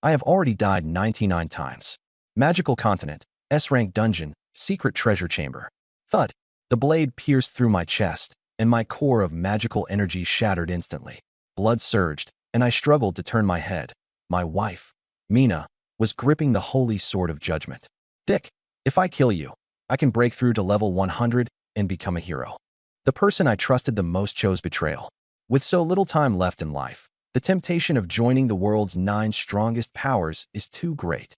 I have already died 99 times. Magical continent, S-rank dungeon, secret treasure chamber. Thud. The blade pierced through my chest, and my core of magical energy shattered instantly. Blood surged, and I struggled to turn my head. My wife, Mina, was gripping the holy sword of judgment. Dick, if I kill you, I can break through to level 100 and become a hero. The person I trusted the most chose betrayal. With so little time left in life, the temptation of joining the world's 9 strongest powers is too great.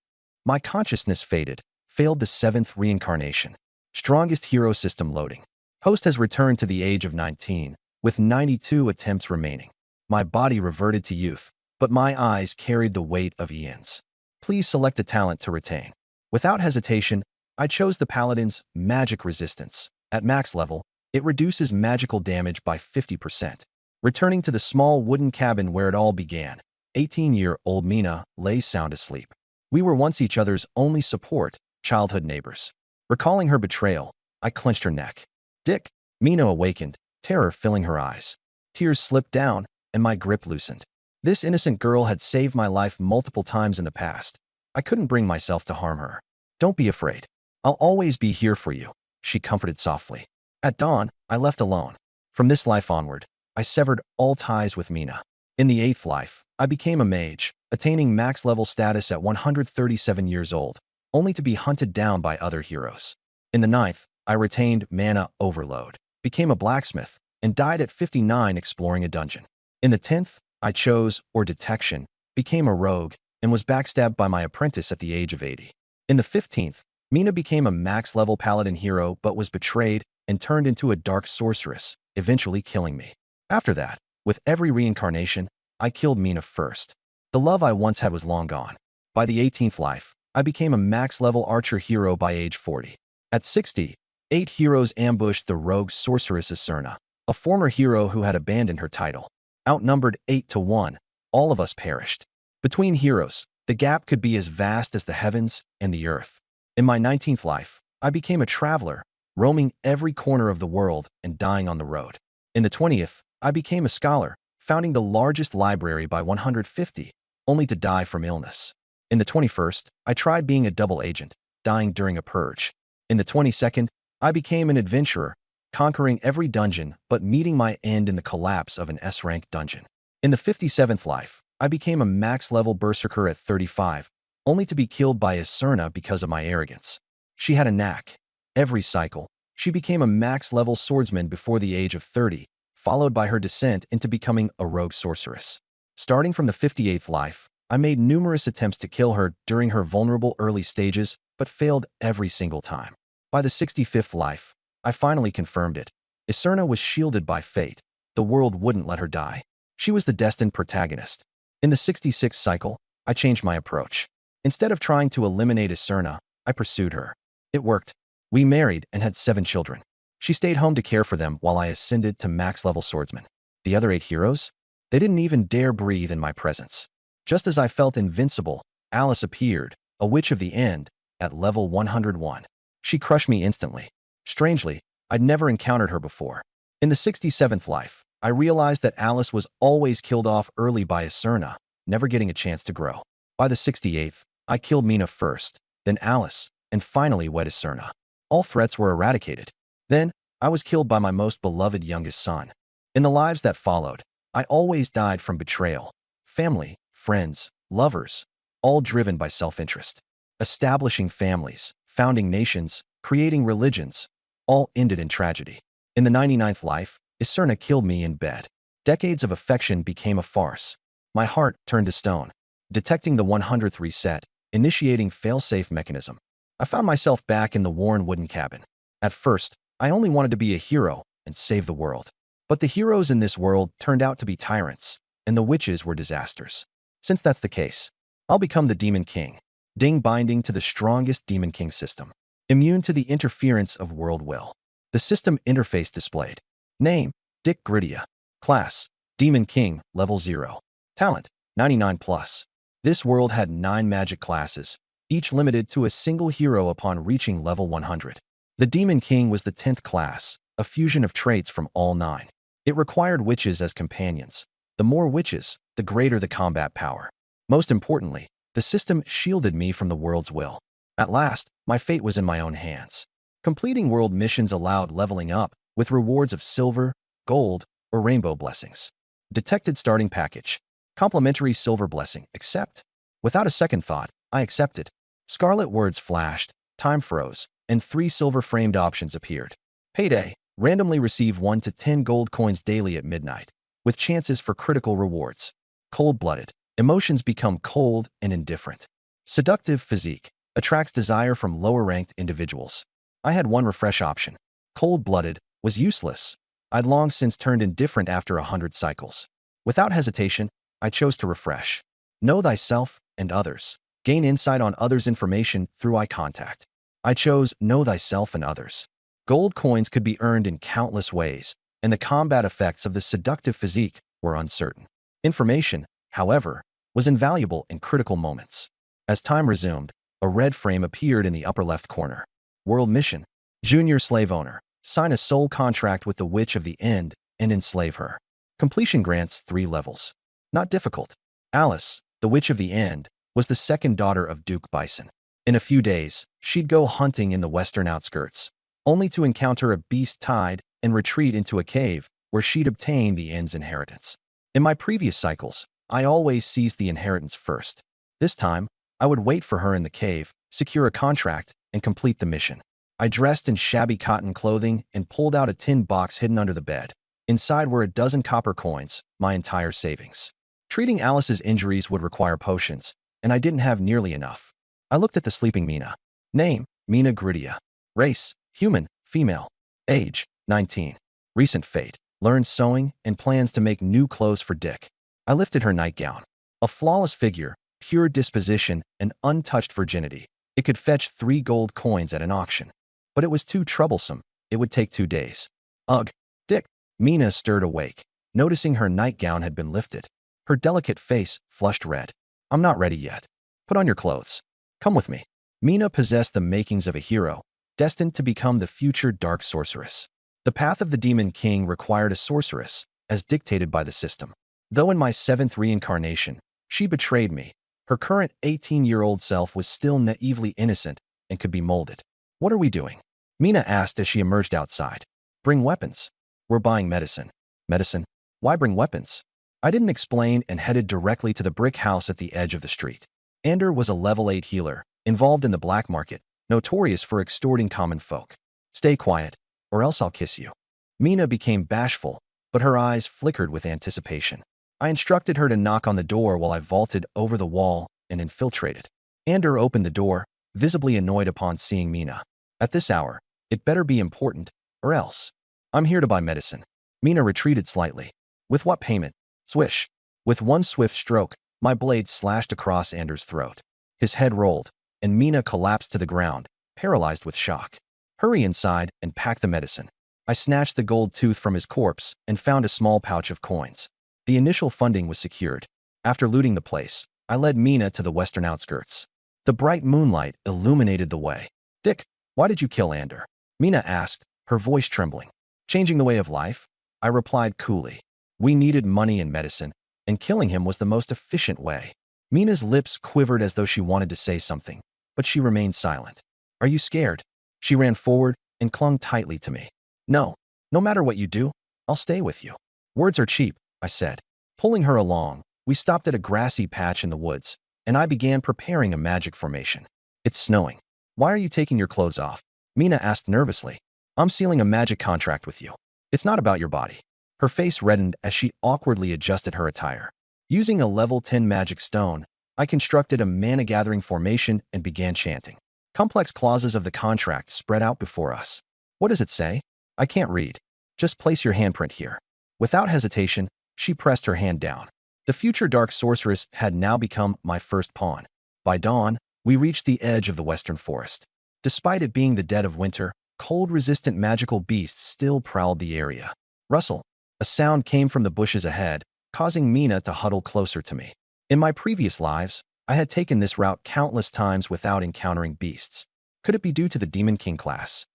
My consciousness faded, failed the 7th reincarnation. Strongest hero system loading. Host has returned to the age of 19, with 92 attempts remaining. My body reverted to youth, but my eyes carried the weight of eons. Please select a talent to retain. Without hesitation, I chose the Paladin's Magic Resistance. At max level, it reduces magical damage by 50%. Returning to the small wooden cabin where it all began, 18-year-old Mina lay sound asleep. We were once each other's only support, childhood neighbors. Recalling her betrayal, I clenched her neck. Dick, Mina awakened, terror filling her eyes. Tears slipped down, and my grip loosened. This innocent girl had saved my life multiple times in the past. I couldn't bring myself to harm her. Don't be afraid. I'll always be here for you, she comforted softly. At dawn, I left alone. From this life onward, I severed all ties with Mina. In the 8th life, I became a mage, attaining max level status at 137 years old, only to be hunted down by other heroes. In the 9th, I retained mana overload, became a blacksmith, and died at 59 exploring a dungeon. In the 10th, I chose, or detection, became a rogue, and was backstabbed by my apprentice at the age of 80. In the 15th, Mina became a max-level paladin hero but was betrayed and turned into a dark sorceress, eventually killing me. After that, with every reincarnation, I killed Mina first. The love I once had was long gone. By the 18th life, I became a max-level archer hero by age 40. At 60, 8 heroes ambushed the rogue sorceress Iserna, a former hero who had abandoned her title. Outnumbered 8-1, all of us perished. Between heroes, the gap could be as vast as the heavens and the earth. In my 19th life, I became a traveler, roaming every corner of the world and dying on the road. In the 20th, I became a scholar, founding the largest library by 150, only to die from illness. In the 21st, I tried being a double agent, dying during a purge. In the 22nd, I became an adventurer, conquering every dungeon but meeting my end in the collapse of an S-rank dungeon. In the 57th life, I became a max-level berserker at 35, only to be killed by Iserna because of my arrogance. She had a knack. Every cycle, she became a max-level swordsman before the age of 30, followed by her descent into becoming a rogue sorceress. Starting from the 58th life, I made numerous attempts to kill her during her vulnerable early stages, but failed every single time. By the 65th life, I finally confirmed it. Iserna was shielded by fate. The world wouldn't let her die. She was the destined protagonist. In the 66th cycle, I changed my approach. Instead of trying to eliminate Iserna, I pursued her. It worked. We married and had 7 children. She stayed home to care for them while I ascended to max-level swordsman. The other 8 heroes? They didn't even dare breathe in my presence. Just as I felt invincible, Alice appeared, a witch of the end, at level 101. She crushed me instantly. Strangely, I'd never encountered her before. In the 67th life, I realized that Alice was always killed off early by Iserna, never getting a chance to grow. By the 68th, I killed Mina first, then Alice, and finally wed Iserna. All threats were eradicated. Then, I was killed by my most beloved youngest son. In the lives that followed, I always died from betrayal. Family, friends, lovers, all driven by self-interest. Establishing families, founding nations, creating religions, all ended in tragedy. In the 99th life, Iserna killed me in bed. Decades of affection became a farce. My heart turned to stone. Detecting the 100th reset, initiating fail-safe mechanism. I found myself back in the worn wooden cabin. At first, I only wanted to be a hero and save the world. But the heroes in this world turned out to be tyrants, and the witches were disasters. Since that's the case, I'll become the Demon King, Ding binding to the strongest Demon King system. Immune to the interference of world will. The system interface displayed. Name, Dick Gridia. Class, Demon King, level 0. Talent, 99+. This world had 9 magic classes, each limited to a single hero upon reaching level 100. The Demon King was the 10th class, a fusion of traits from all 9. It required witches as companions. The more witches, the greater the combat power. Most importantly, The system shielded me from the world's will. At last, my fate was in my own hands. Completing world missions allowed leveling up, with rewards of silver, gold, or rainbow blessings. Detected starting package. Complimentary silver blessing. Accept. Without a second thought, I accepted. Scarlet words flashed, time froze, and 3 silver-framed options appeared. Payday. Randomly receive 1 to 10 gold coins daily at midnight, with chances for critical rewards. Cold-blooded. Emotions become cold and indifferent. Seductive physique. Attracts desire from lower-ranked individuals. I had one refresh option. Cold-blooded was useless. I'd long since turned indifferent after 100 cycles. Without hesitation, I chose to refresh. Know thyself and others. Gain insight on others' information through eye contact. I chose know thyself and others. Gold coins could be earned in countless ways, and the combat effects of the seductive physique were uncertain. Information, however, was invaluable in critical moments. As time resumed, a red frame appeared in the upper left corner. World mission. Junior slave owner. Sign a soul contract with the Witch of the End and enslave her. Completion grants 3 levels. Not difficult. Alice, the Witch of the End, was the second daughter of Duke Bison. In a few days, she'd go hunting in the western outskirts, only to encounter a beast tide and retreat into a cave where she'd obtain the End's inheritance. In my previous cycles, I always seized the inheritance first. This time, I would wait for her in the cave, secure a contract, and complete the mission. I dressed in shabby cotton clothing and pulled out a tin box hidden under the bed. Inside were a dozen copper coins, my entire savings. Treating Alice's injuries would require potions, and I didn't have nearly enough. I looked at the sleeping Mina. Name, Mina Gridia. Race, human, female. Age, 19. Recent fate, learned sewing and plans to make new clothes for Dick. I lifted her nightgown. A flawless figure, pure disposition, and untouched virginity. It could fetch 3 gold coins at an auction. But it was too troublesome. It would take 2 days. Ugh, Dick. Mina stirred awake, noticing her nightgown had been lifted. Her delicate face flushed red. I'm not ready yet. Put on your clothes. Come with me. Mina possessed the makings of a hero, destined to become the future dark sorceress. The path of the Demon King required a sorceress, as dictated by the system. Though in my 7th reincarnation, she betrayed me, her current 18-year-old self was still naively innocent and could be molded. What are we doing? Mina asked as she emerged outside. Bring weapons. We're buying medicine. Medicine? Why bring weapons? I didn't explain and headed directly to the brick house at the edge of the street. Ander was a level 8 healer, involved in the black market, notorious for extorting common folk. Stay quiet, or else I'll kiss you. Mina became bashful, but her eyes flickered with anticipation. I instructed her to knock on the door while I vaulted over the wall and infiltrated. Ander opened the door, visibly annoyed upon seeing Mina. At this hour, it better be important, or else. I'm here to buy medicine. Mina retreated slightly. With what payment? Swish. With one swift stroke, my blade slashed across Ander's throat. His head rolled, and Mina collapsed to the ground, paralyzed with shock. Hurry inside and pack the medicine. I snatched the gold tooth from his corpse and found a small pouch of coins. The initial funding was secured. After looting the place, I led Mina to the western outskirts. The bright moonlight illuminated the way. Dick, why did you kill Ander? Mina asked, her voice trembling. Changing the way of life? I replied coolly. We needed money and medicine, and killing him was the most efficient way. Mina's lips quivered as though she wanted to say something, but she remained silent. Are you scared? She ran forward and clung tightly to me. No, no matter what you do, I'll stay with you. Words are cheap, I said. Pulling her along, we stopped at a grassy patch in the woods, and I began preparing a magic formation. It's snowing. Why are you taking your clothes off? Mina asked nervously. I'm sealing a magic contract with you. It's not about your body. Her face reddened as she awkwardly adjusted her attire. Using a level 10 magic stone, I constructed a mana-gathering formation and began chanting. Complex clauses of the contract spread out before us. What does it say? I can't read. Just place your handprint here. Without hesitation, she pressed her hand down. The future dark sorceress had now become my first pawn. By dawn, we reached the edge of the western forest. Despite it being the dead of winter, cold-resistant magical beasts still prowled the area. Rustle. A sound came from the bushes ahead, causing Mina to huddle closer to me. In my previous lives, I had taken this route countless times without encountering beasts. Could it be due to the Demon King class?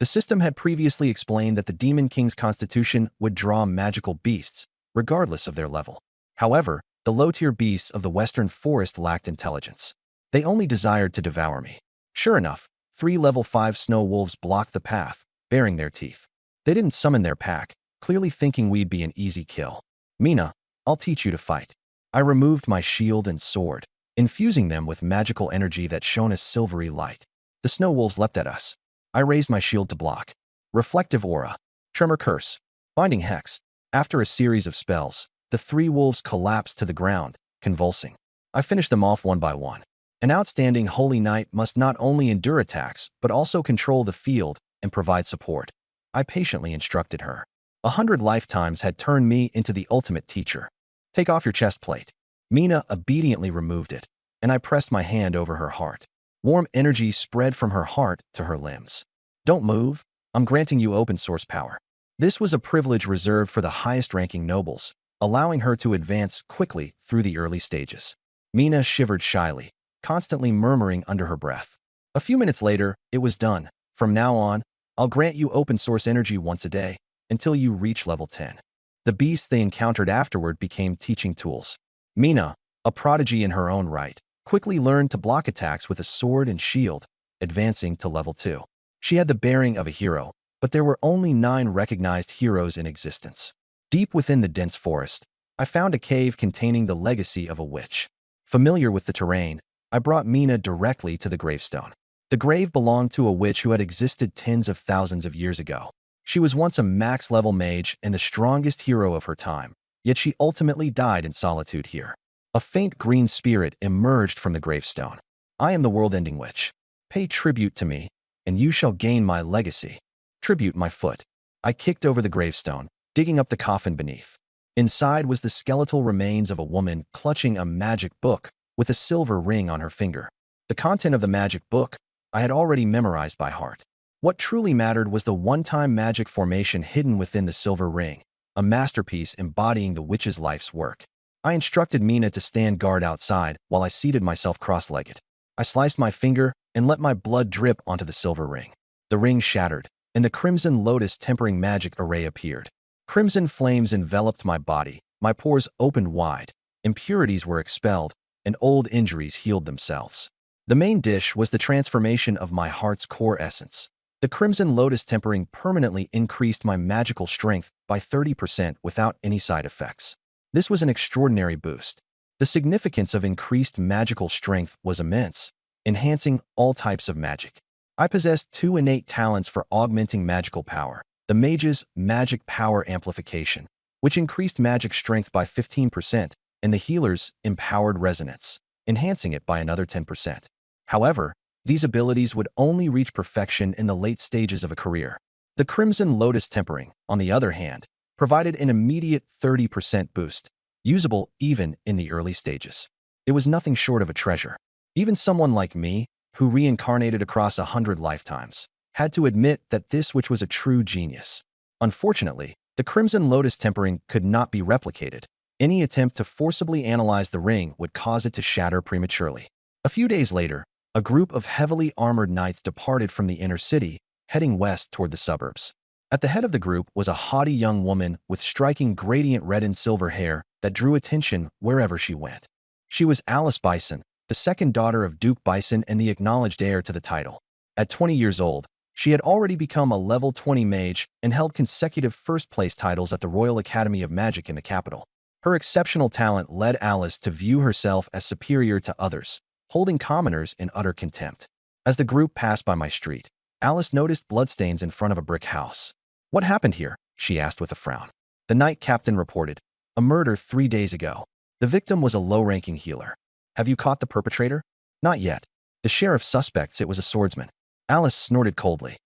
The system had previously explained that the Demon King's constitution would draw magical beasts, regardless of their level. However, The low-tier beasts of the western forest lacked intelligence. They only desired to devour me. Sure enough, 3 level 5 snow wolves blocked the path, baring their teeth. They didn't summon their pack, clearly thinking we'd be an easy kill. Mina, I'll teach you to fight. I removed my shield and sword, infusing them with magical energy that shone a silvery light. The snow wolves leapt at us. I raised my shield to block. Reflective aura. Tremor curse. Binding hex. After a series of spells, the 3 wolves collapsed to the ground, convulsing. I finished them off one by one. An outstanding holy knight must not only endure attacks, but also control the field and provide support. I patiently instructed her. 100 lifetimes had turned me into the ultimate teacher. Take off your chest plate. Mina obediently removed it, and I pressed my hand over her heart. Warm energy spread from her heart to her limbs. Don't move. I'm granting you open source power. This was a privilege reserved for the highest-ranking nobles, allowing her to advance quickly through the early stages. Mina shivered shyly, constantly murmuring under her breath. A few minutes later, it was done. From now on, I'll grant you open source energy once a day, until you reach level 10. The beasts they encountered afterward became teaching tools. Mina, a prodigy in her own right, quickly learned to block attacks with a sword and shield, advancing to level 2. She had the bearing of a hero, but there were only 9 recognized heroes in existence. Deep within the dense forest, I found a cave containing the legacy of a witch. Familiar with the terrain, I brought Mina directly to the gravestone. The grave belonged to a witch who had existed tens of thousands of years ago. She was once a max-level mage and the strongest hero of her time, yet she ultimately died in solitude here. A faint green spirit emerged from the gravestone. I am the world-ending witch. Pay tribute to me, and you shall gain my legacy. Tribute my foot. I kicked over the gravestone, digging up the coffin beneath. Inside was the skeletal remains of a woman clutching a magic book with a silver ring on her finger. The content of the magic book I had already memorized by heart. What truly mattered was the one-time magic formation hidden within the silver ring, a masterpiece embodying the witch's life's work. I instructed Mina to stand guard outside while I seated myself cross-legged. I sliced my finger and let my blood drip onto the silver ring. The ring shattered, and the crimson lotus tempering magic array appeared. Crimson flames enveloped my body, my pores opened wide, impurities were expelled, and old injuries healed themselves. The main dish was the transformation of my heart's core essence. The crimson lotus tempering permanently increased my magical strength by 30% without any side effects. This was an extraordinary boost. The significance of increased magical strength was immense, enhancing all types of magic. I possessed 2 innate talents for augmenting magical power. The mage's magic power amplification, which increased magic strength by 15%, and the healer's empowered resonance, enhancing it by another 10%. However, these abilities would only reach perfection in the late stages of a career. The crimson lotus tempering, on the other hand, provided an immediate 30% boost, usable even in the early stages. It was nothing short of a treasure. Even someone like me, who reincarnated across 100 lifetimes, had to admit that this which was a true genius. Unfortunately, the crimson lotus tempering could not be replicated. Any attempt to forcibly analyze the ring would cause it to shatter prematurely. A few days later, a group of heavily armored knights departed from the inner city, heading west toward the suburbs. At the head of the group was a haughty young woman with striking gradient red and silver hair that drew attention wherever she went. She was Alice Bison, the second daughter of Duke Bison and the acknowledged heir to the title. At 20 years old, she had already become a level 20 mage and held consecutive first-place titles at the Royal Academy of Magic in the capital. Her exceptional talent led Alice to view herself as superior to others, holding commoners in utter contempt. As the group passed by my street, Alice noticed bloodstains in front of a brick house. "What happened here?" she asked with a frown. The knight captain reported, "A murder 3 days ago. The victim was a low-ranking healer. Have you caught the perpetrator?" "Not yet. The sheriff suspects it was a swordsman." Alice snorted coldly.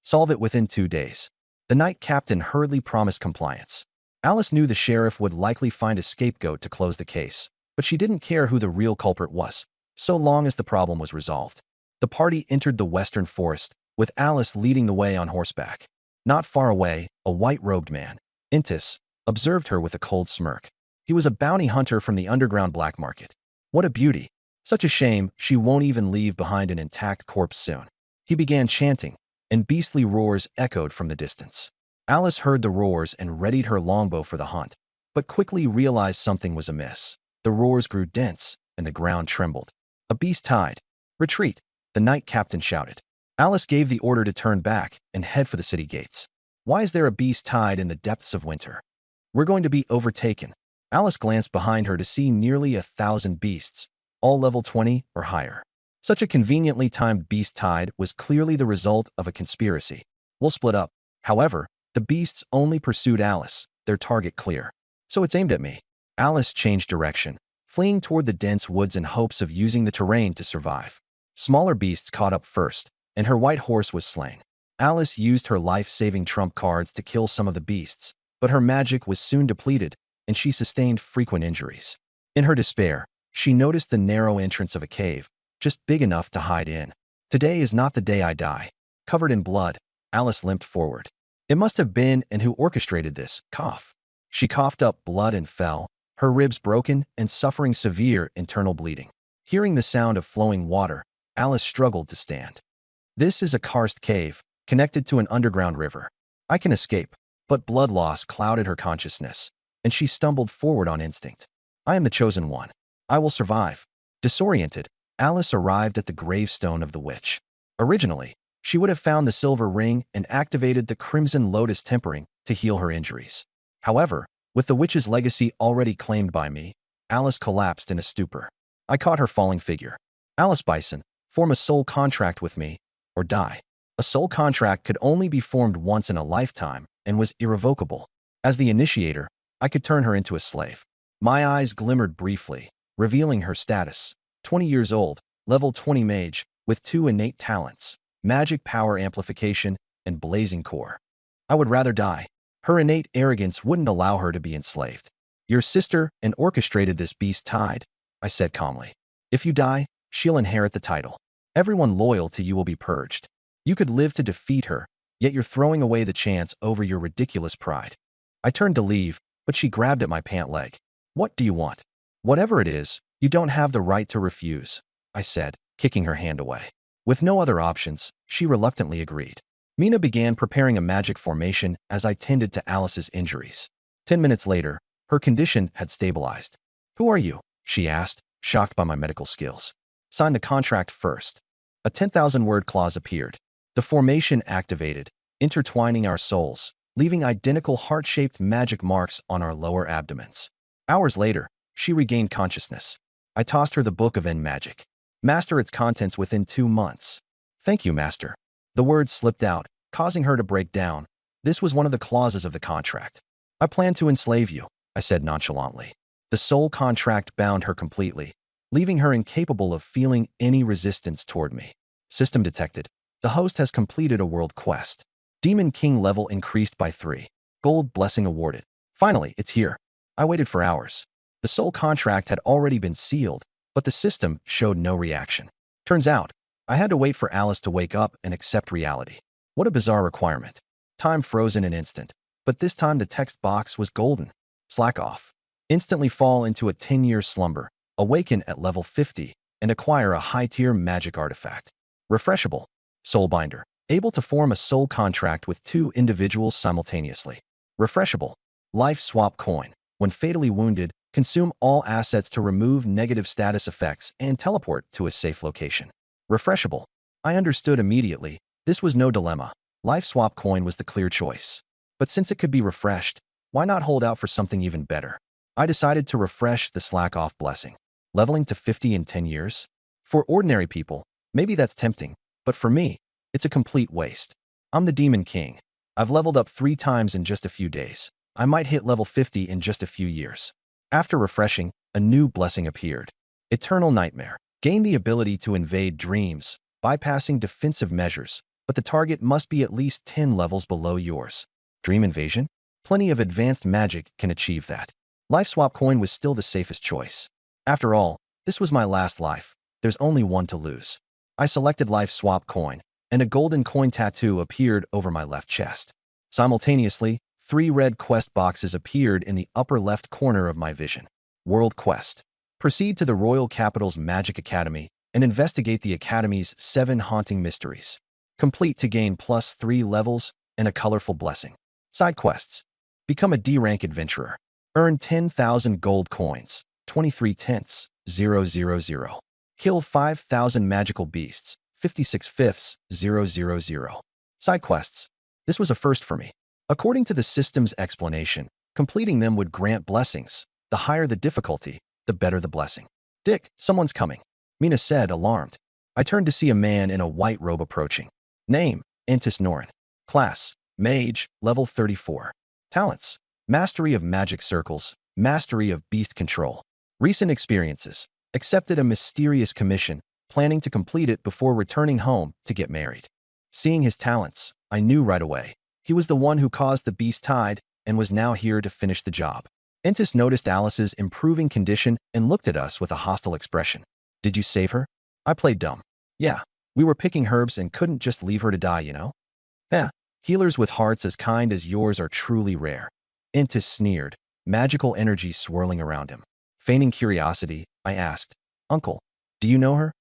"Solve it within 2 days." The knight captain hurriedly promised compliance. Alice knew the sheriff would likely find a scapegoat to close the case, but she didn't care who the real culprit was, so long as the problem was resolved. The party entered the western forest, with Alice leading the way on horseback. Not far away, a white-robed man, Intis, observed her with a cold smirk. He was a bounty hunter from the underground black market. What a beauty! Such a shame she won't even leave behind an intact corpse soon. He began chanting, and beastly roars echoed from the distance. Alice heard the roars and readied her longbow for the hunt, but quickly realized something was amiss. The roars grew dense, and the ground trembled. A beast tide. Retreat, the knight captain shouted. Alice gave the order to turn back and head for the city gates. Why is there a beast tide in the depths of winter? We're going to be overtaken. Alice glanced behind her to see nearly 1,000 beasts, all level 20 or higher. Such a conveniently timed beast tide was clearly the result of a conspiracy. We'll split up. However, the beasts only pursued Alice, their target clear. So it's aimed at me. Alice changed direction, fleeing toward the dense woods in hopes of using the terrain to survive. Smaller beasts caught up first, and her white horse was slain. Alice used her life-saving trump cards to kill some of the beasts, but her magic was soon depleted, and she sustained frequent injuries. In her despair, she noticed the narrow entrance of a cave, just big enough to hide in. Today is not the day I die. Covered in blood, Alice limped forward. It must have been and who orchestrated this, cough. She coughed up blood and fell, her ribs broken and suffering severe internal bleeding. Hearing the sound of flowing water, Alice struggled to stand. This is a karst cave, connected to an underground river. I can escape, but blood loss clouded her consciousness, and she stumbled forward on instinct. I am the chosen one. I will survive. Disoriented, Alice arrived at the gravestone of the witch. Originally, she would have found the silver ring and activated the crimson lotus tempering to heal her injuries. However, with the witch's legacy already claimed by me, Alice collapsed in a stupor. I caught her falling figure. Alice Bison, form a soul contract with me, or die. A soul contract could only be formed once in a lifetime and was irrevocable. As the initiator, I could turn her into a slave. My eyes glimmered briefly, revealing her status. 20 years old, level 20 mage, with 2 innate talents, magic power amplification and blazing core. I would rather die. Her innate arrogance wouldn't allow her to be enslaved. Your sister and orchestrated this beast tide, I said calmly. If you die, she'll inherit the title. Everyone loyal to you will be purged. You could live to defeat her, yet you're throwing away the chance over your ridiculous pride. I turned to leave, but she grabbed at my pant leg. What do you want? Whatever it is, you don't have the right to refuse, I said, kicking her hand away. With no other options, she reluctantly agreed. Mina began preparing a magic formation as I tended to Alice's injuries. 10 minutes later, her condition had stabilized. Who are you? She asked, shocked by my medical skills. Sign the contract first. A 10,000-word clause appeared. The formation activated, intertwining our souls, leaving identical heart-shaped magic marks on our lower abdomens. Hours later, she regained consciousness. I tossed her the book of End Magic. Master its contents within 2 months. Thank you, Master. The words slipped out, causing her to break down. This was one of the clauses of the contract. I plan to enslave you, I said nonchalantly. The soul contract bound her completely, leaving her incapable of feeling any resistance toward me. System detected. The host has completed a world quest. Demon King level increased by 3. Gold blessing awarded. Finally, it's here. I waited for hours. The soul contract had already been sealed, but the system showed no reaction. Turns out, I had to wait for Alice to wake up and accept reality. What a bizarre requirement. Time froze in an instant, but this time the text box was golden. Slack off. Instantly fall into a 10-year slumber, awaken at level 50, and acquire a high-tier magic artifact. Refreshable. Soulbinder. Able to form a soul contract with 2 individuals simultaneously. Refreshable. Life swap coin. When fatally wounded, consume all assets to remove negative status effects and teleport to a safe location. Refreshable. I understood immediately. This was no dilemma. Life swap coin was the clear choice. But since it could be refreshed, why not hold out for something even better? I decided to refresh the slack off blessing. Leveling to 50 in 10 years? For ordinary people, maybe that's tempting, but for me, it's a complete waste. I'm the Demon King. I've leveled up 3 times in just a few days. I might hit level 50 in just a few years. After refreshing, a new blessing appeared. Eternal Nightmare. Gain the ability to invade dreams, bypassing defensive measures, but the target must be at least 10 levels below yours. Dream invasion? Plenty of advanced magic can achieve that. Life swap coin was still the safest choice. After all, this was my last life. There's only one to lose. I selected life swap coin, and a golden coin tattoo appeared over my left chest. Simultaneously, 3 red quest boxes appeared in the upper left corner of my vision. World Quest. Proceed to the Royal Capital's Magic Academy and investigate the Academy's 7 haunting mysteries. Complete to gain +3 levels and a colorful blessing. Side quests. Become a D-rank adventurer. Earn 10,000 gold coins. 23 tenths, 000. Kill 5,000 magical beasts, 56 fifths, 000. Side quests. This was a first for me. According to the system's explanation, completing them would grant blessings. The higher the difficulty, the better the blessing. Dick, someone's coming, Mina said, alarmed. I turned to see a man in a white robe approaching. Name, Entis Norin. Class, Mage, level 34. Talents, Mastery of Magic Circles, Mastery of Beast Control. Recent experiences, accepted a mysterious commission, planning to complete it before returning home to get married. Seeing his talents, I knew right away. He was the one who caused the beast tide and was now here to finish the job. Entis noticed Alice's improving condition and looked at us with a hostile expression. Did you save her? I played dumb. Yeah, we were picking herbs and couldn't just leave her to die, you know? Yeah, healers with hearts as kind as yours are truly rare. Entis sneered, magical energy swirling around him. Feigning curiosity, I asked, Uncle, do you know her?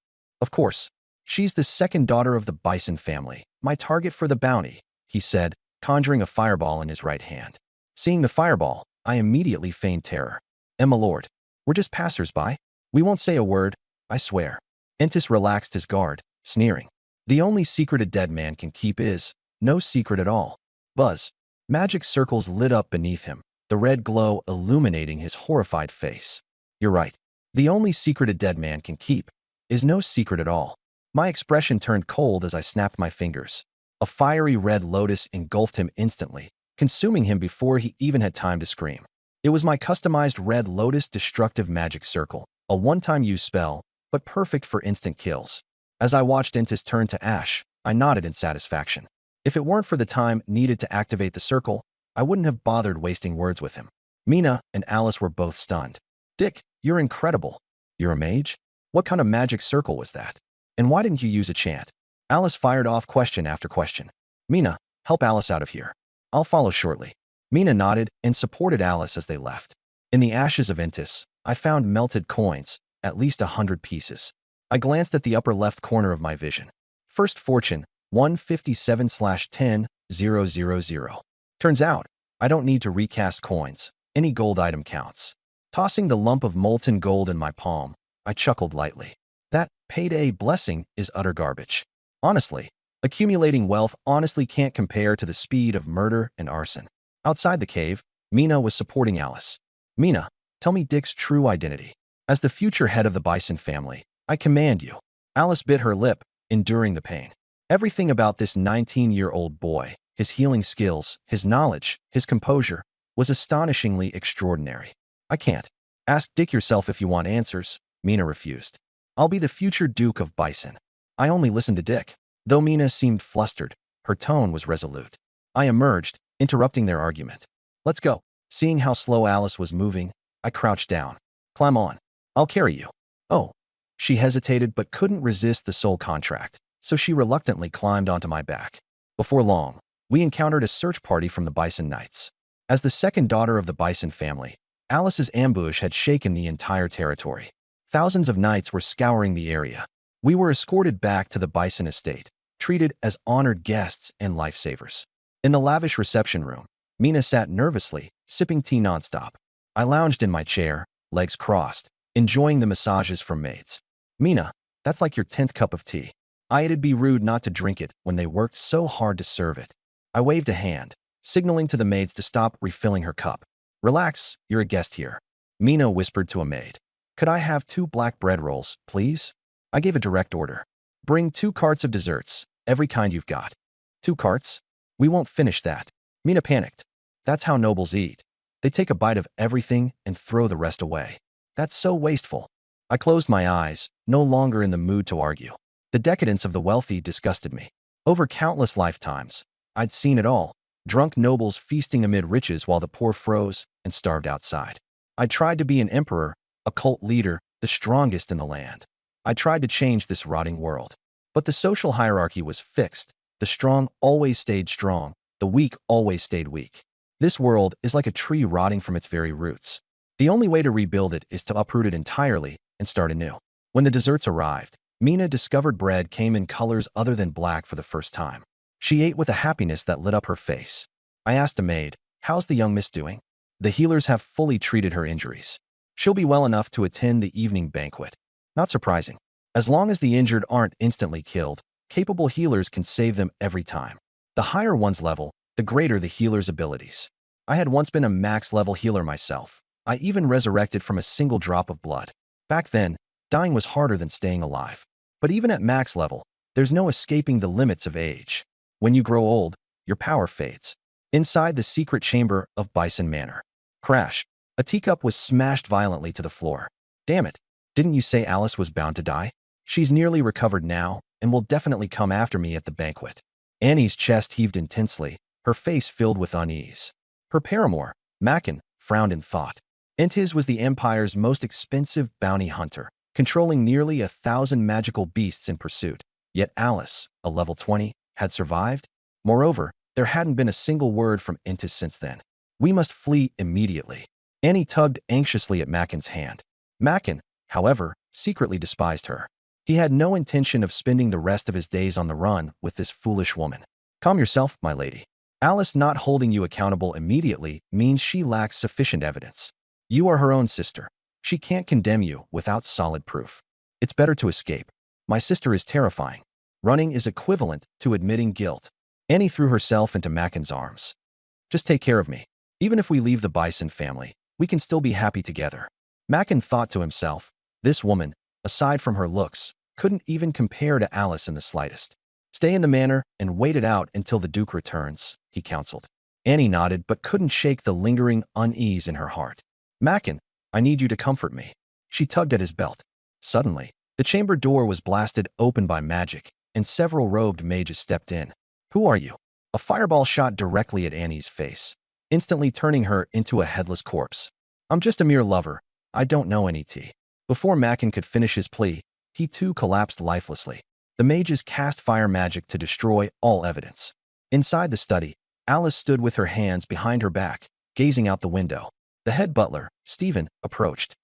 Of course. She's the second daughter of the Bison family, my target for the bounty, he said, conjuring a fireball in his right hand. Seeing the fireball, I immediately feigned terror. Emma Lord, we're just passers-by. We won't say a word, I swear. Entis relaxed his guard, sneering. The only secret a dead man can keep is no secret at all. Buzz. Magic circles lit up beneath him, the red glow illuminating his horrified face. You're right. The only secret a dead man can keep is no secret at all. My expression turned cold as I snapped my fingers. A fiery red lotus engulfed him instantly, consuming him before he even had time to scream. It was my customized red lotus destructive magic circle, a one-time use spell, but perfect for instant kills. As I watched Entis turn to ash, I nodded in satisfaction. If it weren't for the time needed to activate the circle, I wouldn't have bothered wasting words with him. Mina and Alice were both stunned. Dick, you're incredible. You're a mage? What kind of magic circle was that? And why didn't you use a chant? Alice fired off question after question. Mina, help Alice out of here. I'll follow shortly. Mina nodded and supported Alice as they left. In the ashes of Entis, I found melted coins, at least 100 pieces. I glanced at the upper left corner of my vision. First fortune, 157/10,000. Turns out, I don't need to recast coins. Any gold item counts. Tossing the lump of molten gold in my palm, I chuckled lightly. That payday blessing is utter garbage. Honestly, accumulating wealth honestly can't compare to the speed of murder and arson. Outside the cave, Mina was supporting Alice. Mina, tell me Dick's true identity. As the future head of the Bison family, I command you. Alice bit her lip, enduring the pain. Everything about this 19-year-old boy, his healing skills, his knowledge, his composure, was astonishingly extraordinary. I can't. Ask Dick yourself if you want answers, Mina refused. I'll be the future Duke of Bison. I only listened to Dick. Though Mina seemed flustered, her tone was resolute. I emerged, interrupting their argument. Let's go. Seeing how slow Alice was moving, I crouched down. Climb on. I'll carry you. Oh. She hesitated but couldn't resist the soul contract, so she reluctantly climbed onto my back. Before long, we encountered a search party from the Bison Knights. As the second daughter of the Bison family, Alice's ambush had shaken the entire territory. Thousands of knights were scouring the area. We were escorted back to the Bison estate, treated as honored guests and lifesavers. In the lavish reception room, Mina sat nervously, sipping tea nonstop. I lounged in my chair, legs crossed, enjoying the massages from maids. Mina, that's like your 10th cup of tea. It'd be rude not to drink it when they worked so hard to serve it. I waved a hand, signaling to the maids to stop refilling her cup. Relax, you're a guest here. Mina whispered to a maid. Could I have 2 black bread rolls, please? I gave a direct order. Bring 2 carts of desserts, every kind you've got. 2 carts? We won't finish that. Mina panicked. That's how nobles eat. They take a bite of everything and throw the rest away. That's so wasteful. I closed my eyes, no longer in the mood to argue. The decadence of the wealthy disgusted me. Over countless lifetimes, I'd seen it all. Drunk nobles feasting amid riches while the poor froze and starved outside. I tried to be an emperor, a cult leader, the strongest in the land. I tried to change this rotting world. But the social hierarchy was fixed. The strong always stayed strong. The weak always stayed weak. This world is like a tree rotting from its very roots. The only way to rebuild it is to uproot it entirely and start anew. When the desserts arrived, Mina discovered bread came in colors other than black for the first time. She ate with a happiness that lit up her face. I asked a maid, how's the young miss doing? The healers have fully treated her injuries. She'll be well enough to attend the evening banquet. Not surprising. As long as the injured aren't instantly killed, capable healers can save them every time. The higher one's level, the greater the healer's abilities. I had once been a max-level healer myself. I even resurrected from a single drop of blood. Back then, dying was harder than staying alive. But even at max level, there's no escaping the limits of age. When you grow old, your power fades. Inside the secret chamber of Bison Manor. Crash. A teacup was smashed violently to the floor. Damn it. Didn't you say Alice was bound to die? She's nearly recovered now and will definitely come after me at the banquet. Annie's chest heaved intensely, her face filled with unease. Her paramour, Mackin, frowned in thought. Entis was the Empire's most expensive bounty hunter, controlling nearly 1,000 magical beasts in pursuit. Yet Alice, a level 20, had survived. Moreover, there hadn't been a single word from Entis since then. We must flee immediately. Annie tugged anxiously at Mackin's hand. Mackin, however, secretly despised her. He had no intention of spending the rest of his days on the run with this foolish woman. Calm yourself, my lady. Alice not holding you accountable immediately means she lacks sufficient evidence. You are her own sister. She can't condemn you without solid proof. It's better to escape. My sister is terrifying. Running is equivalent to admitting guilt. Annie threw herself into Mackin's arms. Just take care of me. Even if we leave the Bison family, we can still be happy together. Mackin thought to himself, this woman, aside from her looks, couldn't even compare to Alice in the slightest. Stay in the manor and wait it out until the Duke returns, he counseled. Annie nodded but couldn't shake the lingering unease in her heart. Mackin, I need you to comfort me. She tugged at his belt. Suddenly, the chamber door was blasted open by magic, and several robed mages stepped in. Who are you? A fireball shot directly at Annie's face, instantly turning her into a headless corpse. I'm just a mere lover. I don't know any tea. Before Mackin could finish his plea, he too collapsed lifelessly. The mages cast fire magic to destroy all evidence. Inside the study, Alice stood with her hands behind her back, gazing out the window. The head butler, Stephen, approached.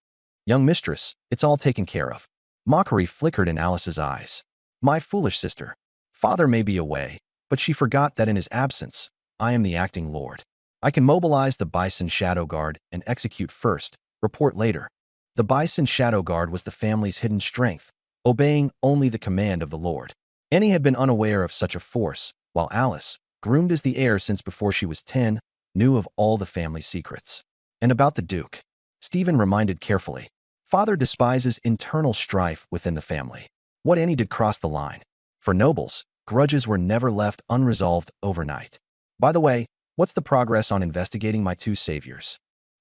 Young mistress, it's all taken care of. Mockery flickered in Alice's eyes. My foolish sister. Father may be away, but she forgot that in his absence, I am the acting lord. I can mobilize the Bison Shadow Guard and execute first, report later. The Bison Shadow Guard was the family's hidden strength, obeying only the command of the lord. Annie had been unaware of such a force, while Alice, groomed as the heir since before she was 10, knew of all the family secrets. And about the Duke, Stephen reminded carefully. Father despises internal strife within the family. What Annie did cross the line. For nobles, grudges were never left unresolved overnight. By the way, what's the progress on investigating my two saviors?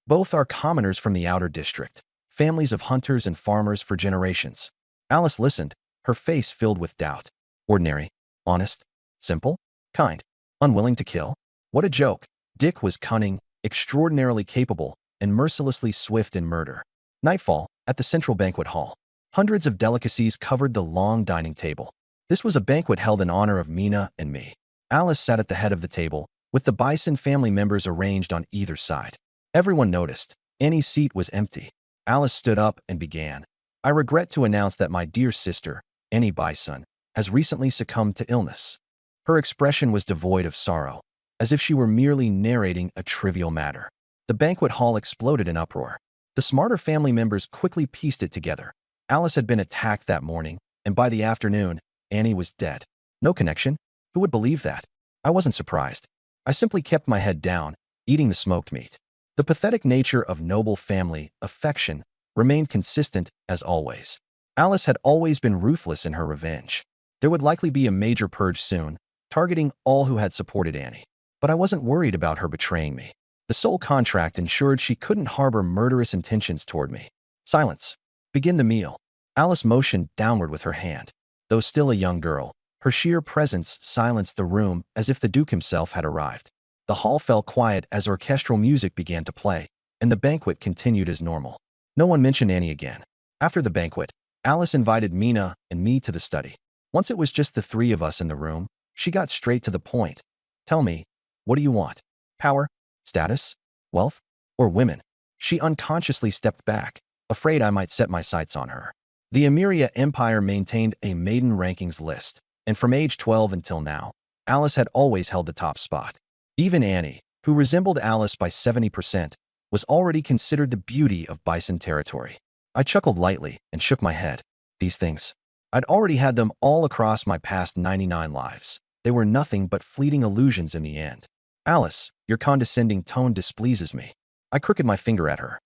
Both are commoners from the outer district, families of hunters and farmers for generations. Alice listened, her face filled with doubt. Ordinary, honest, simple, kind, unwilling to kill. What a joke. Dick was cunning, extraordinarily capable, and mercilessly swift in murder. Nightfall, at the central banquet hall. Hundreds of delicacies covered the long dining table. This was a banquet held in honor of Mina and me. Alice sat at the head of the table, with the Bison family members arranged on either side. Everyone noticed. Annie's seat was empty. Alice stood up and began. I regret to announce that my dear sister, Annie Bison, has recently succumbed to illness. Her expression was devoid of sorrow, as if she were merely narrating a trivial matter. The banquet hall exploded in uproar. The smarter family members quickly pieced it together. Alice had been attacked that morning, and by the afternoon, Annie was dead. No connection? Who would believe that? I wasn't surprised. I simply kept my head down, eating the smoked meat. The pathetic nature of noble family affection remained consistent as always. Alice had always been ruthless in her revenge. There would likely be a major purge soon, targeting all who had supported Annie. But I wasn't worried about her betraying me. The soul contract ensured she couldn't harbor murderous intentions toward me. Silence. Begin the meal. Alice motioned downward with her hand. Though still a young girl, her sheer presence silenced the room as if the Duke himself had arrived. The hall fell quiet as orchestral music began to play, and the banquet continued as normal. No one mentioned Annie again. After the banquet, Alice invited Mina and me to the study. Once it was just the three of us in the room, she got straight to the point. Tell me, what do you want? Power? Status? Wealth? Or women? She unconsciously stepped back, afraid I might set my sights on her. The Emeria Empire maintained a maiden rankings list, and from age 12 until now, Alice had always held the top spot. Even Annie, who resembled Alice by 70%, was already considered the beauty of bison territory. I chuckled lightly and shook my head. These things. I'd already had them all across my past 99 lives. They were nothing but fleeting illusions in the end. Alice, your condescending tone displeases me. I crooked my finger at her.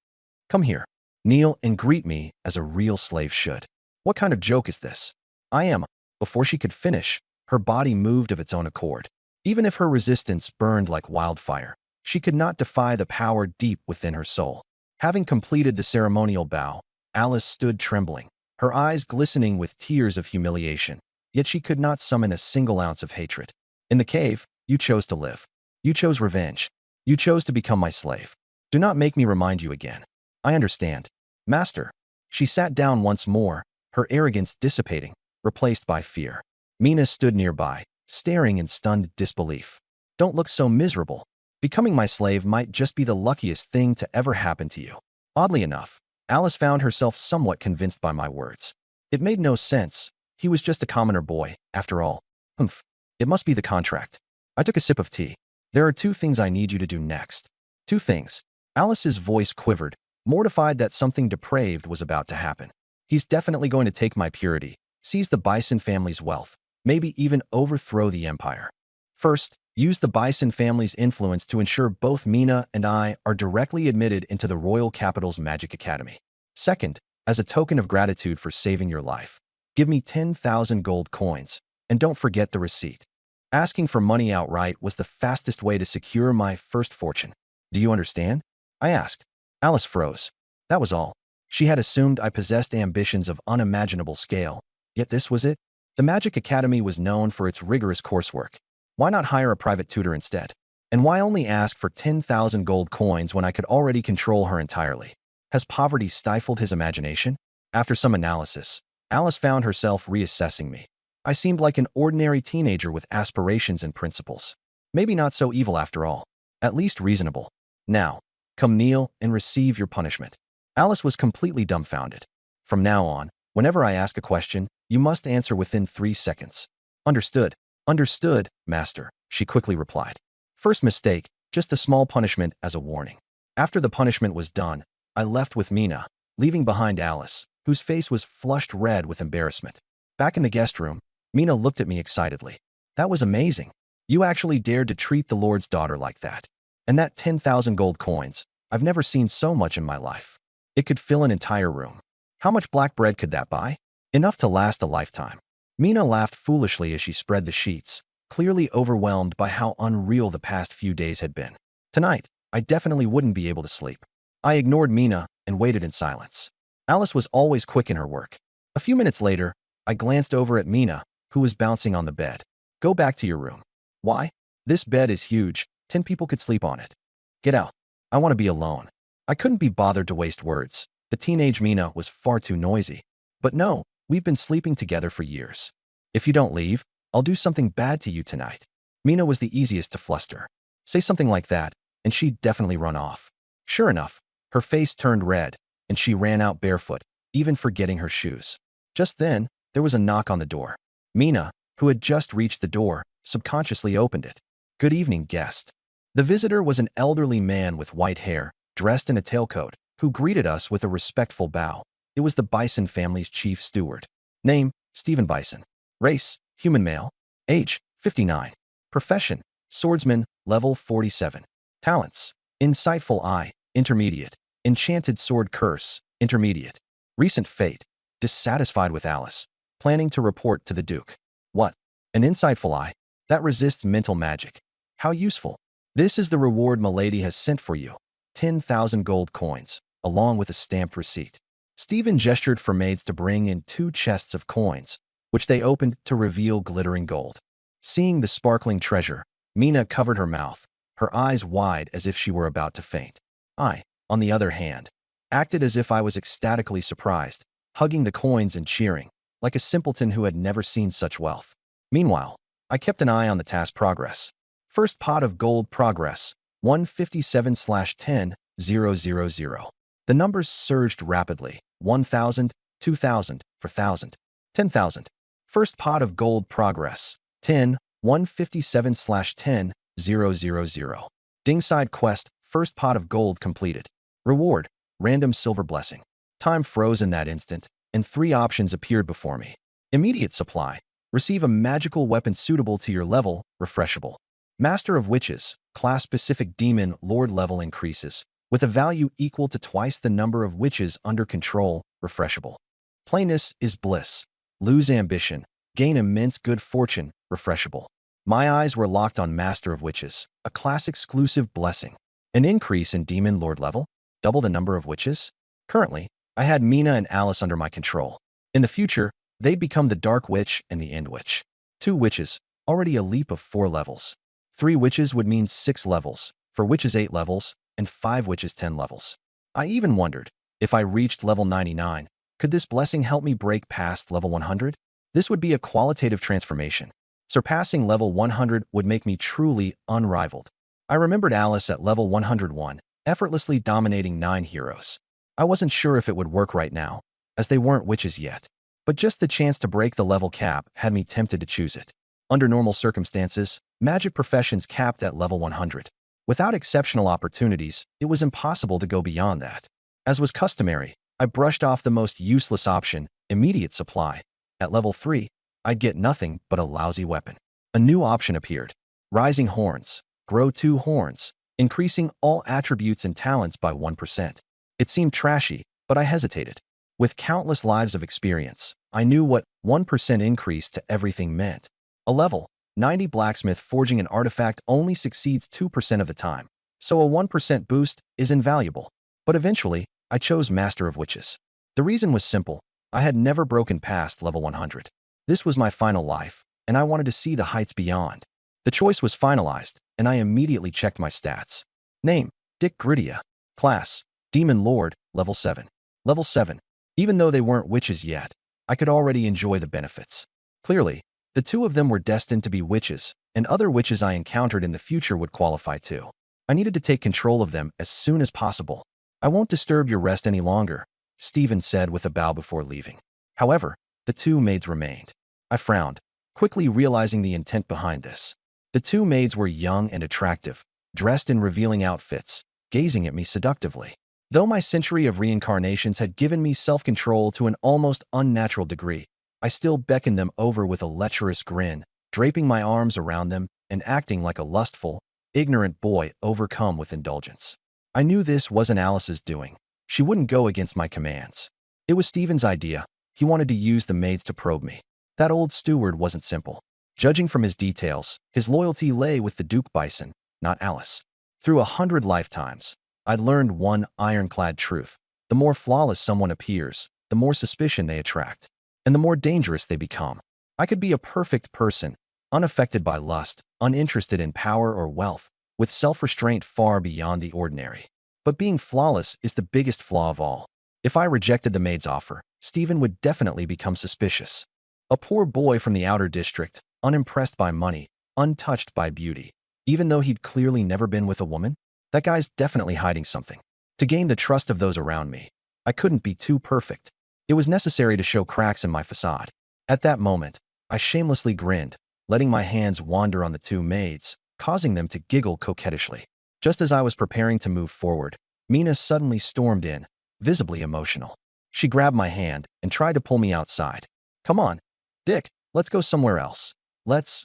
Come here. Kneel and greet me as a real slave should. What kind of joke is this? I am. Before she could finish, her body moved of its own accord. Even if her resistance burned like wildfire, she could not defy the power deep within her soul. Having completed the ceremonial bow, Alice stood trembling, her eyes glistening with tears of humiliation, yet she could not summon a single ounce of hatred. In the cave, you chose to live. You chose revenge. You chose to become my slave. Do not make me remind you again. I understand. Master. She sat down once more, her arrogance dissipating, replaced by fear. Mina stood nearby, staring in stunned disbelief. Don't look so miserable. Becoming my slave might just be the luckiest thing to ever happen to you. Oddly enough, Alice found herself somewhat convinced by my words. It made no sense. He was just a commoner boy, after all. Humph. It must be the contract. I took a sip of tea. There are 2 things I need you to do next. 2 things. Alice's voice quivered, mortified that something depraved was about to happen. He's definitely going to take my purity, seize the Bison family's wealth, maybe even overthrow the empire. First, use the Bison family's influence to ensure both Mina and I are directly admitted into the royal capital's magic academy. Second, as a token of gratitude for saving your life, give me 10,000 gold coins, and don't forget the receipt. Asking for money outright was the fastest way to secure my first fortune. Do you understand? I asked. Alice froze. That was all. She had assumed I possessed ambitions of unimaginable scale, yet this was it. The Magic Academy was known for its rigorous coursework. Why not hire a private tutor instead? And why only ask for 10,000 gold coins when I could already control her entirely? Has poverty stifled his imagination? After some analysis, Alice found herself reassessing me. I seemed like an ordinary teenager with aspirations and principles. Maybe not so evil after all. At least reasonable. Now, come kneel and receive your punishment. Alice was completely dumbfounded. From now on, whenever I ask a question, you must answer within 3 seconds. Understood. Understood, master, she quickly replied. First mistake, just a small punishment as a warning. After the punishment was done, I left with Mina, leaving behind Alice, whose face was flushed red with embarrassment. Back in the guest room, Mina looked at me excitedly. That was amazing. You actually dared to treat the Lord's daughter like that. And that 10,000 gold coins, I've never seen so much in my life. It could fill an entire room. How much black bread could that buy? Enough to last a lifetime. Mina laughed foolishly as she spread the sheets, clearly overwhelmed by how unreal the past few days had been. Tonight, I definitely wouldn't be able to sleep. I ignored Mina and waited in silence. Alice was always quick in her work. A few minutes later, I glanced over at Mina, who was bouncing on the bed. Go back to your room. Why? This bed is huge. 10 people could sleep on it. Get out. I want to be alone. I couldn't be bothered to waste words. The teenage Mina was far too noisy. But no, we've been sleeping together for years. If you don't leave, I'll do something bad to you tonight. Mina was the easiest to fluster. Say something like that, and she'd definitely run off. Sure enough, her face turned red, and she ran out barefoot, even forgetting her shoes. Just then, there was a knock on the door. Mina, who had just reached the door, subconsciously opened it. Good evening, guest. The visitor was an elderly man with white hair, dressed in a tailcoat, who greeted us with a respectful bow. It was the Bison family's chief steward. Name, Stephen Bison. Race, human male. Age, 59. Profession, swordsman, level 47. Talents, insightful eye, intermediate. Enchanted sword curse, intermediate. Recent fate, dissatisfied with Alice, planning to report to the Duke. What? An insightful eye? That resists mental magic. How useful. This is the reward Milady has sent for you. 10,000 gold coins, along with a stamped receipt. Stephen gestured for maids to bring in 2 chests of coins, which they opened to reveal glittering gold. Seeing the sparkling treasure, Mina covered her mouth, her eyes wide as if she were about to faint. I, on the other hand, acted as if I was ecstatically surprised, hugging the coins and cheering, like a simpleton who had never seen such wealth. Meanwhile, I kept an eye on the task progress. First pot of gold progress, 157/10,000. The numbers surged rapidly, 1,000, 2,000, 4,000, 10,000. First pot of gold progress, 157/10,000. Dingside quest, first pot of gold completed. Reward, random silver blessing. Time froze in that instant, and 3 options appeared before me. Immediate supply. Receive a magical weapon suitable to your level, refreshable. Master of Witches, class-specific demon lord level increases, with a value equal to twice the number of witches under control, refreshable. Plainness is bliss. Lose ambition. Gain immense good fortune, refreshable. My eyes were locked on Master of Witches, a class-exclusive blessing. An increase in demon lord level, double the number of witches. Currently, I had Mina and Alice under my control. In the future, they'd become the Dark Witch and the End Witch. 2 witches, already a leap of 4 levels. 3 witches would mean 6 levels, 4 witches 8 levels, and 5 witches 10 levels. I even wondered, if I reached level 99, could this blessing help me break past level 100? This would be a qualitative transformation. Surpassing level 100 would make me truly unrivaled. I remembered Alice at level 101, effortlessly dominating 9 heroes. I wasn't sure if it would work right now, as they weren't witches yet. But just the chance to break the level cap had me tempted to choose it. Under normal circumstances, magic professions capped at level 100. Without exceptional opportunities, it was impossible to go beyond that. As was customary, I brushed off the most useless option, immediate supply. At level 3, I'd get nothing but a lousy weapon. A new option appeared. Rising Horns. Grow 2 horns, increasing all attributes and talents by 1%. It seemed trashy, but I hesitated. With countless lives of experience, I knew what 1% increase to everything meant. A level 90 blacksmith forging an artifact only succeeds 2% of the time, so a 1% boost is invaluable. But eventually, I chose Master of Witches. The reason was simple. I had never broken past level 100. This was my final life, and I wanted to see the heights beyond. The choice was finalized, and I immediately checked my stats. Name, Dick Gridia. Class, Demon Lord, level 7. Level 7. Even though they weren't witches yet, I could already enjoy the benefits. Clearly, the 2 of them were destined to be witches, and other witches I encountered in the future would qualify too. I needed to take control of them as soon as possible. I won't disturb your rest any longer, Stephen said with a bow before leaving. However, the 2 maids remained. I frowned, quickly realizing the intent behind this. The 2 maids were young and attractive, dressed in revealing outfits, gazing at me seductively. Though my century of reincarnations had given me self-control to an almost unnatural degree, I still beckoned them over with a lecherous grin, draping my arms around them and acting like a lustful, ignorant boy overcome with indulgence. I knew this wasn't Alice's doing. She wouldn't go against my commands. It was Stephen's idea. He wanted to use the maids to probe me. That old steward wasn't simple. Judging from his details, his loyalty lay with the Duke Bison, not Alice. Through 100 lifetimes, I'd learned one ironclad truth. The more flawless someone appears, the more suspicion they attract, and the more dangerous they become. I could be a perfect person, unaffected by lust, uninterested in power or wealth, with self-restraint far beyond the ordinary. But being flawless is the biggest flaw of all. If I rejected the maid's offer, Stephen would definitely become suspicious. A poor boy from the outer district, unimpressed by money, untouched by beauty. Even though he'd clearly never been with a woman, that guy's definitely hiding something. To gain the trust of those around me, I couldn't be too perfect. It was necessary to show cracks in my facade. At that moment, I shamelessly grinned, letting my hands wander on the 2 maids, causing them to giggle coquettishly. Just as I was preparing to move forward, Mina suddenly stormed in, visibly emotional. She grabbed my hand and tried to pull me outside. Come on, Dick, let's go somewhere else. Let's,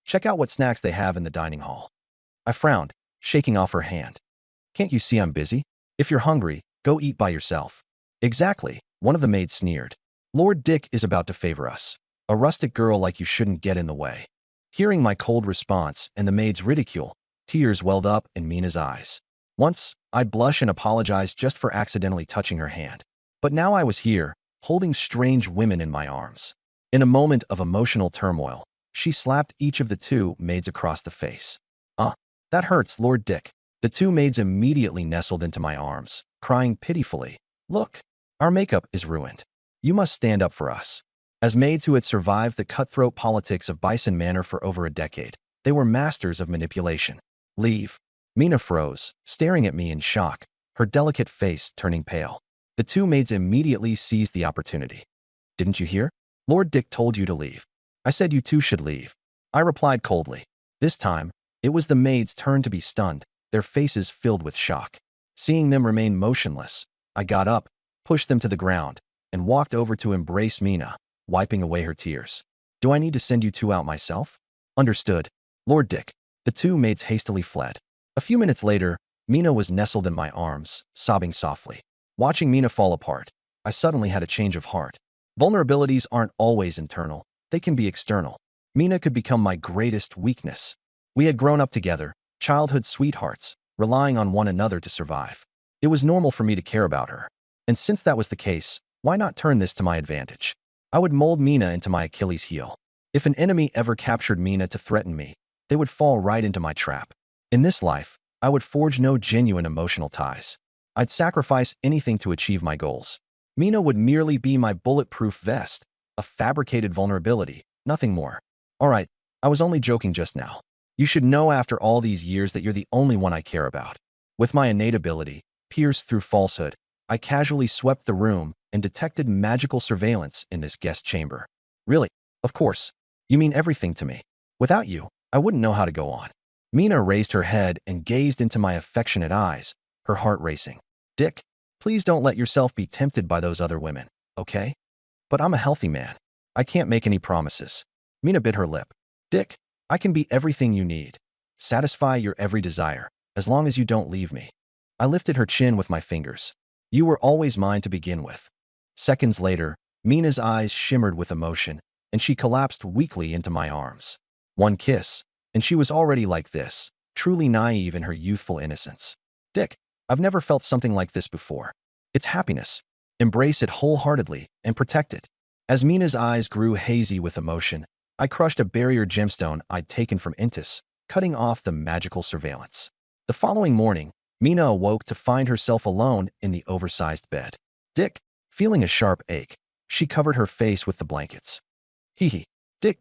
check out what snacks they have in the dining hall. I frowned, shaking off her hand. Can't you see I'm busy? If you're hungry, go eat by yourself. Exactly, one of the maids sneered. Lord Dick is about to favor us. A rustic girl like you shouldn't get in the way. Hearing my cold response and the maid's ridicule, tears welled up in Mina's eyes. Once, I'd blush and apologize just for accidentally touching her hand. But now I was here, holding strange women in my arms. In a moment of emotional turmoil, she slapped each of the 2 maids across the face. That hurts, Lord Dick. The 2 maids immediately nestled into my arms, crying pitifully. Look, our makeup is ruined. You must stand up for us. As maids who had survived the cutthroat politics of Bison Manor for over a decade, they were masters of manipulation. Leave. Mina froze, staring at me in shock, her delicate face turning pale. The 2 maids immediately seized the opportunity. Didn't you hear? Lord Dick told you to leave. I said you 2 should leave. I replied coldly. This time, it was the maids' turn to be stunned, their faces filled with shock. Seeing them remain motionless, I got up, pushed them to the ground, and walked over to embrace Mina, wiping away her tears. Do I need to send you two out myself? Understood, Lord Dick. The two maids hastily fled. A few minutes later, Mina was nestled in my arms, sobbing softly. Watching Mina fall apart, I suddenly had a change of heart. Vulnerabilities aren't always internal, they can be external. Mina could become my greatest weakness. We had grown up together, childhood sweethearts, relying on one another to survive. It was normal for me to care about her. And since that was the case, why not turn this to my advantage? I would mold Mina into my Achilles heel. If an enemy ever captured Mina to threaten me, they would fall right into my trap. In this life, I would forge no genuine emotional ties. I'd sacrifice anything to achieve my goals. Mina would merely be my bulletproof vest, a fabricated vulnerability, nothing more. All right, I was only joking just now. You should know after all these years that you're the only one I care about. With my innate ability, pierced through falsehood, I casually swept the room and detected magical surveillance in this guest chamber. Really? Of course. You mean everything to me. Without you, I wouldn't know how to go on. Mina raised her head and gazed into my affectionate eyes, her heart racing. Dick, please don't let yourself be tempted by those other women, okay? But I'm a healthy man. I can't make any promises. Mina bit her lip. Dick, I can be everything you need. Satisfy your every desire, as long as you don't leave me. I lifted her chin with my fingers. You were always mine to begin with. Seconds later, Mina's eyes shimmered with emotion, and she collapsed weakly into my arms. One kiss, and she was already like this, truly naive in her youthful innocence. Dick, I've never felt something like this before. It's happiness. Embrace it wholeheartedly and protect it. As Mina's eyes grew hazy with emotion, I crushed a barrier gemstone I'd taken from Intis, cutting off the magical surveillance. The following morning, Mina awoke to find herself alone in the oversized bed. Dick, feeling a sharp ache, she covered her face with the blankets. Hee. Dick.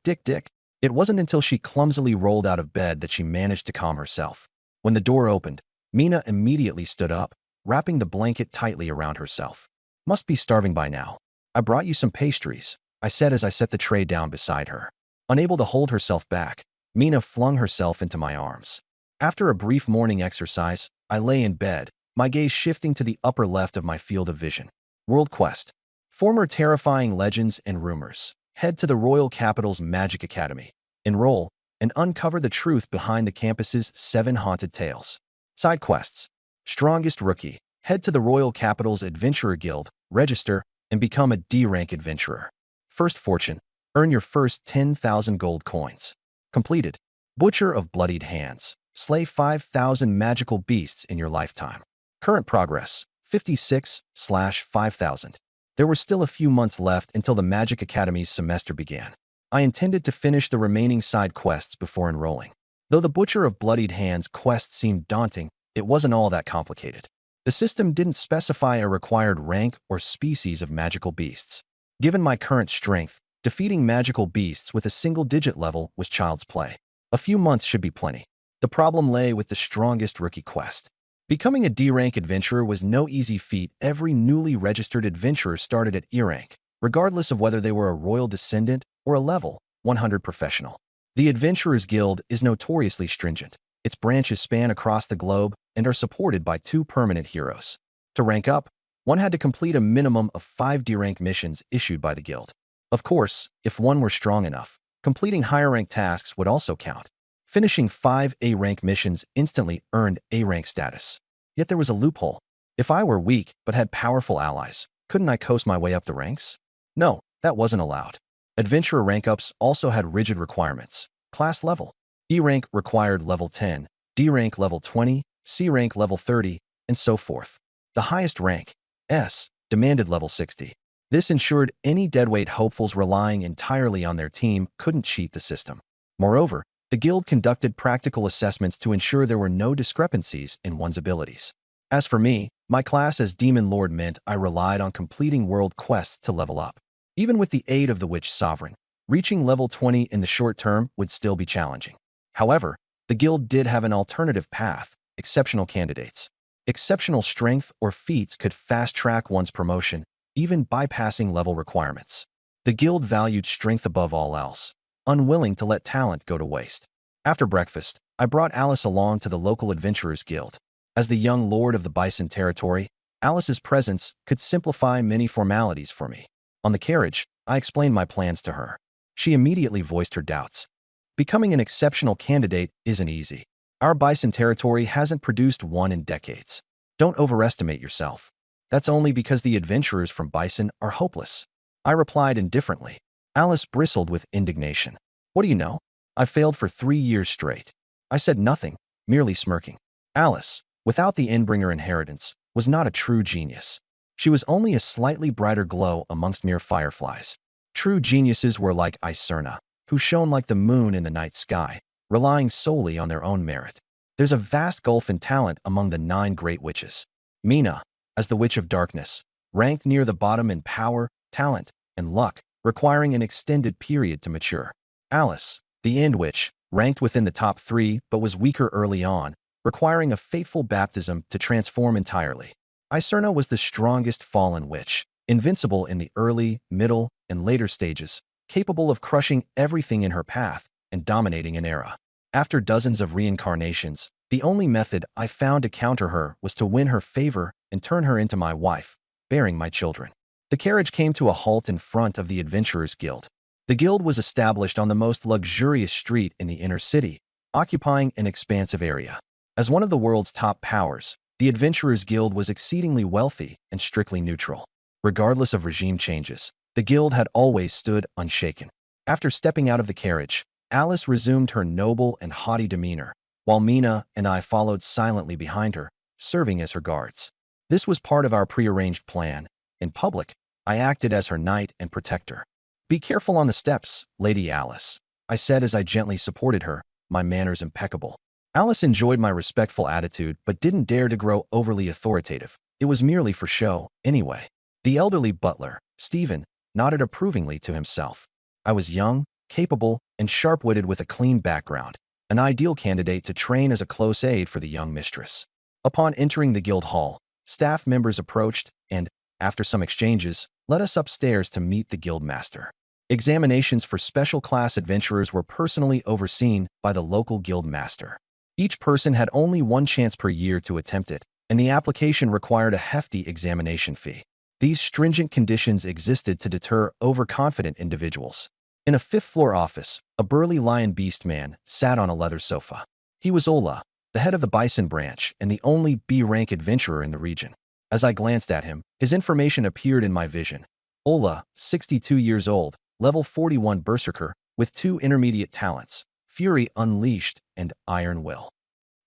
It wasn't until she clumsily rolled out of bed that she managed to calm herself. When the door opened, Mina immediately stood up, wrapping the blanket tightly around herself. Must be starving by now. I brought you some pastries, I said as I set the tray down beside her. Unable to hold herself back, Mina flung herself into my arms. After a brief morning exercise, I lay in bed, my gaze shifting to the upper left of my field of vision. World Quest. Former terrifying legends and rumors. Head to the Royal Capital's Magic Academy. Enroll and uncover the truth behind the campus's 7 haunted tales. Side quests. Strongest rookie. Head to the Royal Capital's Adventurer Guild, register, and become a D-rank adventurer. First fortune. Earn your first 10,000 gold coins. Completed. Butcher of Bloodied Hands. Slay 5,000 magical beasts in your lifetime. Current progress. 56/5000. There were still a few months left until the Magic Academy's semester began. I intended to finish the remaining side quests before enrolling. Though the Butcher of Bloodied Hands quest seemed daunting, it wasn't all that complicated. The system didn't specify a required rank or species of magical beasts. Given my current strength, defeating magical beasts with a single-digit level was child's play. A few months should be plenty. The problem lay with the strongest rookie quest. Becoming a D-rank adventurer was no easy feat. Every newly registered adventurer started at E-rank, regardless of whether they were a royal descendant or a level 100 professional. The Adventurers Guild is notoriously stringent. Its branches span across the globe and are supported by 2 permanent heroes. To rank up, one had to complete a minimum of 5 D-rank missions issued by the guild. Of course, if one were strong enough, completing higher-rank tasks would also count. Finishing 5 A-rank missions instantly earned A-rank status. Yet there was a loophole. If I were weak but had powerful allies, couldn't I coast my way up the ranks? No, that wasn't allowed. Adventurer rank-ups also had rigid requirements. Class level. E-rank required level 10, D-rank level 20, C-rank level 30, and so forth. The highest rank, S, demanded level 60. This ensured any deadweight hopefuls relying entirely on their team couldn't cheat the system. Moreover, the guild conducted practical assessments to ensure there were no discrepancies in one's abilities. As for me, my class as Demon Lord meant I relied on completing world quests to level up. Even with the aid of the Witch Sovereign, reaching level 20 in the short term would still be challenging. However, the guild did have an alternative path: exceptional candidates. Exceptional strength or feats could fast-track one's promotion, even bypassing level requirements. The guild valued strength above all else, unwilling to let talent go to waste. After breakfast, I brought Alice along to the local Adventurers Guild. As the young lord of the Bison territory, Alice's presence could simplify many formalities for me. On the carriage, I explained my plans to her. She immediately voiced her doubts. Becoming an exceptional candidate isn't easy. Our Bison territory hasn't produced one in decades. Don't overestimate yourself. That's only because the adventurers from Bison are hopeless. I replied indifferently. Alice bristled with indignation. What do you know? I failed for 3 years straight. I said nothing, merely smirking. Alice, without the Endbringer inheritance, was not a true genius. She was only a slightly brighter glow amongst mere fireflies. True geniuses were like Iserna, who shone like the moon in the night sky, relying solely on their own merit. There's a vast gulf in talent among the 9 great witches. Mina, as the Witch of Darkness, ranked near the bottom in power, talent, and luck, requiring an extended period to mature. Alice, the End Witch, ranked within the top 3 but was weaker early on, requiring a fateful baptism to transform entirely. Iserna was the strongest fallen witch, invincible in the early, middle, and later stages, capable of crushing everything in her path and dominating an era. After dozens of reincarnations, the only method I found to counter her was to win her favor and turn her into my wife, bearing my children. The carriage came to a halt in front of the Adventurers Guild. The guild was established on the most luxurious street in the inner city, occupying an expansive area. As one of the world's top powers, the Adventurers Guild was exceedingly wealthy and strictly neutral. Regardless of regime changes, the guild had always stood unshaken. After stepping out of the carriage, Alice resumed her noble and haughty demeanor, while Mina and I followed silently behind her, serving as her guards. This was part of our prearranged plan. In public, I acted as her knight and protector. "Be careful on the steps, Lady Alice," I said as I gently supported her, my manners impeccable. Alice enjoyed my respectful attitude but didn't dare to grow overly authoritative. It was merely for show, anyway. The elderly butler, Stephen, nodded approvingly to himself. I was young, capable, and sharp-witted with a clean background, an ideal candidate to train as a close aide for the young mistress. Upon entering the guild hall, staff members approached and, after some exchanges, led us upstairs to meet the guild master. Examinations for special class adventurers were personally overseen by the local guild master. Each person had only one chance per year to attempt it, and the application required a hefty examination fee. These stringent conditions existed to deter overconfident individuals. In a fifth-floor office, a burly lion beast man sat on a leather sofa. He was Ola, the head of the Bison branch and the only B-rank adventurer in the region. As I glanced at him, his information appeared in my vision. Ola, 62 years old, level 41 berserker, with 2 intermediate talents, Fury Unleashed and Iron Will.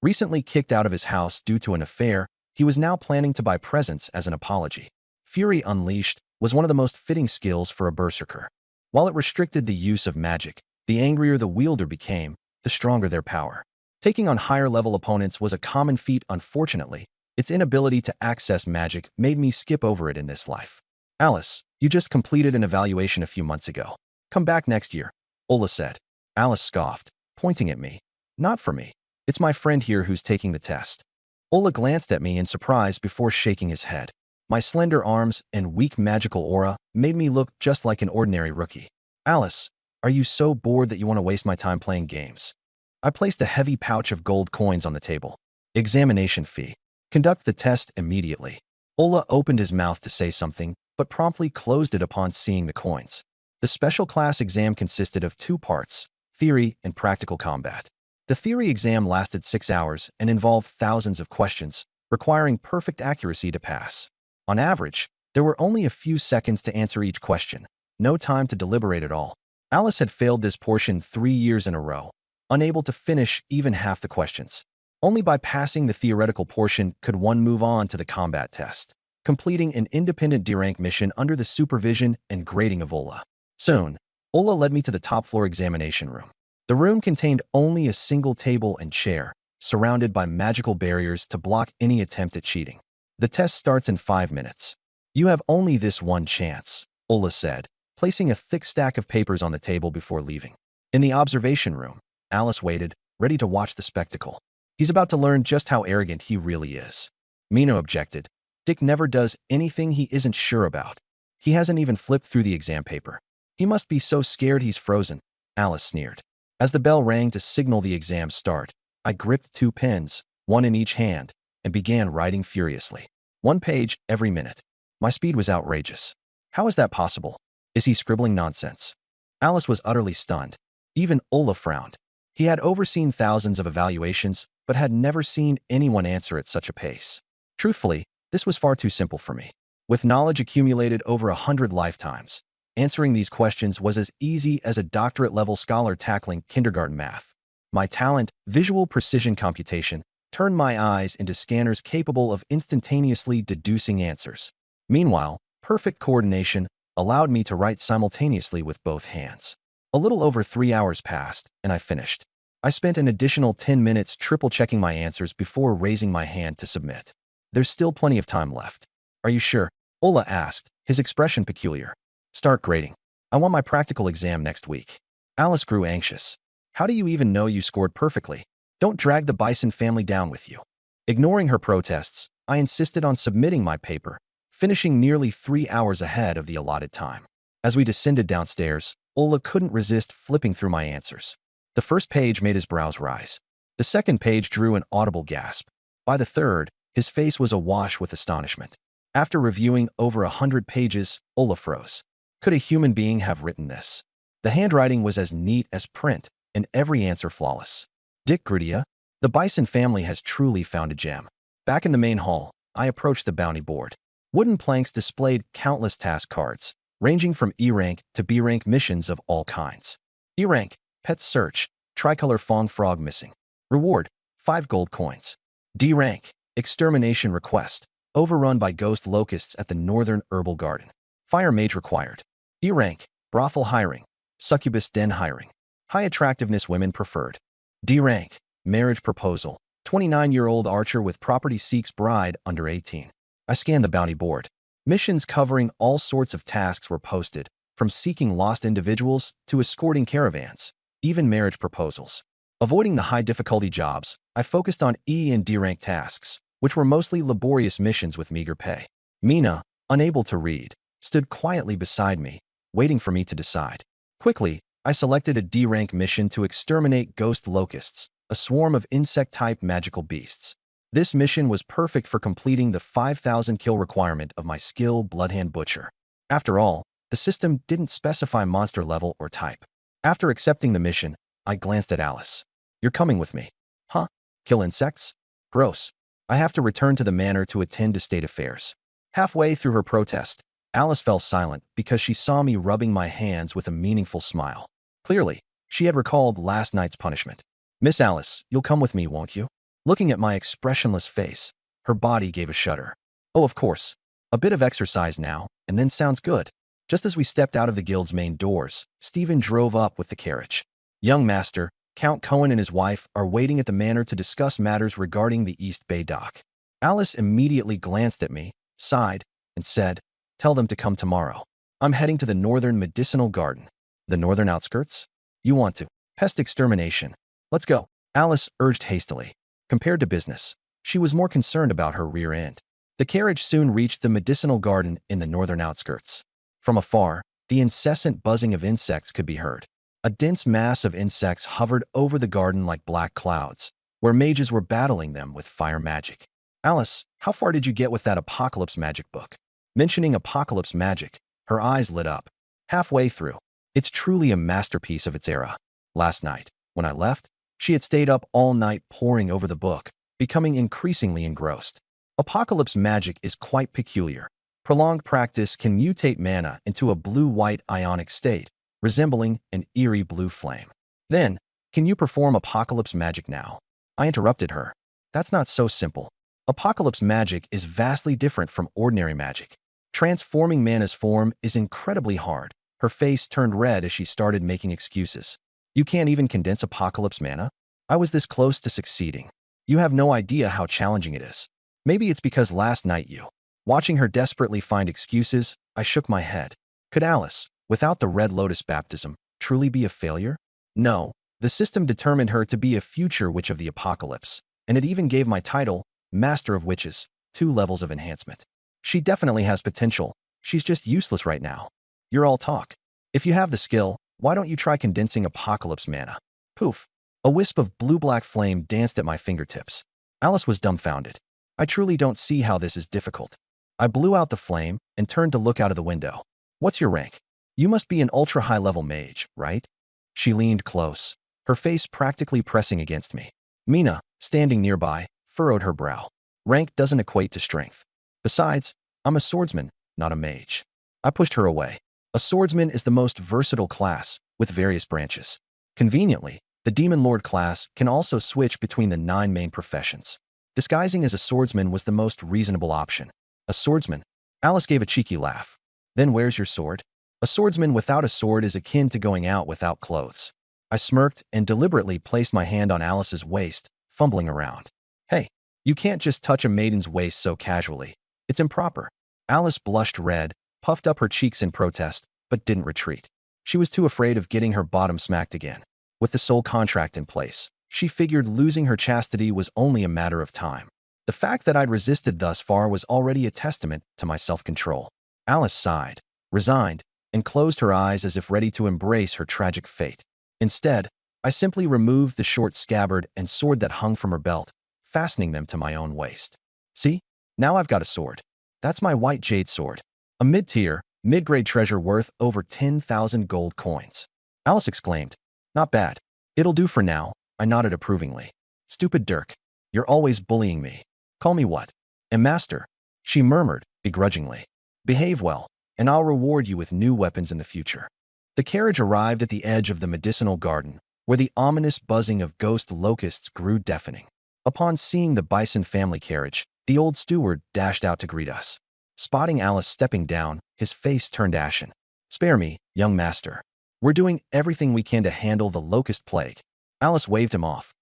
Recently kicked out of his house due to an affair, he was now planning to buy presents as an apology. Fury Unleashed was one of the most fitting skills for a berserker. While it restricted the use of magic, the angrier the wielder became, the stronger their power. Taking on higher-level opponents was a common feat. Unfortunately, its inability to access magic made me skip over it in this life. "Alice, you just completed an evaluation a few months ago. Come back next year," Ola said. Alice scoffed, pointing at me. "Not for me. It's my friend here who's taking the test." Ola glanced at me in surprise before shaking his head. My slender arms and weak magical aura made me look just like an ordinary rookie. "Alice, are you so bored that you want to waste my time playing games?" I placed a heavy pouch of gold coins on the table. "Examination fee. Conduct the test immediately." Ola opened his mouth to say something, but promptly closed it upon seeing the coins. The special class exam consisted of 2 parts, theory and practical combat. The theory exam lasted 6 hours and involved thousands of questions, requiring perfect accuracy to pass. On average, there were only a few seconds to answer each question, no time to deliberate at all. Alice had failed this portion 3 years in a row, unable to finish even half the questions. Only by passing the theoretical portion could one move on to the combat test, completing an independent D-rank mission under the supervision and grading of Ola. Soon, Ola led me to the top-floor examination room. The room contained only a single table and chair, surrounded by magical barriers to block any attempt at cheating. "The test starts in 5 minutes. You have only this one chance," Ola said, placing a thick stack of papers on the table before leaving. In the observation room, Alice waited, ready to watch the spectacle. "He's about to learn just how arrogant he really is." Mina objected. "Dick never does anything he isn't sure about. He hasn't even flipped through the exam paper. He must be so scared he's frozen," Alice sneered. As the bell rang to signal the exam start, I gripped 2 pens, one in each hand, and began writing furiously. 1 page every minute. My speed was outrageous. How is that possible? Is he scribbling nonsense? Alice was utterly stunned. Even Ola frowned. He had overseen thousands of evaluations, but had never seen anyone answer at such a pace. Truthfully, this was far too simple for me. With knowledge accumulated over 100 lifetimes, answering these questions was as easy as a doctorate-level scholar tackling kindergarten math. My talent, visual precision computation, turned my eyes into scanners capable of instantaneously deducing answers. Meanwhile, perfect coordination allowed me to write simultaneously with both hands. A little over 3 hours passed, and I finished. I spent an additional 10 minutes triple-checking my answers before raising my hand to submit. There's still plenty of time left. Are you sure? Ola asked, his expression peculiar. Start grading. I want my practical exam next week. Alice grew anxious. How do you even know you scored perfectly? Don't drag the Bison family down with you. Ignoring her protests, I insisted on submitting my paper, finishing nearly 3 hours ahead of the allotted time. As we descended downstairs, Ola couldn't resist flipping through my answers. The first page made his brows rise. The second page drew an audible gasp. By the third, his face was awash with astonishment. After reviewing over 100 pages, Ola froze. Could a human being have written this? The handwriting was as neat as print, and every answer flawless. Dick Grudia, the Bison family has truly found a gem. Back in the main hall, I approached the bounty board. Wooden planks displayed countless task cards, ranging from E-rank to B-rank missions of all kinds. E-rank, pet search, tricolor Fong frog missing. Reward, 5 gold coins. D-rank, extermination request, overrun by ghost locusts at the northern herbal garden. Fire mage required. E-rank, brothel hiring, succubus den hiring. High attractiveness women preferred. D-rank, marriage proposal, 29-year-old archer with property seeks bride under 18. I scanned the bounty board. Missions covering all sorts of tasks were posted, from seeking lost individuals to escorting caravans, even marriage proposals. Avoiding the high-difficulty jobs, I focused on E and D-rank tasks, which were mostly laborious missions with meager pay. Mina, unable to read, stood quietly beside me, waiting for me to decide. Quickly, I selected a D-rank mission to exterminate ghost locusts, a swarm of insect-type magical beasts. This mission was perfect for completing the 5,000 kill requirement of my skill Bloodhand Butcher. After all, the system didn't specify monster level or type. After accepting the mission, I glanced at Alice. You're coming with me. Huh? Kill insects? Gross. I have to return to the manor to attend to state affairs. Halfway through her protest, Alice fell silent because she saw me rubbing my hands with a meaningful smile. Clearly, she had recalled last night's punishment. Miss Alice, you'll come with me, won't you? Looking at my expressionless face, her body gave a shudder. Oh, of course. A bit of exercise now, and then sounds good. Just as we stepped out of the guild's main doors, Stephen drove up with the carriage. Young master, Count Cohen and his wife are waiting at the manor to discuss matters regarding the East Bay dock. Alice immediately glanced at me, sighed, and said, Tell them to come tomorrow. I'm heading to the northern medicinal garden. The northern outskirts? You want to. Pest extermination. Let's go. Alice urged hastily. Compared to business, she was more concerned about her rear end. The carriage soon reached the medicinal garden in the northern outskirts. From afar, the incessant buzzing of insects could be heard. A dense mass of insects hovered over the garden like black clouds, where mages were battling them with fire magic. Alice, how far did you get with that apocalypse magic book? Mentioning apocalypse magic, her eyes lit up. Halfway through. It's truly a masterpiece of its era. Last night, when I left, she had stayed up all night poring over the book, becoming increasingly engrossed. Apocalypse magic is quite peculiar. Prolonged practice can mutate mana into a blue-white ionic state, resembling an eerie blue flame. Then, can you perform apocalypse magic now? I interrupted her. That's not so simple. Apocalypse magic is vastly different from ordinary magic. Transforming mana's form is incredibly hard. Her face turned red as she started making excuses. You can't even condense apocalypse mana? I was this close to succeeding. You have no idea how challenging it is. Maybe it's because last night you. Watching her desperately find excuses, I shook my head. Could Alice, without the Red Lotus baptism, truly be a failure? No, the system determined her to be a future witch of the apocalypse, and it even gave my title, Master of Witches, 2 levels of enhancement. She definitely has potential. She's just useless right now. You're all talk. If you have the skill, why don't you try condensing apocalypse mana? Poof. A wisp of blue-black flame danced at my fingertips. Alice was dumbfounded. I truly don't see how this is difficult. I blew out the flame and turned to look out of the window. What's your rank? You must be an ultra-high-level mage, right? She leaned close, her face practically pressing against me. Mina, standing nearby, furrowed her brow. Rank doesn't equate to strength. Besides, I'm a swordsman, not a mage. I pushed her away. A swordsman is the most versatile class, with various branches. Conveniently, the Demon Lord class can also switch between the 9 main professions. Disguising as a swordsman was the most reasonable option. A swordsman? Alice gave a cheeky laugh. Then where's your sword? A swordsman without a sword is akin to going out without clothes. I smirked and deliberately placed my hand on Alice's waist, fumbling around. Hey, you can't just touch a maiden's waist so casually. It's improper. Alice blushed red, puffed up her cheeks in protest, but didn't retreat. She was too afraid of getting her bottom smacked again. With the soul contract in place, she figured losing her chastity was only a matter of time. The fact that I'd resisted thus far was already a testament to my self-control. Alice sighed, resigned, and closed her eyes as if ready to embrace her tragic fate. Instead, I simply removed the short scabbard and sword that hung from her belt, fastening them to my own waist. See? Now I've got a sword. That's my white jade sword. A mid-tier, mid-grade treasure worth over 10,000 gold coins. Alice exclaimed. Not bad. It'll do for now, I nodded approvingly. Stupid Dirk. You're always bullying me. Call me what? A master, she murmured, begrudgingly. Behave well, and I'll reward you with new weapons in the future. The carriage arrived at the edge of the medicinal garden, where the ominous buzzing of ghost locusts grew deafening. Upon seeing the Bison family carriage, the old steward dashed out to greet us. Spotting Alice stepping down, his face turned ashen. Spare me, young master. We're doing everything we can to handle the locust plague. Alice waved him off.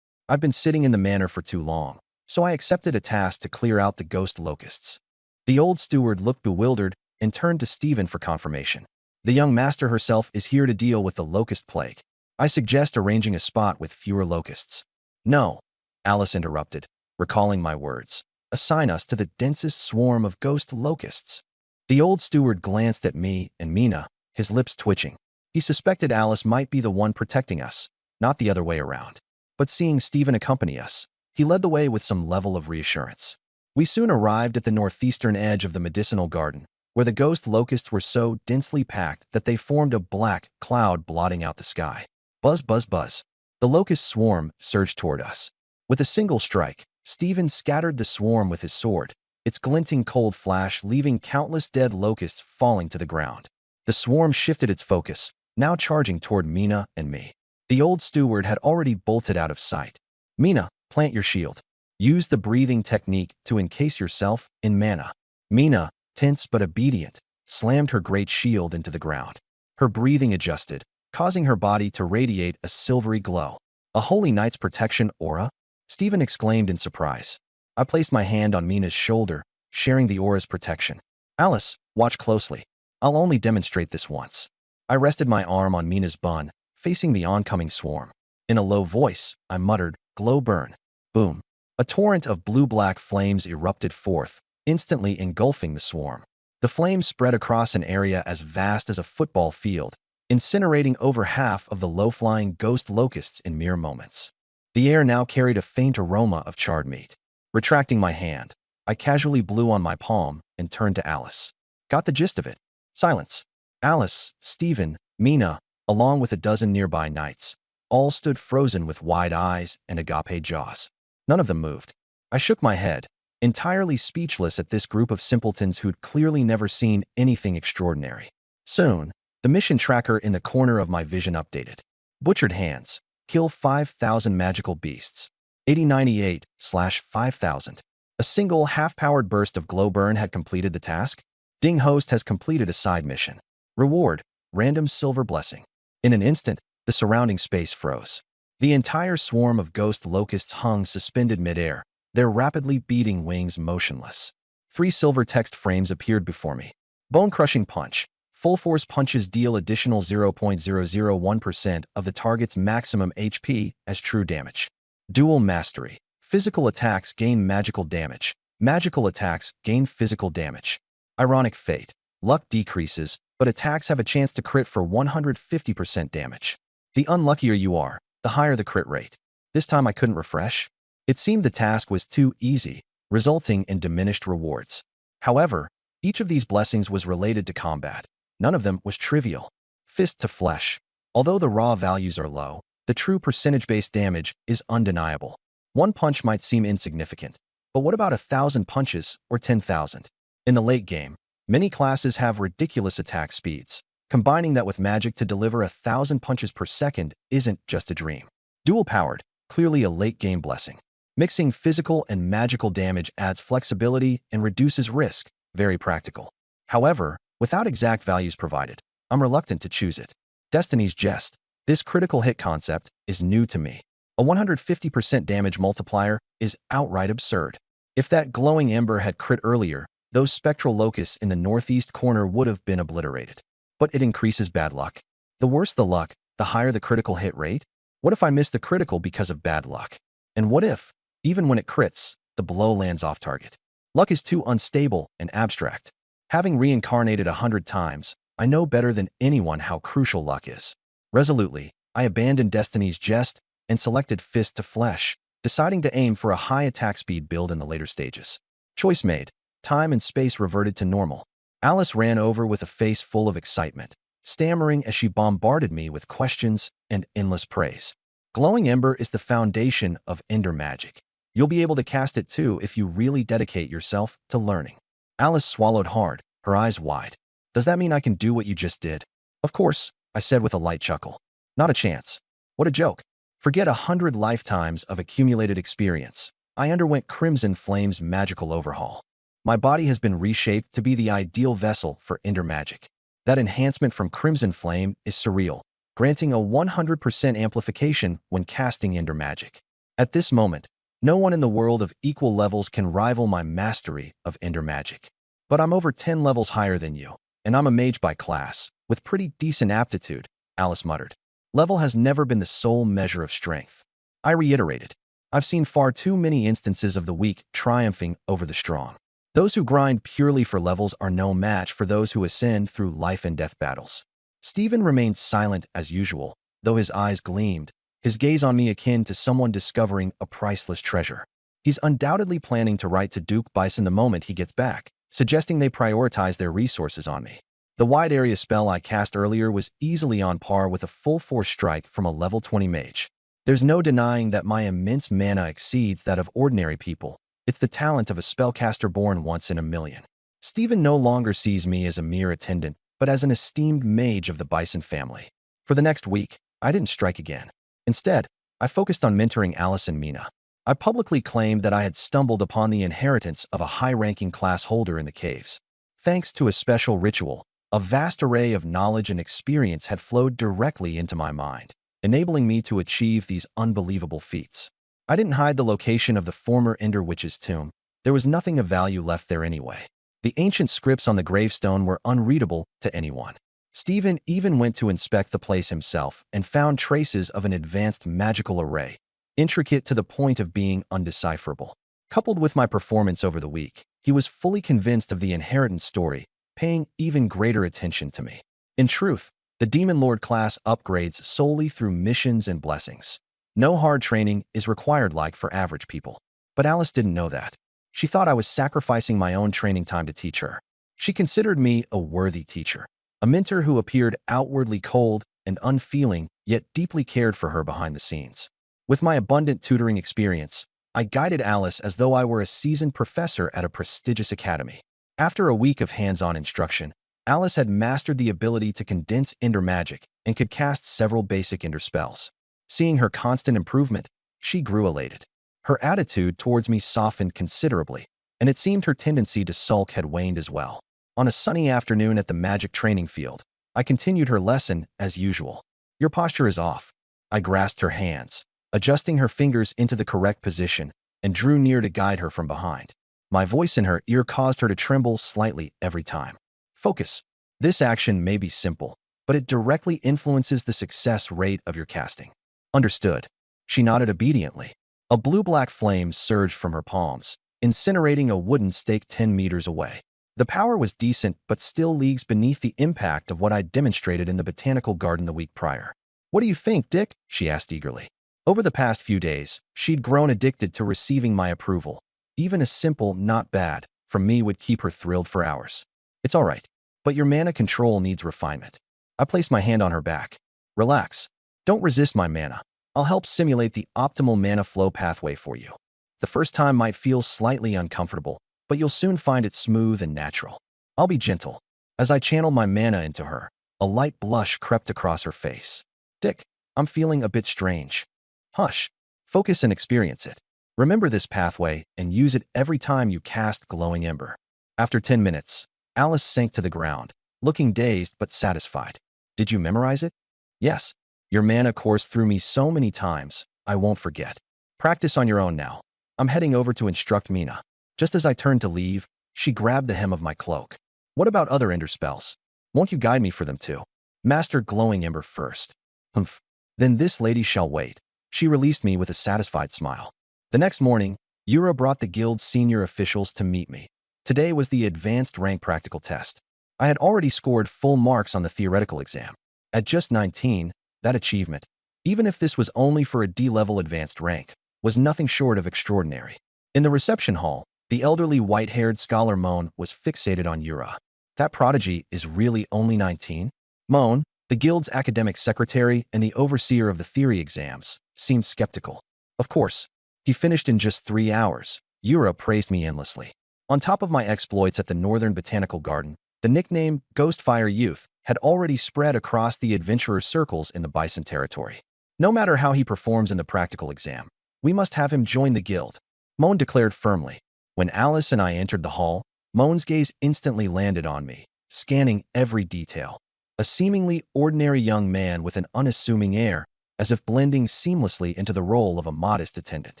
I've been sitting in the manor for too long, so I accepted a task to clear out the ghost locusts. The old steward looked bewildered and turned to Stephen for confirmation. The young master herself is here to deal with the locust plague. I suggest arranging a spot with fewer locusts. No, Alice interrupted, recalling my words. Assign us to the densest swarm of ghost locusts. The old steward glanced at me and Mina, his lips twitching. He suspected Alice might be the one protecting us, not the other way around. But seeing Stephen accompany us, he led the way with some level of reassurance. We soon arrived at the northeastern edge of the medicinal garden, where the ghost locusts were so densely packed that they formed a black cloud blotting out the sky. Buzz, buzz, buzz. The locust swarm surged toward us. With a single strike, Stephen scattered the swarm with his sword, its glinting cold flash leaving countless dead locusts falling to the ground. The swarm shifted its focus, now charging toward Mina and me. The old steward had already bolted out of sight. Mina, plant your shield. Use the breathing technique to encase yourself in mana. Mina, tense but obedient, slammed her great shield into the ground. Her breathing adjusted, causing her body to radiate a silvery glow. A holy knight's protection aura? Stephen exclaimed in surprise. I placed my hand on Mina's shoulder, sharing the aura's protection. Alice, watch closely. I'll only demonstrate this once. I rested my arm on Mina's bun, facing the oncoming swarm. In a low voice, I muttered, glow burn. Boom. A torrent of blue-black flames erupted forth, instantly engulfing the swarm. The flames spread across an area as vast as a football field, incinerating over half of the low-flying ghost locusts in mere moments. The air now carried a faint aroma of charred meat. Retracting my hand, I casually blew on my palm and turned to Alice. Got the gist of it. Silence. Alice, Stephen, Mina, along with a dozen nearby knights, all stood frozen with wide eyes and agape jaws. None of them moved. I shook my head, entirely speechless at this group of simpletons who'd clearly never seen anything extraordinary. Soon, the mission tracker in the corner of my vision updated. Butchered hands. Kill 5,000 magical beasts. 8098/5000. A single half-powered burst of glow burn had completed the task. Ding host has completed a side mission. Reward, random silver blessing. In an instant, the surrounding space froze. The entire swarm of ghost locusts hung suspended midair, their rapidly beating wings motionless. 3 silver text frames appeared before me. Bone-crushing punch. Full force punches deal additional 0.001% of the target's maximum HP as true damage. Dual mastery. Physical attacks gain magical damage. Magical attacks gain physical damage. Ironic fate. Luck decreases, but attacks have a chance to crit for 150% damage. The unluckier you are, the higher the crit rate. This time I couldn't refresh. It seemed the task was too easy, resulting in diminished rewards. However, each of these blessings was related to combat. None of them was trivial. Fist to flesh. Although the raw values are low, the true percentage-based damage is undeniable. One punch might seem insignificant, but what about 1,000 punches or 10,000? In the late game, many classes have ridiculous attack speeds. Combining that with magic to deliver 1,000 punches per second isn't just a dream. Dual-powered, clearly a late-game blessing. Mixing physical and magical damage adds flexibility and reduces risk. Very practical. However, without exact values provided, I'm reluctant to choose it. Destiny's Jest. This critical hit concept is new to me. A 150% damage multiplier is outright absurd. If that glowing ember had crit earlier, those spectral locusts in the northeast corner would have been obliterated. But it increases bad luck. The worse the luck, the higher the critical hit rate. What if I miss the critical because of bad luck? And what if, even when it crits, the blow lands off target? Luck is too unstable and abstract. Having reincarnated 100 times, I know better than anyone how crucial luck is. Resolutely, I abandoned Destiny's Jest and selected Fist to Flesh, deciding to aim for a high attack speed build in the later stages. Choice made. Time and space reverted to normal. Alice ran over with a face full of excitement, stammering as she bombarded me with questions and endless praise. Glowing Ember is the foundation of Ender magic. You'll be able to cast it too if you really dedicate yourself to learning. Alice swallowed hard, her eyes wide. Does that mean I can do what you just did? Of course, I said with a light chuckle. Not a chance. What a joke. Forget 100 lifetimes of accumulated experience. I underwent Crimson Flame's magical overhaul. My body has been reshaped to be the ideal vessel for Ender magic. That enhancement from Crimson Flame is surreal, granting a 100% amplification when casting Ender magic. At this moment, no one in the world of equal levels can rival my mastery of Ender magic. But I'm over 10 levels higher than you, and I'm a mage by class, with pretty decent aptitude, Alice muttered. Level has never been the sole measure of strength. I reiterated. I've seen far too many instances of the weak triumphing over the strong. Those who grind purely for levels are no match for those who ascend through life and death battles. Stephen remained silent as usual, though his eyes gleamed, his gaze on me akin to someone discovering a priceless treasure. He's undoubtedly planning to write to Duke Bison the moment he gets back, suggesting they prioritize their resources on me. The wide area spell I cast earlier was easily on par with a full force strike from a level 20 mage. There's no denying that my immense mana exceeds that of ordinary people. It's the talent of a spellcaster born once in a million. Stephen no longer sees me as a mere attendant, but as an esteemed mage of the Bison family. For the next week, I didn't strike again. Instead, I focused on mentoring Alice and Mina. I publicly claimed that I had stumbled upon the inheritance of a high-ranking class holder in the caves. Thanks to a special ritual, a vast array of knowledge and experience had flowed directly into my mind, enabling me to achieve these unbelievable feats. I didn't hide the location of the former Ender Witch's tomb. There was nothing of value left there anyway. The ancient scripts on the gravestone were unreadable to anyone. Stephen even went to inspect the place himself and found traces of an advanced magical array, intricate to the point of being undecipherable. Coupled with my performance over the week, he was fully convinced of the inheritance story, paying even greater attention to me. In truth, the Demon Lord class upgrades solely through missions and blessings. No hard training is required like for average people. But Alice didn't know that. She thought I was sacrificing my own training time to teach her. She considered me a worthy teacher, a mentor who appeared outwardly cold and unfeeling, yet deeply cared for her behind the scenes. With my abundant tutoring experience, I guided Alice as though I were a seasoned professor at a prestigious academy. After a week of hands-on instruction, Alice had mastered the ability to condense Ender magic and could cast several basic Ender spells. Seeing her constant improvement, she grew elated. Her attitude towards me softened considerably, and it seemed her tendency to sulk had waned as well. On a sunny afternoon at the magic training field, I continued her lesson as usual. Your posture is off. I grasped her hands, adjusting her fingers into the correct position, and drew near to guide her from behind. My voice in her ear caused her to tremble slightly every time. Focus. This action may be simple, but it directly influences the success rate of your casting. Understood. She nodded obediently. A blue-black flame surged from her palms, incinerating a wooden stake 10 meters away. The power was decent, but still leagues beneath the impact of what I'd demonstrated in the botanical garden the week prior. What do you think, Dick? She asked eagerly. Over the past few days, she'd grown addicted to receiving my approval, Even a simple, not bad, from me would keep her thrilled for hours. It's all right, but your mana control needs refinement. I placed my hand on her back. Relax. Don't resist my mana. I'll help simulate the optimal mana flow pathway for you. The first time might feel slightly uncomfortable, but you'll soon find it smooth and natural. I'll be gentle. As I channeled my mana into her, a light blush crept across her face. Dick, I'm feeling a bit strange. Hush. Focus and experience it. Remember this pathway and use it every time you cast Glowing Ember. After 10 minutes, Alice sank to the ground, looking dazed but satisfied. Did you memorize it? Yes. Your mana coursed through me so many times, I won't forget. Practice on your own now. I'm heading over to instruct Mina. Just as I turned to leave, she grabbed the hem of my cloak. What about other ender spells? Won't you guide me for them too? Master Glowing Ember first. Humph. Then this lady shall wait. She released me with a satisfied smile. The next morning, Yura brought the guild's senior officials to meet me. Today was the advanced rank practical test. I had already scored full marks on the theoretical exam. At just 19, that achievement, even if this was only for a D-level advanced rank, was nothing short of extraordinary. In the reception hall, the elderly white-haired scholar Moan was fixated on Yura. That prodigy is really only 19? Moan, the guild's academic secretary and the overseer of the theory exams, seemed skeptical. Of course, he finished in just 3 hours. Yura praised me endlessly. On top of my exploits at the Northern Botanical Garden, the nickname Ghostfire Youth had already spread across the adventurer circles in the Bison territory. No matter how he performs in the practical exam, we must have him join the guild, Moan declared firmly. When Alice and I entered the hall, Moan's gaze instantly landed on me, scanning every detail. A seemingly ordinary young man with an unassuming air, as if blending seamlessly into the role of a modest attendant.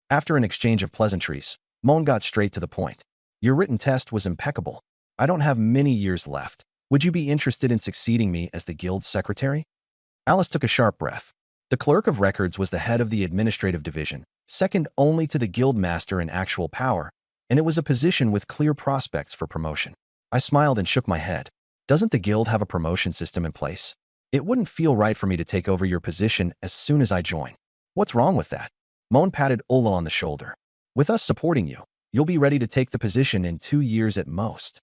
After an exchange of pleasantries, Moan got straight to the point. Your written test was impeccable. I don't have many years left. Would you be interested in succeeding me as the guild's secretary? Alice took a sharp breath. The clerk of records was the head of the administrative division, second only to the guild master in actual power, and it was a position with clear prospects for promotion. I smiled and shook my head. Doesn't the guild have a promotion system in place? It wouldn't feel right for me to take over your position as soon as I join. What's wrong with that? Moan patted Ola on the shoulder. With us supporting you, you'll be ready to take the position in 2 years at most.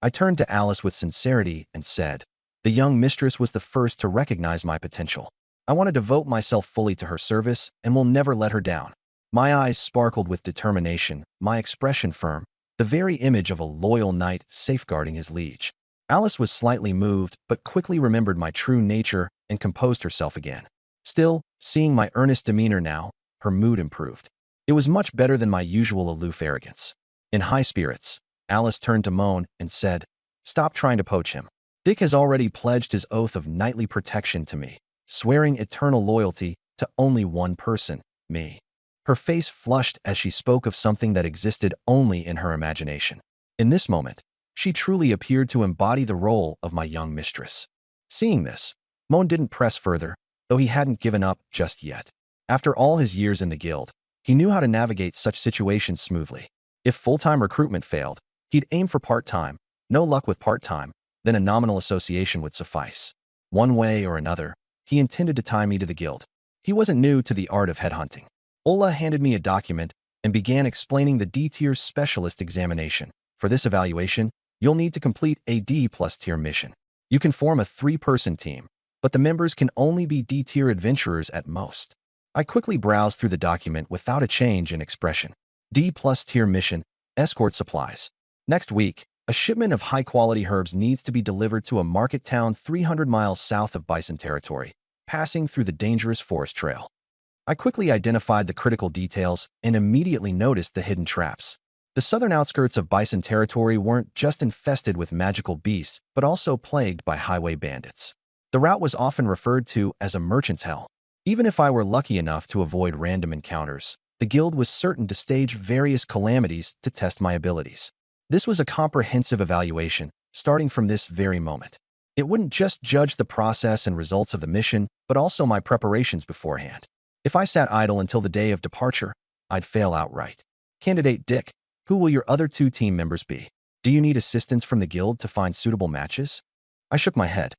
I turned to Alice with sincerity and said, the young mistress was the first to recognize my potential. I want to devote myself fully to her service and will never let her down. My eyes sparkled with determination, my expression firm, the very image of a loyal knight safeguarding his liege. Alice was slightly moved, but quickly remembered my true nature and composed herself again. Still, seeing my earnest demeanor now, her mood improved. It was much better than my usual aloof arrogance. In high spirits, Alice turned to Moan and said, stop trying to poach him. Dick has already pledged his oath of knightly protection to me, swearing eternal loyalty to only one person, me. Her face flushed as she spoke of something that existed only in her imagination. In this moment, she truly appeared to embody the role of my young mistress. Seeing this, Moan didn't press further, though he hadn't given up just yet. After all his years in the guild, he knew how to navigate such situations smoothly. If full-time recruitment failed, he'd aim for part-time. No luck with part-time, then a nominal association would suffice. One way or another, he intended to tie me to the guild. He wasn't new to the art of headhunting. Ola handed me a document and began explaining the D-tier specialist examination. For this evaluation, you'll need to complete a D+ tier mission. You can form a 3-person team, but the members can only be D-tier adventurers at most. I quickly browsed through the document without a change in expression. D+ tier mission, escort supplies. Next week, a shipment of high-quality herbs needs to be delivered to a market town 300 miles south of Bison territory, passing through the dangerous forest trail. I quickly identified the critical details and immediately noticed the hidden traps. The southern outskirts of Bison territory weren't just infested with magical beasts, but also plagued by highway bandits. The route was often referred to as a merchant's hell. Even if I were lucky enough to avoid random encounters, the guild was certain to stage various calamities to test my abilities. This was a comprehensive evaluation, starting from this very moment. It wouldn't just judge the process and results of the mission, but also my preparations beforehand. If I sat idle until the day of departure, I'd fail outright. Candidate Dick, who will your other 2 team members be? Do you need assistance from the guild to find suitable matches? I shook my head.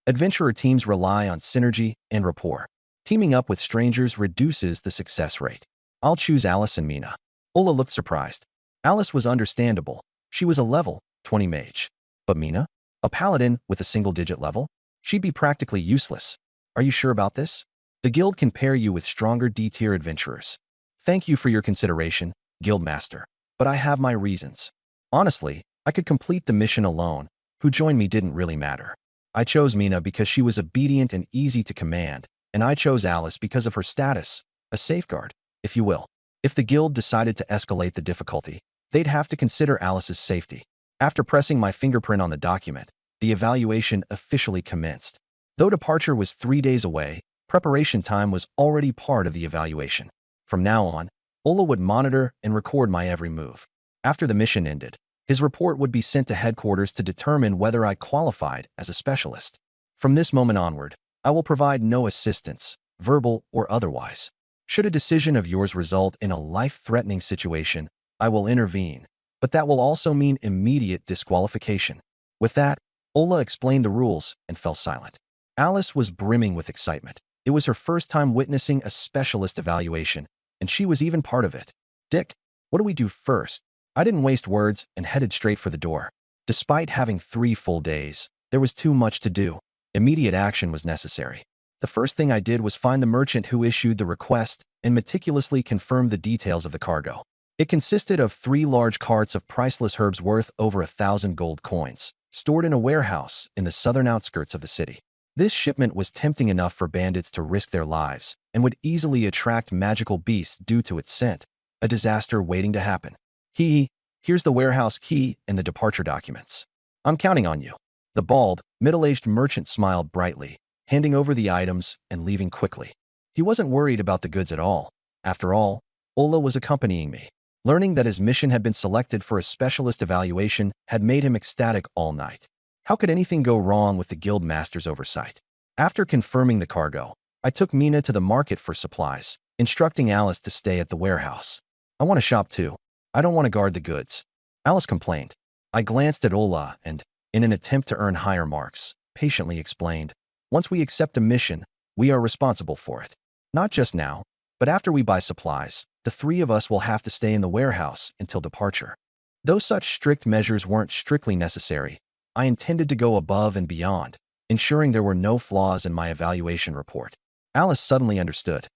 Adventurer teams rely on synergy and rapport. Teaming up with strangers reduces the success rate. I'll choose Alice and Mina. Ola looked surprised. Alice was understandable. She was a level 20 mage. But Mina? A paladin with a single-digit level? She'd be practically useless. Are you sure about this? The guild can pair you with stronger D-tier adventurers. Thank you for your consideration, Guildmaster. But I have my reasons. Honestly, I could complete the mission alone. Who joined me didn't really matter. I chose Mina because she was obedient and easy to command, and I chose Alice because of her status, a safeguard, if you will. If the guild decided to escalate the difficulty, they'd have to consider Alice's safety. After pressing my fingerprint on the document, the evaluation officially commenced. Though departure was 3 days away, preparation time was already part of the evaluation. From now on, Ola would monitor and record my every move. After the mission ended, his report would be sent to headquarters to determine whether I qualified as a specialist. From this moment onward, I will provide no assistance, verbal or otherwise. Should a decision of yours result in a life-threatening situation, I will intervene, but that will also mean immediate disqualification. With that, Ola explained the rules and fell silent. Alice was brimming with excitement. It was her first time witnessing a specialist evaluation, and she was even part of it. Dick, what do we do first? I didn't waste words and headed straight for the door. Despite having 3 full days, there was too much to do. Immediate action was necessary. The first thing I did was find the merchant who issued the request and meticulously confirm the details of the cargo. It consisted of 3 large carts of priceless herbs worth over 1,000 gold coins, stored in a warehouse in the southern outskirts of the city. This shipment was tempting enough for bandits to risk their lives and would easily attract magical beasts due to its scent, a disaster waiting to happen. Here's the warehouse key and the departure documents. I'm counting on you. The bald, middle-aged merchant smiled brightly, handing over the items and leaving quickly. He wasn't worried about the goods at all. After all, Ola was accompanying me. Learning that his mission had been selected for a specialist evaluation had made him ecstatic all night. How could anything go wrong with the guild master's oversight? After confirming the cargo, I took Mina to the market for supplies, instructing Alice to stay at the warehouse. I want to shop too. I don't want to guard the goods. Alice complained. I glanced at Ola and, in an attempt to earn higher marks, patiently explained, once we accept a mission, we are responsible for it. Not just now, but after we buy supplies, the 3 of us will have to stay in the warehouse until departure. Though such strict measures weren't strictly necessary, I intended to go above and beyond, ensuring there were no flaws in my evaluation report. Alice suddenly understood.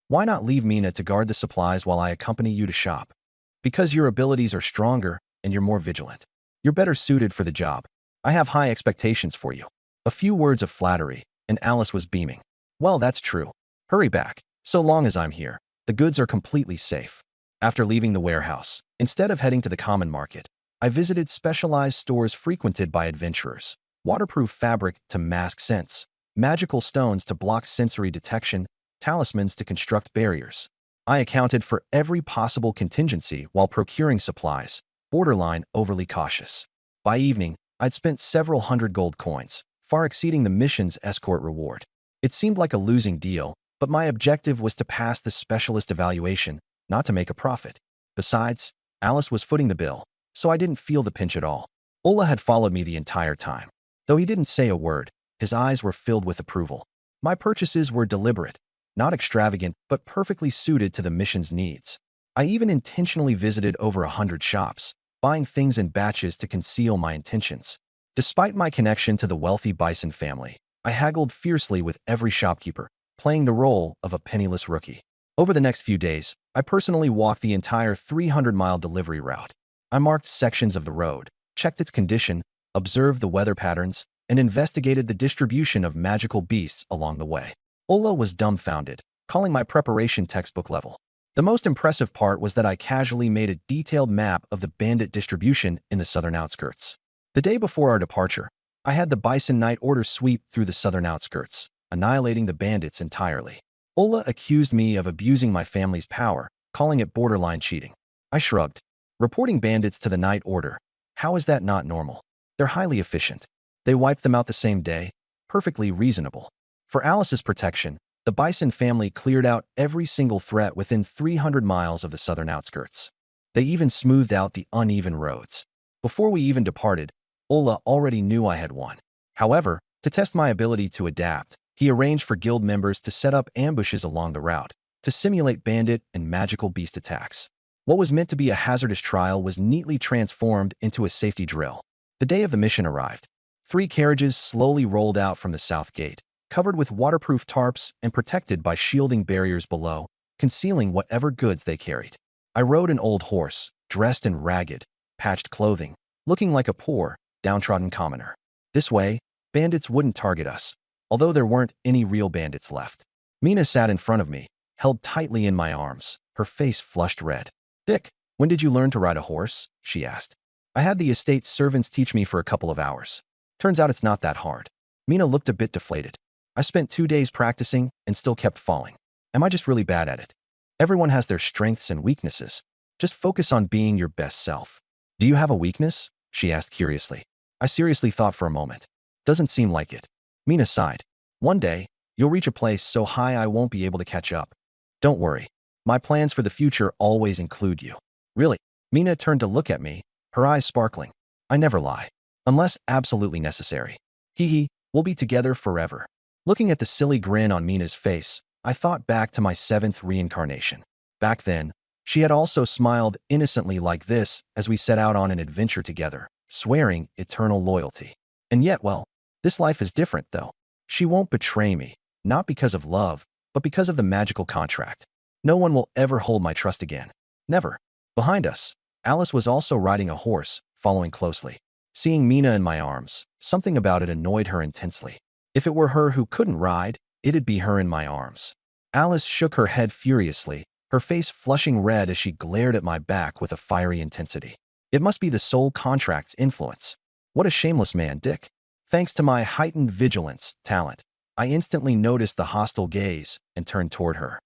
Why not leave Mina to guard the supplies while I accompany you to shop? Because your abilities are stronger and you're more vigilant. You're better suited for the job. I have high expectations for you. A few words of flattery, and Alice was beaming. Well, that's true. Hurry back. So long as I'm here, the goods are completely safe. After leaving the warehouse, instead of heading to the common market, I visited specialized stores frequented by adventurers. Waterproof fabric to mask scents, magical stones to block sensory detection, talismans to construct barriers. I accounted for every possible contingency while procuring supplies, borderline overly cautious. By evening, I'd spent several hundred gold coins, far exceeding the mission's escort reward. It seemed like a losing deal, but my objective was to pass the specialist evaluation, not to make a profit. Besides, Alice was footing the bill, so I didn't feel the pinch at all. Ola had followed me the entire time. Though he didn't say a word, his eyes were filled with approval. My purchases were deliberate, not extravagant, but perfectly suited to the mission's needs. I even intentionally visited over 100 shops, buying things in batches to conceal my intentions. Despite my connection to the wealthy Bison family, I haggled fiercely with every shopkeeper, playing the role of a penniless rookie. Over the next few days, I personally walked the entire 300-mile delivery route. I marked sections of the road, checked its condition, observed the weather patterns, and investigated the distribution of magical beasts along the way. Ola was dumbfounded, calling my preparation textbook level. The most impressive part was that I casually made a detailed map of the bandit distribution in the southern outskirts. The day before our departure, I had the Bison Night Order sweep through the southern outskirts, annihilating the bandits entirely. Ola accused me of abusing my family's power, calling it borderline cheating. I shrugged. Reporting bandits to the Night Order, how is that not normal? They're highly efficient. They wiped them out the same day. Perfectly reasonable. For Alice's protection, the Bison family cleared out every single threat within 300 miles of the southern outskirts. They even smoothed out the uneven roads. Before we even departed, Ola already knew I had won. However, to test my ability to adapt, he arranged for guild members to set up ambushes along the route, to simulate bandit and magical beast attacks. What was meant to be a hazardous trial was neatly transformed into a safety drill. The day of the mission arrived. 3 carriages slowly rolled out from the south gate, covered with waterproof tarps and protected by shielding barriers below, concealing whatever goods they carried. I rode an old horse, dressed in ragged, patched clothing, looking like a poor, downtrodden commoner. This way, bandits wouldn't target us, although there weren't any real bandits left. Mina sat in front of me, held tightly in my arms, her face flushed red. "Dick, when did you learn to ride a horse?" she asked. "I had the estate's servants teach me for a couple of hours. Turns out it's not that hard." Mina looked a bit deflated. "I spent 2 days practicing and still kept falling. Am I just really bad at it? Everyone has their strengths and weaknesses. Just focus on being your best self." "Do you have a weakness?" she asked curiously. I seriously thought for a moment. "Doesn't seem like it." Mina sighed. "One day, you'll reach a place so high I won't be able to catch up. Don't worry. My plans for the future always include you." "Really?" Mina turned to look at me, her eyes sparkling. "I never lie. Unless absolutely necessary. Hee hee, we'll be together forever." Looking at the silly grin on Mina's face, I thought back to my 7th reincarnation. Back then, she had also smiled innocently like this as we set out on an adventure together, swearing eternal loyalty. And yet, well, this life is different, though. She won't betray me, not because of love, but because of the magical contract. No one will ever hold my trust again. Never. Behind us, Alice was also riding a horse, following closely. Seeing Mina in my arms, something about it annoyed her intensely. If it were her who couldn't ride, it'd be her in my arms. Alice shook her head furiously, her face flushing red as she glared at my back with a fiery intensity. It must be the soul contract's influence. What a shameless man, Dick. Thanks to my heightened vigilance, talent, I instantly noticed the hostile gaze and turned toward her.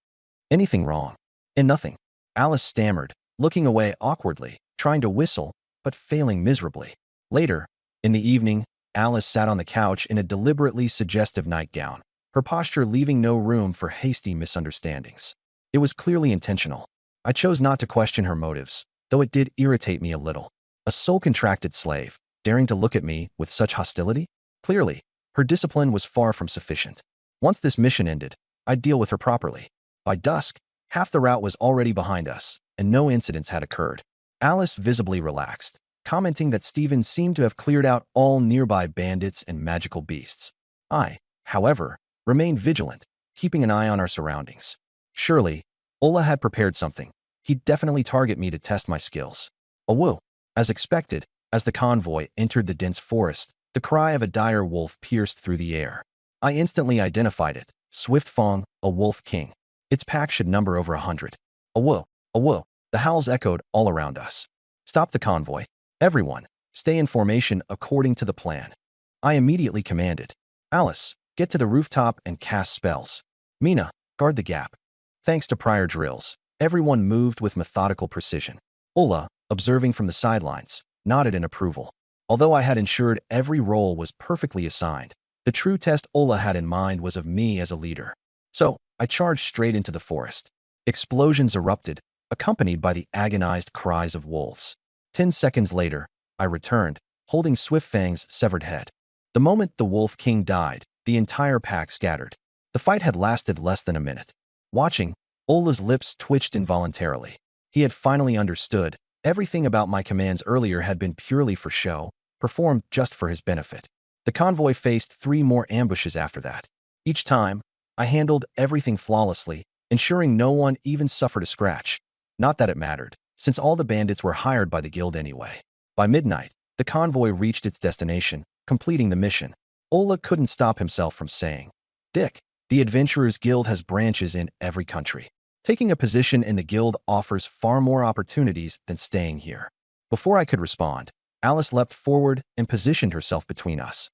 "Anything wrong?" "And nothing," Alice stammered, looking away awkwardly, trying to whistle, but failing miserably. Later, in the evening, Alice sat on the couch in a deliberately suggestive nightgown, her posture leaving no room for hasty misunderstandings. It was clearly intentional. I chose not to question her motives, though it did irritate me a little. A soul-contracted slave, daring to look at me with such hostility? Clearly, her discipline was far from sufficient. Once this mission ended, I'd deal with her properly. By dusk, half the route was already behind us, and no incidents had occurred. Alice visibly relaxed, commenting that Stephen seemed to have cleared out all nearby bandits and magical beasts. I, however, remained vigilant, keeping an eye on our surroundings. Surely, Ola had prepared something. He'd definitely target me to test my skills. Awoo! As expected, as the convoy entered the dense forest, the cry of a dire wolf pierced through the air. I instantly identified it. Swift Fong, a wolf king. Its pack should number over 100. Awoo! Awoo! The howls echoed all around us. "Stop the convoy. Everyone, stay in formation according to the plan." I immediately commanded. "Alice, get to the rooftop and cast spells. Mina, guard the gap." Thanks to prior drills, everyone moved with methodical precision. Ola, observing from the sidelines, nodded in approval. Although I had ensured every role was perfectly assigned, the true test Ola had in mind was of me as a leader. So, I charged straight into the forest. Explosions erupted, accompanied by the agonized cries of wolves. 10 seconds later, I returned, holding Swift Fang's severed head. The moment the Wolf King died, the entire pack scattered. The fight had lasted less than a minute. Watching, Ola's lips twitched involuntarily. He had finally understood. Everything about my commands earlier had been purely for show, performed just for his benefit. The convoy faced 3 more ambushes after that. Each time, I handled everything flawlessly, ensuring no one even suffered a scratch. Not that it mattered, since all the bandits were hired by the guild anyway. By midnight, the convoy reached its destination, completing the mission. Ola couldn't stop himself from saying, "Dick, the Adventurers Guild has branches in every country. Taking a position in the guild offers far more opportunities than staying here." Before I could respond, Alice leapt forward and positioned herself between us.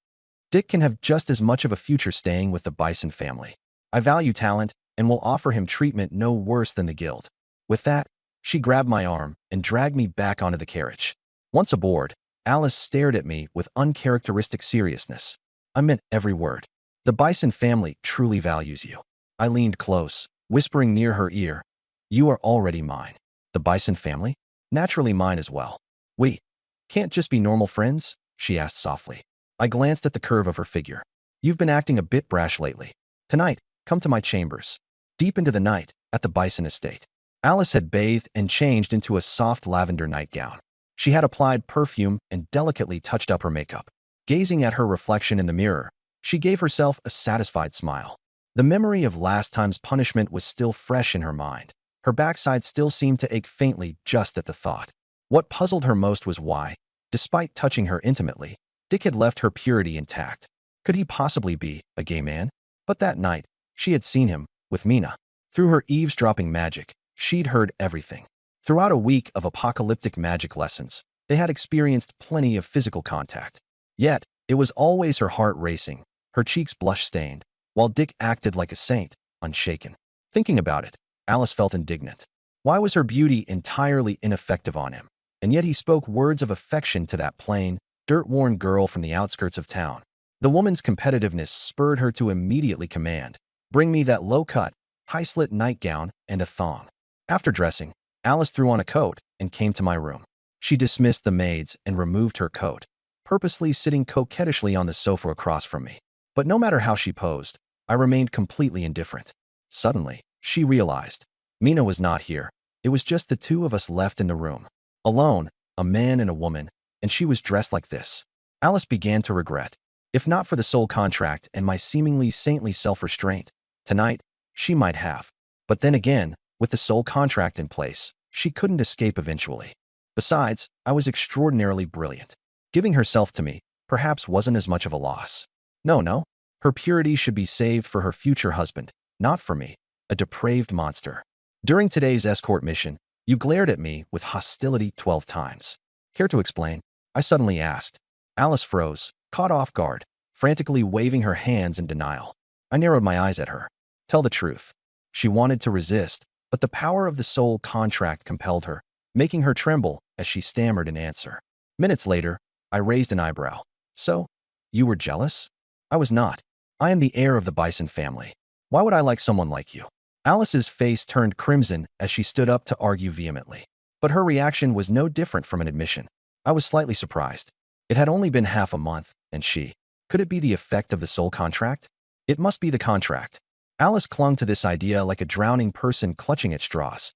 "Dick can have just as much of a future staying with the Bison family. I value talent and will offer him treatment no worse than the guild." With that, she grabbed my arm and dragged me back onto the carriage. Once aboard, Alice stared at me with uncharacteristic seriousness. I meant every word. "The Bison family truly values you." I leaned close, whispering near her ear, "You are already mine." "The Bison family?" "Naturally mine as well." "We can't just be normal friends?" she asked softly. I glanced at the curve of her figure. "You've been acting a bit brash lately. Tonight, come to my chambers. Deep into the night, at the Bison estate." Alice had bathed and changed into a soft lavender nightgown. She had applied perfume and delicately touched up her makeup. Gazing at her reflection in the mirror, she gave herself a satisfied smile. The memory of last time's punishment was still fresh in her mind. Her backside still seemed to ache faintly just at the thought. What puzzled her most was why, despite touching her intimately, Dick had left her purity intact. Could he possibly be a gay man? But that night, she had seen him with Mina. Through her eavesdropping magic, she'd heard everything. Throughout a week of apocalyptic magic lessons, they had experienced plenty of physical contact. Yet, it was always her heart racing, her cheeks blush-stained, while Dick acted like a saint, unshaken. Thinking about it, Alice felt indignant. Why was her beauty entirely ineffective on him? And yet he spoke words of affection to that plain, dirt-worn girl from the outskirts of town. The woman's competitiveness spurred her to immediately command, "Bring me that low-cut, high-slit nightgown and a thong." After dressing, Alice threw on a coat and came to my room. She dismissed the maids and removed her coat, purposely sitting coquettishly on the sofa across from me. But no matter how she posed, I remained completely indifferent. Suddenly, she realized. Mina was not here. It was just the two of us left in the room. Alone, a man and a woman, and she was dressed like this. Alice began to regret. If not for the soul contract and my seemingly saintly self-restraint, tonight, she might have. But then again, with the soul contract in place, she couldn't escape eventually. Besides, I was extraordinarily brilliant. Giving herself to me, perhaps wasn't as much of a loss. No. Her purity should be saved for her future husband, not for me, a depraved monster. During today's escort mission, you glared at me with hostility 12 times. Care to explain? I suddenly asked. Alice froze, caught off guard, frantically waving her hands in denial. I narrowed my eyes at her. Tell the truth. She wanted to resist, but the power of the soul contract compelled her, making her tremble as she stammered in answer. Minutes later, I raised an eyebrow. So, you were jealous? I was not. I am the heir of the Bison family. Why would I like someone like you? Alice's face turned crimson as she stood up to argue vehemently. But her reaction was no different from an admission. I was slightly surprised. It had only been half a month, and she. Could it be the effect of the soul contract? It must be the contract. Alice clung to this idea like a drowning person clutching at straws.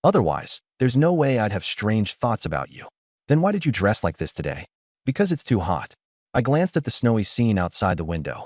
Otherwise, there's no way I'd have strange thoughts about you. Then why did you dress like this today? Because it's too hot. I glanced at the snowy scene outside the window.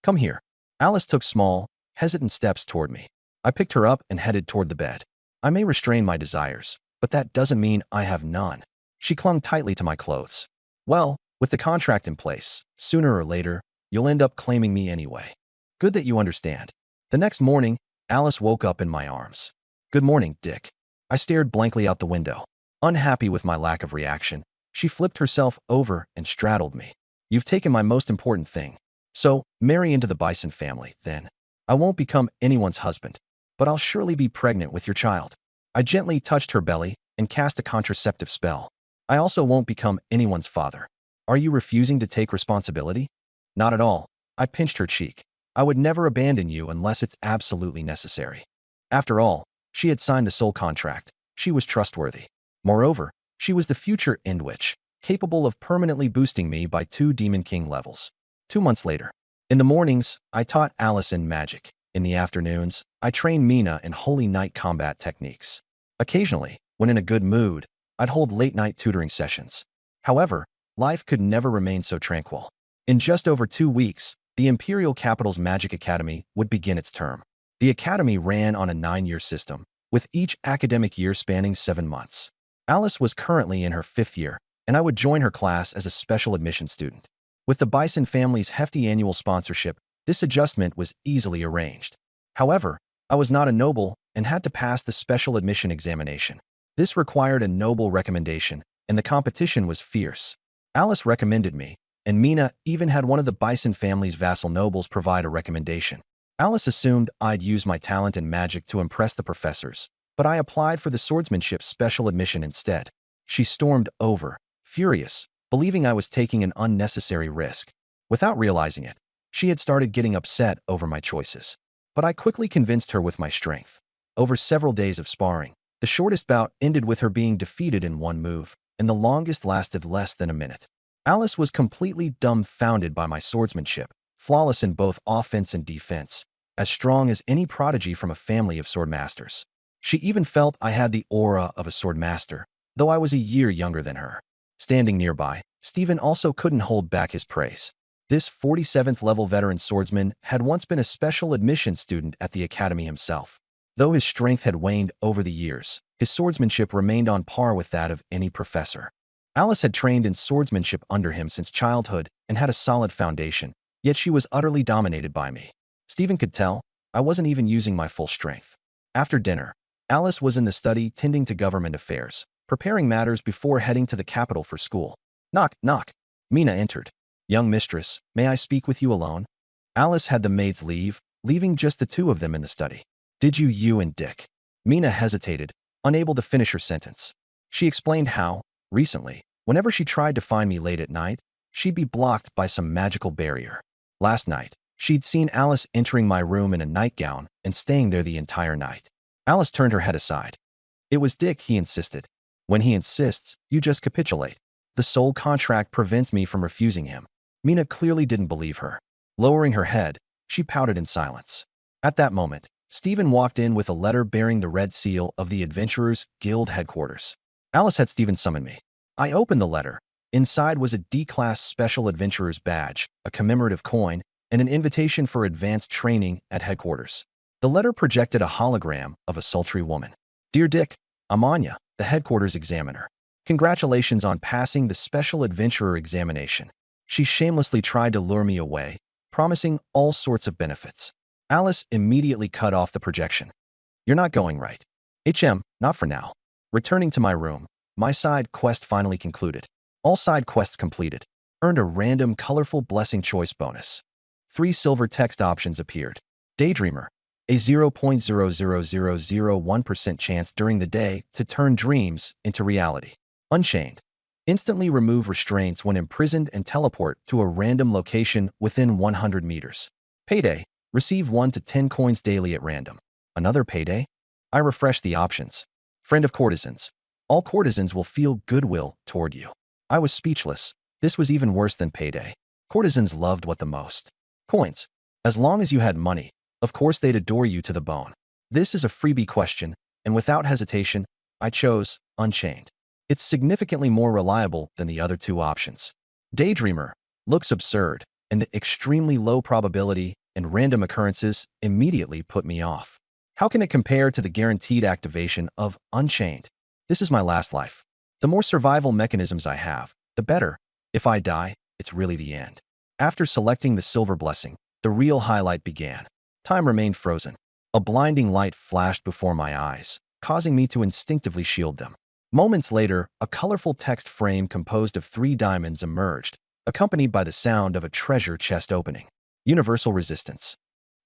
Come here. Alice took small, hesitant steps toward me. I picked her up and headed toward the bed. I may restrain my desires, but that doesn't mean I have none. She clung tightly to my clothes. Well, with the contract in place, sooner or later, you'll end up claiming me anyway. Good that you understand. The next morning, Alice woke up in my arms. Good morning, Dick. I stared blankly out the window. Unhappy with my lack of reaction, she flipped herself over and straddled me. You've taken my most important thing. So, marry into the Bison family, then. I won't become anyone's husband, but I'll surely be pregnant with your child. I gently touched her belly and cast a contraceptive spell. I also won't become anyone's father. Are you refusing to take responsibility? Not at all. I pinched her cheek. I would never abandon you unless it's absolutely necessary. After all, she had signed the soul contract. She was trustworthy. Moreover, she was the future End Witch, capable of permanently boosting me by 2 Demon King levels. 2 months later. In the mornings, I taught Alice in magic. In the afternoons, I trained Mina in holy night combat techniques. Occasionally, when in a good mood, I'd hold late-night tutoring sessions. However, life could never remain so tranquil. In just over 2 weeks, the Imperial Capital's Magic Academy would begin its term. The academy ran on a 9-year system, with each academic year spanning 7 months. Alice was currently in her 5th year, and I would join her class as a special admission student. With the Bison family's hefty annual sponsorship, this adjustment was easily arranged. However, I was not a noble and had to pass the special admission examination. This required a noble recommendation, and the competition was fierce. Alice recommended me, and Mina even had one of the Bison family's vassal nobles provide a recommendation. Alice assumed I'd use my talent in magic to impress the professors, but I applied for the swordsmanship special admission instead. She stormed over, furious, believing I was taking an unnecessary risk. Without realizing it, she had started getting upset over my choices. But I quickly convinced her with my strength. Over several days of sparring, the shortest bout ended with her being defeated in 1 move, and the longest lasted less than a minute. Alice was completely dumbfounded by my swordsmanship, flawless in both offense and defense, as strong as any prodigy from a family of swordmasters. She even felt I had the aura of a sword master, though I was a year younger than her. Standing nearby, Stephen also couldn't hold back his praise. This 47th level veteran swordsman had once been a special admission student at the academy himself. Though his strength had waned over the years, his swordsmanship remained on par with that of any professor. Alice had trained in swordsmanship under him since childhood and had a solid foundation, yet she was utterly dominated by me. Stephen could tell I wasn't even using my full strength. After dinner, Alice was in the study tending to government affairs, preparing matters before heading to the capital for school. Knock, knock. Mina entered. Young mistress, may I speak with you alone? Alice had the maids leave, leaving just the two of them in the study. Did you and Dick? Mina hesitated, unable to finish her sentence. She explained how, recently, whenever she tried to find me late at night, she'd be blocked by some magical barrier. Last night, she'd seen Alice entering my room in a nightgown and staying there the entire night. Alice turned her head aside. It was Dick, he insisted. When he insists, you just capitulate. The soul contract prevents me from refusing him. Mina clearly didn't believe her. Lowering her head, she pouted in silence. At that moment, Stephen walked in with a letter bearing the red seal of the Adventurers Guild headquarters. Alice had Stephen summon me. I opened the letter. Inside was a D-Class Special Adventurer's badge, a commemorative coin, and an invitation for advanced training at headquarters. The letter projected a hologram of a sultry woman. Dear Dick, I'm Anya, the headquarters examiner. Congratulations on passing the Special Adventurer examination. She shamelessly tried to lure me away, promising all sorts of benefits. Alice immediately cut off the projection. You're not going right. Not for now. Returning to my room, my side quest finally concluded. All side quests completed. Earned a random colorful blessing choice bonus. 3 silver text options appeared. Daydreamer. A 0.00001% chance during the day to turn dreams into reality. Unchained. Instantly remove restraints when imprisoned and teleport to a random location within 100 meters. Payday. Receive 1 to 10 coins daily at random. Another payday? I refreshed the options. Friend of courtesans. All courtesans will feel goodwill toward you. I was speechless. This was even worse than payday. Courtesans loved what the most? Coins. As long as you had money, of course they'd adore you to the bone. This is a freebie question, and without hesitation, I chose Unchained. It's significantly more reliable than the other 2 options. Daydreamer looks absurd, and the extremely low probability and random occurrences immediately put me off. How can it compare to the guaranteed activation of Unchained? This is my last life. The more survival mechanisms I have, the better. If I die, it's really the end. After selecting the silver blessing, the real highlight began. Time remained frozen. A blinding light flashed before my eyes, causing me to instinctively shield them. Moments later, a colorful text frame composed of 3 diamonds emerged, accompanied by the sound of a treasure chest opening. Universal Resistance.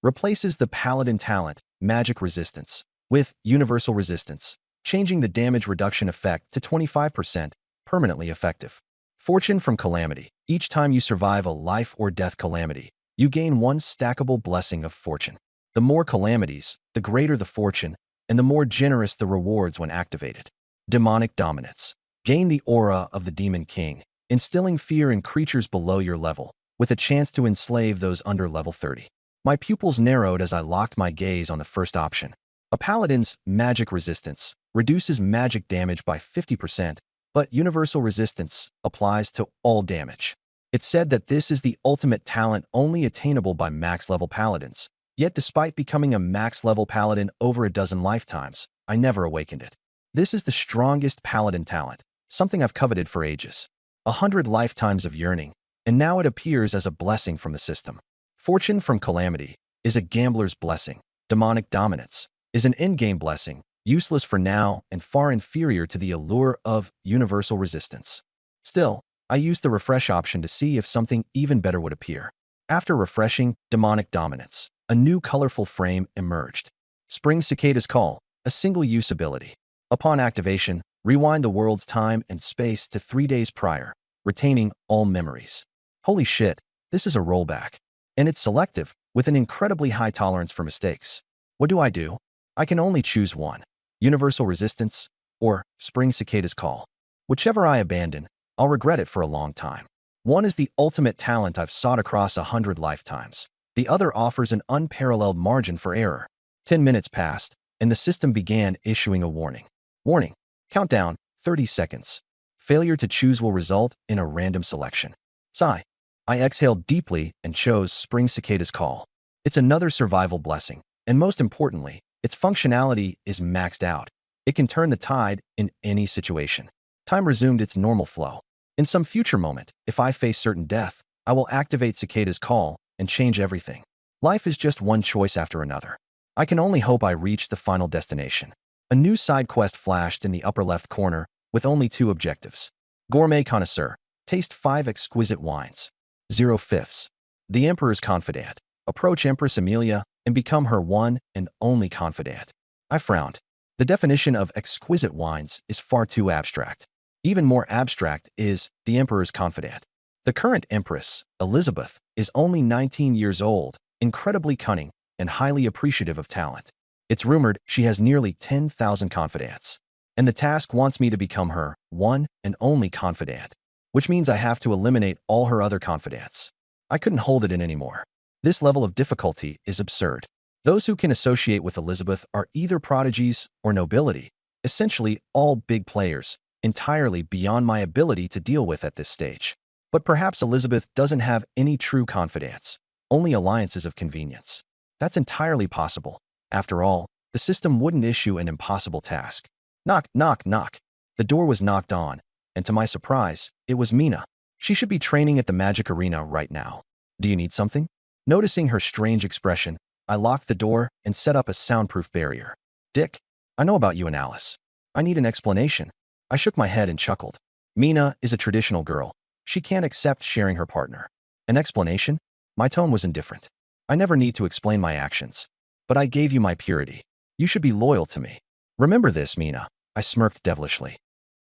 Replaces the Paladin talent, Magic Resistance, with Universal Resistance, changing the damage reduction effect to 25%, permanently effective. Fortune from Calamity. Each time you survive a life or death calamity, you gain 1 stackable blessing of fortune. The more calamities, the greater the fortune, and the more generous the rewards when activated. Demonic Dominance. Gain the aura of the Demon King, instilling fear in creatures below your level, with a chance to enslave those under level 30. My pupils narrowed as I locked my gaze on the first option. A Paladin's Magic Resistance reduces magic damage by 50%, but Universal Resistance applies to all damage. It's said that this is the ultimate talent only attainable by max-level Paladins, yet despite becoming a max-level Paladin over a dozen lifetimes, I never awakened it. This is the strongest Paladin talent, something I've coveted for ages. 100 lifetimes of yearning, and now it appears as a blessing from the system. Fortune from Calamity is a gambler's blessing. Demonic Dominance is an in-game blessing, useless for now and far inferior to the allure of Universal Resistance. Still, I used the refresh option to see if something even better would appear. After refreshing Demonic Dominance, a new colorful frame emerged. Spring Cicada's Call, a single-use ability. Upon activation, rewind the world's time and space to 3 days prior, retaining all memories. Holy shit, this is a rollback. And it's selective, with an incredibly high tolerance for mistakes. What do? I can only choose one. Universal Resistance, or Spring Cicada's Call. Whichever I abandon, I'll regret it for a long time. One is the ultimate talent I've sought across 100 lifetimes. The other offers an unparalleled margin for error. 10 minutes passed, and the system began issuing a warning. Warning. Countdown, 30 seconds. Failure to choose will result in a random selection. Sigh. I exhaled deeply and chose Spring Cicada's Call. It's another survival blessing, and most importantly, its functionality is maxed out. It can turn the tide in any situation. Time resumed its normal flow. In some future moment, if I face certain death, I will activate Cicada's Call and change everything. Life is just one choice after another. I can only hope I reach the final destination. A new side quest flashed in the upper left corner with only 2 objectives. Gourmet Connoisseur. Taste 5 exquisite wines. 0/5. The Emperor's Confidant. Approach Empress Amelia and become her one and only confidant. I frowned. The definition of exquisite wines is far too abstract. Even more abstract is the Emperor's Confidant. The current Empress, Elizabeth, is only 19 years old, incredibly cunning, and highly appreciative of talent. It's rumored she has nearly 10,000 confidants. And the task wants me to become her one and only confidant, which means I have to eliminate all her other confidants. I couldn't hold it in anymore. This level of difficulty is absurd. Those who can associate with Elizabeth are either prodigies or nobility, essentially all big players, entirely beyond my ability to deal with at this stage. But perhaps Elizabeth doesn't have any true confidants, only alliances of convenience. That's entirely possible. After all, the system wouldn't issue an impossible task. Knock, knock, knock. The door was knocked on, and to my surprise, it was Mina. She should be training at the magic arena right now. Do you need something? Noticing her strange expression, I locked the door and set up a soundproof barrier. Dick, I know about you and Alice. I need an explanation. I shook my head and chuckled. Mina is a traditional girl. She can't accept sharing her partner. An explanation? My tone was indifferent. I never need to explain my actions. But I gave you my purity. You should be loyal to me. Remember this, Mina. I smirked devilishly.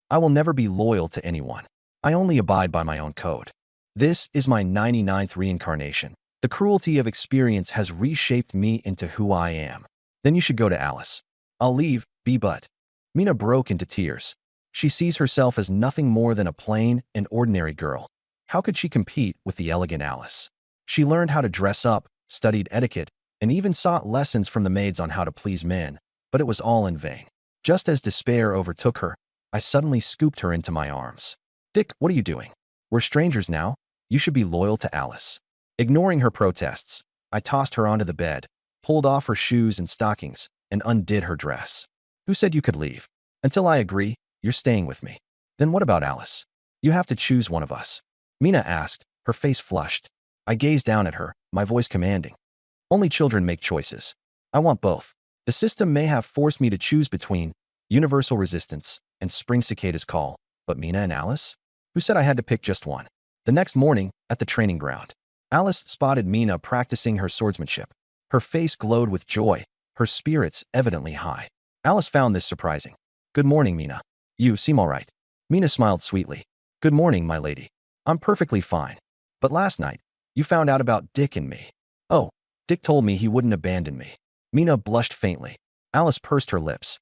I will never be loyal to anyone. I only abide by my own code. This is my 99th reincarnation. The cruelty of experience has reshaped me into who I am. Then you should go to Alice. I'll leave, but. Mina broke into tears. She sees herself as nothing more than a plain and ordinary girl. How could she compete with the elegant Alice? She learned how to dress up, studied etiquette, and even sought lessons from the maids on how to please men, but it was all in vain. Just as despair overtook her, I suddenly scooped her into my arms. Dick, what are you doing? We're strangers now. You should be loyal to Alice. Ignoring her protests, I tossed her onto the bed, pulled off her shoes and stockings, and undid her dress. Who said you could leave? Until I agree, you're staying with me. Then what about Alice? You have to choose one of us. Mina asked, her face flushed. I gazed down at her, my voice commanding. Only children make choices. I want both. The system may have forced me to choose between universal resistance and Spring Cicada's Call, but Mina and Alice? Who said I had to pick just one? The next morning, at the training ground, Alice spotted Mina practicing her swordsmanship. Her face glowed with joy, her spirits evidently high. Alice found this surprising. Good morning, Mina. You seem all right. Mina smiled sweetly. Good morning, my lady. I'm perfectly fine. But last night, you found out about Dick and me. Oh, Dick told me he wouldn't abandon me. Mina blushed faintly. Alice pursed her lips.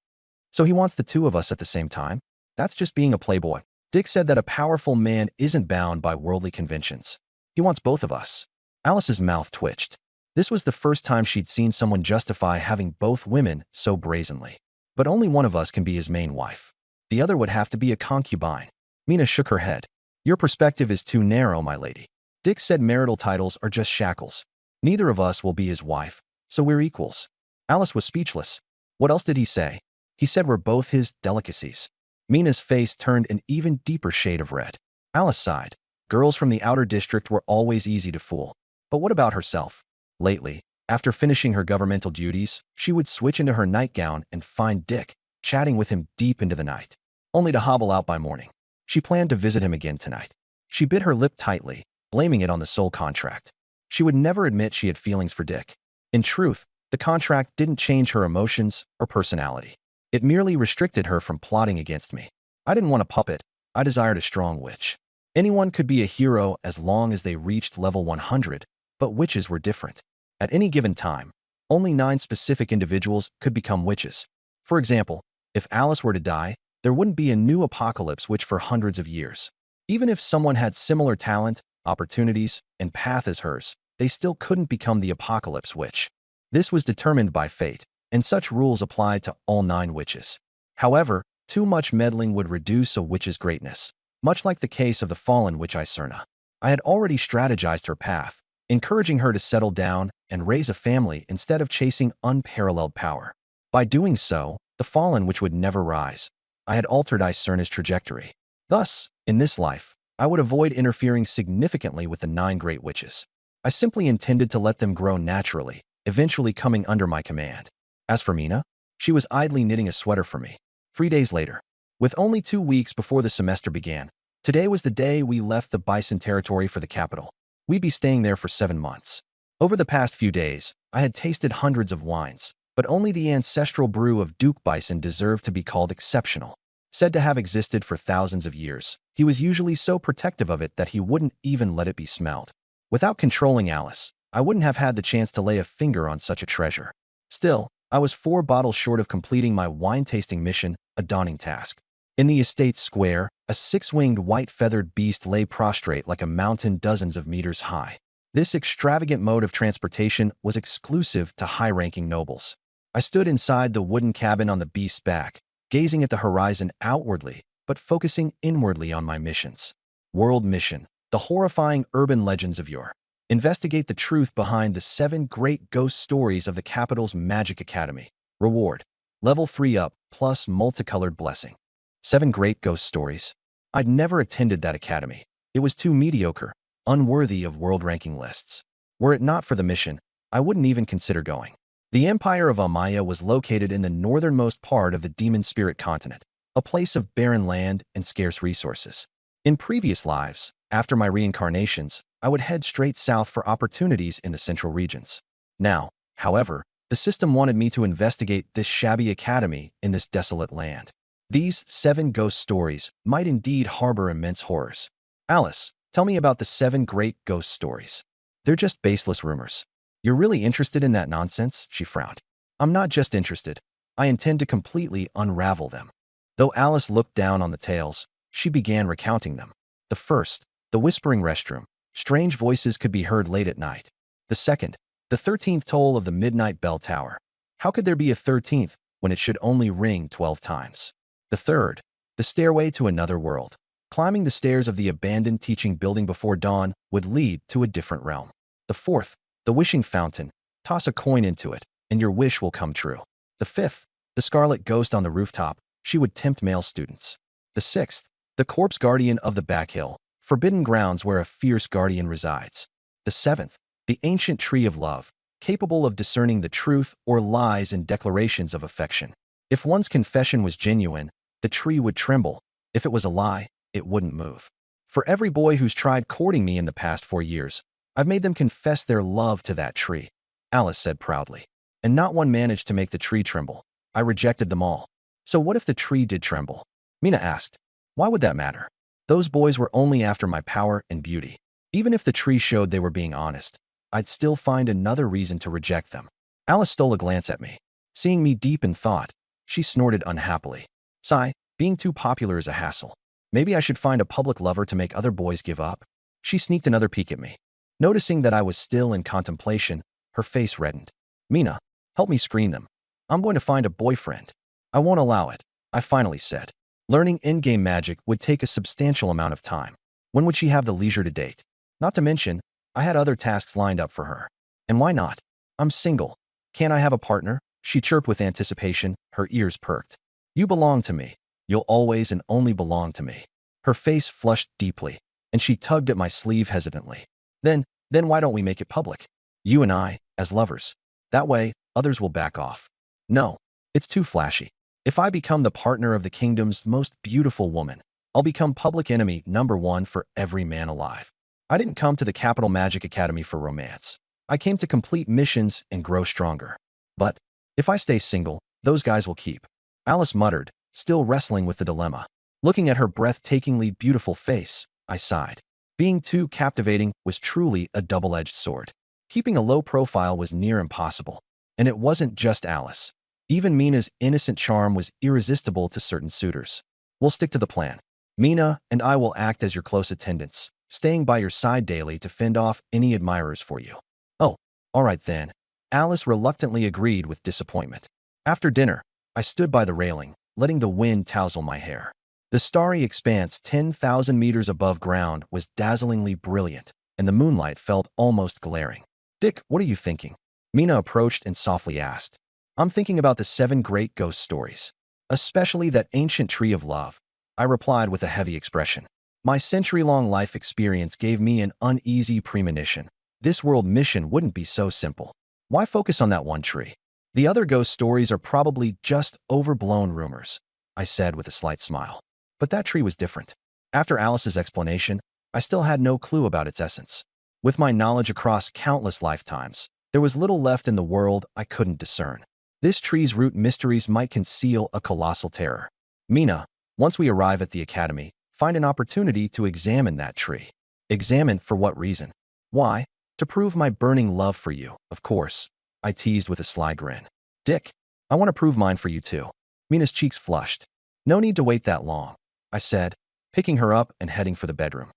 So he wants the two of us at the same time? That's just being a playboy. Dick said that a powerful man isn't bound by worldly conventions. He wants both of us. Alice's mouth twitched. This was the first time she'd seen someone justify having both women so brazenly. But only one of us can be his main wife. The other would have to be a concubine. Mina shook her head. Your perspective is too narrow, my lady. Dick said marital titles are just shackles. Neither of us will be his wife, so we're equals. Alice was speechless. What else did he say? He said we're both his delicacies. Mina's face turned an even deeper shade of red. Alice sighed. Girls from the outer district were always easy to fool. But what about herself? Lately, after finishing her governmental duties, she would switch into her nightgown and find Dick, chatting with him deep into the night, only to hobble out by morning. She planned to visit him again tonight. She bit her lip tightly, blaming it on the soul contract. She would never admit she had feelings for Dick. In truth, the contract didn't change her emotions or personality. It merely restricted her from plotting against me. I didn't want a puppet. I desired a strong witch. Anyone could be a hero as long as they reached level 100, but witches were different. At any given time, only 9 specific individuals could become witches. For example, if Alice were to die, there wouldn't be a new apocalypse witch for hundreds of years. Even if someone had similar talent, opportunities, and path as hers, they still couldn't become the apocalypse witch. This was determined by fate, and such rules applied to all 9 witches. However, too much meddling would reduce a witch's greatness, much like the case of the fallen witch Iserna. I had already strategized her path, encouraging her to settle down and raise a family instead of chasing unparalleled power. By doing so, the fallen witch would never rise. I had altered Iserna's trajectory. Thus, in this life, I would avoid interfering significantly with the 9 great witches. I simply intended to let them grow naturally, eventually coming under my command. As for Mina, she was idly knitting a sweater for me. 3 days later, with only 2 weeks before the semester began, today was the day we left the Bison territory for the capital. We'd be staying there for 7 months. Over the past few days, I had tasted hundreds of wines, but only the ancestral brew of Duke Bison deserved to be called exceptional. Said to have existed for thousands of years, he was usually so protective of it that he wouldn't even let it be smelled. Without controlling Alice, I wouldn't have had the chance to lay a finger on such a treasure. Still, I was 4 bottles short of completing my wine-tasting mission, a daunting task. In the estate's square, a 6-winged white-feathered beast lay prostrate like a mountain dozens of meters high. This extravagant mode of transportation was exclusive to high-ranking nobles. I stood inside the wooden cabin on the beast's back, gazing at the horizon outwardly, but focusing inwardly on my missions. World mission: the horrifying urban legends of yore. Investigate the truth behind the 7 great ghost stories of the capital's Magic Academy. Reward: level 3 up, plus multicolored blessing. 7 great ghost stories. I'd never attended that academy. It was too mediocre, unworthy of world-ranking lists. Were it not for the mission, I wouldn't even consider going. The Empire of Amaya was located in the northernmost part of the Demon Spirit continent, a place of barren land and scarce resources. In previous lives, after my reincarnations, I would head straight south for opportunities in the central regions. Now, however, the system wanted me to investigate this shabby academy in this desolate land. These 7 ghost stories might indeed harbor immense horrors. Alice, tell me about the 7 great ghost stories. They're just baseless rumors. You're really interested in that nonsense? She frowned. I'm not just interested. I intend to completely unravel them. Though Alice looked down on the tales, she began recounting them. The first, the whispering restroom. Strange voices could be heard late at night. The second, the 13th toll of the midnight bell tower. How could there be a 13th when it should only ring 12 times? The third, the stairway to another world. Climbing the stairs of the abandoned teaching building before dawn would lead to a different realm. The fourth, the wishing fountain. Toss a coin into it, and your wish will come true. The fifth, the scarlet ghost on the rooftop. She would tempt male students. The sixth, the corpse guardian of the back hill. Forbidden grounds where a fierce guardian resides. The seventh, the ancient tree of love, capable of discerning the truth or lies in declarations of affection. If one's confession was genuine, the tree would tremble. If it was a lie, it wouldn't move. For every boy who's tried courting me in the past 4 years, I've made them confess their love to that tree, Alice said proudly. And not one managed to make the tree tremble. I rejected them all. So what if the tree did tremble? Mina asked. Why would that matter? Those boys were only after my power and beauty. Even if the tree showed they were being honest, I'd still find another reason to reject them. Alice stole a glance at me. Seeing me deep in thought, she snorted unhappily. Sigh, being too popular is a hassle. Maybe I should find a public lover to make other boys give up. She sneaked another peek at me. Noticing that I was still in contemplation, her face reddened. Mina, help me screen them. I'm going to find a boyfriend. I won't allow it, I finally said. Learning in-game magic would take a substantial amount of time. When would she have the leisure to date? Not to mention, I had other tasks lined up for her. And why not? I'm single. Can't I have a partner? She chirped with anticipation, her ears perked. You belong to me. You'll always and only belong to me. Her face flushed deeply, and she tugged at my sleeve hesitantly. Then why don't we make it public? You and I, as lovers. That way, others will back off. No, it's too flashy. If I become the partner of the kingdom's most beautiful woman, I'll become public enemy #1 for every man alive. I didn't come to the Capital Magic Academy for romance. I came to complete missions and grow stronger. But if I stay single, those guys will keep. Alice muttered, still wrestling with the dilemma. Looking at her breathtakingly beautiful face, I sighed. Being too captivating was truly a double-edged sword. Keeping a low profile was near impossible. And it wasn't just Alice. Even Mina's innocent charm was irresistible to certain suitors. We'll stick to the plan. Mina and I will act as your close attendants, staying by your side daily to fend off any admirers for you. Oh, all right then. Alice reluctantly agreed with disappointment. After dinner, I stood by the railing, letting the wind tousle my hair. The starry expanse 10,000 meters above ground was dazzlingly brilliant, and the moonlight felt almost glaring. Dick, what are you thinking? Mina approached and softly asked. I'm thinking about the 7 great ghost stories, especially that ancient tree of love, I replied with a heavy expression. My century-long life experience gave me an uneasy premonition. This world mission wouldn't be so simple. Why focus on that one tree? The other ghost stories are probably just overblown rumors, I said with a slight smile. But that tree was different. After Alice's explanation, I still had no clue about its essence. With my knowledge across countless lifetimes, there was little left in the world I couldn't discern. This tree's root mysteries might conceal a colossal terror. Mina, once we arrive at the academy, find an opportunity to examine that tree. Examine for what reason? Why? To prove my burning love for you, of course, I teased with a sly grin. Dick, I want to prove mine for you too. Mina's cheeks flushed. No need to wait that long, I said, picking her up and heading for the bedroom.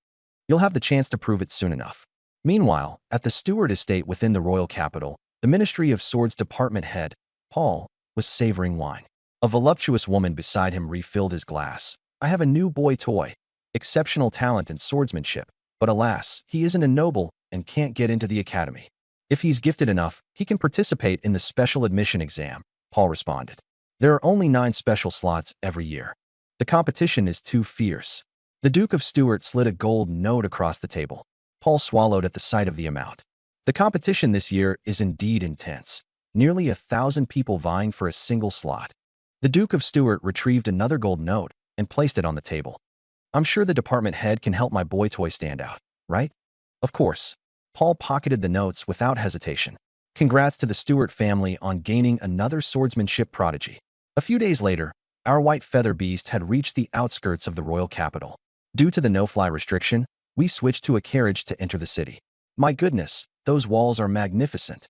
You'll have the chance to prove it soon enough. Meanwhile, at the Stewart estate within the royal capital, the Ministry of Swords department head, Paul, was savoring wine. A voluptuous woman beside him refilled his glass. I have a new boy toy, exceptional talent in swordsmanship, but alas, he isn't a noble and can't get into the academy. If he's gifted enough, he can participate in the special admission exam, Paul responded. There are only 9 special slots every year. The competition is too fierce. The Duke of Stewart slid a gold note across the table. Paul swallowed at the sight of the amount. The competition this year is indeed intense. Nearly 1,000 people vying for a single slot. The Duke of Stewart retrieved another gold note and placed it on the table. I'm sure the department head can help my boy toy stand out, right? Of course. Paul pocketed the notes without hesitation. Congrats to the Stewart family on gaining another swordsmanship prodigy. A few days later, our white feather beast had reached the outskirts of the royal capital. Due to the no-fly restriction, we switched to a carriage to enter the city. My goodness, those walls are magnificent,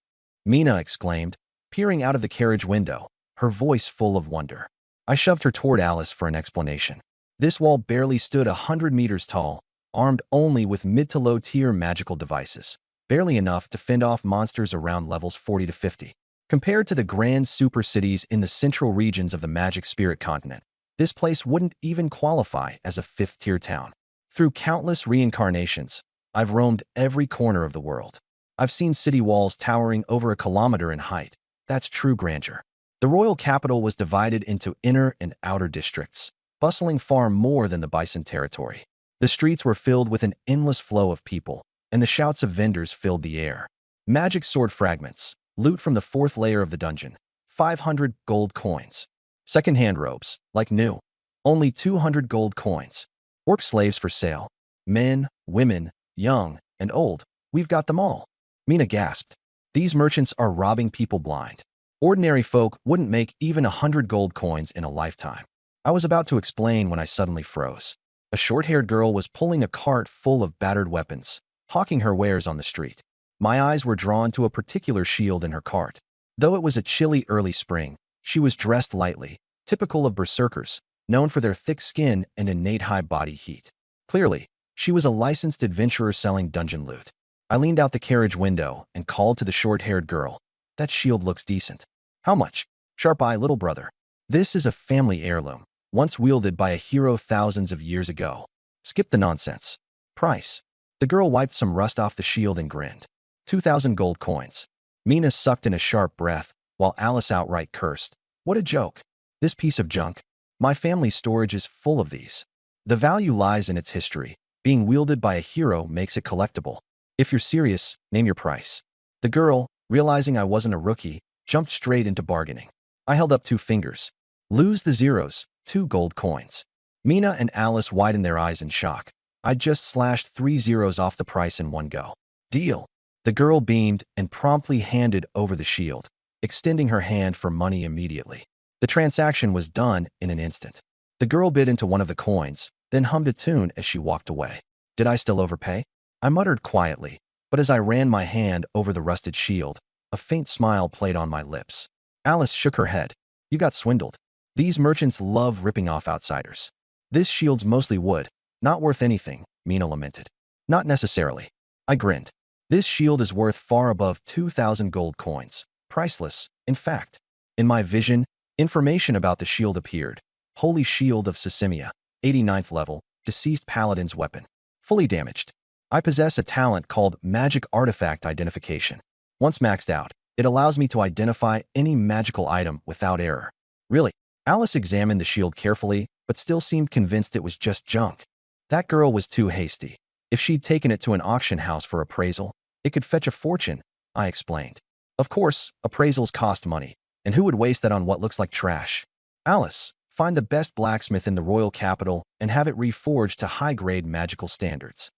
Mina exclaimed, peering out of the carriage window, her voice full of wonder. I shoved her toward Alice for an explanation. This wall barely stood 100 meters tall, armed only with mid to low tier magical devices, barely enough to fend off monsters around levels 40 to 50. Compared to the grand super cities in the central regions of the Magic Spirit continent, this place wouldn't even qualify as a 5th-tier town. Through countless reincarnations, I've roamed every corner of the world. I've seen city walls towering over a kilometer in height. That's true grandeur. The royal capital was divided into inner and outer districts, bustling far more than the Bison territory. The streets were filled with an endless flow of people, and the shouts of vendors filled the air. Magic sword fragments, loot from the 4th layer of the dungeon, 500 gold coins. Second-hand robes, like new, only 200 gold coins. Work slaves for sale. Men, women, young, and old, we've got them all. Mina gasped. These merchants are robbing people blind. Ordinary folk wouldn't make even 100 gold coins in a lifetime. I was about to explain when I suddenly froze. A short-haired girl was pulling a cart full of battered weapons, hawking her wares on the street. My eyes were drawn to a particular shield in her cart. Though it was a chilly early spring, she was dressed lightly, typical of berserkers, known for their thick skin and innate high body heat. Clearly, she was a licensed adventurer selling dungeon loot. I leaned out the carriage window and called to the short-haired girl. That shield looks decent. How much? Sharp-eye little brother. This is a family heirloom, once wielded by a hero thousands of years ago. Skip the nonsense. Price. The girl wiped some rust off the shield and grinned. 2,000 gold coins. Mina sucked in a sharp breath, while Alice outright cursed. What a joke. This piece of junk. My family's storage is full of these. The value lies in its history. Being wielded by a hero makes it collectible. If you're serious, name your price. The girl, realizing I wasn't a rookie, jumped straight into bargaining. I held up 2 fingers. Lose the zeros, 2 gold coins. Mina and Alice widened their eyes in shock. I just slashed 3 zeros off the price in one go. Deal. The girl beamed and promptly handed over the shield, extending her hand for money immediately. The transaction was done in an instant. The girl bit into one of the coins, then hummed a tune as she walked away. Did I still overpay? I muttered quietly, but as I ran my hand over the rusted shield, a faint smile played on my lips. Alice shook her head. You got swindled. These merchants love ripping off outsiders. This shield's mostly wood, not worth anything, Mina lamented. Not necessarily. I grinned. This shield is worth far above 2,000 gold coins. Priceless, in fact. In my vision, information about the shield appeared. Holy Shield of Sisimia, 89th level, deceased paladin's weapon. Fully damaged. I possess a talent called Magic Artifact Identification. Once maxed out, it allows me to identify any magical item without error. Really? Alice examined the shield carefully, but still seemed convinced it was just junk. That girl was too hasty. If she'd taken it to an auction house for appraisal, it could fetch a fortune, I explained. Of course, appraisals cost money, and who would waste that on what looks like trash? Alice, find the best blacksmith in the royal capital and have it reforged to high-grade magical standards.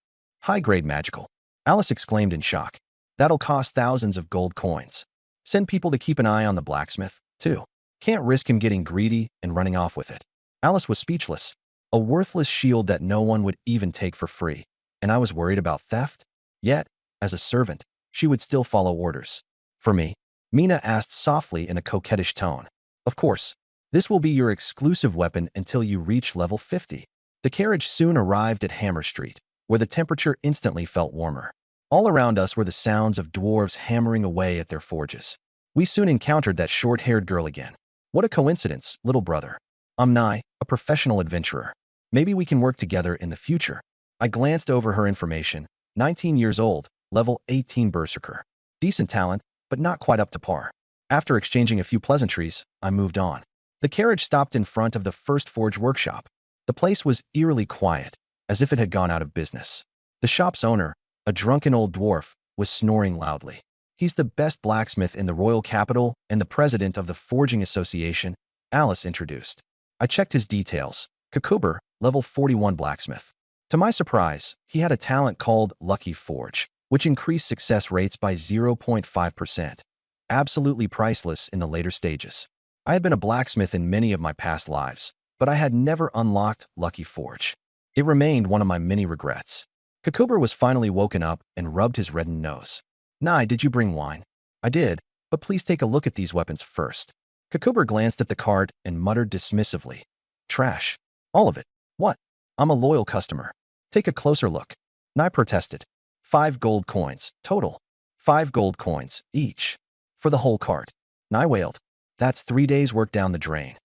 High-grade magical? Alice exclaimed in shock. That'll cost thousands of gold coins. Send people to keep an eye on the blacksmith, too. Can't risk him getting greedy and running off with it. Alice was speechless. A worthless shield that no one would even take for free. And I was worried about theft? Yet, as a servant, she would still follow orders. For me, Mina asked softly in a coquettish tone. Of course, this will be your exclusive weapon until you reach level 50. The carriage soon arrived at Hammer Street, where the temperature instantly felt warmer. All around us were the sounds of dwarves hammering away at their forges. We soon encountered that short-haired girl again. What a coincidence, little brother. I'm Nai, a professional adventurer. Maybe we can work together in the future. I glanced over her information. 19 years old, level 18 berserker. Decent talent, but not quite up to par. After exchanging a few pleasantries, I moved on. The carriage stopped in front of the first forge workshop. The place was eerily quiet, as if it had gone out of business. The shop's owner, a drunken old dwarf, was snoring loudly. He's the best blacksmith in the royal capital and the president of the Forging Association, Alice introduced. I checked his details. Kukuber, level 41 blacksmith. To my surprise, he had a talent called Lucky Forge, which increased success rates by 0.5%. Absolutely priceless in the later stages. I had been a blacksmith in many of my past lives, but I had never unlocked Lucky Forge. It remained one of my many regrets. Kukuber was finally woken up and rubbed his reddened nose. Nai, did you bring wine? I did, but please take a look at these weapons first. Kukuber glanced at the cart and muttered dismissively. Trash. All of it. What? I'm a loyal customer. Take a closer look. Nai protested. 5 gold coins, total. 5 gold coins, each. For the whole cart. Nai wailed. That's 3 days' work down the drain.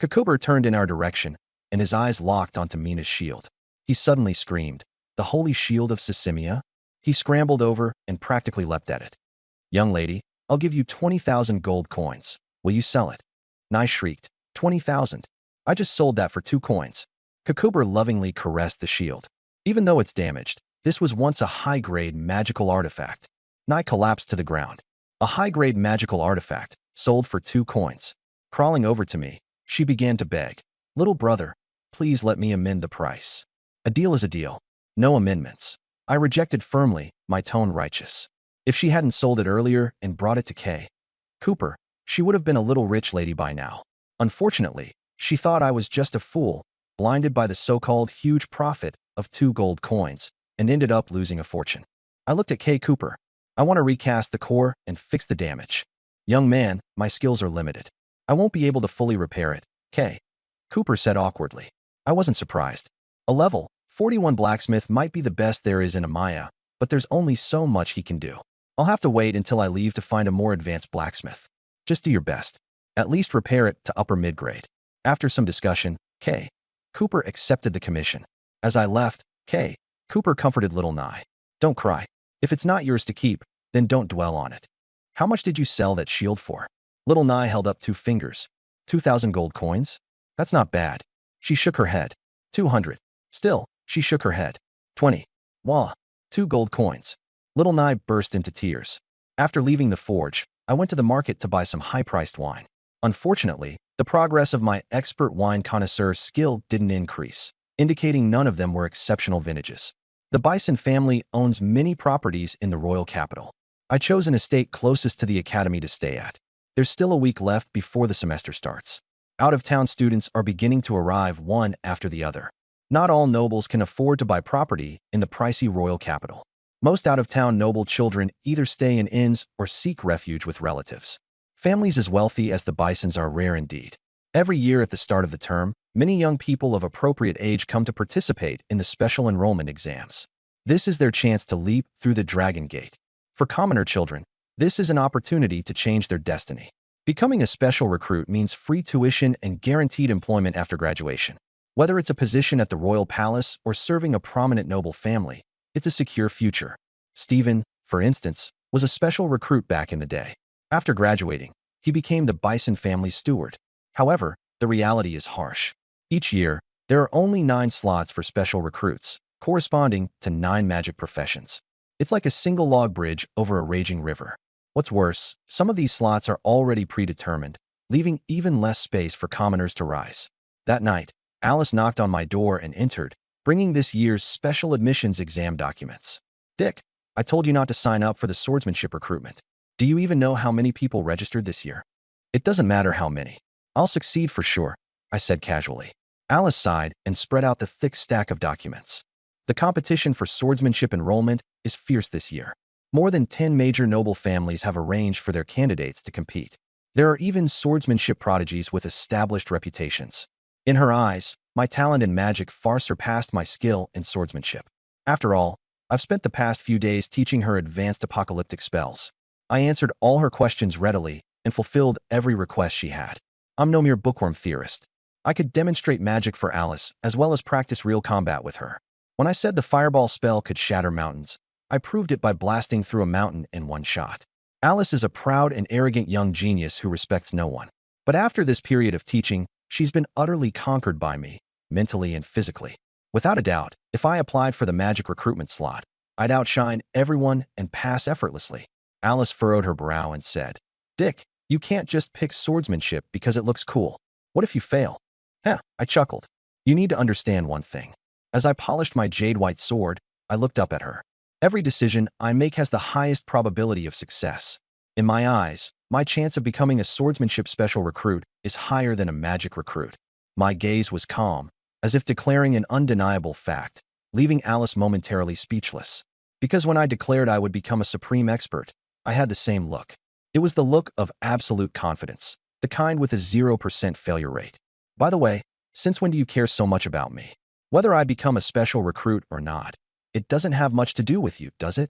Kukuber turned in our direction, and his eyes locked onto Mina's shield. He suddenly screamed. The Holy Shield of Sisimia? He scrambled over and practically leapt at it. Young lady, I'll give you 20,000 gold coins. Will you sell it? Nai shrieked. 20,000. I just sold that for 2 coins. Kukuber lovingly caressed the shield. Even though it's damaged, this was once a high-grade magical artifact. Nai collapsed to the ground. A high-grade magical artifact, sold for 2 coins. Crawling over to me, she began to beg. Little brother, please let me amend the price. A deal is a deal. No amendments. I rejected firmly, my tone righteous. If she hadn't sold it earlier and brought it to K. Cooper, she would have been a little rich lady by now. Unfortunately, she thought I was just a fool, blinded by the so-called huge profit of 2 gold coins, and ended up losing a fortune. I looked at K. Cooper. I want to recast the core and fix the damage. Young man, my skills are limited. I won't be able to fully repair it, K. Cooper said awkwardly. I wasn't surprised. A level 41 blacksmith might be the best there is in Amaya, but there's only so much he can do. I'll have to wait until I leave to find a more advanced blacksmith. Just do your best. At least repair it to upper mid-grade. After some discussion, K. Cooper accepted the commission. As I left, K. Cooper comforted little Nai. Don't cry. If it's not yours to keep, then don't dwell on it. How much did you sell that shield for? Little Nai held up 2 fingers. 2,000 gold coins? That's not bad. She shook her head. 200. Still, she shook her head. 20. Wah. 2 gold coins. Little Nai burst into tears. After leaving the forge, I went to the market to buy some high-priced wine. Unfortunately, the progress of my expert wine connoisseur skill didn't increase, indicating none of them were exceptional vintages. The Bison family owns many properties in the royal capital. I chose an estate closest to the academy to stay at. There's still a week left before the semester starts. Out-of-town students are beginning to arrive one after the other. Not all nobles can afford to buy property in the pricey royal capital. Most out-of-town noble children either stay in inns or seek refuge with relatives. Families as wealthy as the Bisons are rare indeed. Every year at the start of the term, many young people of appropriate age come to participate in the special enrollment exams. This is their chance to leap through the Dragon Gate. For commoner children, this is an opportunity to change their destiny. Becoming a special recruit means free tuition and guaranteed employment after graduation. Whether it's a position at the royal palace or serving a prominent noble family, it's a secure future. Stephen, for instance, was a special recruit back in the day. After graduating, he became the Bison family's steward. However, the reality is harsh. Each year, there are only 9 slots for special recruits, corresponding to 9 magic professions. It's like a single log bridge over a raging river. What's worse, some of these slots are already predetermined, leaving even less space for commoners to rise. That night, Alice knocked on my door and entered, bringing this year's special admissions exam documents. Dick, I told you not to sign up for the swordsmanship recruitment. Do you even know how many people registered this year? It doesn't matter how many. I'll succeed for sure, I said casually. Alice sighed and spread out the thick stack of documents. The competition for swordsmanship enrollment is fierce this year. More than 10 major noble families have arranged for their candidates to compete. There are even swordsmanship prodigies with established reputations. In her eyes, my talent in magic far surpassed my skill in swordsmanship. After all, I've spent the past few days teaching her advanced apocalyptic spells. I answered all her questions readily and fulfilled every request she had. I'm no mere bookworm theorist. I could demonstrate magic for Alice as well as practice real combat with her. When I said the fireball spell could shatter mountains, I proved it by blasting through a mountain in one shot. Alice is a proud and arrogant young genius who respects no one. But after this period of teaching, she's been utterly conquered by me, mentally and physically. Without a doubt, if I applied for the magic recruitment slot, I'd outshine everyone and pass effortlessly. Alice furrowed her brow and said, Dick, you can't just pick swordsmanship because it looks cool. What if you fail? I chuckled. You need to understand one thing. As I polished my jade-white sword, I looked up at her. Every decision I make has the highest probability of success. In my eyes, my chance of becoming a swordsmanship special recruit is higher than a magic recruit. My gaze was calm, as if declaring an undeniable fact, leaving Alice momentarily speechless. Because when I declared I would become a supreme expert, I had the same look. It was the look of absolute confidence, the kind with a 0% failure rate. By the way, since when do you care so much about me? Whether I become a special recruit or not, it doesn't have much to do with you, does it?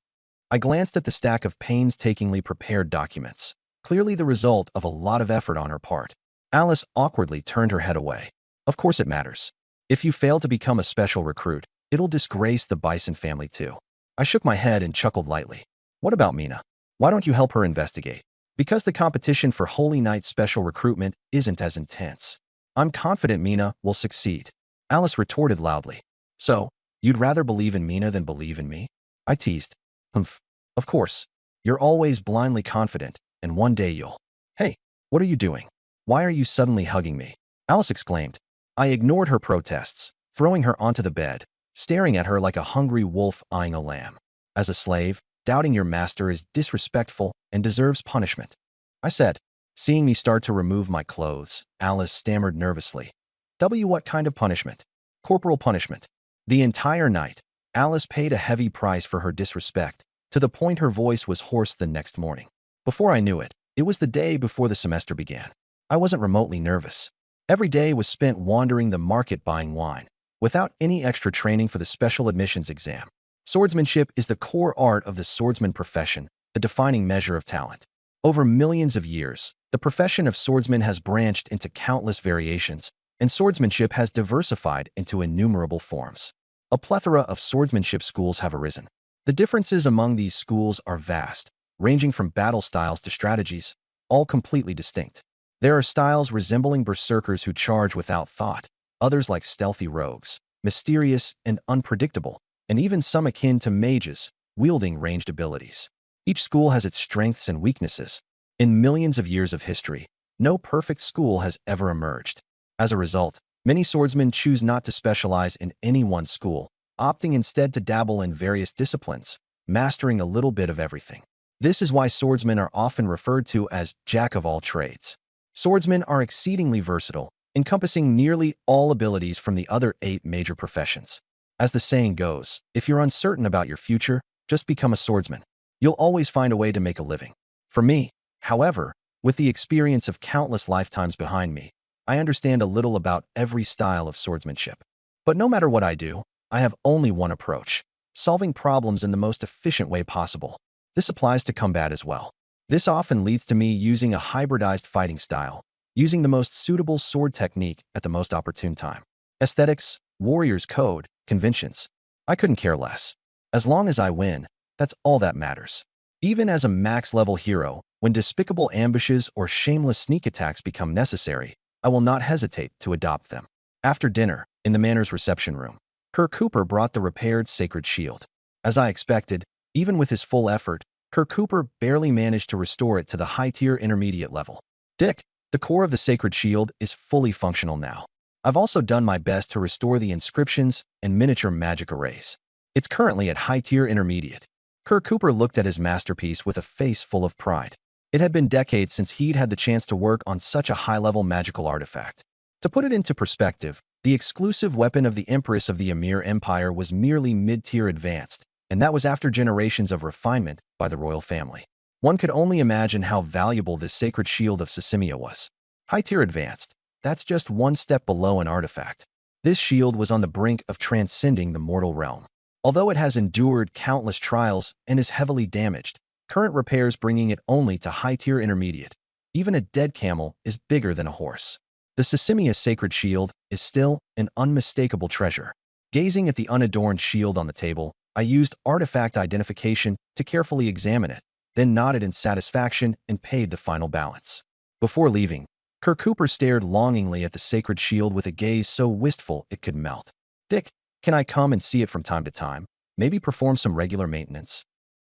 I glanced at the stack of painstakingly prepared documents, clearly the result of a lot of effort on her part. Alice awkwardly turned her head away. Of course it matters. If you fail to become a special recruit, it'll disgrace the Bison family too. I shook my head and chuckled lightly. What about Mina? Why don't you help her investigate? Because the competition for Holy Knight special recruitment isn't as intense. I'm confident Mina will succeed. Alice retorted loudly. So, you'd rather believe in Mina than believe in me? I teased. Humph. Of course. You're always blindly confident, and one day you'll… Hey, what are you doing? Why are you suddenly hugging me? Alice exclaimed. I ignored her protests, throwing her onto the bed, staring at her like a hungry wolf eyeing a lamb. As a slave, doubting your master is disrespectful and deserves punishment, I said. Seeing me start to remove my clothes, Alice stammered nervously. What kind of punishment? Corporal punishment. The entire night, Alice paid a heavy price for her disrespect, to the point her voice was hoarse the next morning. Before I knew it, it was the day before the semester began. I wasn't remotely nervous. Every day was spent wandering the market buying wine, without any extra training for the special admissions exam. Swordsmanship is the core art of the swordsman profession, the defining measure of talent. Over millions of years, the profession of swordsman has branched into countless variations, and swordsmanship has diversified into innumerable forms. A plethora of swordsmanship schools have arisen. The differences among these schools are vast, ranging from battle styles to strategies, all completely distinct. There are styles resembling berserkers who charge without thought, others like stealthy rogues, mysterious and unpredictable, and even some akin to mages, wielding ranged abilities. Each school has its strengths and weaknesses. In millions of years of history, no perfect school has ever emerged. As a result, many swordsmen choose not to specialize in any one school, opting instead to dabble in various disciplines, mastering a little bit of everything. This is why swordsmen are often referred to as jack of all trades. Swordsmen are exceedingly versatile, encompassing nearly all abilities from the other 8 major professions. As the saying goes, if you're uncertain about your future, just become a swordsman. You'll always find a way to make a living. For me, however, with the experience of countless lifetimes behind me, I understand a little about every style of swordsmanship. But no matter what I do, I have only one approach: solving problems in the most efficient way possible. This applies to combat as well. This often leads to me using a hybridized fighting style, using the most suitable sword technique at the most opportune time. Aesthetics, warrior's code, conventions. I couldn't care less. As long as I win, that's all that matters. Even as a max-level hero, when despicable ambushes or shameless sneak attacks become necessary, I will not hesitate to adopt them. After dinner, in the Manor's reception room, Kerr Cooper brought the repaired sacred shield. As I expected, even with his full effort, Kerr Cooper barely managed to restore it to the high-tier intermediate level. Dick, the core of the sacred shield is fully functional now. I've also done my best to restore the inscriptions and miniature magic arrays. It's currently at high-tier intermediate. Kerr Cooper looked at his masterpiece with a face full of pride. It had been decades since he'd had the chance to work on such a high-level magical artifact. To put it into perspective, the exclusive weapon of the Empress of the Emir Empire was merely mid-tier advanced, and that was after generations of refinement by the royal family. One could only imagine how valuable this sacred shield of Sisimia was. High-tier advanced, that's just one step below an artifact. This shield was on the brink of transcending the mortal realm. Although it has endured countless trials and is heavily damaged, current repairs bringing it only to high-tier intermediate. Even a dead camel is bigger than a horse. The Sisimia sacred shield is still an unmistakable treasure. Gazing at the unadorned shield on the table, I used artifact identification to carefully examine it, then nodded in satisfaction and paid the final balance. Before leaving, Kerr Cooper stared longingly at the sacred shield with a gaze so wistful it could melt. Dick, can I come and see it from time to time? Maybe perform some regular maintenance?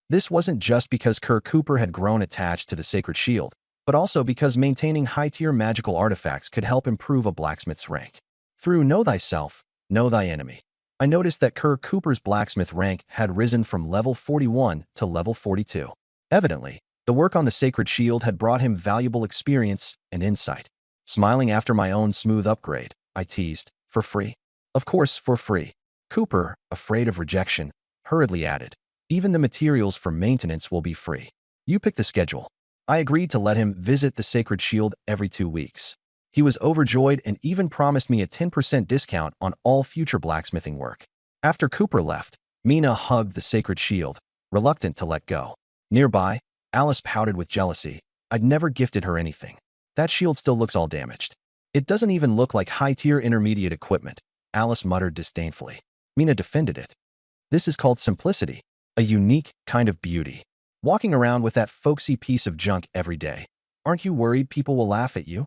This wasn't just because Kerr Cooper had grown attached to the sacred shield, but also because maintaining high-tier magical artifacts could help improve a blacksmith's rank. Through Know Thyself, Know Thy Enemy, I noticed that Kerr Cooper's blacksmith rank had risen from level 41 to level 42. Evidently, the work on the sacred shield had brought him valuable experience and insight. Smiling after my own smooth upgrade, I teased, "For free?" "Of course, for free." Cooper, afraid of rejection, hurriedly added, "Even the materials for maintenance will be free. You pick the schedule." I agreed to let him visit the sacred shield every 2 weeks. He was overjoyed and even promised me a 10% discount on all future blacksmithing work. After Cooper left, Mina hugged the sacred shield, reluctant to let go. Nearby, Alice pouted with jealousy. I'd never gifted her anything. That shield still looks all damaged. It doesn't even look like high-tier intermediate equipment, Alice muttered disdainfully. Mina defended it. This is called simplicity, a unique kind of beauty. Walking around with that folksy piece of junk every day. Aren't you worried people will laugh at you?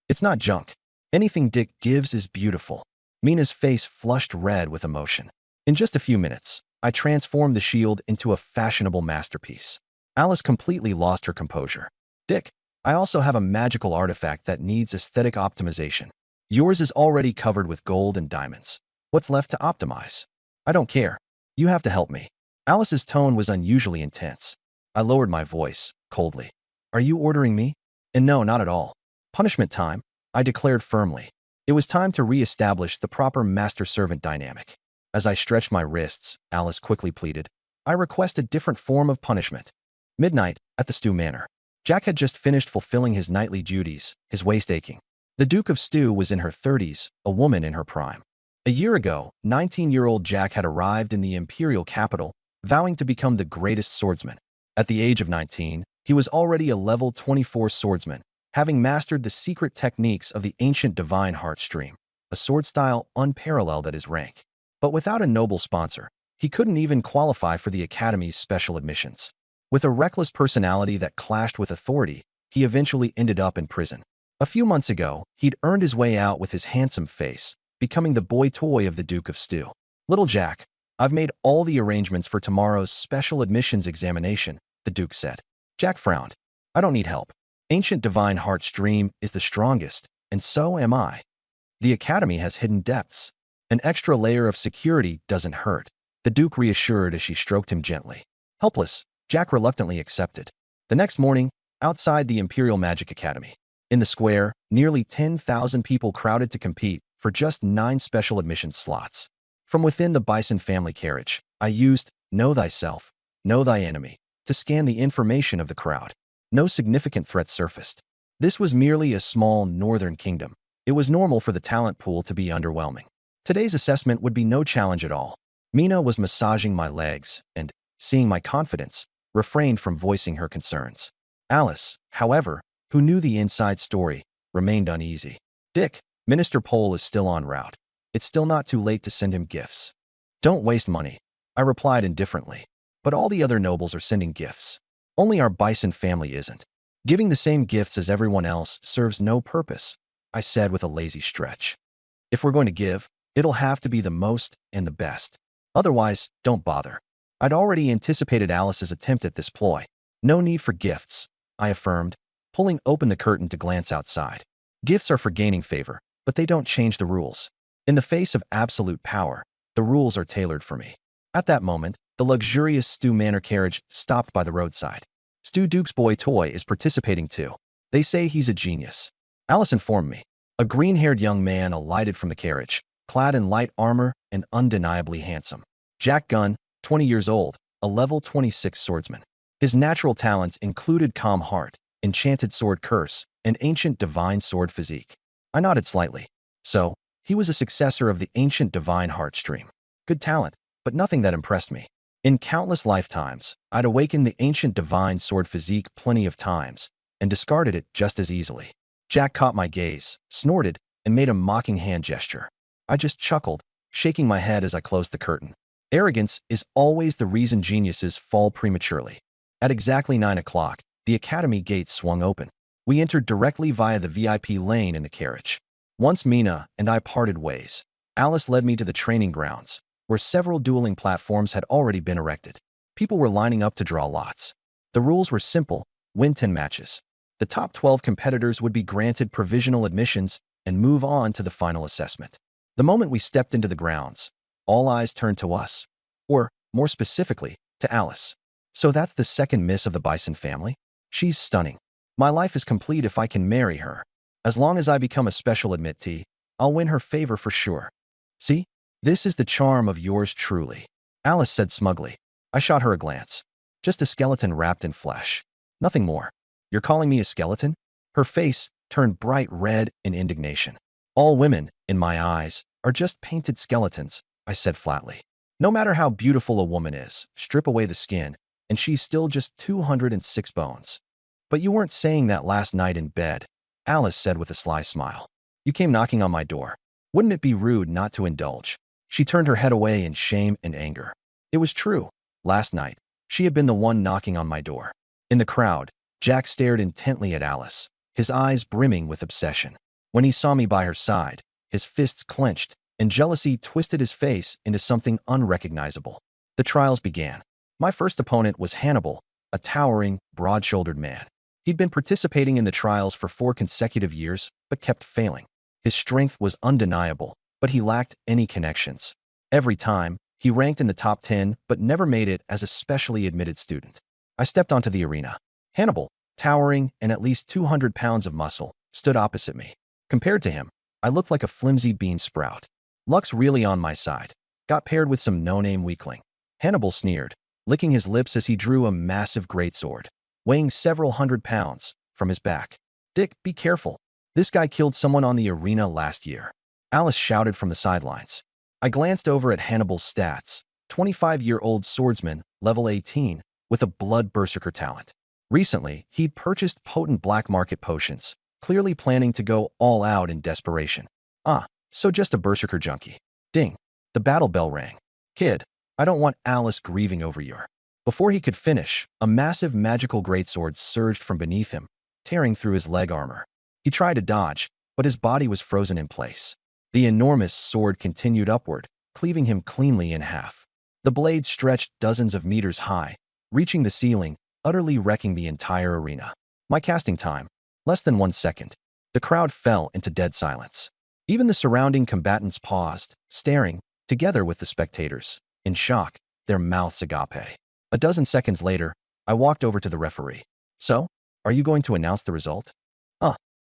It's not junk. Anything Dick gives is beautiful. Mina's face flushed red with emotion. In just a few minutes, I transformed the shield into a fashionable masterpiece. Alice completely lost her composure. Dick, I also have a magical artifact that needs aesthetic optimization. Yours is already covered with gold and diamonds. What's left to optimize? I don't care. You have to help me. Alice's tone was unusually intense. I lowered my voice, coldly. Are you ordering me? And no, not at all. Punishment time, I declared firmly. It was time to re-establish the proper master-servant dynamic. As I stretched my wrists, Alice quickly pleaded, I request a different form of punishment. Midnight, at the Stew Manor. Jack had just finished fulfilling his nightly duties, his waist aching. The Duke of Stew was in her 30s, a woman in her prime. A year ago, 19-year-old Jack had arrived in the imperial capital, vowing to become the greatest swordsman. At the age of 19, he was already a level 24 swordsman, having mastered the secret techniques of the ancient divine heartstream, a sword style unparalleled at his rank. But without a noble sponsor, he couldn't even qualify for the Academy's special admissions. With a reckless personality that clashed with authority, he eventually ended up in prison. A few months ago, he'd earned his way out with his handsome face, becoming the boy toy of the Duke of Stew. Little Jack, I've made all the arrangements for tomorrow's special admissions examination, the Duke said. Jack frowned. I don't need help. Ancient divine heartstream is the strongest, and so am I. The Academy has hidden depths. An extra layer of security doesn't hurt, the Duke reassured as she stroked him gently. Helpless, Jack reluctantly accepted. The next morning, outside the Imperial Magic Academy. In the square, nearly 10,000 people crowded to compete for just 9 special admissions slots. From within the Bison family carriage, I used Know Thyself, Know Thy Enemy to scan the information of the crowd. No significant threats surfaced. This was merely a small northern kingdom. It was normal for the talent pool to be underwhelming. Today's assessment would be no challenge at all. Mina was massaging my legs and, seeing my confidence, refrained from voicing her concerns. Alice, however, who knew the inside story, remained uneasy. Dick, Minister Pole is still en route. It's still not too late to send him gifts. Don't waste money, I replied indifferently. But all the other nobles are sending gifts. Only our bison family isn't. Giving the same gifts as everyone else serves no purpose, I said with a lazy stretch. If we're going to give, it'll have to be the most and the best. Otherwise, don't bother. I'd already anticipated Alice's attempt at this ploy. No need for gifts, I affirmed, pulling open the curtain to glance outside. Gifts are for gaining favor, but they don't change the rules. In the face of absolute power, the rules are tailored for me. At that moment, the luxurious Stu Manor carriage stopped by the roadside. Stu Duke's boy toy is participating too. They say he's a genius. Alice informed me. A green-haired young man alighted from the carriage, clad in light armor and undeniably handsome. Jack Gunn, 20 years old, a level 26 swordsman. His natural talents included Calm Heart, Enchanted Sword Curse, and Ancient Divine Sword Physique. I nodded slightly. So, he was a successor of the Ancient Divine Heart stream. Good talent, but nothing that impressed me. In countless lifetimes, I'd awakened the Ancient Divine Sword Physique plenty of times and discarded it just as easily. Jack caught my gaze, snorted, and made a mocking hand gesture. I just chuckled, shaking my head as I closed the curtain. Arrogance is always the reason geniuses fall prematurely. At exactly 9 o'clock, the academy gates swung open. We entered directly via the VIP lane in the carriage. Once Mina and I parted ways, Alice led me to the training grounds, where several dueling platforms had already been erected. People were lining up to draw lots. The rules were simple: win 10 matches. The top 12 competitors would be granted provisional admissions and move on to the final assessment. The moment we stepped into the grounds, all eyes turned to us, or, more specifically, to Alice. So that's the second miss of the Bison family? She's stunning. My life is complete if I can marry her. As long as I become a special admittee, I'll win her favor for sure. See? This is the charm of yours truly, Alice said smugly. I shot her a glance. Just a skeleton wrapped in flesh. Nothing more. You're calling me a skeleton? Her face turned bright red in indignation. All women, in my eyes, are just painted skeletons, I said flatly. No matter how beautiful a woman is, strip away the skin, and she's still just 206 bones. But you weren't saying that last night in bed, Alice said with a sly smile. You came knocking on my door. Wouldn't it be rude not to indulge? She turned her head away in shame and anger. It was true. Last night, she had been the one knocking on my door. In the crowd, Jack stared intently at Alice, his eyes brimming with obsession. When he saw me by her side, his fists clenched, and jealousy twisted his face into something unrecognizable. The trials began. My first opponent was Hannibal, a towering, broad-shouldered man. He'd been participating in the trials for 4 consecutive years, but kept failing. His strength was undeniable, but he lacked any connections. Every time, he ranked in the top 10, but never made it as a specially admitted student. I stepped onto the arena. Hannibal, towering and at least 200 pounds of muscle, stood opposite me. Compared to him, I looked like a flimsy bean sprout. Luck's really on my side. Got paired with some no-name weakling. Hannibal sneered, licking his lips as he drew a massive greatsword, weighing several hundred pounds, from his back. Dick, be careful. This guy killed someone on the arena last year, Alice shouted from the sidelines. I glanced over at Hannibal's stats. 25-year-old swordsman, level 18, with a blood berserker talent. Recently, he'd purchased potent black market potions, clearly planning to go all out in desperation. Ah, so just a berserker junkie. Ding. The battle bell rang. Kid, I don't want Alice grieving over your. Before he could finish, a massive magical greatsword surged from beneath him, tearing through his leg armor. He tried to dodge, but his body was frozen in place. The enormous sword continued upward, cleaving him cleanly in half. The blade stretched dozens of meters high, reaching the ceiling, utterly wrecking the entire arena. My casting time, less than 1 second. The crowd fell into dead silence. Even the surrounding combatants paused, staring, together with the spectators, in shock, their mouths agape. A dozen seconds later, I walked over to the referee. So, are you going to announce the result?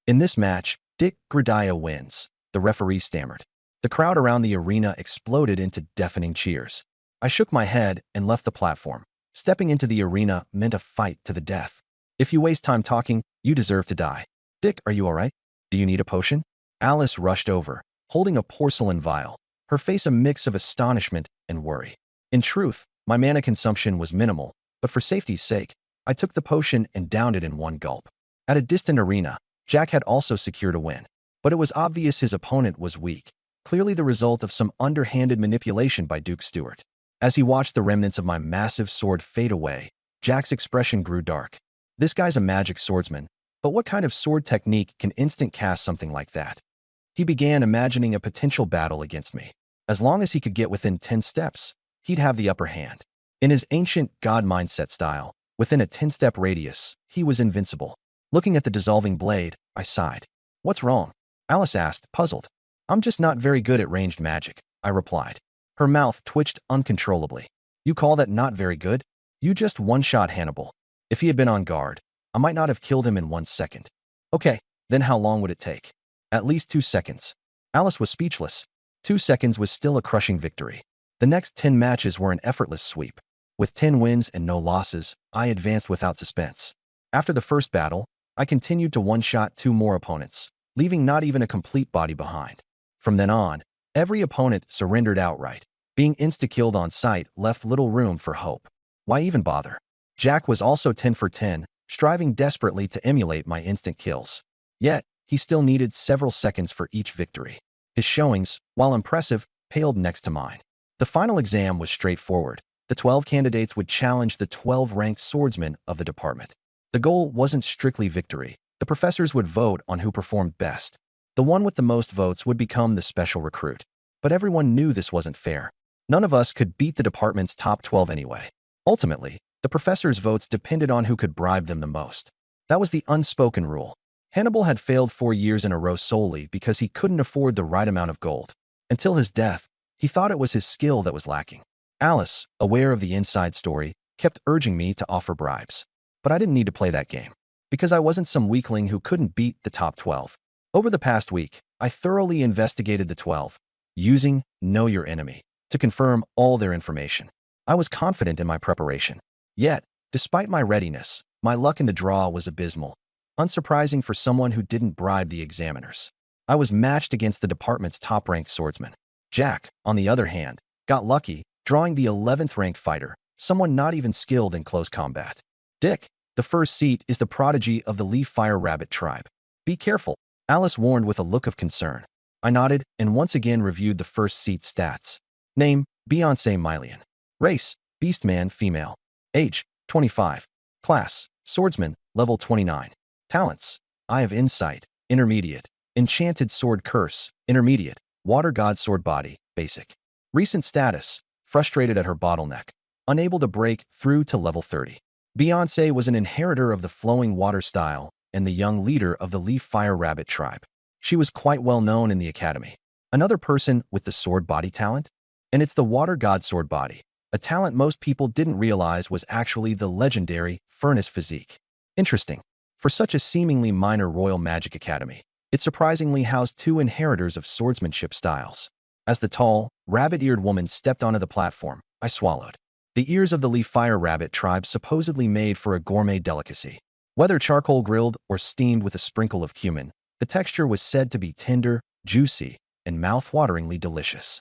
In this match, Dick Gradaya wins, the referee stammered. The crowd around the arena exploded into deafening cheers. I shook my head and left the platform. Stepping into the arena meant a fight to the death. If you waste time talking, you deserve to die. Dick, are you all right? Do you need a potion? Alice rushed over, holding a porcelain vial, her face a mix of astonishment and worry. In truth, my mana consumption was minimal, but for safety's sake, I took the potion and downed it in one gulp. At a distant arena, Jack had also secured a win, but it was obvious his opponent was weak, clearly the result of some underhanded manipulation by Duke Stewart. As he watched the remnants of my massive sword fade away, Jack's expression grew dark. This guy's a magic swordsman, but what kind of sword technique can instant cast something like that? He began imagining a potential battle against me. As long as he could get within 10 steps, he'd have the upper hand. In his ancient god mindset style, within a 10-step radius, he was invincible. Looking at the dissolving blade, I sighed. "What's wrong?" Alice asked, puzzled. "I'm just not very good at ranged magic," I replied. Her mouth twitched uncontrollably. "You call that not very good? You just one-shot Hannibal. If he had been on guard, I might not have killed him in 1 second." "Okay, then how long would it take?" "At least 2 seconds." Alice was speechless. 2 seconds was still a crushing victory. The next 10 matches were an effortless sweep. With 10 wins and no losses, I advanced without suspense. After the first battle, I continued to one-shot 2 more opponents, leaving not even a complete body behind. From then on, every opponent surrendered outright. Being insta-killed on sight left little room for hope. Why even bother? Jack was also 10 for 10, striving desperately to emulate my instant kills. Yet, he still needed several seconds for each victory. His showings, while impressive, paled next to mine. The final exam was straightforward. The 12 candidates would challenge the 12 ranked swordsmen of the department. The goal wasn't strictly victory. The professors would vote on who performed best. The one with the most votes would become the special recruit. But everyone knew this wasn't fair. None of us could beat the department's top 12 anyway. Ultimately, the professors' votes depended on who could bribe them the most. That was the unspoken rule. Hannibal had failed 4 years in a row solely because he couldn't afford the right amount of gold. Until his death, he thought it was his skill that was lacking. Alice, aware of the inside story, kept urging me to offer bribes. But I didn't need to play that game, because I wasn't some weakling who couldn't beat the top 12. Over the past week, I thoroughly investigated the 12, using Know Your Enemy to confirm all their information. I was confident in my preparation. Yet, despite my readiness, my luck in the draw was abysmal. Unsurprising for someone who didn't bribe the examiners. I was matched against the department's top-ranked swordsman. Jack, on the other hand, got lucky, drawing the 11th-ranked fighter, someone not even skilled in close combat. Dick, the first seat, is the prodigy of the Leaf Fire Rabbit tribe. Be careful, Alice warned with a look of concern. I nodded and once again reviewed the first seat's stats. Name, Beyoncé Mylian. Race, Beastman female. Age, 25. Class, Swordsman, level 29. Talents, Eye of Insight, intermediate. Enchanted Sword Curse, intermediate. Water God Sword Body, basic. Recent status, frustrated at her bottleneck. Unable to break through to level 30. Beyoncé was an inheritor of the flowing water style and the young leader of the Leaf Fire Rabbit tribe. She was quite well known in the academy. Another person with the sword body talent? And it's the Water God Sword Body, a talent most people didn't realize was actually the legendary Furnace Physique. Interesting. For such a seemingly minor royal magic academy, it surprisingly housed 2 inheritors of swordsmanship styles. As the tall, rabbit-eared woman stepped onto the platform, I swallowed. The ears of the Leaf Fire Rabbit tribe supposedly made for a gourmet delicacy. Whether charcoal grilled or steamed with a sprinkle of cumin, the texture was said to be tender, juicy, and mouth-wateringly delicious.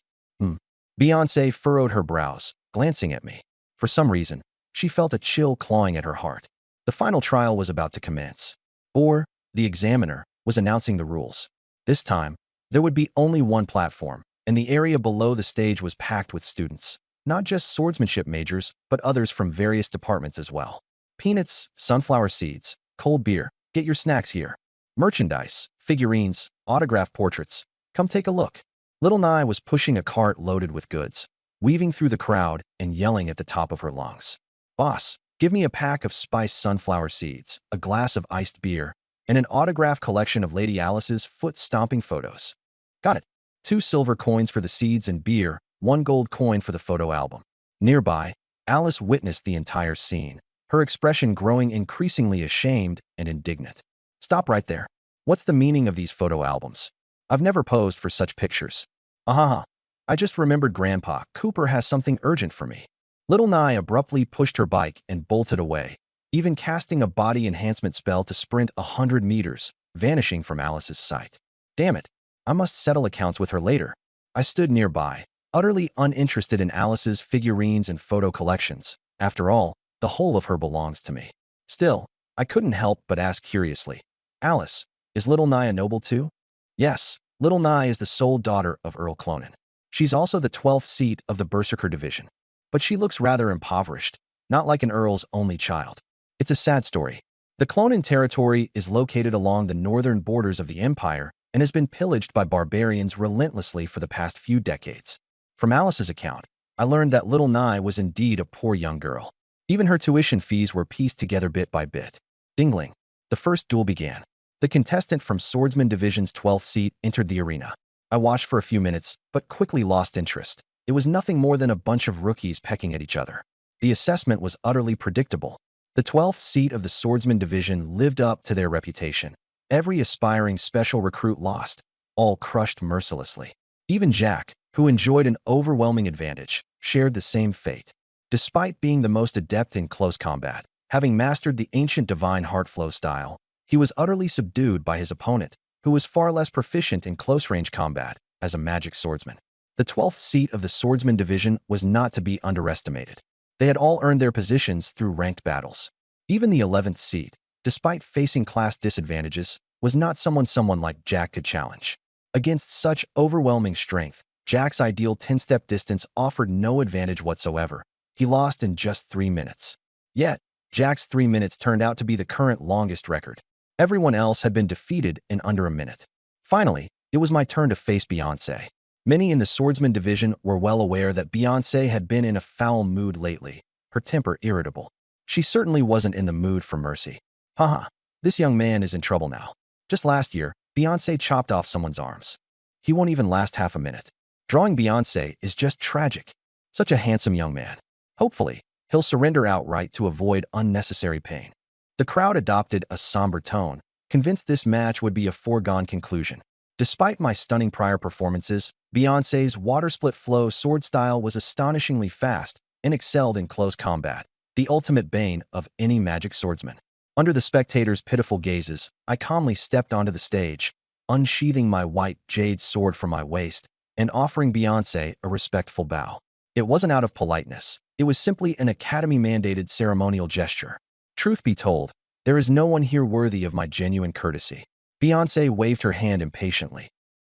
Beyoncé furrowed her brows, glancing at me. For some reason, she felt a chill clawing at her heart. The final trial was about to commence. Or, the examiner was announcing the rules. This time, there would be only one platform, and the area below the stage was packed with students. Not just swordsmanship majors, but others from various departments as well. Peanuts, sunflower seeds, cold beer, get your snacks here. Merchandise, figurines, autographed portraits. Come take a look. Little Nye was pushing a cart loaded with goods, weaving through the crowd and yelling at the top of her lungs. "Boss, give me a pack of spiced sunflower seeds, a glass of iced beer, and an autographed collection of Lady Alice's foot-stomping photos." "Got it. 2 silver coins for the seeds and beer, 1 gold coin for the photo album." Nearby, Alice witnessed the entire scene, her expression growing increasingly ashamed and indignant. "Stop right there. What's the meaning of these photo albums? I've never posed for such pictures." "Ahaha. I just remembered Grandpa Cooper has something urgent for me." Little Nye abruptly pushed her bike and bolted away, even casting a body enhancement spell to sprint 100 meters, vanishing from Alice's sight. Damn it. I must settle accounts with her later. I stood nearby, utterly uninterested in Alice's figurines and photo collections. After all, the whole of her belongs to me. Still, I couldn't help but ask curiously, Alice, is little Nye a noble too? Yes, little Nye is the sole daughter of Earl Clonan. She's also the 12th seat of the Berserker division. But she looks rather impoverished, not like an Earl's only child. It's a sad story. The Clonan territory is located along the northern borders of the Empire and has been pillaged by barbarians relentlessly for the past few decades. From Alice's account, I learned that little Nye was indeed a poor young girl. Even her tuition fees were pieced together bit by bit. Dingling. The first duel began. The contestant from Swordsman Division's 12th seat entered the arena. I watched for a few minutes, but quickly lost interest. It was nothing more than a bunch of rookies pecking at each other. The assessment was utterly predictable. The 12th seat of the Swordsman Division lived up to their reputation. Every aspiring special recruit lost, all crushed mercilessly. Even Jack, who enjoyed an overwhelming advantage, shared the same fate. Despite being the most adept in close combat, having mastered the ancient divine heartflow style, he was utterly subdued by his opponent, who was far less proficient in close-range combat as a magic swordsman. The 12th seat of the Swordsman Division was not to be underestimated. They had all earned their positions through ranked battles. Even the 11th seat, despite facing class disadvantages, was not someone like Jack could challenge. Against such overwhelming strength, Jack's ideal 10-step distance offered no advantage whatsoever. He lost in just 3 minutes. Yet, Jack's 3 minutes turned out to be the current longest record. Everyone else had been defeated in under a minute. Finally, it was my turn to face Beyoncé. Many in the Swordsman Division were well aware that Beyoncé had been in a foul mood lately, her temper irritable. She certainly wasn't in the mood for mercy. Haha, this young man is in trouble now. Just last year, Beyoncé chopped off someone's arms. He won't even last half a minute. Drawing Beyoncé is just tragic. Such a handsome young man. Hopefully, he'll surrender outright to avoid unnecessary pain. The crowd adopted a somber tone, convinced this match would be a foregone conclusion. Despite my stunning prior performances, Beyoncé's water split flow sword style was astonishingly fast and excelled in close combat, the ultimate bane of any magic swordsman. Under the spectators' pitiful gazes, I calmly stepped onto the stage, unsheathing my white jade sword from my waist and offering Beyoncé a respectful bow. It wasn't out of politeness. It was simply an academy-mandated ceremonial gesture. Truth be told, there is no one here worthy of my genuine courtesy. Beyoncé waved her hand impatiently.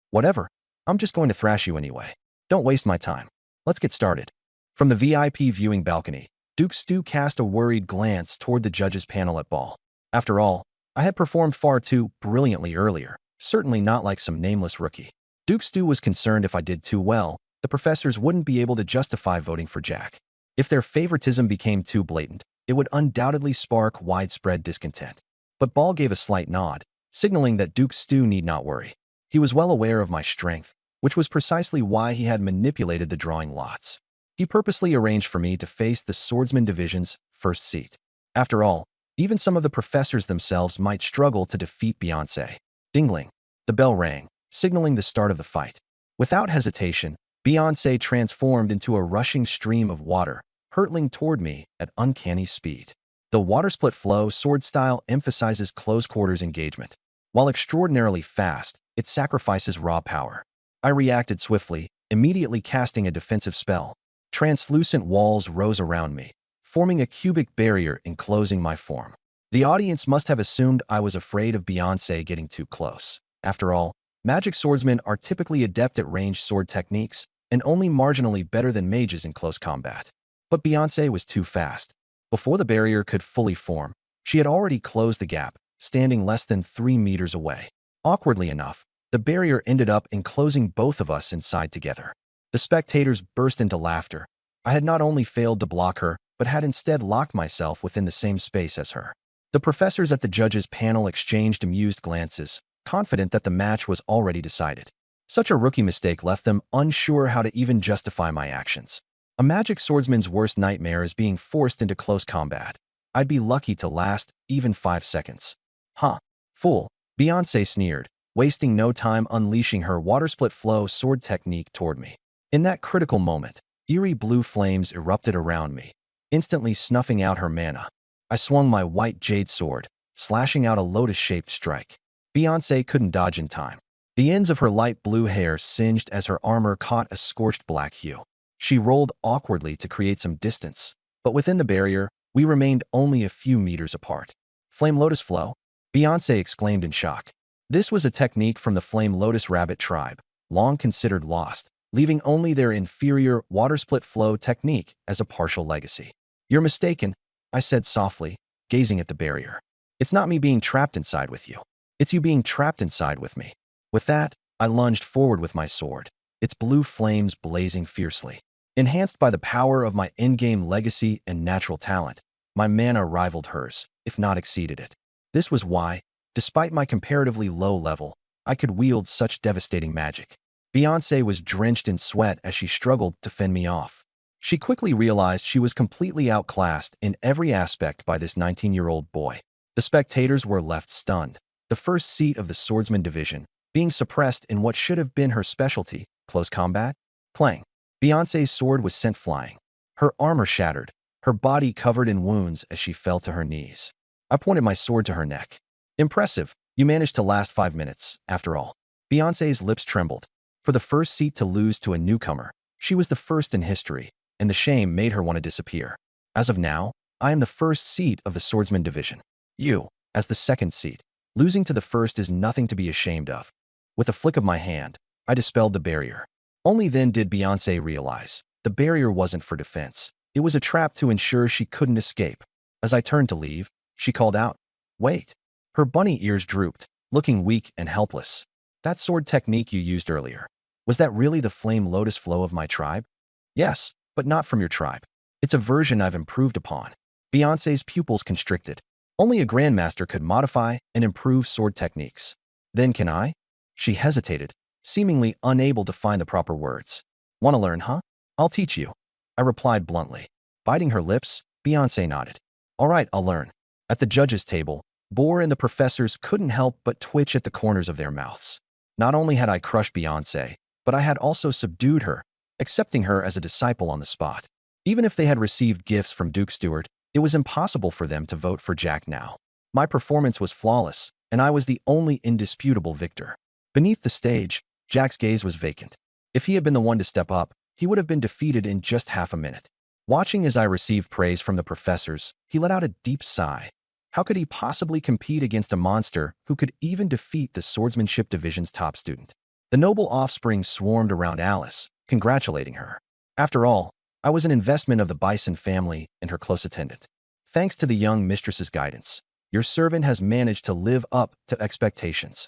Whatever, I'm just going to thrash you anyway. Don't waste my time. Let's get started. From the VIP viewing balcony, Duke Stu cast a worried glance toward the judges' panel at ball. After all, I had performed far too brilliantly earlier, certainly not like some nameless rookie. Duke Stu was concerned if I did too well, the professors wouldn't be able to justify voting for Jack. If their favoritism became too blatant, it would undoubtedly spark widespread discontent. But Ball gave a slight nod, signaling that Duke Stu need not worry. He was well aware of my strength, which was precisely why he had manipulated the drawing lots. He purposely arranged for me to face the Swordsman Division's first seat. After all, even some of the professors themselves might struggle to defeat Beyoncé. Dingling. The bell rang, signaling the start of the fight. Without hesitation, Beyoncé transformed into a rushing stream of water, hurtling toward me at uncanny speed. The water split flow sword style emphasizes close quarters engagement. While extraordinarily fast, it sacrifices raw power. I reacted swiftly, immediately casting a defensive spell. Translucent walls rose around me, forming a cubic barrier enclosing my form. The audience must have assumed I was afraid of Beyoncé getting too close. After all, magic swordsmen are typically adept at ranged sword techniques and only marginally better than mages in close combat. But Beyoncé was too fast. Before the barrier could fully form, she had already closed the gap, standing less than 3 meters away. Awkwardly enough, the barrier ended up enclosing both of us inside together. The spectators burst into laughter. I had not only failed to block her, but had instead locked myself within the same space as her. The professors at the judges' panel exchanged amused glances, confident that the match was already decided. Such a rookie mistake left them unsure how to even justify my actions. A magic swordsman's worst nightmare is being forced into close combat. I'd be lucky to last even 5 seconds. Huh. Fool. Beyoncé sneered, wasting no time unleashing her water split flow sword technique toward me. In that critical moment, eerie blue flames erupted around me, instantly snuffing out her mana. I swung my white jade sword, slashing out a lotus-shaped strike. Beyoncé couldn't dodge in time. The ends of her light blue hair singed as her armor caught a scorched black hue. She rolled awkwardly to create some distance, but within the barrier, We remained only a few meters apart. Flame Lotus Flow? Beyoncé exclaimed in shock. This was a technique from the Flame Lotus Rabbit tribe, long considered lost, leaving only their inferior water split flow technique as a partial legacy. You're mistaken, I said softly, gazing at the barrier. It's not me being trapped inside with you. It's you being trapped inside with me. With that, I lunged forward with my sword, its blue flames blazing fiercely. Enhanced by the power of my in-game legacy and natural talent, my mana rivaled hers, if not exceeded it. This was why, despite my comparatively low level, I could wield such devastating magic. Beyoncé was drenched in sweat as she struggled to fend me off. She quickly realized she was completely outclassed in every aspect by this 19-year-old boy. The spectators were left stunned, the first seat of the swordsman division being suppressed in what should have been her specialty, close combat. Clang. Beyoncé's sword was sent flying. Her armor shattered, her body covered in wounds as she fell to her knees. I pointed my sword to her neck. Impressive, you managed to last 5 minutes, after all. Beyoncé's lips trembled. For the first seat to lose to a newcomer, she was the first in history, and the shame made her want to disappear. As of now, I am the first seat of the swordsman division. You, as the second seat. Losing to the first is nothing to be ashamed of. With a flick of my hand, I dispelled the barrier. Only then did Beyoncé realize the barrier wasn't for defense. It was a trap to ensure she couldn't escape. As I turned to leave, she called out, "Wait." Her bunny ears drooped, looking weak and helpless. That sword technique you used earlier, was that really the Flame Lotus flow of my tribe? Yes, but not from your tribe. It's a version I've improved upon. Beyoncé's pupils constricted. Only a grandmaster could modify and improve sword techniques. Then can I? She hesitated, seemingly unable to find the proper words. Want to learn, huh? I'll teach you, I replied bluntly. Biting her lips, Beyoncé nodded. All right, I'll learn. At the judges' table, Boar and the professors couldn't help but twitch at the corners of their mouths. Not only had I crushed Beyoncé, but I had also subdued her, accepting her as a disciple on the spot. Even if they had received gifts from Duke Stewart, it was impossible for them to vote for Jack now. My performance was flawless, and I was the only indisputable victor. Beneath the stage, Jack's gaze was vacant. If he had been the one to step up, he would have been defeated in just half a minute. Watching as I received praise from the professors, he let out a deep sigh. How could he possibly compete against a monster who could even defeat the swordsmanship division's top student? The noble offspring swarmed around Alice, congratulating her. After all, I was an investment of the Bison family and her close attendant. Thanks to the young mistress's guidance, your servant has managed to live up to expectations.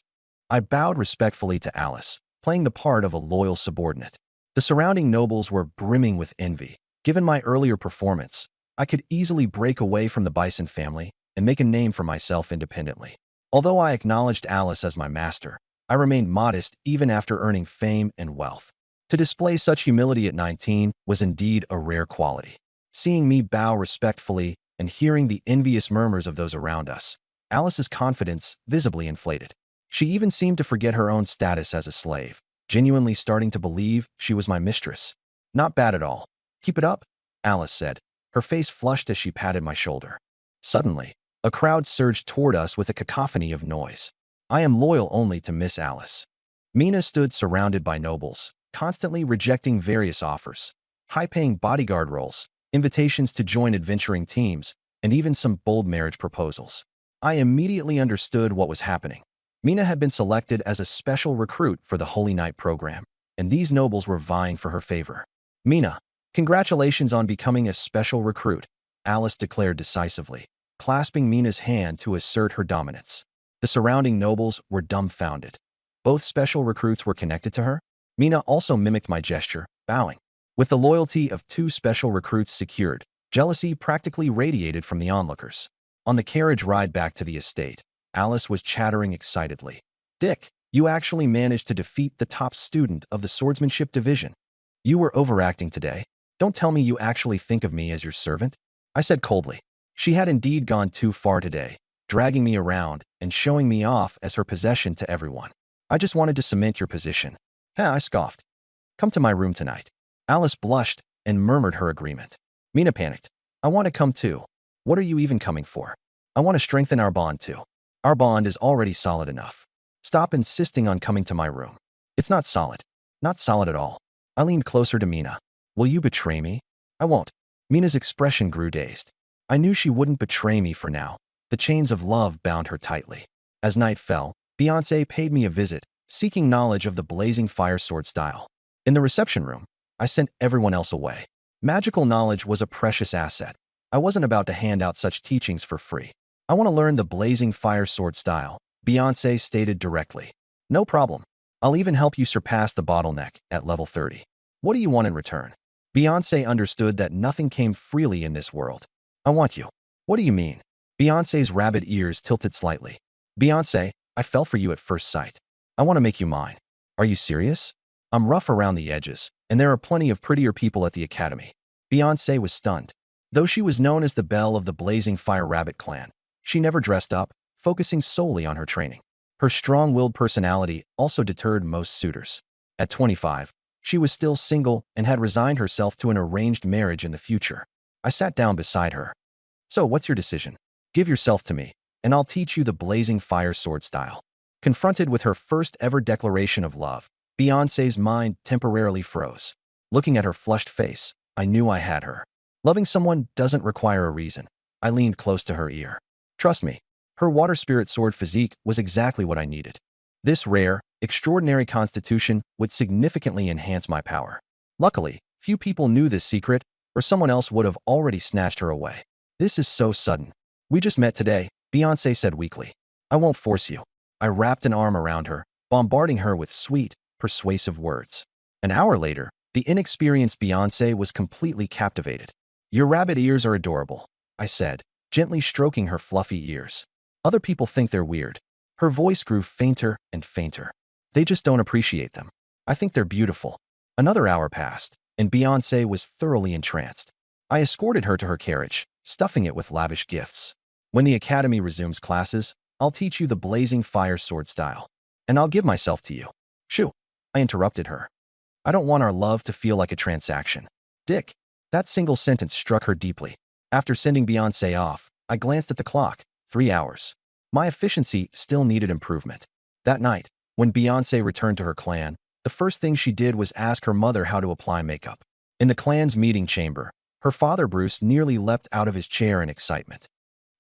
I bowed respectfully to Alice, playing the part of a loyal subordinate. The surrounding nobles were brimming with envy. Given my earlier performance, I could easily break away from the Bison family and make a name for myself independently. Although I acknowledged Alice as my master, I remained modest even after earning fame and wealth. To display such humility at 19 was indeed a rare quality. Seeing me bow respectfully and hearing the envious murmurs of those around us, Alice's confidence visibly inflated. She even seemed to forget her own status as a slave, genuinely starting to believe she was my mistress. Not bad at all. Keep it up, Alice said, her face flushed as she patted my shoulder. Suddenly, a crowd surged toward us with a cacophony of noise. I am loyal only to Miss Alice. Mina stood surrounded by nobles, constantly rejecting various offers. High-paying bodyguard roles, invitations to join adventuring teams, and even some bold marriage proposals. I immediately understood what was happening. Mina had been selected as a special recruit for the Holy Night program, and these nobles were vying for her favor. Mina, congratulations on becoming a special recruit, Alice declared decisively, clasping Mina's hand to assert her dominance. The surrounding nobles were dumbfounded. Both special recruits were connected to her? Mina also mimicked my gesture, bowing. With the loyalty of two special recruits secured, jealousy practically radiated from the onlookers. On the carriage ride back to the estate, Alice was chattering excitedly. Dick, you actually managed to defeat the top student of the swordsmanship division. You were overacting today. Don't tell me you actually think of me as your servant, I said coldly. She had indeed gone too far today, dragging me around and showing me off as her possession to everyone. I just wanted to cement your position. I scoffed. Come to my room tonight. Alice blushed and murmured her agreement. Mina panicked. I want to come too. What are you even coming for? I want to strengthen our bond too. Our bond is already solid enough. Stop insisting on coming to my room. It's not solid. Not solid at all. I leaned closer to Mina. Will you betray me? I won't. Mina's expression grew dazed. I knew she wouldn't betray me for now. The chains of love bound her tightly. As night fell, Beyoncé paid me a visit, seeking knowledge of the blazing fire sword style. In the reception room, I sent everyone else away. Magical knowledge was a precious asset. I wasn't about to hand out such teachings for free. I want to learn the blazing fire sword style, Beyoncé stated directly. No problem. I'll even help you surpass the bottleneck at level 30. What do you want in return? Beyoncé understood that nothing came freely in this world. I want you. What do you mean? Beyoncé's rabbit ears tilted slightly. Beyoncé, I fell for you at first sight. I want to make you mine. Are you serious? I'm rough around the edges, and there are plenty of prettier people at the academy. Beyoncé was stunned. Though she was known as the belle of the Blazing Fire Rabbit clan, she never dressed up, focusing solely on her training. Her strong-willed personality also deterred most suitors. At 25, she was still single and had resigned herself to an arranged marriage in the future. I sat down beside her. So, what's your decision? Give yourself to me, and I'll teach you the blazing fire sword style. Confronted with her first ever declaration of love, Beyoncé's mind temporarily froze. Looking at her flushed face, I knew I had her. Loving someone doesn't require a reason. I leaned close to her ear. Trust me, her water spirit sword physique was exactly what I needed. This rare, extraordinary constitution would significantly enhance my power. Luckily, few people knew this secret, or someone else would have already snatched her away. This is so sudden. We just met today, Beyoncé said weakly. I won't force you. I wrapped an arm around her, bombarding her with sweet, persuasive words. An hour later, the inexperienced Beyoncé was completely captivated. Your rabbit ears are adorable, I said, gently stroking her fluffy ears. Other people think they're weird. Her voice grew fainter and fainter. They just don't appreciate them. I think they're beautiful. Another hour passed, and Beyoncé was thoroughly entranced. I escorted her to her carriage, stuffing it with lavish gifts. When the academy resumes classes, I'll teach you the blazing fire sword style. And I'll give myself to you. Shoo! I interrupted her. I don't want our love to feel like a transaction. Dick. That single sentence struck her deeply. After sending Beyoncé off, I glanced at the clock. 3 hours. My efficiency still needed improvement. That night, when Beyoncé returned to her clan, the first thing she did was ask her mother how to apply makeup. In the clan's meeting chamber, her father Bruce nearly leapt out of his chair in excitement.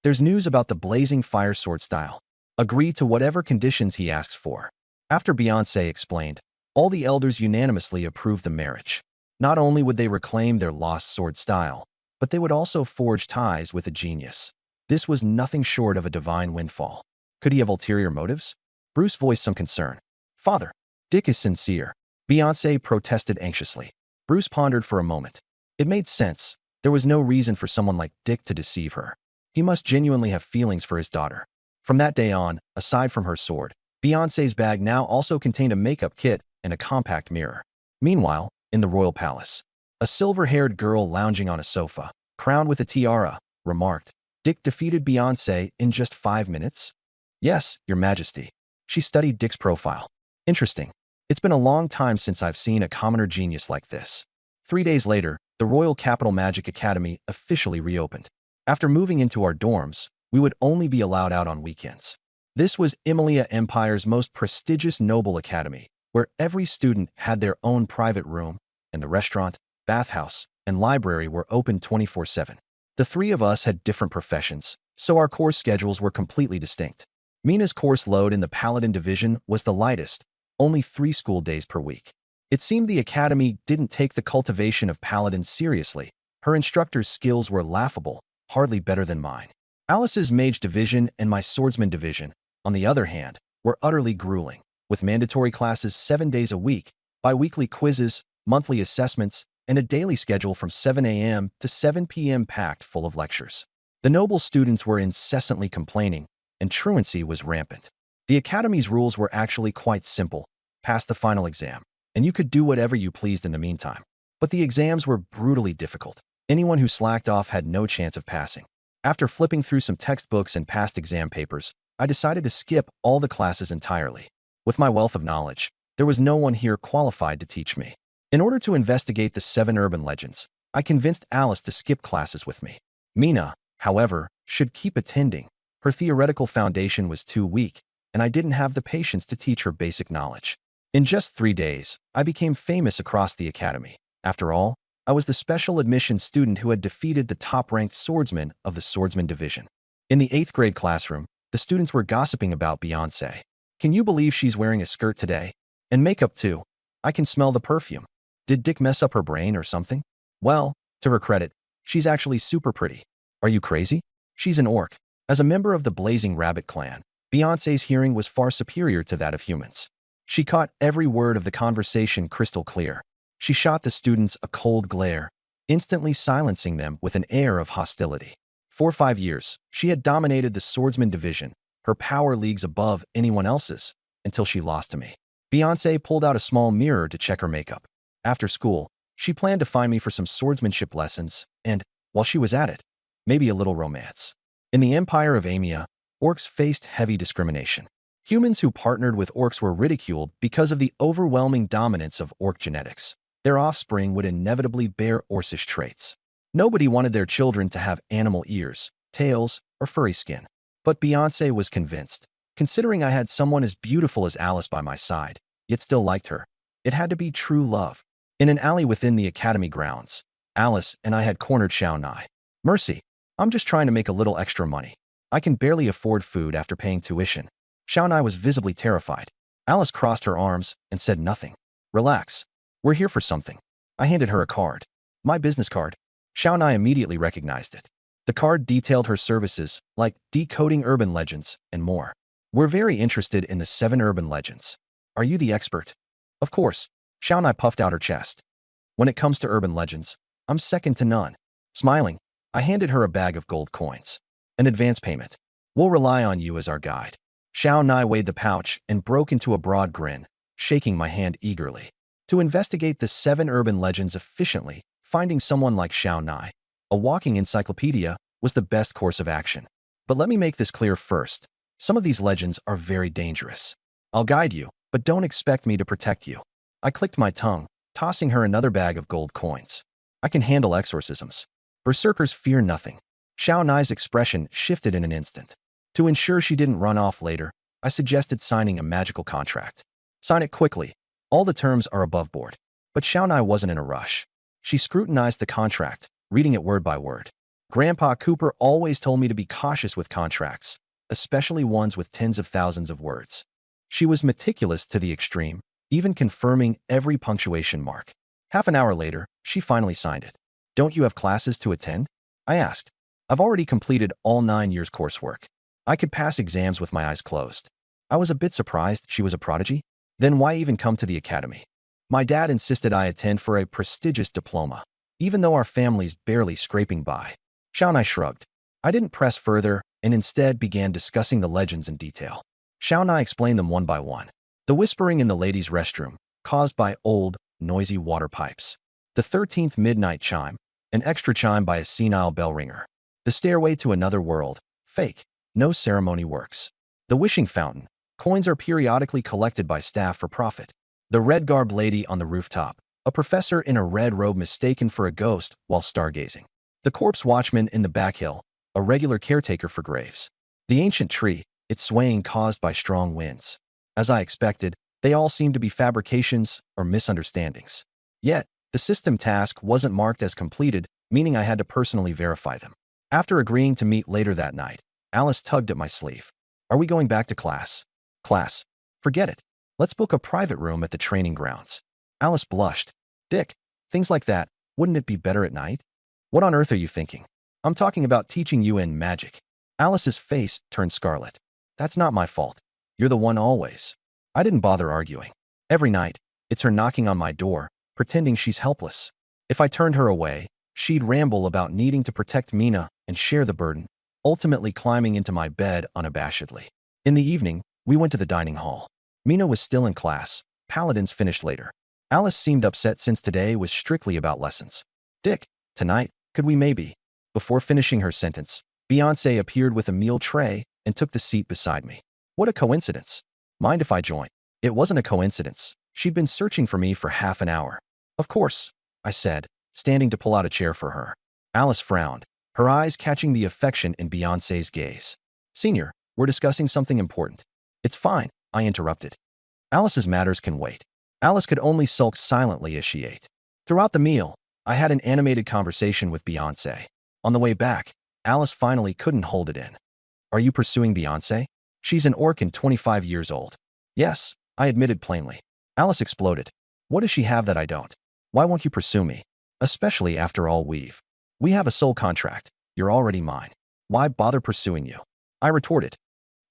There's news about the blazing fire sword style. Agree to whatever conditions he asks for. After Beyoncé explained, all the elders unanimously approved the marriage. Not only would they reclaim their lost sword style, but they would also forge ties with a genius. This was nothing short of a divine windfall. Could he have ulterior motives? Bruce voiced some concern. Father, Dick is sincere. Beyoncé protested anxiously. Bruce pondered for a moment. It made sense. There was no reason for someone like Dick to deceive her. He must genuinely have feelings for his daughter. From that day on, aside from her sword, Beyoncé's bag now also contained a makeup kit and a compact mirror. Meanwhile, in the royal palace, a silver-haired girl lounging on a sofa, crowned with a tiara, remarked, Dick defeated Beyoncé in just 5 minutes? Yes, Your Majesty. She studied Dick's profile. Interesting. It's been a long time since I've seen a commoner genius like this. 3 days later, the Royal Capital Magic Academy officially reopened. After moving into our dorms, we would only be allowed out on weekends. This was Emilia Empire's most prestigious noble academy, where every student had their own private room, and the restaurant, bathhouse, and library were open 24/7. The three of us had different professions, so our course schedules were completely distinct. Mina's course load in the Paladin division was the lightest, only 3 school days per week. It seemed the academy didn't take the cultivation of Paladins seriously. Her instructor's skills were laughable, hardly better than mine. Alice's mage division and my swordsman division, on the other hand, were utterly grueling, with mandatory classes 7 days a week, bi-weekly quizzes, monthly assessments, and a daily schedule from 7 a.m. to 7 p.m. packed full of lectures. The noble students were incessantly complaining, and truancy was rampant. The academy's rules were actually quite simple. Pass the final exam, and you could do whatever you pleased in the meantime. But the exams were brutally difficult. Anyone who slacked off had no chance of passing. After flipping through some textbooks and past exam papers, I decided to skip all the classes entirely. With my wealth of knowledge, there was no one here qualified to teach me. In order to investigate the 7 urban legends, I convinced Alice to skip classes with me. Mina, however, should keep attending. Her theoretical foundation was too weak, and I didn't have the patience to teach her basic knowledge. In just 3 days, I became famous across the academy. After all, I was the special admission student who had defeated the top-ranked swordsman of the swordsman division. In the 8th grade classroom, the students were gossiping about Beyoncé. Can you believe she's wearing a skirt today? And makeup too. I can smell the perfume. Did Dick mess up her brain or something? Well, to her credit, she's actually super pretty. Are you crazy? She's an orc. As a member of the Blazing Rabbit clan, Beyoncé's hearing was far superior to that of humans. She caught every word of the conversation crystal clear. She shot the students a cold glare, instantly silencing them with an air of hostility. For 5 years, she had dominated the swordsman division, her power leagues above anyone else's, until she lost to me. Beyoncé pulled out a small mirror to check her makeup. After school, she planned to find me for some swordsmanship lessons, and, while she was at it, maybe a little romance. In the empire of Amia, orcs faced heavy discrimination. Humans who partnered with orcs were ridiculed because of the overwhelming dominance of orc genetics. Their offspring would inevitably bear orcish traits. Nobody wanted their children to have animal ears, tails, or furry skin. But Beyoncé was convinced. Considering I had someone as beautiful as Alice by my side, yet still liked her, it had to be true love. In an alley within the academy grounds, Alice and I had cornered Xiao Nai. Mercy, I'm just trying to make a little extra money. I can barely afford food after paying tuition. Xiao Nai was visibly terrified. Alice crossed her arms and said nothing. Relax. We're here for something. I handed her a card. My business card. Xiao Nai immediately recognized it. The card detailed her services, like decoding urban legends and more. We're very interested in the 7 urban legends. Are you the expert? Of course. Xiao Nai puffed out her chest. When it comes to urban legends, I'm second to none. Smiling, I handed her a bag of gold coins. An advance payment. We'll rely on you as our guide. Xiao Nai weighed the pouch and broke into a broad grin, shaking my hand eagerly. To investigate the 7 urban legends efficiently, finding someone like Xiao Nai, a walking encyclopedia, was the best course of action. But let me make this clear first. Some of these legends are very dangerous. I'll guide you, but don't expect me to protect you. I clicked my tongue, tossing her another bag of gold coins. I can handle exorcisms. Berserkers fear nothing. Xiao Nai's expression shifted in an instant. To ensure she didn't run off later, I suggested signing a magical contract. Sign it quickly. All the terms are above board. But Xiao Nai wasn't in a rush. She scrutinized the contract, reading it word by word. Grandpa Cooper always told me to be cautious with contracts, especially ones with tens of thousands of words. She was meticulous to the extreme, even confirming every punctuation mark. Half an hour later, she finally signed it. Don't you have classes to attend? I asked. I've already completed all 9 years' coursework. I could pass exams with my eyes closed. I was a bit surprised she was a prodigy. Then why even come to the academy? My dad insisted I attend for a prestigious diploma, even though our family's barely scraping by. Xiao Nai shrugged. I didn't press further and instead began discussing the legends in detail. Xiao Nai explained them one by one. The whispering in the ladies' restroom, caused by old, noisy water pipes. The 13th midnight chime, an extra chime by a senile bell ringer. The stairway to another world, fake, no ceremony works. The wishing fountain, coins are periodically collected by staff for profit. The red-garbed lady on the rooftop, a professor in a red robe mistaken for a ghost while stargazing. The corpse watchman in the back hill, a regular caretaker for graves. The ancient tree, its swaying caused by strong winds. As I expected, they all seemed to be fabrications or misunderstandings. Yet, the system task wasn't marked as completed, meaning I had to personally verify them. After agreeing to meet later that night, Alice tugged at my sleeve. Are we going back to class? Class. Forget it. Let's book a private room at the training grounds. Alice blushed. Dick, things like that, wouldn't it be better at night? What on earth are you thinking? I'm talking about teaching you in magic. Alice's face turned scarlet. That's not my fault. You're the one always. I didn't bother arguing. Every night, it's her knocking on my door, pretending she's helpless. If I turned her away, she'd ramble about needing to protect Mina and share the burden, ultimately climbing into my bed unabashedly. In the evening, we went to the dining hall. Mina was still in class. Paladins finished later. Alice seemed upset since today was strictly about lessons. Dick, tonight, could we maybe? Before finishing her sentence, Beyoncé appeared with a meal tray and took the seat beside me. What a coincidence. Mind if I join? It wasn't a coincidence. She'd been searching for me for half an hour. Of course, I said, standing to pull out a chair for her. Alice frowned, her eyes catching the affection in Beyoncé's gaze. Senior, we're discussing something important. It's fine, I interrupted. Alice's matters can wait. Alice could only sulk silently as she ate. Throughout the meal, I had an animated conversation with Beyoncé. On the way back, Alice finally couldn't hold it in. Are you pursuing Beyoncé? She's an orc and 25 years old. Yes, I admitted plainly. Alice exploded. What does she have that I don't? Why won't you pursue me? Especially after all we have a soul contract. You're already mine. Why bother pursuing you? I retorted.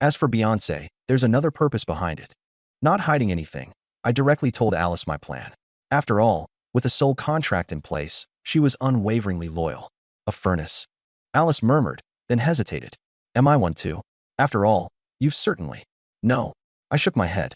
As for Beyoncé, there's another purpose behind it. Not hiding anything, I directly told Alice my plan. After all, with a soul contract in place, she was unwaveringly loyal. A furnace. Alice murmured, then hesitated. Am I one too? After all, you've certainly. No. I shook my head.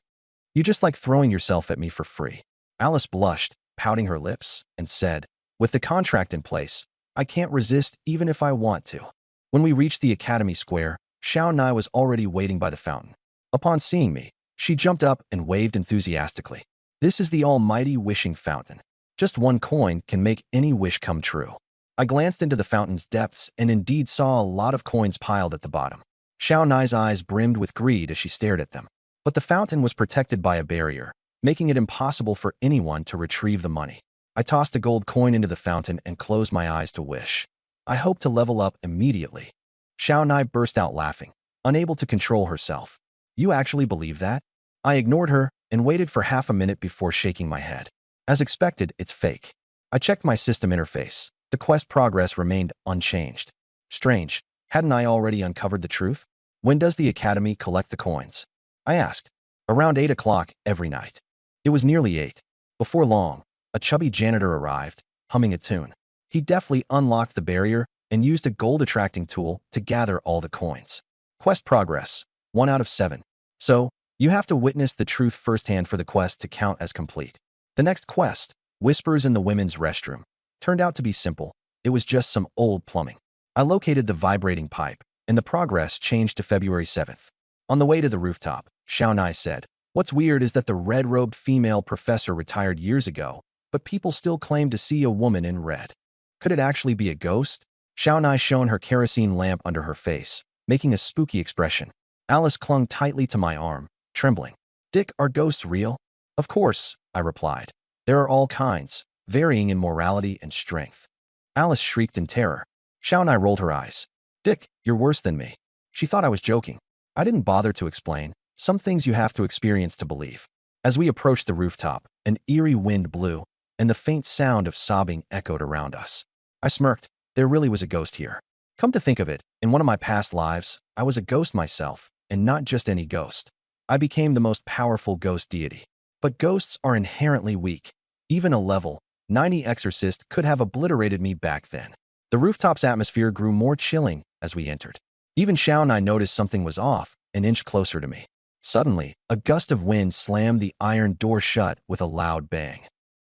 You just like throwing yourself at me for free. Alice blushed, pouting her lips, and said, with the contract in place, I can't resist even if I want to. When we reached the Academy Square, Xiao Nai was already waiting by the fountain. Upon seeing me, she jumped up and waved enthusiastically. This is the almighty wishing fountain. Just one coin can make any wish come true. I glanced into the fountain's depths and indeed saw a lot of coins piled at the bottom. Xiao Nai's eyes brimmed with greed as she stared at them. But the fountain was protected by a barrier, making it impossible for anyone to retrieve the money. I tossed a gold coin into the fountain and closed my eyes to wish. I hoped to level up immediately. Xiao Nai burst out laughing, unable to control herself. You actually believe that? I ignored her and waited for half a minute before shaking my head. As expected, it's fake. I checked my system interface. The quest progress remained unchanged. Strange, hadn't I already uncovered the truth? When does the Academy collect the coins? I asked. Around 8 o'clock every night. It was nearly 8. Before long, a chubby janitor arrived, humming a tune. He deftly unlocked the barrier and used a gold-attracting tool to gather all the coins. Quest progress, 1 out of 7. So, you have to witness the truth firsthand for the quest to count as complete. The next quest, Whispers in the Women's Restroom, turned out to be simple. It was just some old plumbing. I located the vibrating pipe, and the progress changed to February 7th. On the way to the rooftop, Xiao Nai said, what's weird is that the red-robed female professor retired years ago, but people still claim to see a woman in red. Could it actually be a ghost? Xiao Nai shone her kerosene lamp under her face, making a spooky expression. Alice clung tightly to my arm, trembling. Dick, are ghosts real? Of course, I replied. There are all kinds, varying in morality and strength. Alice shrieked in terror. Xiao Nai rolled her eyes. Dick, you're worse than me. She thought I was joking. I didn't bother to explain. Some things you have to experience to believe. As we approached the rooftop, an eerie wind blew, and the faint sound of sobbing echoed around us. I smirked. There really was a ghost here. Come to think of it, in one of my past lives, I was a ghost myself, and not just any ghost. I became the most powerful ghost deity. But ghosts are inherently weak. Even a level 90 exorcist could have obliterated me back then. The rooftop's atmosphere grew more chilling as we entered. Even Xiao Nai noticed something was off and inched closer to me. Suddenly, a gust of wind slammed the iron door shut with a loud bang.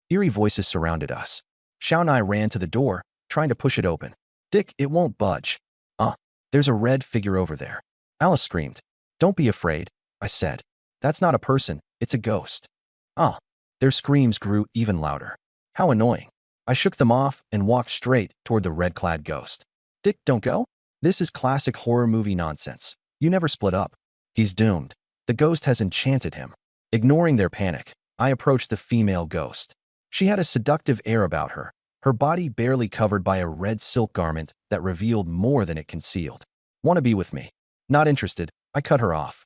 Eerie voices surrounded us. Xiao Nai ran to the door, trying to push it open. Dick, it won't budge. There's a red figure over there. Alice screamed. Don't be afraid, I said. That's not a person, it's a ghost. Their screams grew even louder. How annoying. I shook them off and walked straight toward the red-clad ghost. Dick, don't go? This is classic horror movie nonsense. You never split up. He's doomed. The ghost has enchanted him. Ignoring their panic, I approached the female ghost. She had a seductive air about her, her body barely covered by a red silk garment that revealed more than it concealed. Want to be with me? Not interested, I cut her off.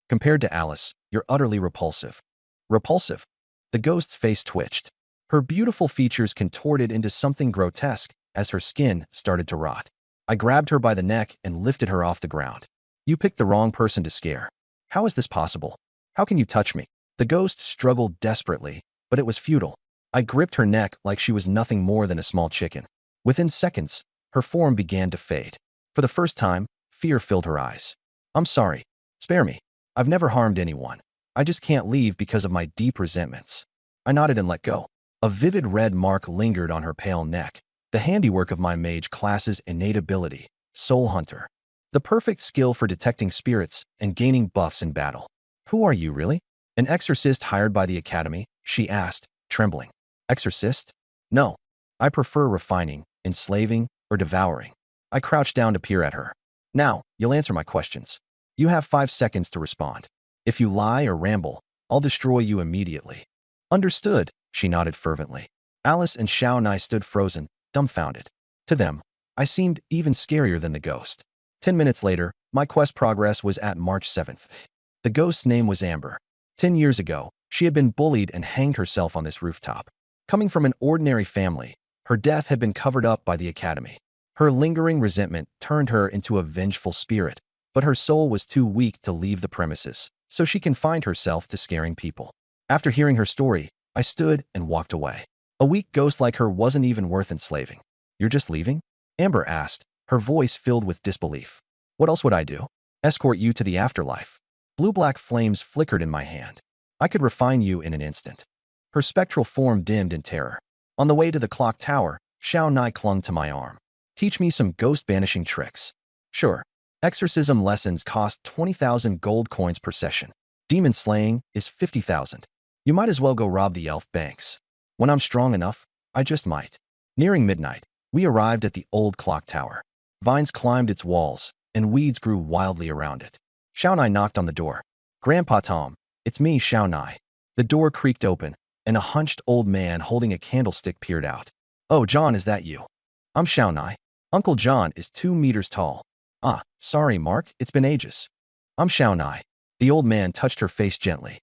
Compared to Alice, you're utterly repulsive. Repulsive? The ghost's face twitched. Her beautiful features contorted into something grotesque as her skin started to rot. I grabbed her by the neck and lifted her off the ground. You picked the wrong person to scare. How is this possible? How can you touch me? The ghost struggled desperately, but it was futile. I gripped her neck like she was nothing more than a small chicken. Within seconds, her form began to fade. For the first time, fear filled her eyes. I'm sorry. Spare me. I've never harmed anyone. I just can't leave because of my deep resentments. I nodded and let go. A vivid red mark lingered on her pale neck, the handiwork of my mage class's innate ability, Soul Hunter. The perfect skill for detecting spirits and gaining buffs in battle. Who are you, really? An exorcist hired by the Academy? She asked, trembling. Exorcist? No. I prefer refining, enslaving, or devouring. I crouched down to peer at her. Now, you'll answer my questions. You have 5 seconds to respond. If you lie or ramble, I'll destroy you immediately. Understood, she nodded fervently. Alice and Xiao Nai stood frozen, dumbfounded. To them, I seemed even scarier than the ghost. 10 minutes later, my quest progress was at March 7th. The ghost's name was Amber. 10 years ago, she had been bullied and hanged herself on this rooftop. Coming from an ordinary family, her death had been covered up by the academy. Her lingering resentment turned her into a vengeful spirit, but her soul was too weak to leave the premises, so she confined herself to scaring people. After hearing her story, I stood and walked away. A weak ghost like her wasn't even worth enslaving. You're just leaving? Amber asked, her voice filled with disbelief. What else would I do? Escort you to the afterlife. Blue-black flames flickered in my hand. I could refine you in an instant. Her spectral form dimmed in terror. On the way to the clock tower, Xiao Nai clung to my arm. Teach me some ghost-banishing tricks. Sure. Exorcism lessons cost 20,000 gold coins per session. Demon slaying is 50,000. You might as well go rob the elf banks. When I'm strong enough, I just might. Nearing midnight, we arrived at the old clock tower. Vines climbed its walls, and weeds grew wildly around it. Xiao Nai knocked on the door. Grandpa Tom, it's me, Xiao Nai. The door creaked open, and a hunched old man holding a candlestick peered out. Oh, John, is that you? I'm Xiao Nai. Uncle John is 2 meters tall. Ah, sorry, Mark, it's been ages. I'm Xiao Nai. The old man touched her face gently.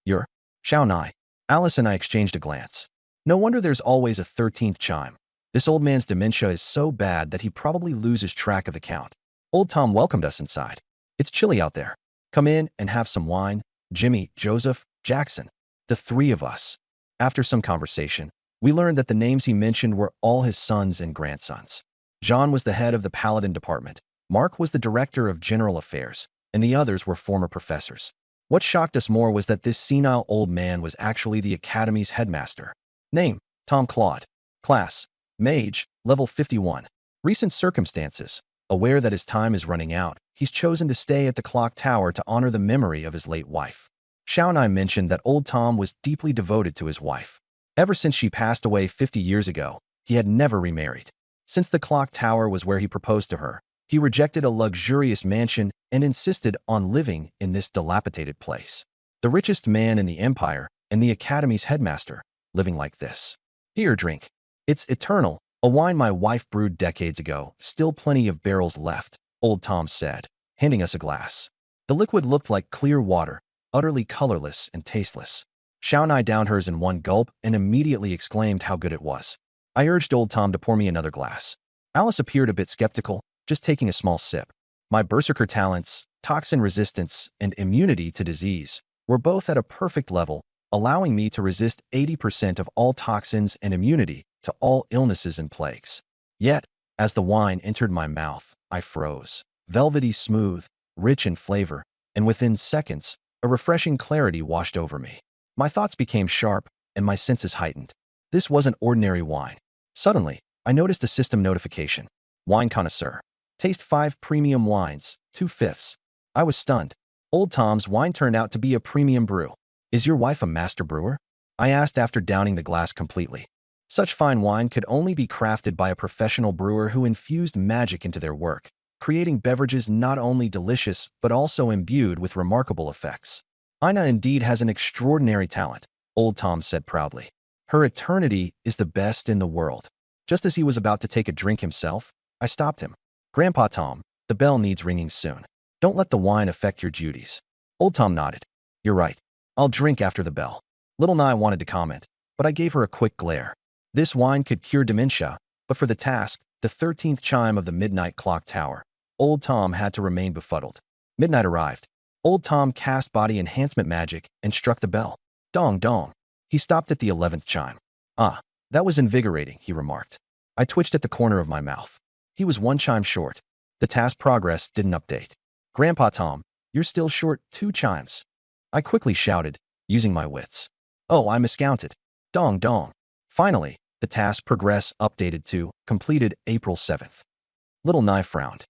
You're Xiao Nai. Alice and I exchanged a glance. No wonder there's always a 13th chime. This old man's dementia is so bad that he probably loses track of the count. Old Tom welcomed us inside. It's chilly out there. Come in and have some wine. Jimmy, Joseph, Jackson. The 3 of us. After some conversation, we learned that the names he mentioned were all his sons and grandsons. John was the head of the Paladin department. Mark was the director of general affairs, and the others were former professors. What shocked us more was that this senile old man was actually the academy's headmaster. Name, Tom Claude. Class, Mage, level 51. Recent circumstances. Aware that his time is running out, he's chosen to stay at the clock tower to honor the memory of his late wife. Xiao Nai mentioned that old Tom was deeply devoted to his wife. Ever since she passed away 50 years ago, he had never remarried. Since the clock tower was where he proposed to her, he rejected a luxurious mansion and insisted on living in this dilapidated place. The richest man in the empire and the academy's headmaster, living like this. Here, drink. It's eternal, a wine my wife brewed decades ago, still plenty of barrels left, old Tom said, handing us a glass. The liquid looked like clear water, utterly colorless and tasteless. Xiao Nai downed hers in one gulp and immediately exclaimed how good it was. I urged old Tom to pour me another glass. Alice appeared a bit skeptical, just taking a small sip. My berserker talents, toxin resistance, and immunity to disease were both at a perfect level, allowing me to resist 80% of all toxins and immunity to all illnesses and plagues. Yet, as the wine entered my mouth, I froze. Velvety smooth, rich in flavor, and within seconds, a refreshing clarity washed over me. My thoughts became sharp, and my senses heightened. This wasn't ordinary wine. Suddenly, I noticed a system notification. Wine connoisseur. Taste 5 premium wines, 2/5. I was stunned. Old Tom's wine turned out to be a premium brew. Is your wife a master brewer? I asked after downing the glass completely. Such fine wine could only be crafted by a professional brewer who infused magic into their work, creating beverages not only delicious but also imbued with remarkable effects. Ina indeed has an extraordinary talent, old Tom said proudly. Her eternity is the best in the world. Just as he was about to take a drink himself, I stopped him. Grandpa Tom, the bell needs ringing soon. Don't let the wine affect your duties. Old Tom nodded. You're right. I'll drink after the bell. Little Nai wanted to comment, but I gave her a quick glare. This wine could cure dementia, but for the task, the 13th chime of the midnight clock tower, old Tom had to remain befuddled. Midnight arrived. Old Tom cast body enhancement magic and struck the bell. Dong dong. He stopped at the 11th chime. Ah, that was invigorating, he remarked. I twitched at the corner of my mouth. He was 1 chime short. The task progress didn't update. Grandpa Tom, you're still short 2 chimes. I quickly shouted, using my wits. Oh, I miscounted. Dong dong. Finally, the task progress updated to completed April 7th. Little Nai frowned.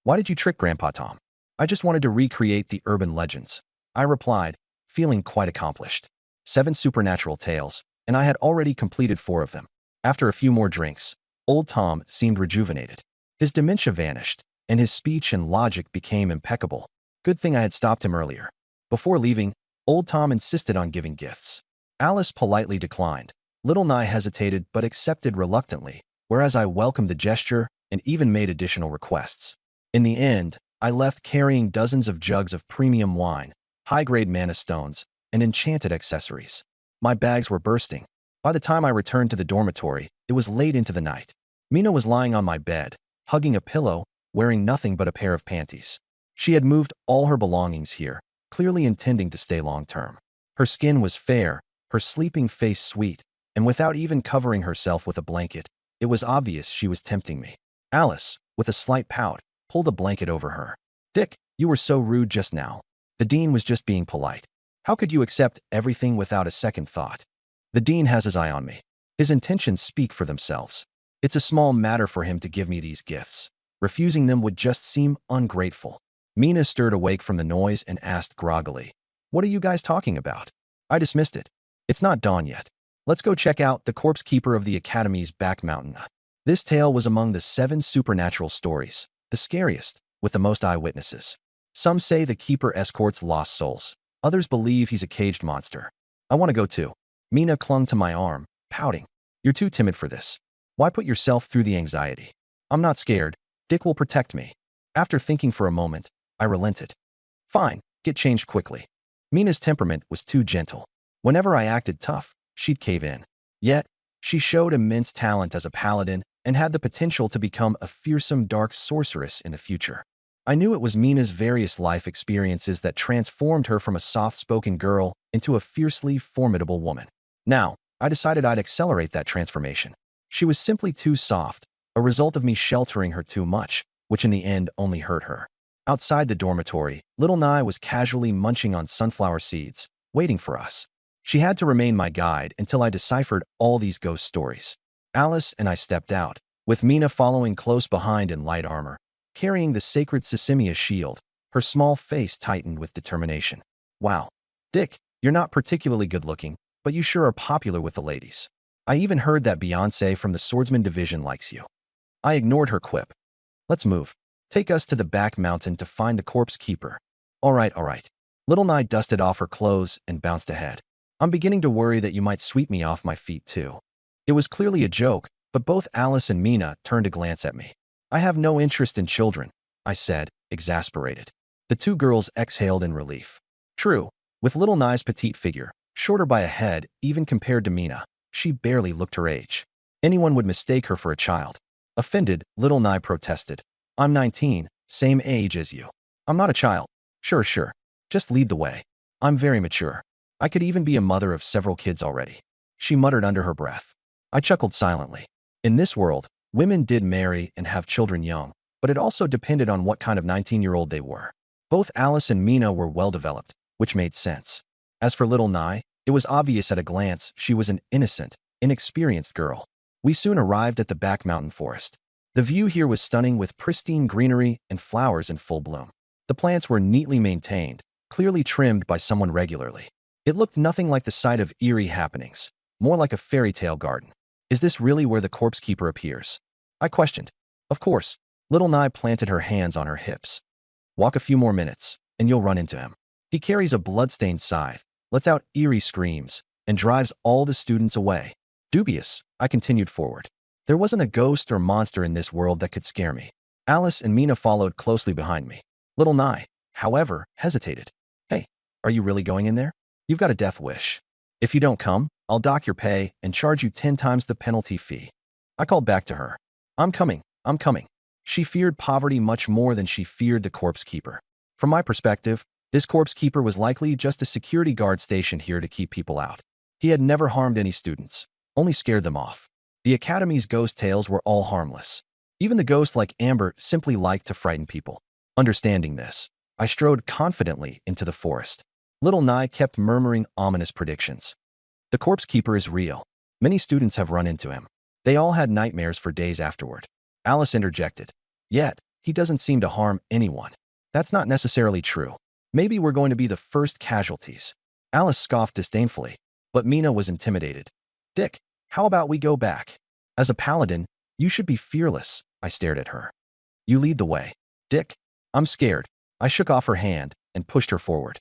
Why did you trick Grandpa Tom? I just wanted to recreate the urban legends. I replied, feeling quite accomplished. 7 supernatural tales, and I had already completed 4 of them. After a few more drinks, old Tom seemed rejuvenated. His dementia vanished, and his speech and logic became impeccable. Good thing I had stopped him earlier. Before leaving, old Tom insisted on giving gifts. Alice politely declined, Little Nye hesitated but accepted reluctantly, whereas I welcomed the gesture and even made additional requests. In the end, I left carrying dozens of jugs of premium wine, high-grade mana stones, and enchanted accessories. My bags were bursting. By the time I returned to the dormitory, it was late into the night. Mina was lying on my bed, hugging a pillow, wearing nothing but a pair of panties. She had moved all her belongings here, clearly intending to stay long-term. Her skin was fair, her sleeping face sweet, and without even covering herself with a blanket, it was obvious she was tempting me. Alice, with a slight pout, pulled a blanket over her. "Dick, you were so rude just now. The dean was just being polite. How could you accept everything without a second thought?" "The dean has his eye on me. His intentions speak for themselves. It's a small matter for him to give me these gifts. Refusing them would just seem ungrateful." Mina stirred awake from the noise and asked groggily, "What are you guys talking about?" I dismissed it. "It's not dawn yet. Let's go check out the corpse keeper of the Academy's back mountain." This tale was among the 7 supernatural stories, the scariest, with the most eyewitnesses. Some say the keeper escorts lost souls. Others believe he's a caged monster. "I want to go too." Mina clung to my arm, pouting. "You're too timid for this. Why put yourself through the anxiety?" "I'm not scared. Dick will protect me." After thinking for a moment, I relented. "Fine, get changed quickly." Mina's temperament was too gentle. Whenever I acted tough, she'd cave in. Yet, she showed immense talent as a paladin and had the potential to become a fearsome dark sorceress in the future. I knew it was Mina's various life experiences that transformed her from a soft-spoken girl into a fiercely formidable woman. Now, I decided I'd accelerate that transformation. She was simply too soft, a result of me sheltering her too much, which in the end only hurt her. Outside the dormitory, little Nye was casually munching on sunflower seeds, waiting for us. She had to remain my guide until I deciphered all these ghost stories. Alice and I stepped out, with Mina following close behind in light armor, carrying the sacred Sisimia shield, her small face tightened with determination. "Wow. Dick, you're not particularly good-looking, but you sure are popular with the ladies. I even heard that Beyoncé from the Swordsman Division likes you." I ignored her quip. "Let's move. Take us to the back mountain to find the corpse keeper." All right. Little Nye dusted off her clothes and bounced ahead. "I'm beginning to worry that you might sweep me off my feet too." It was clearly a joke, but both Alice and Mina turned to glance at me. "I have no interest in children," I said, exasperated. The 2 girls exhaled in relief. True, with little Nye's petite figure, shorter by a head even compared to Mina, she barely looked her age. Anyone would mistake her for a child. Offended, little Nye protested. "I'm 19, same age as you. I'm not a child." Sure. Just lead the way. I'm very mature. I could even be a mother of several kids already." She muttered under her breath. I chuckled silently. In this world, women did marry and have children young, but it also depended on what kind of 19-year-old they were. Both Alice and Mina were well-developed, which made sense. As for little Nye, it was obvious at a glance she was an innocent, inexperienced girl. We soon arrived at the back mountain forest. The view here was stunning with pristine greenery and flowers in full bloom. The plants were neatly maintained, clearly trimmed by someone regularly. It looked nothing like the site of eerie happenings, more like a fairy tale garden. "Is this really where the corpse keeper appears?" I questioned. "Of course." Little Nye planted her hands on her hips. "Walk a few more minutes, and you'll run into him. He carries a blood-stained scythe, lets out eerie screams, and drives all the students away." Dubious, I continued forward. There wasn't a ghost or monster in this world that could scare me. Alice and Mina followed closely behind me. Little Nye, however, hesitated. "Hey, are you really going in there? You've got a death wish. If you don't come, I'll dock your pay and charge you 10 times the penalty fee." I called back to her. I'm coming. She feared poverty much more than she feared the corpse keeper. From my perspective, this corpse keeper was likely just a security guard stationed here to keep people out. He had never harmed any students, only scared them off. The Academy's ghost tales were all harmless. Even the ghost like Amber simply liked to frighten people. Understanding this, I strode confidently into the forest. Little Nye kept murmuring ominous predictions. "The corpse keeper is real. Many students have run into him. They all had nightmares for days afterward." Alice interjected. "Yet, he doesn't seem to harm anyone." "That's not necessarily true. Maybe we're going to be the first casualties." Alice scoffed disdainfully, but Mina was intimidated. "Dick, how about we go back? As a paladin, you should be fearless." I stared at her. "You lead the way." "Dick, I'm scared." I shook off her hand and pushed her forward.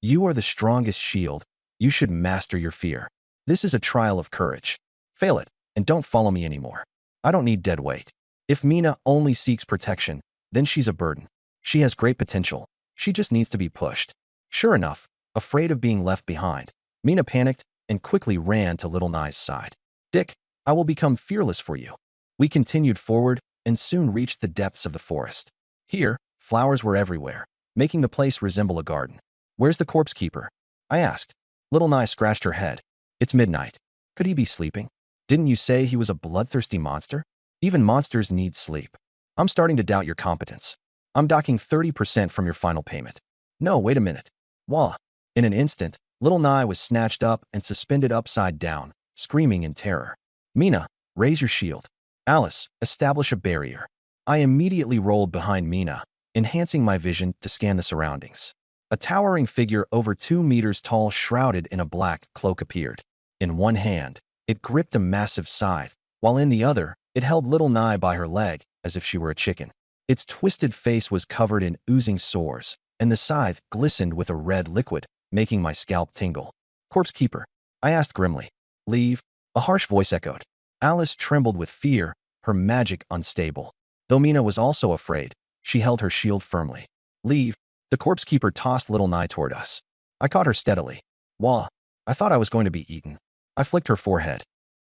"You are the strongest shield. You should master your fear." This is a trial of courage. Fail it, and don't follow me anymore. I don't need dead weight. If Mina only seeks protection, then she's a burden. She has great potential. She just needs to be pushed. Sure enough, afraid of being left behind, Mina panicked and quickly ran to Little Nye's side. Dick, I will become fearless for you. We continued forward and soon reached the depths of the forest. Here, flowers were everywhere, making the place resemble a garden. Where's the corpse keeper? I asked. Little Nye scratched her head. It's midnight. Could he be sleeping? Didn't you say he was a bloodthirsty monster? Even monsters need sleep. I'm starting to doubt your competence. I'm docking 30% from your final payment. No, wait a minute. Wah. In an instant, Little Nye was snatched up and suspended upside down, screaming in terror. Mina, raise your shield. Alice, establish a barrier. I immediately rolled behind Mina, enhancing my vision to scan the surroundings. A towering figure over 2 meters tall, shrouded in a black cloak, appeared. In one hand, it gripped a massive scythe, while in the other, it held Little Nye by her leg, as if she were a chicken. Its twisted face was covered in oozing sores, and the scythe glistened with a red liquid, making my scalp tingle. Corpse keeper, I asked grimly. Leave, a harsh voice echoed. Alice trembled with fear, her magic unstable. Though Mina was also afraid, she held her shield firmly. Leave. The corpse keeper tossed Little Nye toward us. I caught her steadily. Wah, I thought I was going to be eaten. I flicked her forehead.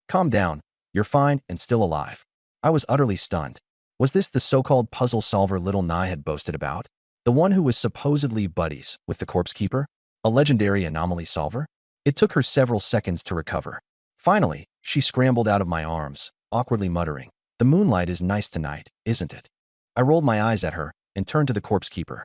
Calm down, you're fine and still alive. I was utterly stunned. Was this the so-called puzzle solver Little Nye had boasted about? The one who was supposedly buddies with the corpse keeper? A legendary anomaly solver? It took her several seconds to recover. Finally, she scrambled out of my arms, awkwardly muttering, "The moonlight is nice tonight, isn't it?" I rolled my eyes at her and turned to the corpse keeper.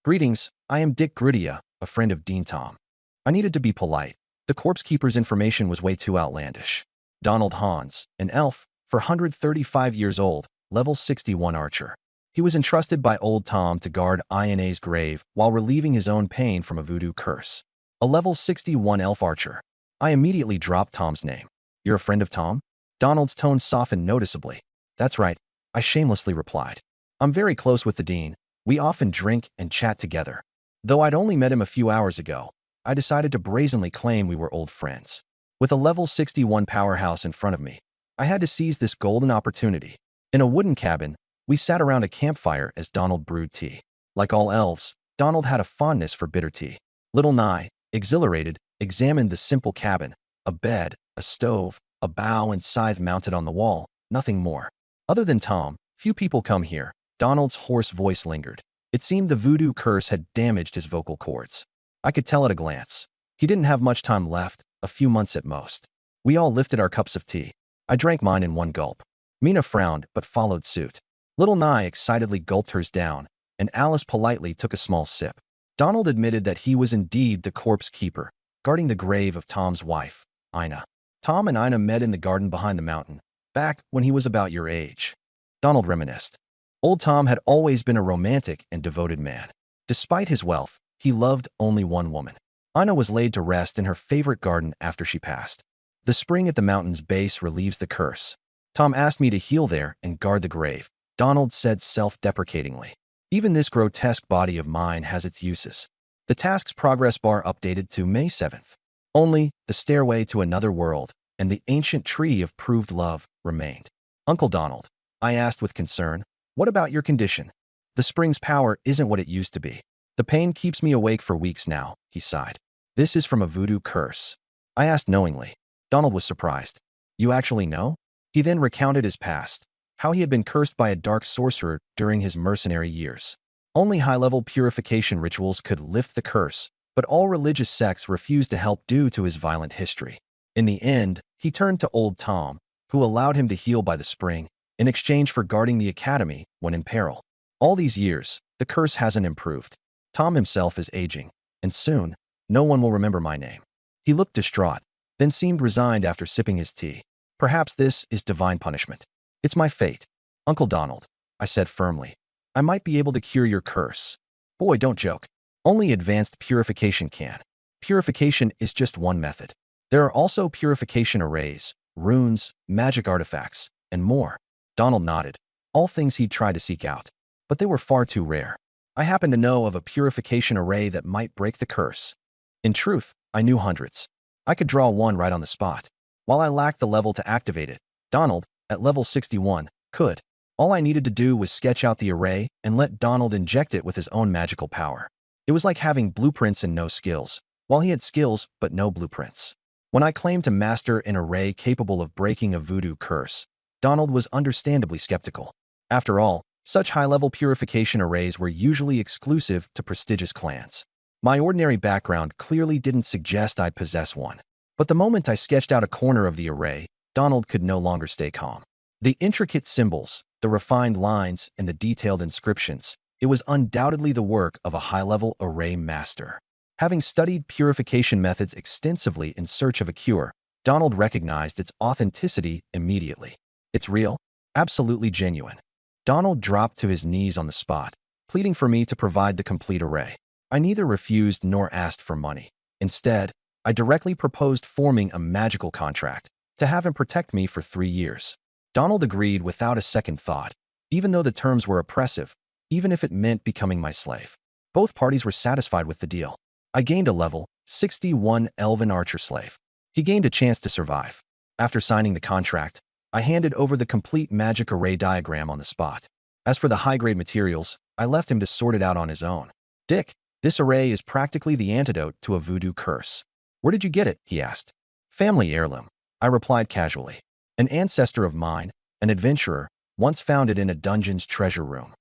Greetings, I am Dick Gridia, a friend of Dean Tom. I needed to be polite. The corpse keeper's information was way too outlandish. Donald Hans, an elf, 435 years old, level 61 archer. He was entrusted by Old Tom to guard Ina's grave while relieving his own pain from a voodoo curse. A level 61 elf archer. I immediately dropped Tom's name. You're a friend of Tom? Donald's tone softened noticeably. That's right, I shamelessly replied. I'm very close with the Dean. We often drink and chat together. Though I'd only met him a few hours ago, I decided to brazenly claim we were old friends. With a level 61 powerhouse in front of me, I had to seize this golden opportunity. In a wooden cabin, we sat around a campfire as Donald brewed tea. Like all elves, Donald had a fondness for bitter tea. Little Nye, exhilarated, examined the simple cabin, a bed, a stove, a bow and scythe mounted on the wall, nothing more. Other than Tom, few people come here. Donald's hoarse voice lingered. It seemed the voodoo curse had damaged his vocal cords. I could tell at a glance. He didn't have much time left, a few months at most. We all lifted our cups of tea. I drank mine in one gulp. Mina frowned, but followed suit. Little Nye excitedly gulped hers down, and Alice politely took a small sip. Donald admitted that he was indeed the corpse keeper, guarding the grave of Tom's wife, Ina. Tom and Ina met in the garden behind the mountain, back when he was about your age. Donald reminisced. Old Tom had always been a romantic and devoted man. Despite his wealth, he loved only one woman. Ina was laid to rest in her favorite garden after she passed. The spring at the mountain's base relieves the curse. Tom asked me to heal there and guard the grave, Donald said self-deprecatingly. Even this grotesque body of mine has its uses. The task's progress bar updated to May 7th. Only the stairway to another world and the ancient tree of proved love remained. Uncle Donald, I asked with concern, what about your condition? The spring's power isn't what it used to be. The pain keeps me awake for weeks now, he sighed. This is from a voodoo curse. I asked knowingly. Donald was surprised. You actually know? He then recounted his past, how he had been cursed by a dark sorcerer during his mercenary years. Only high-level purification rituals could lift the curse, but all religious sects refused to help due to his violent history. In the end, he turned to Old Tom, who allowed him to heal by the spring, in exchange for guarding the academy when in peril. All these years, the curse hasn't improved. Tom himself is aging, and soon, no one will remember my name. He looked distraught, then seemed resigned after sipping his tea. Perhaps this is divine punishment. It's my fate. Uncle Donald, I said firmly. I might be able to cure your curse. Boy, don't joke. Only advanced purification can. Purification is just one method. There are also purification arrays, runes, magic artifacts, and more. Donald nodded. All things he'd tried to seek out. But they were far too rare. I happened to know of a purification array that might break the curse. In truth, I knew hundreds. I could draw one right on the spot. While I lacked the level to activate it, Donald, at level 61, could. All I needed to do was sketch out the array and let Donald inject it with his own magical power. It was like having blueprints and no skills, while he had skills but no blueprints. When I claimed to master an array capable of breaking a voodoo curse, Donald was understandably skeptical. After all, such high-level purification arrays were usually exclusive to prestigious clans. My ordinary background clearly didn't suggest I'd possess one. But the moment I sketched out a corner of the array, Donald could no longer stay calm. The intricate symbols, the refined lines, and the detailed inscriptions, it was undoubtedly the work of a high-level array master. Having studied purification methods extensively in search of a cure, Donald recognized its authenticity immediately. It's real, absolutely genuine. Donald dropped to his knees on the spot, pleading for me to provide the complete array. I neither refused nor asked for money. Instead, I directly proposed forming a magical contract to have him protect me for 3 years. Donald agreed without a second thought, even though the terms were oppressive, even if it meant becoming my slave. Both parties were satisfied with the deal. I gained a level 61 elven archer slave. He gained a chance to survive. After signing the contract, I handed over the complete magic array diagram on the spot. As for the high-grade materials, I left him to sort it out on his own. Dick, this array is practically the antidote to a voodoo curse. Where did you get it? He asked. Family heirloom, I replied casually. An ancestor of mine, an adventurer, once found it in a dungeon's treasure room.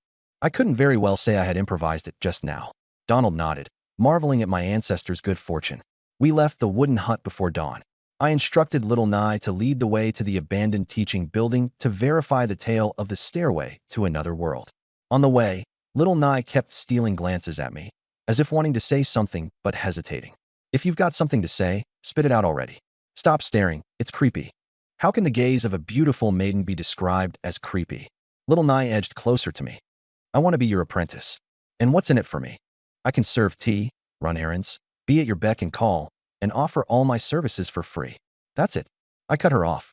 I couldn't very well say I had improvised it just now. Donald nodded, marveling at my ancestor's good fortune. We left the wooden hut before dawn. I instructed Little Nye to lead the way to the abandoned teaching building to verify the tale of the stairway to another world. On the way, Little Nye kept stealing glances at me, as if wanting to say something but hesitating. If you've got something to say, spit it out already. Stop staring, it's creepy. How can the gaze of a beautiful maiden be described as creepy? Little Nye edged closer to me. I want to be your apprentice. And what's in it for me? I can serve tea, run errands, be at your beck and call, and offer all my services for free. That's it. I cut her off.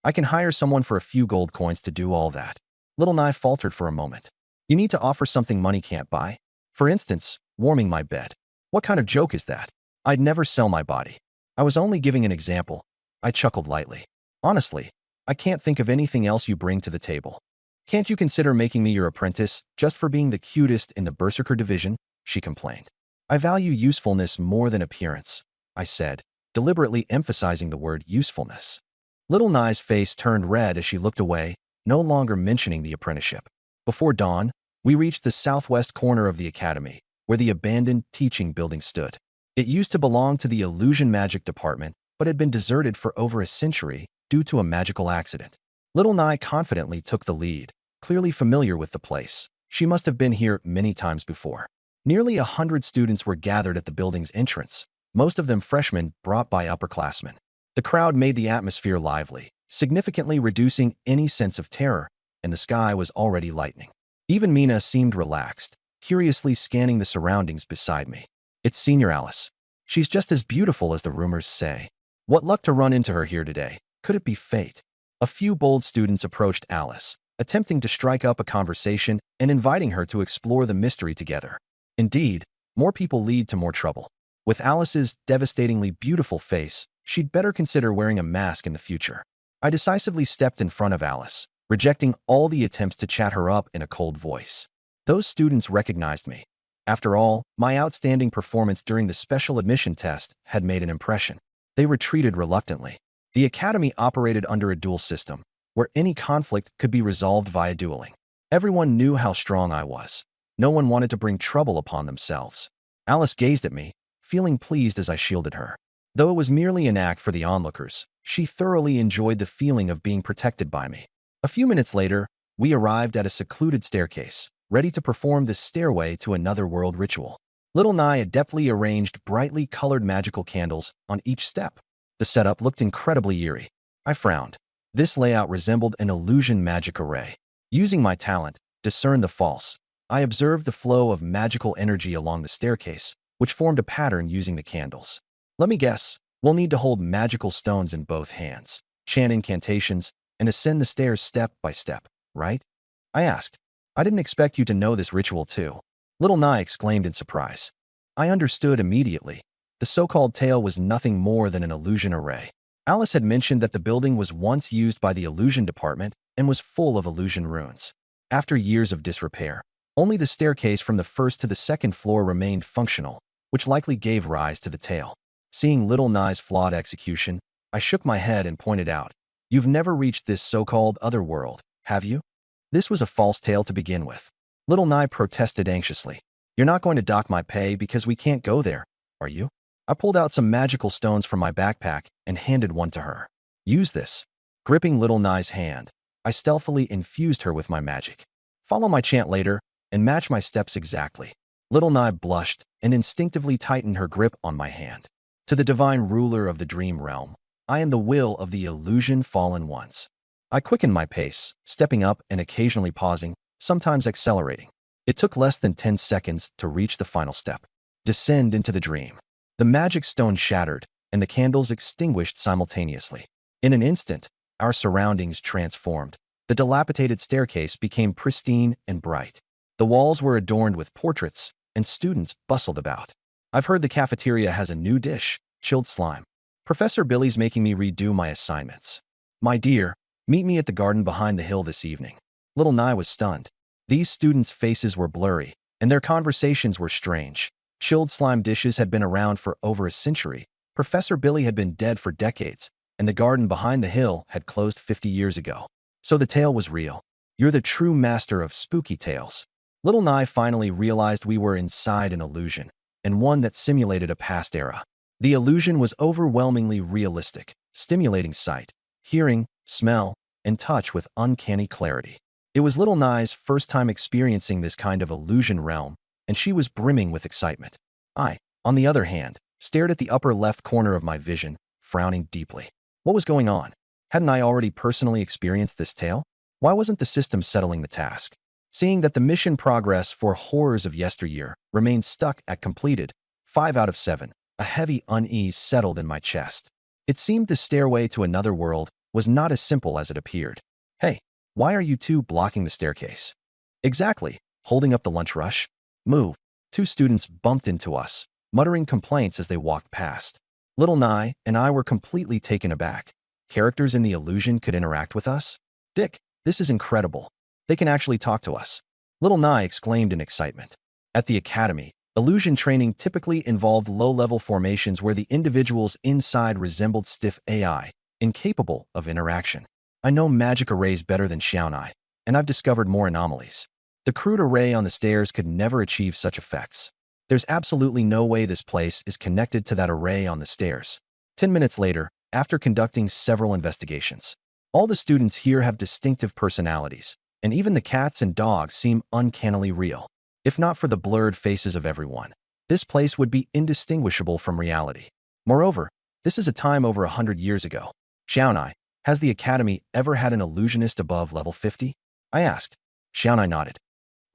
I can hire someone for a few gold coins to do all that. Little Nye faltered for a moment. You need to offer something money can't buy. For instance, warming my bed. What kind of joke is that? I'd never sell my body. I was only giving an example. I chuckled lightly. Honestly, I can't think of anything else you bring to the table. Can't you consider making me your apprentice just for being the cutest in the Berserker division? She complained. I value usefulness more than appearance, I said, deliberately emphasizing the word usefulness. Little Nye's face turned red as she looked away, no longer mentioning the apprenticeship. Before dawn, we reached the southwest corner of the academy, where the abandoned teaching building stood. It used to belong to the illusion magic department, but had been deserted for over a century due to a magical accident. Little Nye confidently took the lead, clearly familiar with the place. She must have been here many times before. Nearly 100 students were gathered at the building's entrance, most of them freshmen brought by upperclassmen. The crowd made the atmosphere lively, significantly reducing any sense of terror, and the sky was already lightening. Even Mina seemed relaxed, curiously scanning the surroundings beside me. It's Senior Alice. She's just as beautiful as the rumors say. What luck to run into her here today. Could it be fate? A few bold students approached Alice, attempting to strike up a conversation and inviting her to explore the mystery together. Indeed, more people lead to more trouble. With Alice's devastatingly beautiful face, she'd better consider wearing a mask in the future. I decisively stepped in front of Alice, rejecting all the attempts to chat her up in a cold voice. Those students recognized me. After all, my outstanding performance during the special admission test had made an impression. They retreated reluctantly. The academy operated under a duel system, where any conflict could be resolved via dueling. Everyone knew how strong I was. No one wanted to bring trouble upon themselves. Alice gazed at me, feeling pleased as I shielded her. Though it was merely an act for the onlookers, she thoroughly enjoyed the feeling of being protected by me. A few minutes later, we arrived at a secluded staircase, ready to perform the stairway to another world ritual. Little Nye adeptly arranged brightly colored magical candles on each step. The setup looked incredibly eerie. I frowned. This layout resembled an illusion magic array. Using my talent, discern the false, I observed the flow of magical energy along the staircase, which formed a pattern using the candles. Let me guess, we'll need to hold magical stones in both hands, chant incantations, and ascend the stairs step by step, right? I asked. I didn't expect you to know this ritual too. Little Nye exclaimed in surprise. I understood immediately. The The so-called tail was nothing more than an illusion array. Alice had mentioned that the building was once used by the illusion department and was full of illusion ruins. After years of disrepair, only the staircase from the first to the second floor remained functional, which likely gave rise to the tail. Seeing Little Nye's flawed execution, I shook my head and pointed out, "You've never reached this so-called other world, have you? This was a false tail to begin with." Little Nye protested anxiously. "You're not going to dock my pay because we can't go there, are you?" I pulled out some magical stones from my backpack and handed one to her. "Use this." Gripping Little Nye's hand, I stealthily infused her with my magic. "Follow my chant later and match my steps exactly." Little Nye blushed and instinctively tightened her grip on my hand. "To the divine ruler of the dream realm, I am the will of the illusion fallen ones." I quickened my pace, stepping up and occasionally pausing, sometimes accelerating. It took less than 10 seconds to reach the final step. Descend into the dream. The magic stone shattered, and the candles extinguished simultaneously. In an instant, our surroundings transformed. The dilapidated staircase became pristine and bright. The walls were adorned with portraits, and students bustled about. "I've heard the cafeteria has a new dish, chilled slime. Professor Billy's making me redo my assignments. My dear, meet me at the garden behind the hill this evening." Little Nye was stunned. These students' faces were blurry, and their conversations were strange. Chilled slime dishes had been around for over a century. Professor Billy had been dead for decades, and the garden behind the hill had closed 50 years ago. So the tale was real. "You're the true master of spooky tales." Little Nye finally realized we were inside an illusion, and one that simulated a past era. The illusion was overwhelmingly realistic, stimulating sight, hearing, smell, and touch with uncanny clarity. It was Little Nye's first time experiencing this kind of illusion realm, and she was brimming with excitement. I, on the other hand, stared at the upper left corner of my vision, frowning deeply. What was going on? Hadn't I already personally experienced this tale? Why wasn't the system settling the task? Seeing that the mission progress for horrors of yesteryear remained stuck at completed 5 out of 7, a heavy unease settled in my chest. It seemed the stairway to another world was not as simple as it appeared. "Hey, why are you two blocking the staircase?" "Exactly, holding up the lunch rush." "Move." Two students bumped into us, muttering complaints as they walked past. Little Nye and I were completely taken aback. Characters in the illusion could interact with us? "Dick, this is incredible. They can actually talk to us." Little Nye exclaimed in excitement. At the academy, illusion training typically involved low-level formations where the individuals inside resembled stiff AI, incapable of interaction. "I know magic arrays better than Xiaonai, and I've discovered more anomalies. The crude array on the stairs could never achieve such effects. There's absolutely no way this place is connected to that array on the stairs." 10 minutes later, after conducting several investigations, all the students here have distinctive personalities, and even the cats and dogs seem uncannily real. If not for the blurred faces of everyone, this place would be indistinguishable from reality. Moreover, this is a time over 100 years ago. "Xiaonai, has the academy ever had an illusionist above level 50? I asked. Xiaonai nodded.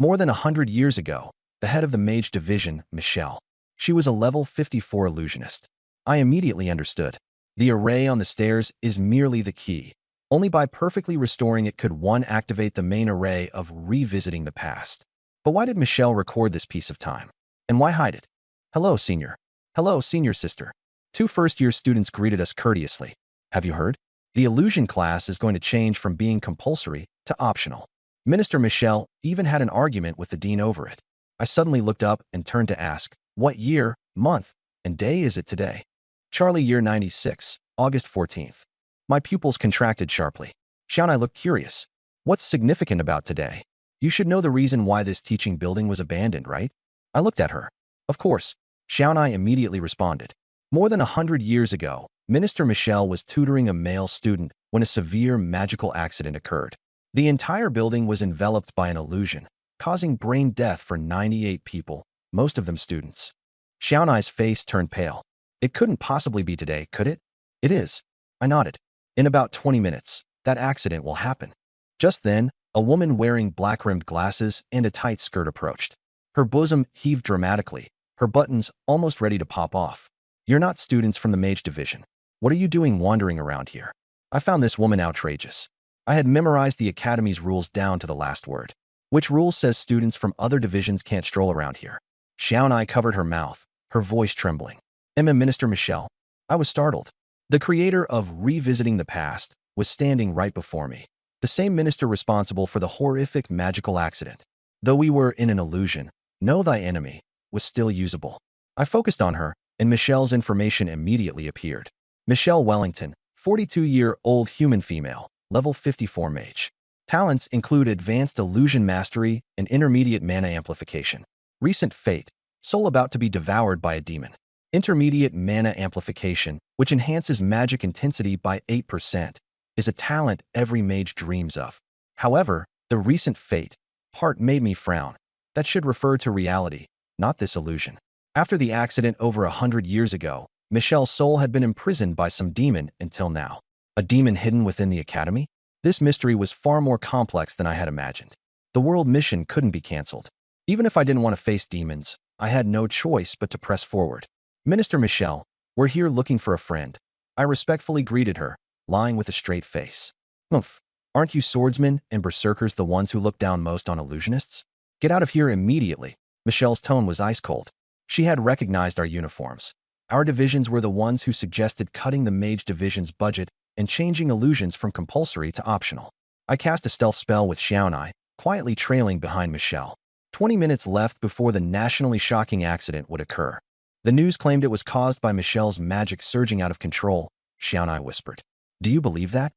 "More than 100 years ago, the head of the mage division, Michelle. She was a level 54 illusionist." I immediately understood. The array on the stairs is merely the key. Only by perfectly restoring it could one activate the main array of revisiting the past. But why did Michelle record this piece of time? And why hide it? "Hello, senior." "Hello, senior sister." Two first-year students greeted us courteously. "Have you heard? The illusion class is going to change from being compulsory to optional." Minister Michelle even had an argument with the dean over it. I suddenly looked up and turned to ask, "What year, month, and day is it today?" "Charlie, year 96, August 14th. My pupils contracted sharply. Xiaonai looked curious. "What's significant about today? You should know the reason why this teaching building was abandoned, right?" I looked at her. "Of course." Xiaonai immediately responded. "More than 100 years ago, Minister Michelle was tutoring a male student when a severe magical accident occurred. The entire building was enveloped by an illusion, causing brain death for 98 people, most of them students." Xiaonai's face turned pale. "It couldn't possibly be today, could it?" "It is." I nodded. "In about 20 minutes, that accident will happen." Just then, a woman wearing black-rimmed glasses and a tight skirt approached. Her bosom heaved dramatically, her buttons almost ready to pop off. "You're not students from the mage division. What are you doing wandering around here?" I found this woman outrageous. I had memorized the academy's rules down to the last word. "Which rule says students from other divisions can't stroll around here?" Xiaonai covered her mouth, her voice trembling. Minister Michelle. I was startled. The creator of Revisiting the Past was standing right before me. The same minister responsible for the horrific magical accident. Though we were in an illusion, Know Thy Enemy was still usable. I focused on her, and Michelle's information immediately appeared. Michelle Wellington, 42-year-old human female, level 54 mage. Talents include Advanced Illusion Mastery and Intermediate Mana Amplification. Recent fate, soul about to be devoured by a demon. Intermediate Mana Amplification, which enhances magic intensity by 8%, is a talent every mage dreams of. However, the recent fate part made me frown. That should refer to reality, not this illusion. After the accident over 100 years ago, Michelle's soul had been imprisoned by some demon until now. A demon hidden within the academy? This mystery was far more complex than I had imagined. The world mission couldn't be cancelled. Even if I didn't want to face demons, I had no choice but to press forward. Minister Michelle, we're here looking for a friend. I respectfully greeted her, lying with a straight face. Humph, aren't you swordsmen and berserkers the ones who look down most on illusionists? Get out of here immediately. Michelle's tone was ice cold. She had recognized our uniforms. Our divisions were the ones who suggested cutting the mage division's budget and changing illusions from compulsory to optional. I cast a stealth spell with Xiaonai, quietly trailing behind Michelle. 20 minutes left before the nationally shocking accident would occur. The news claimed it was caused by Michelle's magic surging out of control, Xiaonai whispered. Do you believe that?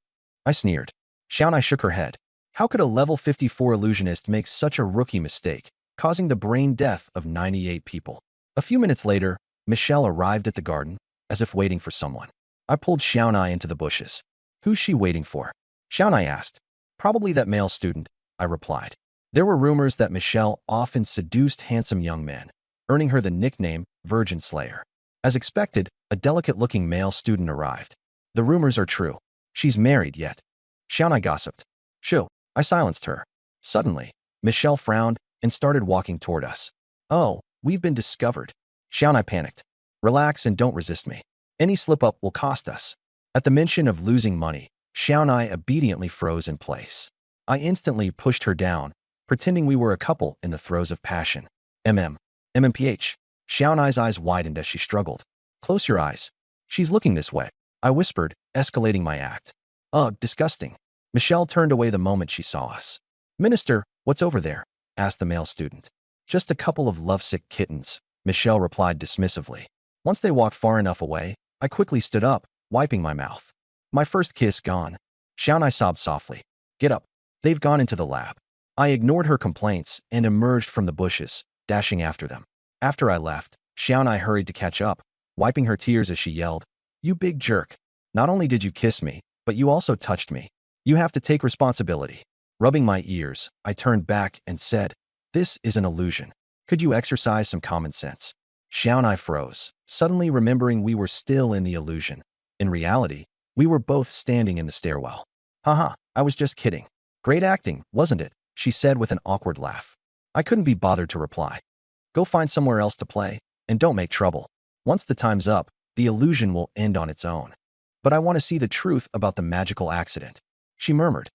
I sneered. Xiaonai shook her head. How could a level 54 illusionist make such a rookie mistake, causing the brain death of 98 people? A few minutes later, Michelle arrived at the garden, as if waiting for someone. I pulled Xiaonai into the bushes. Who's she waiting for? Xiaonai asked. Probably that male student, I replied. There were rumors that Michelle often seduced handsome young men, earning her the nickname Virgin Slayer. As expected, a delicate-looking male student arrived. The rumors are true. She's married yet. Xiaonai gossiped. Shoo, I silenced her. Suddenly, Michelle frowned and started walking toward us. Oh, we've been discovered. Xiaonai panicked. Relax and don't resist me. Any slip-up will cost us. At the mention of losing money, Xiaonai obediently froze in place. I instantly pushed her down, pretending we were a couple in the throes of passion. MMPH. Xiaonai's eyes widened as she struggled. Close your eyes. She's looking this way. I whispered, escalating my act. Ugh, disgusting. Michelle turned away the moment she saw us. Minister, what's over there? Asked the male student. Just a couple of lovesick kittens, Michelle replied dismissively. Once they walked far enough away, I quickly stood up, wiping my mouth. My first kiss gone. Xiaonai sobbed softly. Get up. They've gone into the lab. I ignored her complaints and emerged from the bushes, dashing after them. After I left, Xiaonai hurried to catch up, wiping her tears as she yelled, You big jerk. Not only did you kiss me, but you also touched me. You have to take responsibility. Rubbing my ears, I turned back and said, This is an illusion. Could you exercise some common sense? Xiaonai froze, suddenly remembering we were still in the illusion. In reality, we were both standing in the stairwell. Haha, I was just kidding. Great acting, wasn't it? She said with an awkward laugh. I couldn't be bothered to reply. Go find somewhere else to play, and don't make trouble. Once the time's up, the illusion will end on its own. But I want to see the truth about the magical accident. She murmured.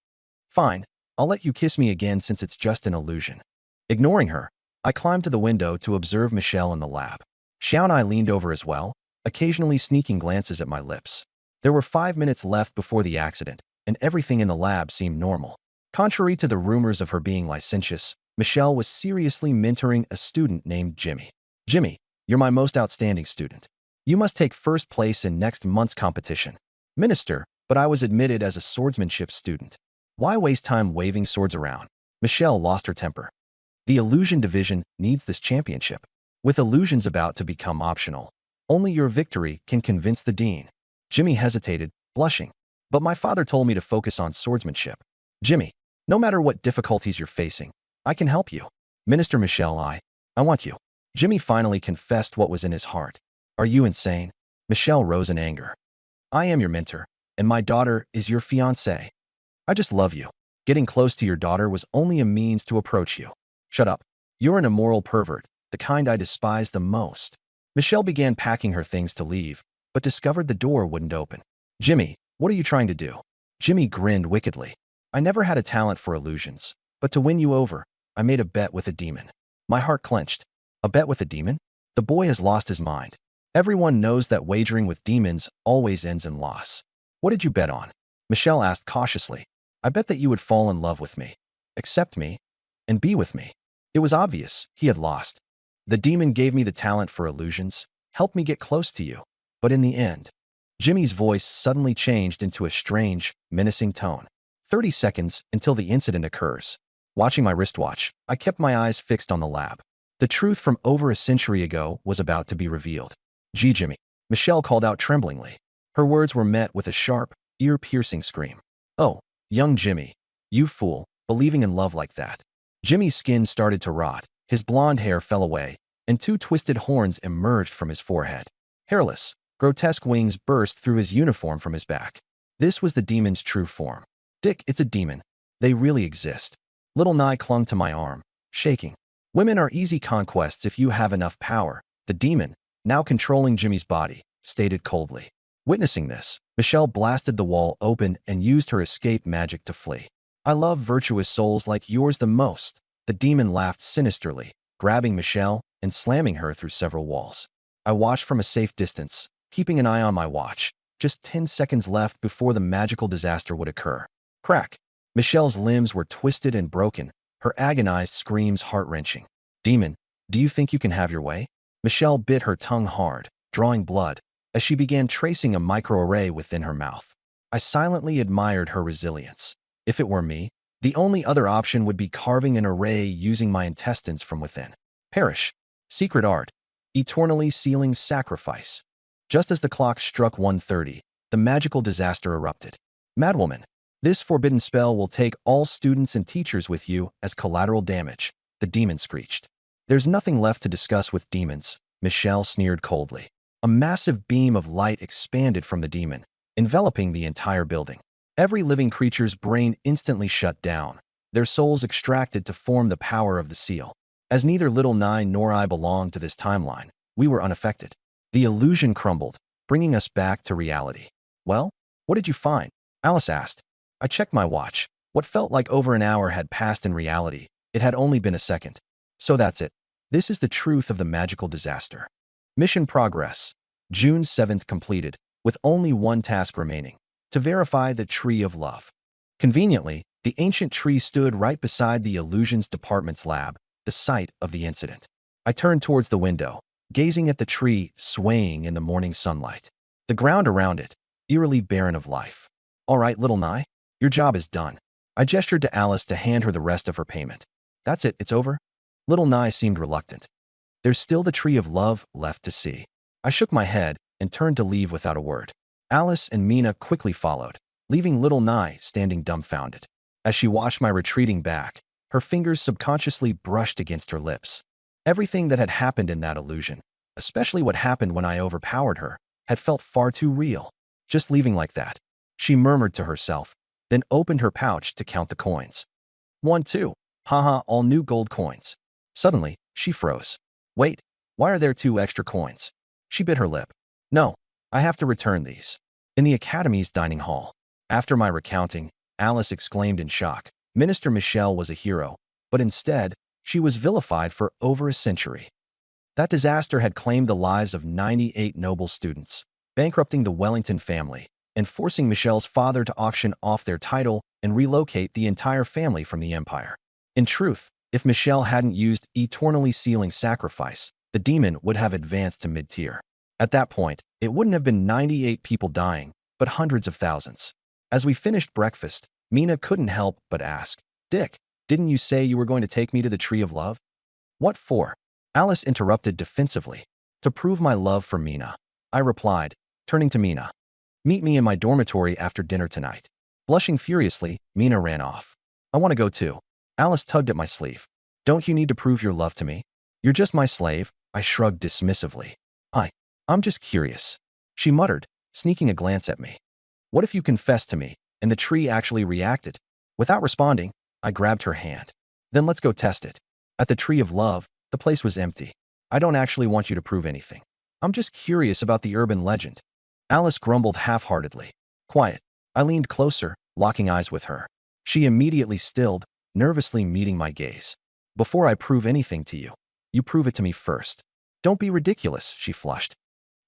Fine, I'll let you kiss me again since it's just an illusion. Ignoring her, I climbed to the window to observe Michelle in the lab. Xiaonai leaned over as well, occasionally sneaking glances at my lips. There were 5 minutes left before the accident, and everything in the lab seemed normal. Contrary to the rumors of her being licentious, Michelle was seriously mentoring a student named Jimmy. Jimmy, you're my most outstanding student. You must take first place in next month's competition. Minister, but I was admitted as a swordsmanship student. Why waste time waving swords around? Michelle lost her temper. The illusion division needs this championship. With illusions about to become optional, only your victory can convince the dean. Jimmy hesitated, blushing. But my father told me to focus on swordsmanship. Jimmy, no matter what difficulties you're facing, I can help you. Minister Michelle, I want you. Jimmy finally confessed what was in his heart. Are you insane? Michelle rose in anger. I am your mentor, and my daughter is your fiancée. I just love you. Getting close to your daughter was only a means to approach you. Shut up. You're an immoral pervert, the kind I despise the most. Michelle began packing her things to leave, but discovered the door wouldn't open. Jimmy, what are you trying to do? Jimmy grinned wickedly. I never had a talent for illusions, but to win you over, I made a bet with a demon. My heart clenched. A bet with a demon? The boy has lost his mind. Everyone knows that wagering with demons always ends in loss. What did you bet on? Michelle asked cautiously. I bet that you would fall in love with me, accept me, and be with me. It was obvious he had lost. The demon gave me the talent for illusions, helped me get close to you. But in the end, Jimmy's voice suddenly changed into a strange, menacing tone. 30 seconds until the incident occurs. Watching my wristwatch, I kept my eyes fixed on the lab. The truth from over a century ago was about to be revealed. Gee, Jimmy, Michelle called out tremblingly. Her words were met with a sharp, ear-piercing scream. Oh, young Jimmy, you fool, believing in love like that. Jimmy's skin started to rot, his blonde hair fell away, and two twisted horns emerged from his forehead. Hairless, grotesque wings burst through his uniform from his back. This was the demon's true form. Dick, it's a demon. They really exist. Little Nye clung to my arm, shaking. Women are easy conquests if you have enough power, the demon, now controlling Jimmy's body, stated coldly. Witnessing this, Michelle blasted the wall open and used her escape magic to flee. I love virtuous souls like yours the most. The demon laughed sinisterly, grabbing Michelle and slamming her through several walls. I watched from a safe distance, keeping an eye on my watch. Just 10 seconds left before the magical disaster would occur. Crack! Michelle's limbs were twisted and broken, her agonized screams heart-wrenching. Demon, do you think you can have your way? Michelle bit her tongue hard, drawing blood, as she began tracing a microarray within her mouth. I silently admired her resilience. If it were me, the only other option would be carving an array using my intestines from within. Perish. Secret art. Eternally sealing sacrifice. Just as the clock struck 1:30, the magical disaster erupted. Madwoman, this forbidden spell will take all students and teachers with you as collateral damage, the demon screeched. There's nothing left to discuss with demons, Michelle sneered coldly. A massive beam of light expanded from the demon, enveloping the entire building. Every living creature's brain instantly shut down, their souls extracted to form the power of the seal. As neither Little Nye nor I belonged to this timeline, we were unaffected. The illusion crumbled, bringing us back to reality. Well, what did you find? Alice asked. I checked my watch. What felt like over an hour had passed in reality. It had only been a second. So that's it. This is the truth of the magical disaster. Mission progress. June 7th completed, with only one task remaining. To verify the Tree of Love. Conveniently, the ancient tree stood right beside the Illusions Department's lab, the site of the incident. I turned towards the window, gazing at the tree swaying in the morning sunlight. The ground around it, eerily barren of life. All right, Little Nye, your job is done. I gestured to Alice to hand her the rest of her payment. That's it, it's over? Little Nye seemed reluctant. There's still the Tree of Love left to see. I shook my head and turned to leave without a word. Alice and Mina quickly followed, leaving Little Nye standing dumbfounded. As she watched my retreating back, her fingers subconsciously brushed against her lips. Everything that had happened in that illusion, especially what happened when I overpowered her, had felt far too real. Just leaving like that, she murmured to herself, then opened her pouch to count the coins. 1, 2. Haha, all new gold coins. Suddenly, she froze. Wait, why are there 2 extra coins? She bit her lip. No, I have to return these. In the Academy's dining hall. After my recounting, Alice exclaimed in shock. Minister Michelle was a hero, but instead, she was vilified for over a century. That disaster had claimed the lives of 98 noble students, bankrupting the Wellington family, and forcing Michelle's father to auction off their title and relocate the entire family from the empire. In truth, if Michelle hadn't used eternally sealing sacrifice, the demon would have advanced to mid-tier. At that point, it wouldn't have been 98 people dying, but hundreds of thousands. As we finished breakfast, Mina couldn't help but ask, Dick, didn't you say you were going to take me to the Tree of Love? What for? Alice interrupted defensively. To prove my love for Mina. I replied, turning to Mina. Meet me in my dormitory after dinner tonight. Blushing furiously, Mina ran off. I want to go too. Alice tugged at my sleeve. Don't you need to prove your love to me? You're just my slave, I shrugged dismissively. I'm just curious. She muttered, sneaking a glance at me. What if you confessed to me, and the tree actually reacted? Without responding, I grabbed her hand. Then let's go test it. At the Tree of Love, the place was empty. I don't actually want you to prove anything. I'm just curious about the urban legend. Alice grumbled half-heartedly. Quiet. I leaned closer, locking eyes with her. She immediately stilled, nervously meeting my gaze. Before I prove anything to you, you prove it to me first. Don't be ridiculous, she flushed.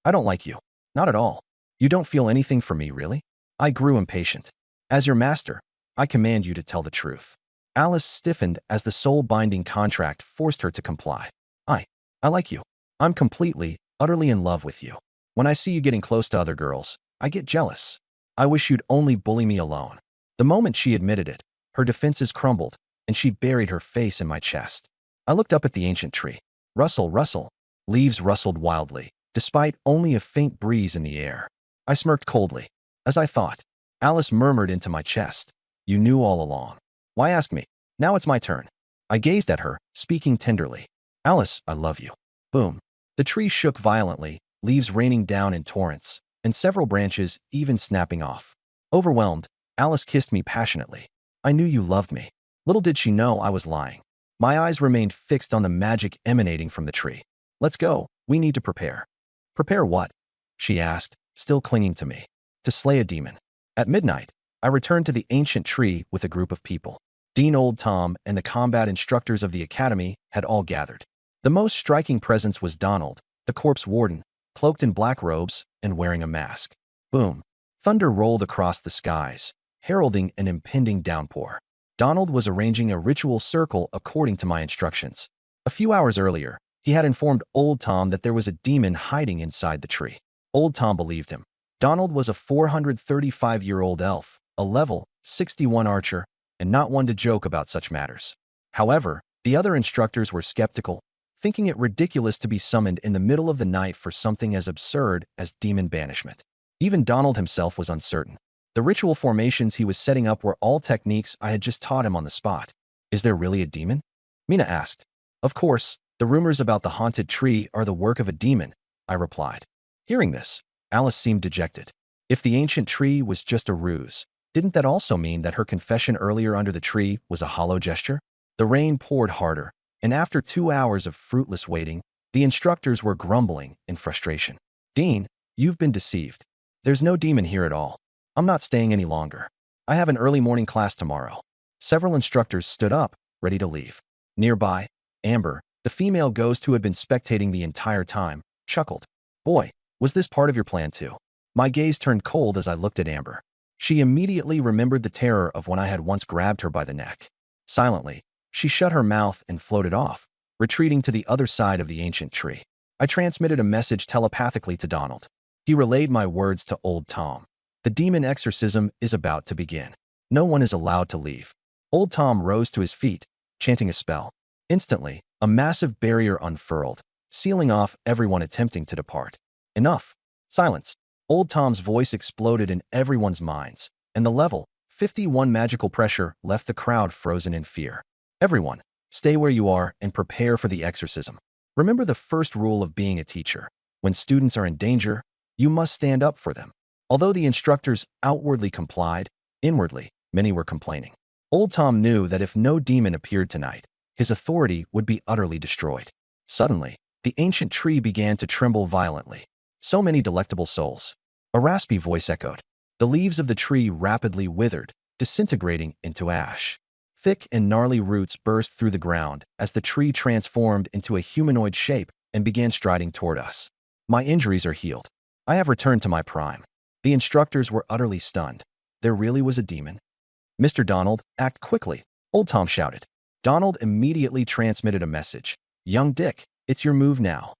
I don't like you. Not at all. You don't feel anything for me, really? I grew impatient. As your master, I command you to tell the truth. Alice stiffened as the soul-binding contract forced her to comply. I, I like you. I'm completely, utterly in love with you. When I see you getting close to other girls, I get jealous. I wish you'd only bully me alone. The moment she admitted it, her defenses crumbled, and she buried her face in my chest. I looked up at the ancient tree. Rustle, rustle. Leaves rustled wildly, despite only a faint breeze in the air. I smirked coldly. As I thought, Alice murmured into my chest. You knew all along. Why ask me? Now it's my turn. I gazed at her, speaking tenderly. Alice, I love you. Boom. The tree shook violently, leaves raining down in torrents, and several branches even snapping off. Overwhelmed, Alice kissed me passionately. I knew you loved me. Little did she know I was lying. My eyes remained fixed on the magic emanating from the tree. Let's go. We need to prepare. Prepare what? She asked, still clinging to me. To slay a demon. At midnight, I returned to the ancient tree with a group of people. Dean Old Tom and the combat instructors of the academy had all gathered. The most striking presence was Donald, the corpse warden, cloaked in black robes and wearing a mask. Boom. Thunder rolled across the skies, heralding an impending downpour. Donald was arranging a ritual circle according to my instructions. A few hours earlier, he had informed Old Tom that there was a demon hiding inside the tree. Old Tom believed him. Donald was a 435-year-old elf, a level 61 archer, and not one to joke about such matters. However, the other instructors were skeptical, thinking it ridiculous to be summoned in the middle of the night for something as absurd as demon banishment. Even Donald himself was uncertain. The ritual formations he was setting up were all techniques I had just taught him on the spot. Is there really a demon? Mina asked. Of course, the rumors about the haunted tree are the work of a demon, I replied. Hearing this, Alice seemed dejected. If the ancient tree was just a ruse, didn't that also mean that her confession earlier under the tree was a hollow gesture? The rain poured harder, and after 2 hours of fruitless waiting, the instructors were grumbling in frustration. Dean, you've been deceived. There's no demon here at all. I'm not staying any longer. I have an early morning class tomorrow. Several instructors stood up, ready to leave. Nearby, Amber, the female ghost who had been spectating the entire time, chuckled. Boy, was this part of your plan too? My gaze turned cold as I looked at Amber. She immediately remembered the terror of when I had once grabbed her by the neck. Silently, she shut her mouth and floated off, retreating to the other side of the ancient tree. I transmitted a message telepathically to Donald. He relayed my words to Old Tom. The demon exorcism is about to begin. No one is allowed to leave. Old Tom rose to his feet, chanting a spell. Instantly, a massive barrier unfurled, sealing off everyone attempting to depart. Enough. Silence. Old Tom's voice exploded in everyone's minds, and the level 51 magical pressure left the crowd frozen in fear. Everyone, stay where you are and prepare for the exorcism. Remember the first rule of being a teacher. When students are in danger, you must stand up for them. Although the instructors outwardly complied, inwardly, many were complaining. Old Tom knew that if no demon appeared tonight, his authority would be utterly destroyed. Suddenly, the ancient tree began to tremble violently. So many delectable souls. A raspy voice echoed. The leaves of the tree rapidly withered, disintegrating into ash. Thick and gnarly roots burst through the ground as the tree transformed into a humanoid shape and began striding toward us. My injuries are healed. I have returned to my prime. The instructors were utterly stunned. There really was a demon. Mr. Donald, act quickly, Old Tom shouted. Donald immediately transmitted a message. Young Dick, it's your move now.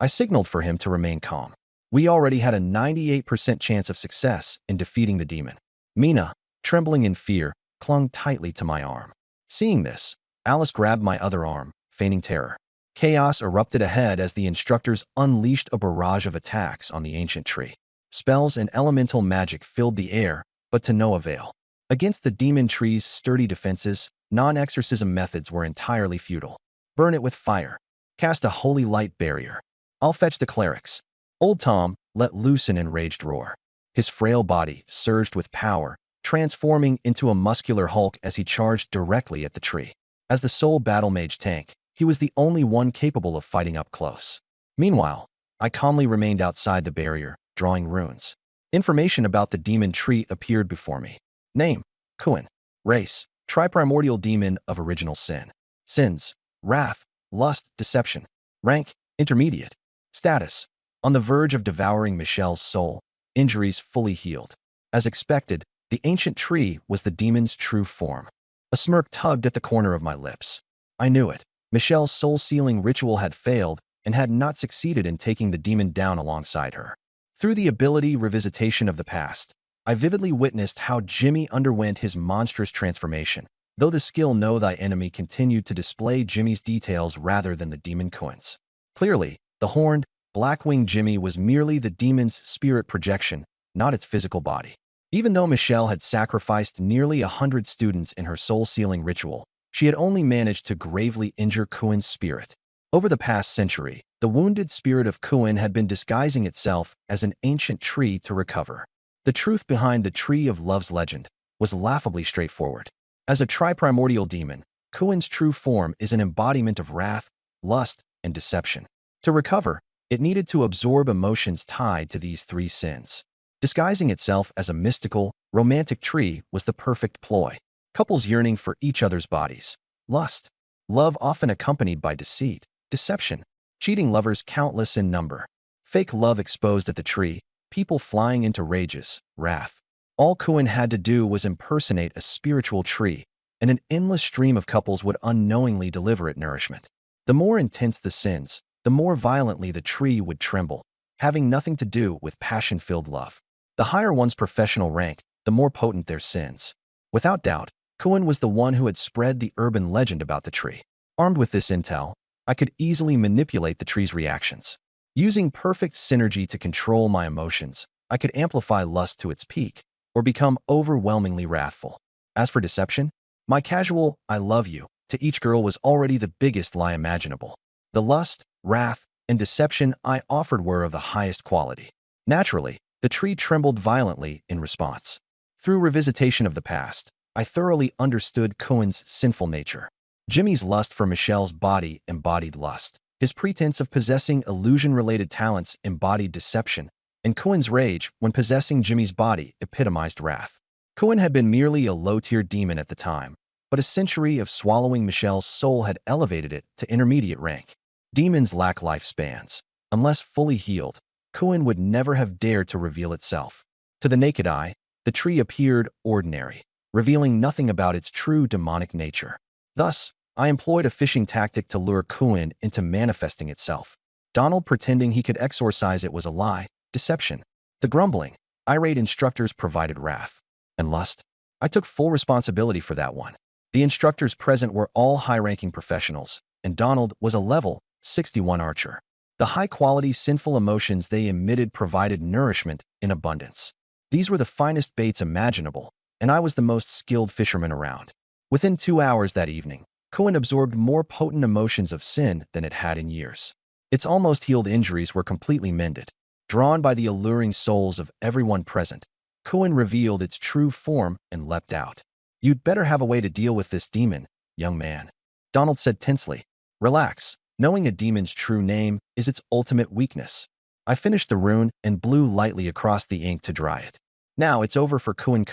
I signaled for him to remain calm. We already had a 98% chance of success in defeating the demon. Mina, trembling in fear, clung tightly to my arm. Seeing this, Alice grabbed my other arm, feigning terror. Chaos erupted ahead as the instructors unleashed a barrage of attacks on the ancient tree. Spells and elemental magic filled the air, but to no avail. Against the demon tree's sturdy defenses, non-exorcism methods were entirely futile. Burn it with fire. Cast a holy light barrier. I'll fetch the clerics. Old Tom let loose an enraged roar. His frail body surged with power, transforming into a muscular hulk as he charged directly at the tree. As the sole battle mage tank, he was the only one capable of fighting up close. Meanwhile, I calmly remained outside the barrier, drawing runes. Information about the demon tree appeared before me. Name, Kuin. Race, triprimordial demon of original sin. Sins, wrath, lust, deception. Rank, intermediate. Status, on the verge of devouring Michelle's soul, injuries fully healed. As expected, the ancient tree was the demon's true form. A smirk tugged at the corner of my lips. I knew it. Michelle's soul-sealing ritual had failed and had not succeeded in taking the demon down alongside her. Through the ability revisitation of the past, I vividly witnessed how Jimmy underwent his monstrous transformation, though the skill Know Thy Enemy continued to display Jimmy's details rather than the demon Kuin's. Clearly, the horned, black-winged Jimmy was merely the demon's spirit projection, not its physical body. Even though Michelle had sacrificed nearly 100 students in her soul-sealing ritual, she had only managed to gravely injure Kuin's spirit. Over the past century, the wounded spirit of Kuin had been disguising itself as an ancient tree to recover. The truth behind the Tree of Love's legend was laughably straightforward. As a tri-primordial demon, Kuin's true form is an embodiment of wrath, lust, and deception. To recover, it needed to absorb emotions tied to these three sins. Disguising itself as a mystical, romantic tree was the perfect ploy. Couples yearning for each other's bodies. Lust. Love often accompanied by deceit, deception. Cheating lovers countless in number. Fake love exposed at the tree. People flying into rages, wrath. All Kuin had to do was impersonate a spiritual tree, and an endless stream of couples would unknowingly deliver it nourishment. The more intense the sins, the more violently the tree would tremble, having nothing to do with passion-filled love. The higher one's professional rank, the more potent their sins. Without doubt, Kuin was the one who had spread the urban legend about the tree. Armed with this intel, I could easily manipulate the tree's reactions. Using perfect synergy to control my emotions, I could amplify lust to its peak, or become overwhelmingly wrathful. As for deception, my casual "I love you" to each girl was already the biggest lie imaginable. The lust, wrath, and deception I offered were of the highest quality. Naturally, the tree trembled violently in response. Through revisitation of the past, I thoroughly understood Kuin's sinful nature. Jimmy's lust for Michelle's body embodied lust. His pretense of possessing illusion-related talents embodied deception, and Kuin's rage when possessing Jimmy's body epitomized wrath. Kuin had been merely a low-tier demon at the time, but a century of swallowing Michelle's soul had elevated it to intermediate rank. Demons lack lifespans. Unless fully healed, Kuin would never have dared to reveal itself. To the naked eye, the tree appeared ordinary, revealing nothing about its true demonic nature. Thus, I employed a fishing tactic to lure Kuin into manifesting itself. Donald pretending he could exorcise it was a lie, deception. The grumbling, irate instructors provided wrath. And lust? I took full responsibility for that one. The instructors present were all high-ranking professionals, and Donald was a level 61 archer. The high-quality sinful emotions they emitted provided nourishment in abundance. These were the finest baits imaginable, and I was the most skilled fisherman around. Within 2 hours that evening, Kuin absorbed more potent emotions of sin than it had in years. Its almost healed injuries were completely mended. Drawn by the alluring souls of everyone present, Kuin revealed its true form and leapt out. "You'd better have a way to deal with this demon, young man," Donald said tensely. "Relax. Knowing a demon's true name is its ultimate weakness." I finished the rune and blew lightly across the ink to dry it. Now it's over for Kuin.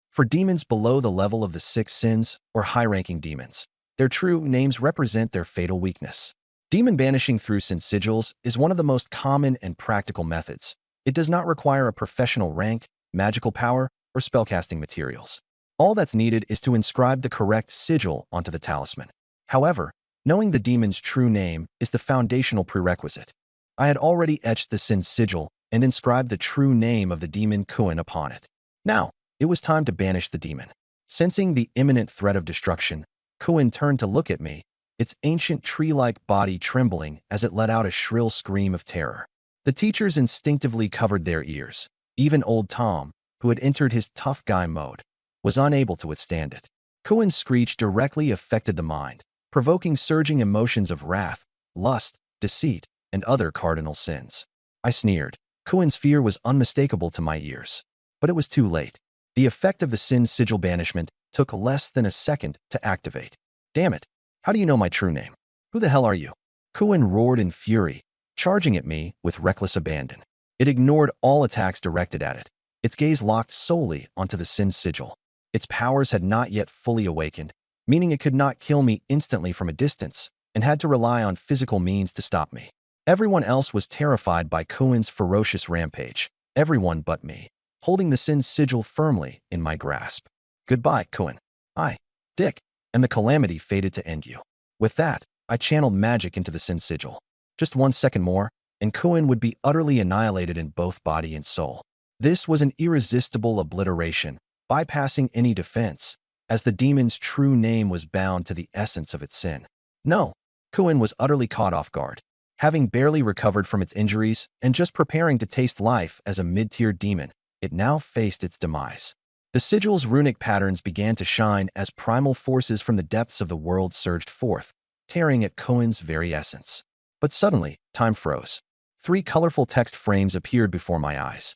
For demons below the level of the 6 sins, or high-ranking demons, their true names represent their fatal weakness. Demon banishing through sin sigils is one of the most common and practical methods. It does not require a professional rank, magical power, or spellcasting materials. All that's needed is to inscribe the correct sigil onto the talisman. However, knowing the demon's true name is the foundational prerequisite. I had already etched the sin sigil and inscribed the true name of the demon Kuin upon it. Now, it was time to banish the demon. Sensing the imminent threat of destruction, Kuin turned to look at me, its ancient tree-like body trembling as it let out a shrill scream of terror. The teachers instinctively covered their ears. Even old Tom, who had entered his tough guy mode, was unable to withstand it. Kuin's screech directly affected the mind, provoking surging emotions of wrath, lust, deceit, and other cardinal sins. I sneered. Kuin's fear was unmistakable to my ears. But it was too late. The effect of the sin sigil banishment took less than a second to activate. "Damn it! How do you know my true name? Who the hell are you?" Kuin roared in fury, charging at me with reckless abandon. It ignored all attacks directed at it, its gaze locked solely onto the sin sigil. Its powers had not yet fully awakened, meaning it could not kill me instantly from a distance, and had to rely on physical means to stop me. Everyone else was terrified by Cohen's ferocious rampage. Everyone but me, holding the sin sigil firmly in my grasp. Goodbye, Cohen. I, Dick, and the calamity fated to end you. With that, I channeled magic into the sin sigil. Just 1 second more, and Cohen would be utterly annihilated in both body and soul. This was an irresistible obliteration, bypassing any defense, as the demon's true name was bound to the essence of its sin. No, Cohen was utterly caught off guard. Having barely recovered from its injuries and just preparing to taste life as a mid-tier demon, it now faced its demise. The sigil's runic patterns began to shine as primal forces from the depths of the world surged forth, tearing at Cohen's very essence. But suddenly, time froze. 3 colorful text frames appeared before my eyes.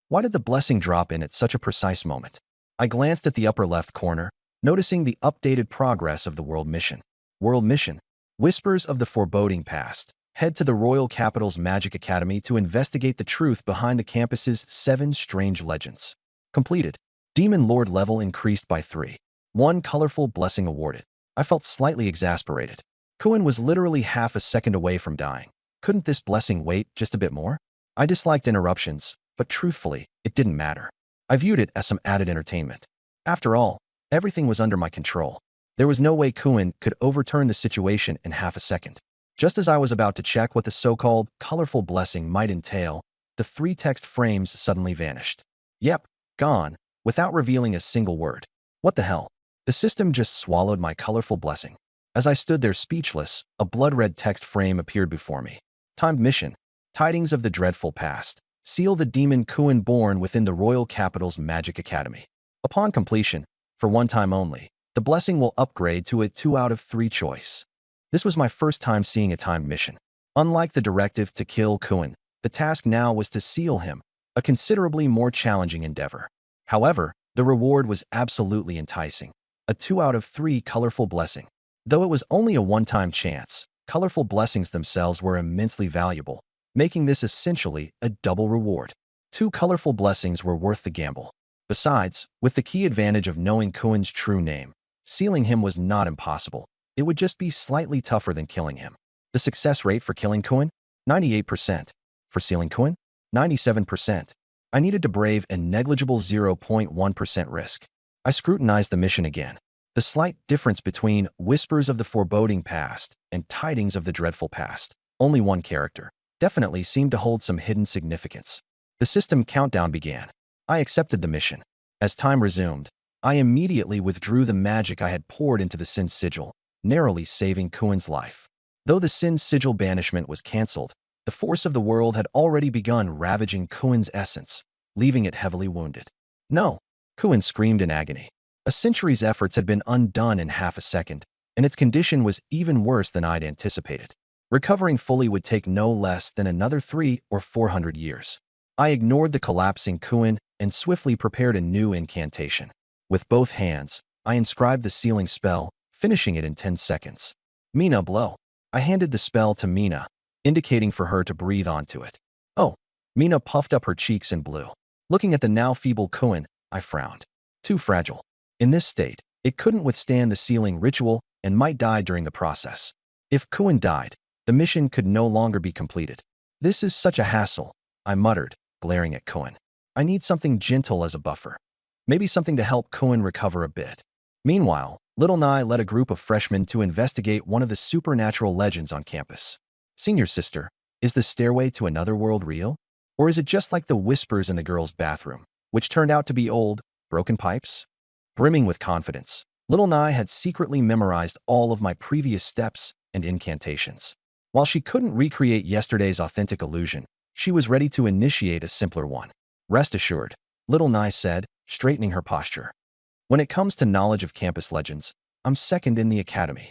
Why did the blessing drop in at such a precise moment? I glanced at the upper left corner, noticing the updated progress of the world mission. World mission. Whispers of the foreboding past. Head to the Royal Capital's Magic Academy to investigate the truth behind the campus's 7 strange legends. Completed. Demon Lord level increased by 3. 1 colorful blessing awarded. I felt slightly exasperated. Cohen was literally half a second away from dying. Couldn't this blessing wait just a bit more? I disliked interruptions, but truthfully, it didn't matter. I viewed it as some added entertainment. After all, everything was under my control. There was no way Cohen could overturn the situation in half a second. Just as I was about to check what the so-called colorful blessing might entail, the 3 text frames suddenly vanished. Yep, gone, without revealing a single word. What the hell? The system just swallowed my colorful blessing. As I stood there speechless, a blood-red text frame appeared before me. Timed mission. Tidings of the dreadful past. Seal the demon Cohen born within the Royal Capital's Magic Academy. Upon completion, for one time only, the blessing will upgrade to a 2 out of 3 choice. This was my first time seeing a timed mission. Unlike the directive to kill Cohen, the task now was to seal him, a considerably more challenging endeavor. However, the reward was absolutely enticing. A 2 out of 3 colorful blessing. Though it was only a one-time chance, colorful blessings themselves were immensely valuable, making this essentially a double reward. 2 colorful blessings were worth the gamble. Besides, with the key advantage of knowing Cohen's true name, sealing him was not impossible. It would just be slightly tougher than killing him. The success rate for killing Cohen? 98%. For sealing Cohen? 97%. I needed to brave a negligible 0.1% risk. I scrutinized the mission again. The slight difference between Whispers of the Foreboding Past and Tidings of the Dreadful Past, only 1 character, definitely seemed to hold some hidden significance. The system countdown began. I accepted the mission. As time resumed, I immediately withdrew the magic I had poured into the Sin Sigil, narrowly saving Cohen's life. Though the Sin Sigil banishment was cancelled, the force of the world had already begun ravaging Cohen's essence, leaving it heavily wounded. No, Cohen screamed in agony. A century's efforts had been undone in half a second, and its condition was even worse than I'd anticipated. Recovering fully would take no less than another 300 or 400 years. I ignored the collapsing Cohen and swiftly prepared a new incantation. With both hands, I inscribed the sealing spell, finishing it in 10 seconds. Mina, blow. I handed the spell to Mina, indicating for her to breathe onto it. Oh, Mina puffed up her cheeks and blew. Looking at the now feeble Cohen, I frowned. Too fragile. In this state, it couldn't withstand the sealing ritual and might die during the process. If Cohen died, the mission could no longer be completed. This is such a hassle, I muttered, glaring at Cohen. I need something gentle as a buffer. Maybe something to help Cohen recover a bit. Meanwhile, Little Nye led a group of freshmen to investigate one of the supernatural legends on campus. Senior sister, is the stairway to another world real? Or is it just like the whispers in the girls' bathroom, which turned out to be old, broken pipes? Brimming with confidence, Little Nye had secretly memorized all of my previous steps and incantations. While she couldn't recreate yesterday's authentic illusion, she was ready to initiate a simpler one. Rest assured, Little Nye said, straightening her posture. When it comes to knowledge of campus legends, I'm second in the academy.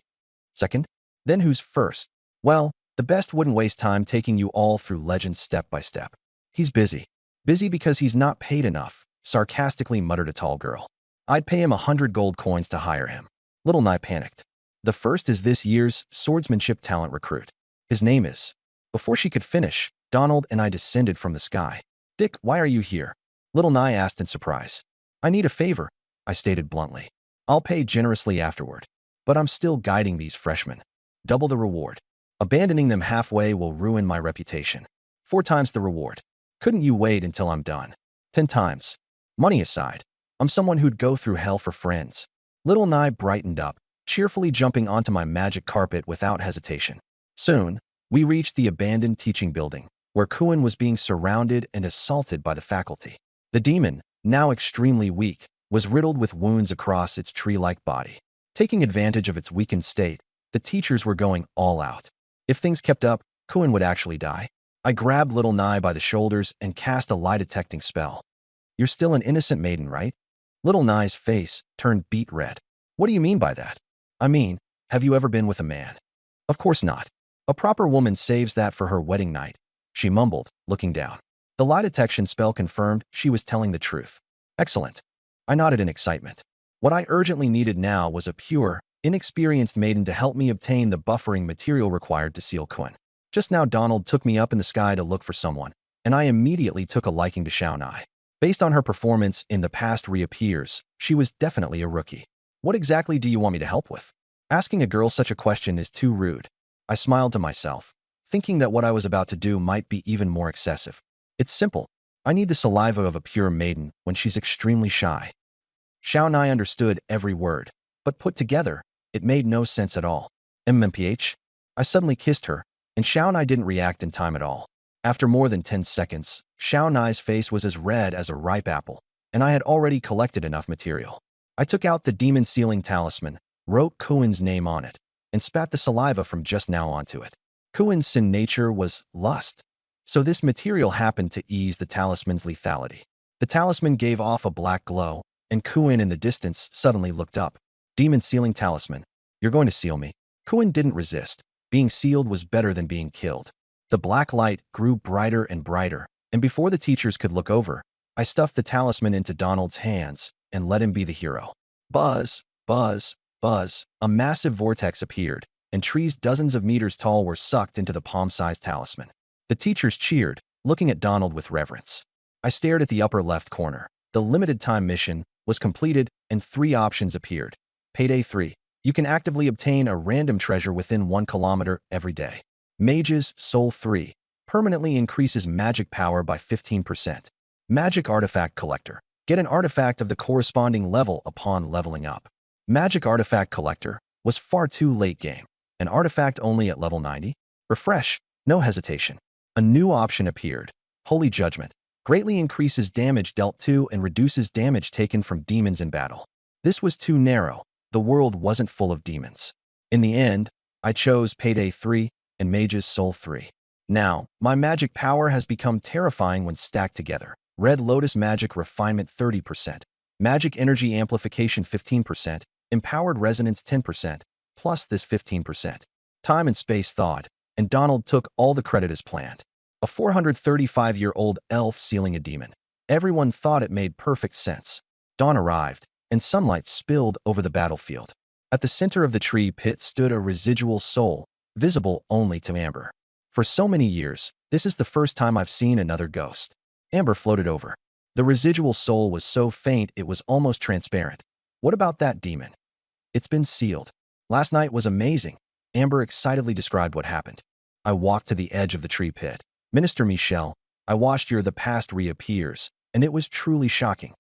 Second? Then who's first? Well, the best wouldn't waste time taking you all through legends step by step. He's busy. Busy because he's not paid enough, sarcastically muttered a tall girl. I'd pay him 100 gold coins to hire him. Little Nye panicked. The first is this year's swordsmanship talent recruit. His name is. Before she could finish, Donald and I descended from the sky. Dick, why are you here? Little Nye asked in surprise. I need a favor, I stated bluntly. I'll pay generously afterward. But I'm still guiding these freshmen. Double the reward. Abandoning them halfway will ruin my reputation. 4 times the reward. Couldn't you wait until I'm done? 10 times. Money aside, I'm someone who'd go through hell for friends. Little Nye brightened up, cheerfully jumping onto my magic carpet without hesitation. Soon, we reached the abandoned teaching building, where Kuin was being surrounded and assaulted by the faculty. The demon, now extremely weak, was riddled with wounds across its tree-like body. Taking advantage of its weakened state, the teachers were going all out. If things kept up, Kuin would actually die. I grabbed little Nye by the shoulders and cast a lie-detecting spell. You're still an innocent maiden, right? Little Nye's face turned beet red. What do you mean by that? I mean, have you ever been with a man? Of course not. A proper woman saves that for her wedding night, she mumbled, looking down. The lie detection spell confirmed she was telling the truth. Excellent. I nodded in excitement. What I urgently needed now was a pure, inexperienced maiden to help me obtain the buffering material required to seal Kuin. Just now Donald took me up in the sky to look for someone, and I immediately took a liking to Xiao Nai. Based on her performance in the past reappears, she was definitely a rookie. What exactly do you want me to help with? Asking a girl such a question is too rude. I smiled to myself, thinking that what I was about to do might be even more excessive. It's simple. I need the saliva of a pure maiden when she's extremely shy. Xiao Nai understood every word, but put together, it made no sense at all. MMPH? I suddenly kissed her, and Xiao Nai didn't react in time at all. After more than 10 seconds, Xiao Nai's face was as red as a ripe apple, and I had already collected enough material. I took out the demon sealing talisman, wrote Kuin's name on it, and spat the saliva from just now onto it. Kuin's sin nature was lust, so this material happened to ease the talisman's lethality. The talisman gave off a black glow, and Kuin in the distance suddenly looked up. Demon sealing talisman. You're going to seal me. Kuin didn't resist. Being sealed was better than being killed. The black light grew brighter and brighter, and before the teachers could look over, I stuffed the talisman into Donald's hands and let him be the hero. Buzz, buzz, buzz. A massive vortex appeared, and trees dozens of meters tall were sucked into the palm-sized talisman. The teachers cheered, looking at Donald with reverence. I stared at the upper left corner. The limited-time mission was completed, and 3 options appeared. Payday 3. You can actively obtain a random treasure within 1 kilometer every day. Mage's Soul 3. Permanently increases magic power by 15%. Magic Artifact Collector. Get an artifact of the corresponding level upon leveling up. Magic Artifact Collector was far too late game. An artifact only at level 90? Refresh. No hesitation. A new option appeared. Holy Judgment. Greatly increases damage dealt to and reduces damage taken from demons in battle. This was too narrow. The world wasn't full of demons. In the end, I chose Payday 3 and Mage's Soul 3. Now, my magic power has become terrifying when stacked together. Red Lotus Magic Refinement 30%, Magic Energy Amplification 15%, Empowered Resonance 10%, plus this 15%. Time and space thawed, and Donald took all the credit as planned. A 435-year-old elf sealing a demon. Everyone thought it made perfect sense. Dawn arrived, and sunlight spilled over the battlefield. At the center of the tree pit stood a residual soul, visible only to Amber. For so many years, this is the first time I've seen another ghost. Amber floated over. The residual soul was so faint it was almost transparent. What about that demon? It's been sealed. Last night was amazing. Amber excitedly described what happened. I walked to the edge of the tree pit. Minister Michel, I watched your The Past reappears, and it was truly shocking.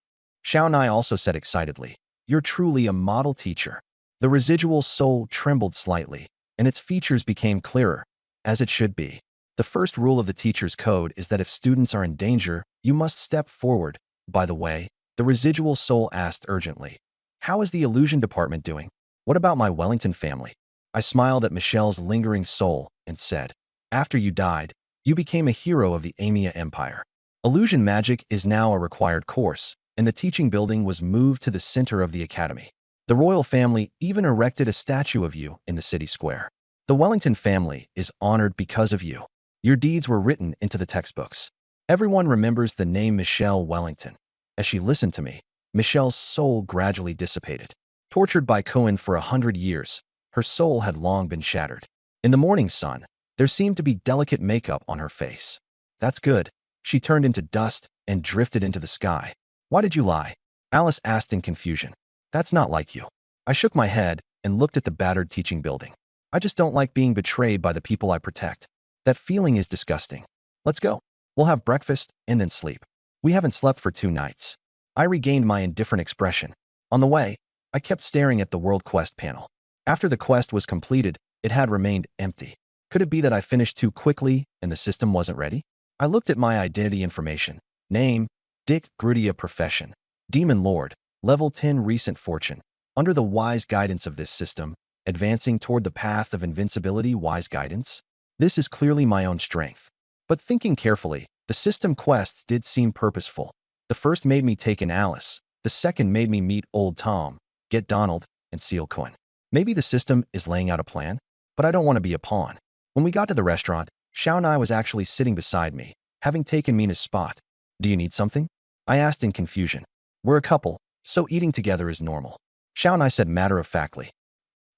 Xiao Nai also said excitedly, you're truly a model teacher. The residual soul trembled slightly, and its features became clearer, as it should be. The first rule of the teacher's code is that if students are in danger, you must step forward. By the way, the residual soul asked urgently, how is the illusion department doing? What about my Wellington family? I smiled at Michelle's lingering soul and said, after you died, you became a hero of the Amia Empire. Illusion magic is now a required course, and the teaching building was moved to the center of the academy. The royal family even erected a statue of you in the city square. The Wellington family is honored because of you. Your deeds were written into the textbooks. Everyone remembers the name Michelle Wellington. As she listened to me, Michelle's soul gradually dissipated. Tortured by Cohen for 100 years, her soul had long been shattered. In the morning sun, there seemed to be delicate makeup on her face. That's good. She turned into dust and drifted into the sky. Why did you lie? Alice asked in confusion. That's not like you. I shook my head and looked at the battered teaching building. I just don't like being betrayed by the people I protect. That feeling is disgusting. Let's go. We'll have breakfast and then sleep. We haven't slept for 2 nights. I regained my indifferent expression. On the way, I kept staring at the World Quest panel. After the quest was completed, it had remained empty. Could it be that I finished too quickly and the system wasn't ready? I looked at my identity information. Name, Dick Grudia. Profession, Demon Lord. Level 10. Recent fortune. Under the wise guidance of this system, advancing toward the path of invincibility. Wise guidance? This is clearly my own strength. But thinking carefully, the system quests did seem purposeful. The first made me take in Alice. The second made me meet Old Tom, get Donald, and seal Cohen. Maybe the system is laying out a plan, but I don't want to be a pawn. When we got to the restaurant, Xiaonai was actually sitting beside me, having taken Mina's spot. Do you need something? I asked in confusion. We're a couple, so eating together is normal. Xiaonai said matter-of-factly.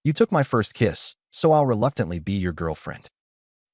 You took my first kiss, so I'll reluctantly be your girlfriend.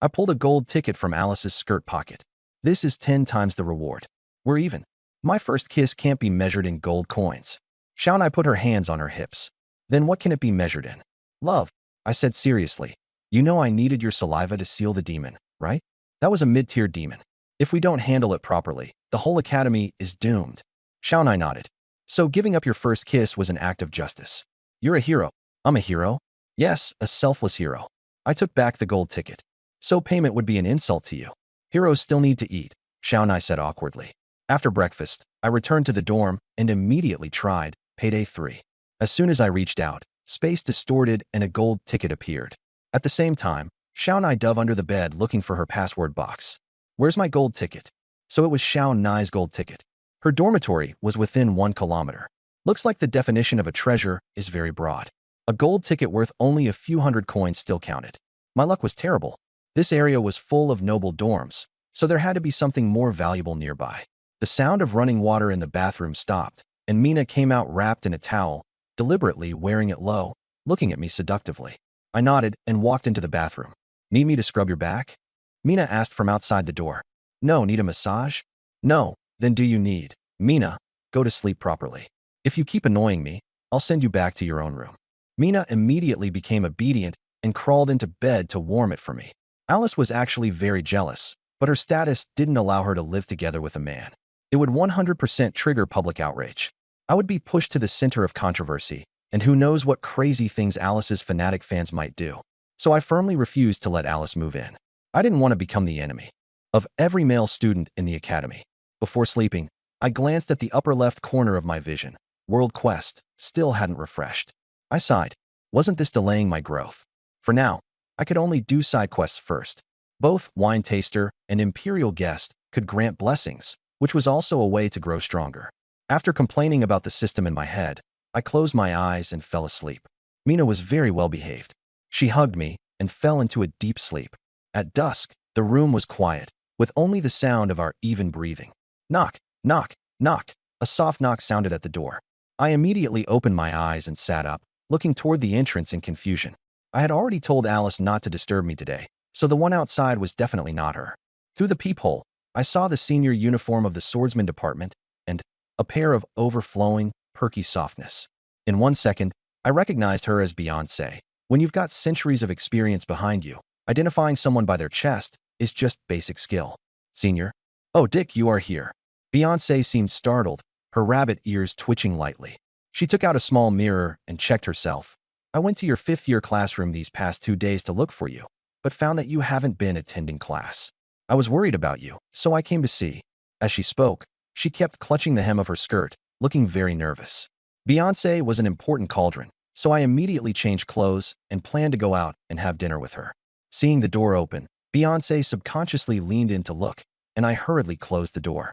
I pulled a gold ticket from Alice's skirt pocket. This is 10 times the reward. We're even. My first kiss can't be measured in gold coins. Xiaonai put her hands on her hips. Then what can it be measured in? Love, I said seriously. You know I needed your saliva to seal the demon, right? That was a mid-tier demon. If we don't handle it properly, the whole academy is doomed. Xiaonai nodded. So giving up your first kiss was an act of justice. You're a hero. I'm a hero. Yes, a selfless hero. I took back the gold ticket. So payment would be an insult to you. Heroes still need to eat, Xiaonai said awkwardly. After breakfast, I returned to the dorm and immediately tried Payday 3. As soon as I reached out, space distorted and a gold ticket appeared. At the same time, Xiaonai dove under the bed looking for her password box. Where's my gold ticket? So it was Xiaonai's gold ticket. Her dormitory was within 1 kilometer. Looks like the definition of a treasure is very broad. A gold ticket worth only a few hundred coins still counted. My luck was terrible. This area was full of noble dorms, so there had to be something more valuable nearby. The sound of running water in the bathroom stopped, and Mina came out wrapped in a towel, deliberately wearing it low, looking at me seductively. I nodded and walked into the bathroom. Need me to scrub your back? Mina asked from outside the door. No, need a massage? No, then do you need? Mina, go to sleep properly. If you keep annoying me, I'll send you back to your own room. Mina immediately became obedient and crawled into bed to warm it for me. Alice was actually very jealous, but her status didn't allow her to live together with a man. It would 100% trigger public outrage. I would be pushed to the center of controversy, and who knows what crazy things Alice's fanatic fans might do. So I firmly refused to let Alice move in. I didn't want to become the enemy of every male student in the academy. Before sleeping, I glanced at the upper left corner of my vision. World Quest still hadn't refreshed. I sighed. Wasn't this delaying my growth? For now, I could only do side quests first. Both Wine Taster and Imperial Guest could grant blessings, which was also a way to grow stronger. After complaining about the system in my head, I closed my eyes and fell asleep. Mina was very well behaved. She hugged me and fell into a deep sleep. At dusk, the room was quiet, with only the sound of our even breathing. Knock, knock, knock. A soft knock sounded at the door. I immediately opened my eyes and sat up, looking toward the entrance in confusion. I had already told Alice not to disturb me today, so the one outside was definitely not her. Through the peephole, I saw the senior uniform of the swordsman department and a pair of overflowing, perky softness. In 1 second, I recognized her as Beyoncé. When you've got centuries of experience behind you, identifying someone by their chest is just basic skill. Senior? Oh, Dick, you are here. Beyoncé seemed startled, her rabbit ears twitching lightly. She took out a small mirror and checked herself. I went to your 5th-year classroom these past 2 days to look for you, but found that you haven't been attending class. I was worried about you, so I came to see. As she spoke, she kept clutching the hem of her skirt, looking very nervous. Beyoncé was an important cauldron, so I immediately changed clothes and planned to go out and have dinner with her. Seeing the door open, Beyoncé subconsciously leaned in to look, and I hurriedly closed the door.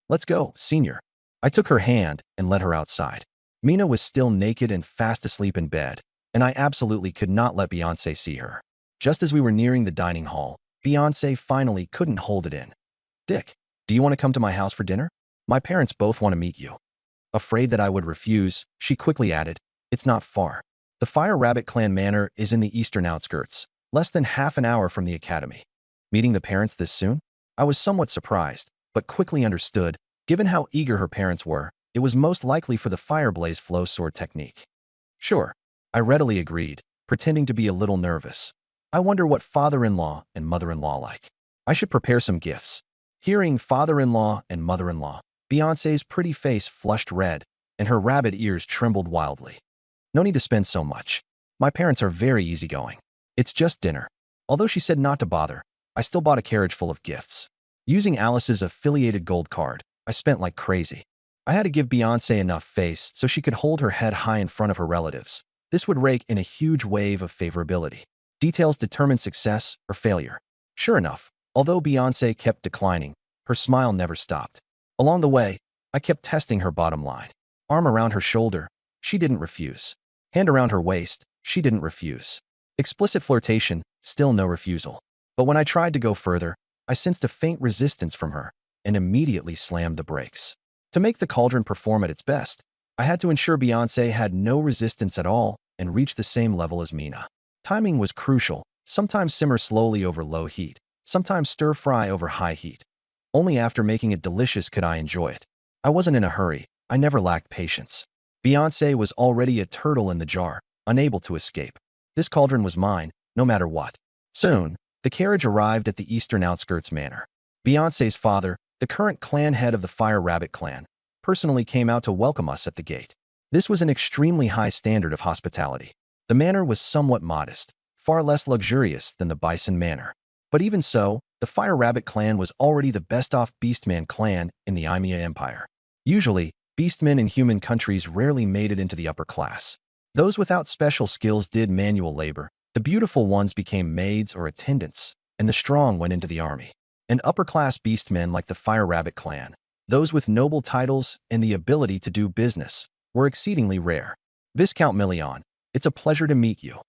Let's go, senior. I took her hand and led her outside. Mina was still naked and fast asleep in bed, and I absolutely could not let Beyoncé see her. Just as we were nearing the dining hall, Beyoncé finally couldn't hold it in. Dick, do you want to come to my house for dinner? My parents both want to meet you. Afraid that I would refuse, she quickly added, it's not far. The Fire Rabbit Clan Manor is in the eastern outskirts, less than half an hour from the academy. Meeting the parents this soon? I was somewhat surprised, but quickly understood, given how eager her parents were, it was most likely for the Fireblaze flow sword technique. Sure, I readily agreed, pretending to be a little nervous. I wonder what father-in-law and mother-in-law like. I should prepare some gifts. Hearing father-in-law and mother-in-law, Beyoncé's pretty face flushed red, and her rabbit ears trembled wildly. No need to spend so much. My parents are very easygoing. It's just dinner. Although she said not to bother, I still bought a carriage full of gifts. Using Alice's affiliated gold card, I spent like crazy. I had to give Beyoncé enough face so she could hold her head high in front of her relatives. This would rake in a huge wave of favorability. Details determine success or failure. Sure enough, although Beyoncé kept declining, her smile never stopped. Along the way, I kept testing her bottom line. Arm around her shoulder, she didn't refuse. Hand around her waist, she didn't refuse. Explicit flirtation, still no refusal. But when I tried to go further, I sensed a faint resistance from her and immediately slammed the brakes. To make the cauldron perform at its best, I had to ensure Beyoncé had no resistance at all and reach the same level as Mina. Timing was crucial. Sometimes simmer slowly over low heat, sometimes stir-fry over high heat. Only after making it delicious could I enjoy it. I wasn't in a hurry. I never lacked patience. Beyoncé was already a turtle in the jar, unable to escape. This cauldron was mine, no matter what. Soon, the carriage arrived at the eastern outskirts manor. Beyoncé's father, the current clan head of the Fire Rabbit clan, personally came out to welcome us at the gate. This was an extremely high standard of hospitality. The manor was somewhat modest, far less luxurious than the Bison Manor. But even so, the Fire Rabbit clan was already the best-off Beastman clan in the Imea Empire. Usually, Beastmen in human countries rarely made it into the upper class. Those without special skills did manual labor, the beautiful ones became maids or attendants, and the strong went into the army. And upper-class Beastmen like the Fire Rabbit clan, those with noble titles and the ability to do business, were exceedingly rare. Viscount Million, it's a pleasure to meet you.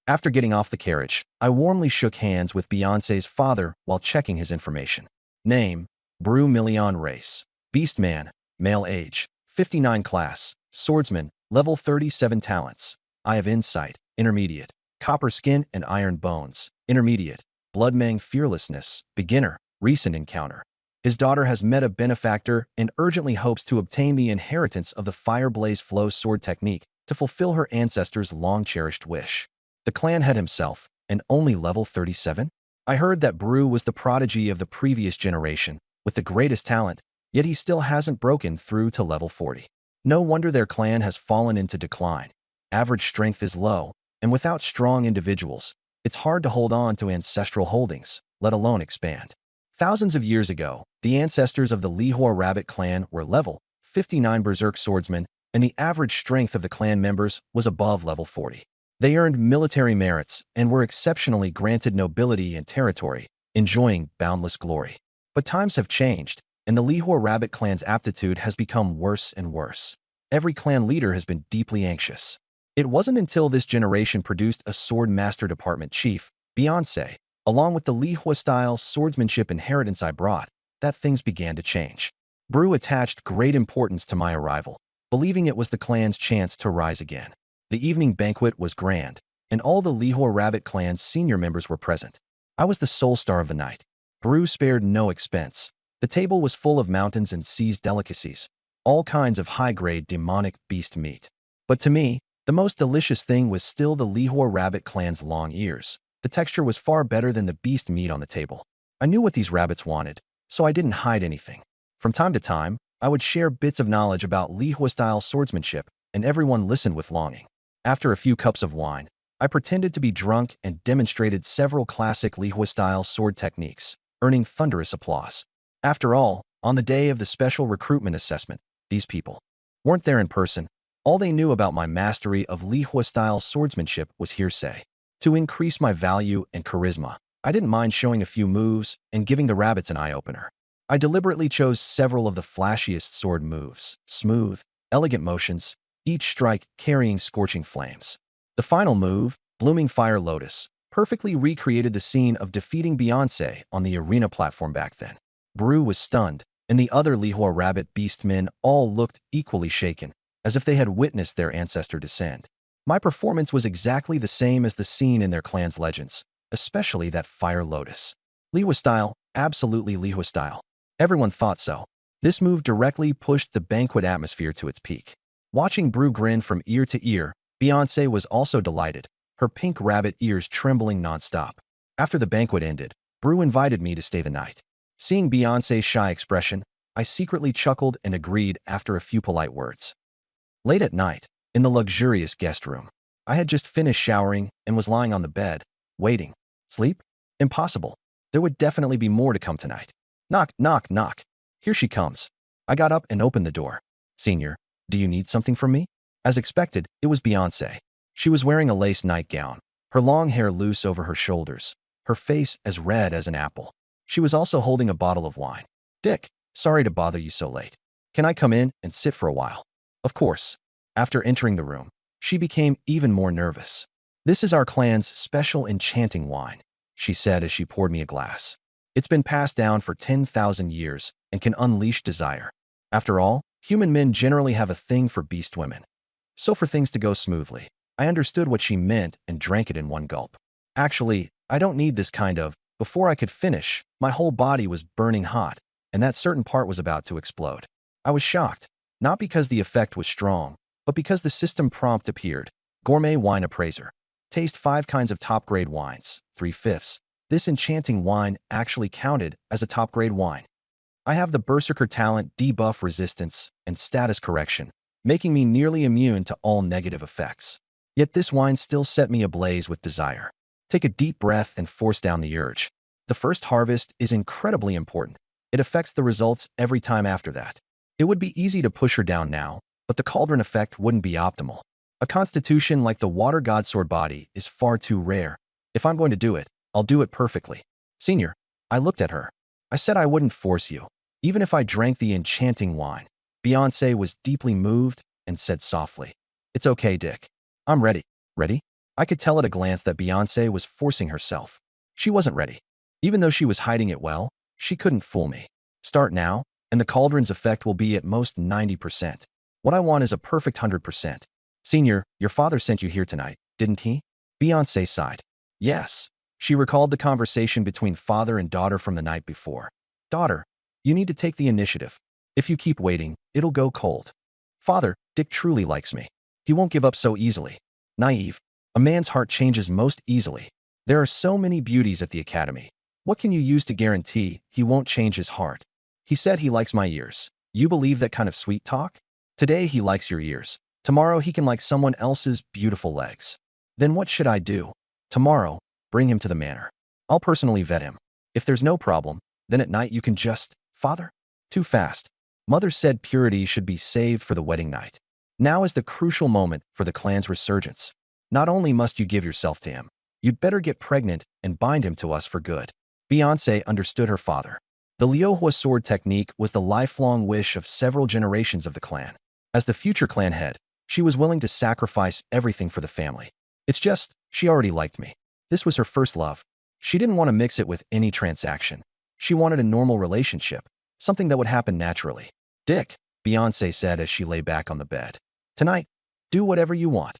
After getting off the carriage, I warmly shook hands with Beyoncé's father while checking his information. Name, Bru Million race. Beastman, male age, 59 class, swordsman, level 37 talents. Eye of insight, intermediate. Copper skin and iron bones, intermediate. Bloodmang fearlessness, beginner, recent encounter. His daughter has met a benefactor and urgently hopes to obtain the inheritance of the Fire Blaze Flow sword technique to fulfill her ancestors' long-cherished wish. The clan head himself, and only level 37? I heard that Bru was the prodigy of the previous generation, with the greatest talent, yet he still hasn't broken through to level 40. No wonder their clan has fallen into decline. Average strength is low, and without strong individuals, it's hard to hold on to ancestral holdings, let alone expand. Thousands of years ago, the ancestors of the Lihua Rabbit clan were level 59 berserk swordsmen, and the average strength of the clan members was above level 40. They earned military merits and were exceptionally granted nobility and territory, enjoying boundless glory. But times have changed, and the Lihua Rabbit clan's aptitude has become worse and worse. Every clan leader has been deeply anxious. It wasn't until this generation produced a sword master department chief, Beyoncé, along with the Lihua-style swordsmanship inheritance I brought, that things began to change. Bru attached great importance to my arrival, believing it was the clan's chance to rise again. The evening banquet was grand, and all the Lihua Rabbit clan's senior members were present. I was the sole star of the night. Bru spared no expense. The table was full of mountains and seas delicacies, all kinds of high-grade demonic beast meat. But to me, the most delicious thing was still the Lihua Rabbit clan's long ears. The texture was far better than the beast meat on the table. I knew what these rabbits wanted, so I didn't hide anything. From time to time, I would share bits of knowledge about Lihua-style swordsmanship, and everyone listened with longing. After a few cups of wine, I pretended to be drunk and demonstrated several classic Lihua-style sword techniques, earning thunderous applause. After all, on the day of the special recruitment assessment, these people weren't there in person. All they knew about my mastery of Lihua-style swordsmanship was hearsay. To increase my value and charisma, I didn't mind showing a few moves and giving the rabbits an eye-opener. I deliberately chose several of the flashiest sword moves, smooth, elegant motions, each strike carrying scorching flames. The final move, Blooming Fire Lotus, perfectly recreated the scene of defeating Beyoncé on the arena platform back then. Bru was stunned, and the other Lihua Rabbit beastmen all looked equally shaken, as if they had witnessed their ancestor descend. My performance was exactly the same as the scene in their clan's legends, especially that Fire Lotus. Lihua style, absolutely Lihua style. Everyone thought so. This move directly pushed the banquet atmosphere to its peak. Watching Bru grin from ear to ear, Beyoncé was also delighted. her pink rabbit ears trembling nonstop. After the banquet ended, Brew invited me to stay the night. Seeing Beyoncé's shy expression, I secretly chuckled and agreed after a few polite words. Late at night, in the luxurious guest room, I had just finished showering and was lying on the bed, waiting. Sleep? Impossible. There would definitely be more to come tonight. Knock, knock, knock. Here she comes. I got up and opened the door. Senior, do you need something from me? As expected, it was Beyoncé. She was wearing a lace nightgown, her long hair loose over her shoulders, her face as red as an apple. She was also holding a bottle of wine. Dick, sorry to bother you so late. Can I come in and sit for a while? Of course. After entering the room, she became even more nervous. This is our clan's special enchanting wine, she said as she poured me a glass. It's been passed down for 10,000 years and can unleash desire. After all, human men generally have a thing for beast women. So for things to go smoothly, I understood what she meant and drank it in one gulp. Actually, I don't need this kind of. Before I could finish, my whole body was burning hot, and that certain part was about to explode. I was shocked, not because the effect was strong, but because the system prompt appeared. Gourmet wine appraiser. Taste 5 kinds of top-grade wines, 3/5. This enchanting wine actually counted as a top-grade wine. I have the Berserker talent debuff resistance and status correction, making me nearly immune to all negative effects. Yet this wine still set me ablaze with desire. Take a deep breath and force down the urge. The first harvest is incredibly important. It affects the results every time after that. It would be easy to push her down now, but the cauldron effect wouldn't be optimal. A constitution like the water god sword body is far too rare. If I'm going to do it, I'll do it perfectly. Senior, I looked at her. I said I wouldn't force you, even if I drank the enchanting wine. Beyoncé was deeply moved and said softly, "It's okay, Dick. I'm ready." Ready? I could tell at a glance that Beyoncé was forcing herself. She wasn't ready. Even though she was hiding it well, she couldn't fool me. Start now, and the cauldron's effect will be at most 90%. What I want is a perfect 100%. Senior, your father sent you here tonight, didn't he? Beyoncé sighed. Yes. She recalled the conversation between father and daughter from the night before. Daughter, you need to take the initiative. If you keep waiting, it'll go cold. Father, Dick truly likes me. He won't give up so easily. Naive. A man's heart changes most easily. There are so many beauties at the academy. What can you use to guarantee he won't change his heart? He said he likes my ears. You believe that kind of sweet talk? Today he likes your ears. Tomorrow he can like someone else's beautiful legs. Then what should I do? Tomorrow, bring him to the manor. I'll personally vet him. If there's no problem, then at night you can just, Father? Too fast. Mother said purity should be saved for the wedding night. Now is the crucial moment for the clan's resurgence. Not only must you give yourself to him, you'd better get pregnant and bind him to us for good. Beyoncé understood her father. The Liuhua sword technique was the lifelong wish of several generations of the clan. As the future clan head, she was willing to sacrifice everything for the family. It's just, she already liked me. This was her first love. She didn't want to mix it with any transaction. She wanted a normal relationship, something that would happen naturally. Dick, Beyoncé said as she lay back on the bed. Tonight, do whatever you want.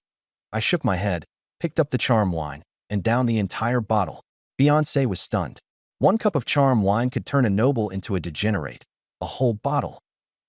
I shook my head, picked up the charm wine, and downed the entire bottle. Beyoncé was stunned. 1 cup of charm wine could turn a noble into a degenerate. A whole bottle.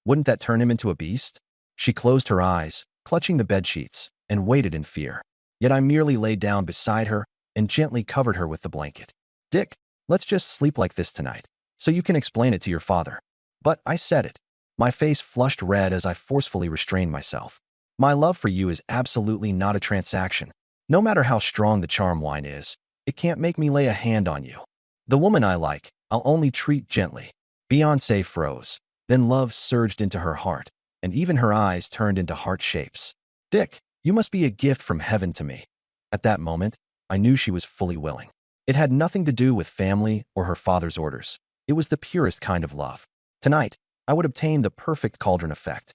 Wouldn't that turn him into a beast? She closed her eyes, clutching the bedsheets, and waited in fear. Yet I merely lay down beside her and gently covered her with the blanket. Dick, let's just sleep like this tonight, so you can explain it to your father. But I said it. My face flushed red as I forcefully restrained myself. My love for you is absolutely not a transaction. No matter how strong the charm wine is, it can't make me lay a hand on you. The woman I like, I'll only treat gently. Beyoncé froze. Then love surged into her heart, and even her eyes turned into heart shapes. Dick, you must be a gift from heaven to me. At that moment, I knew she was fully willing. It had nothing to do with family or her father's orders. It was the purest kind of love. Tonight, I would obtain the perfect cauldron effect.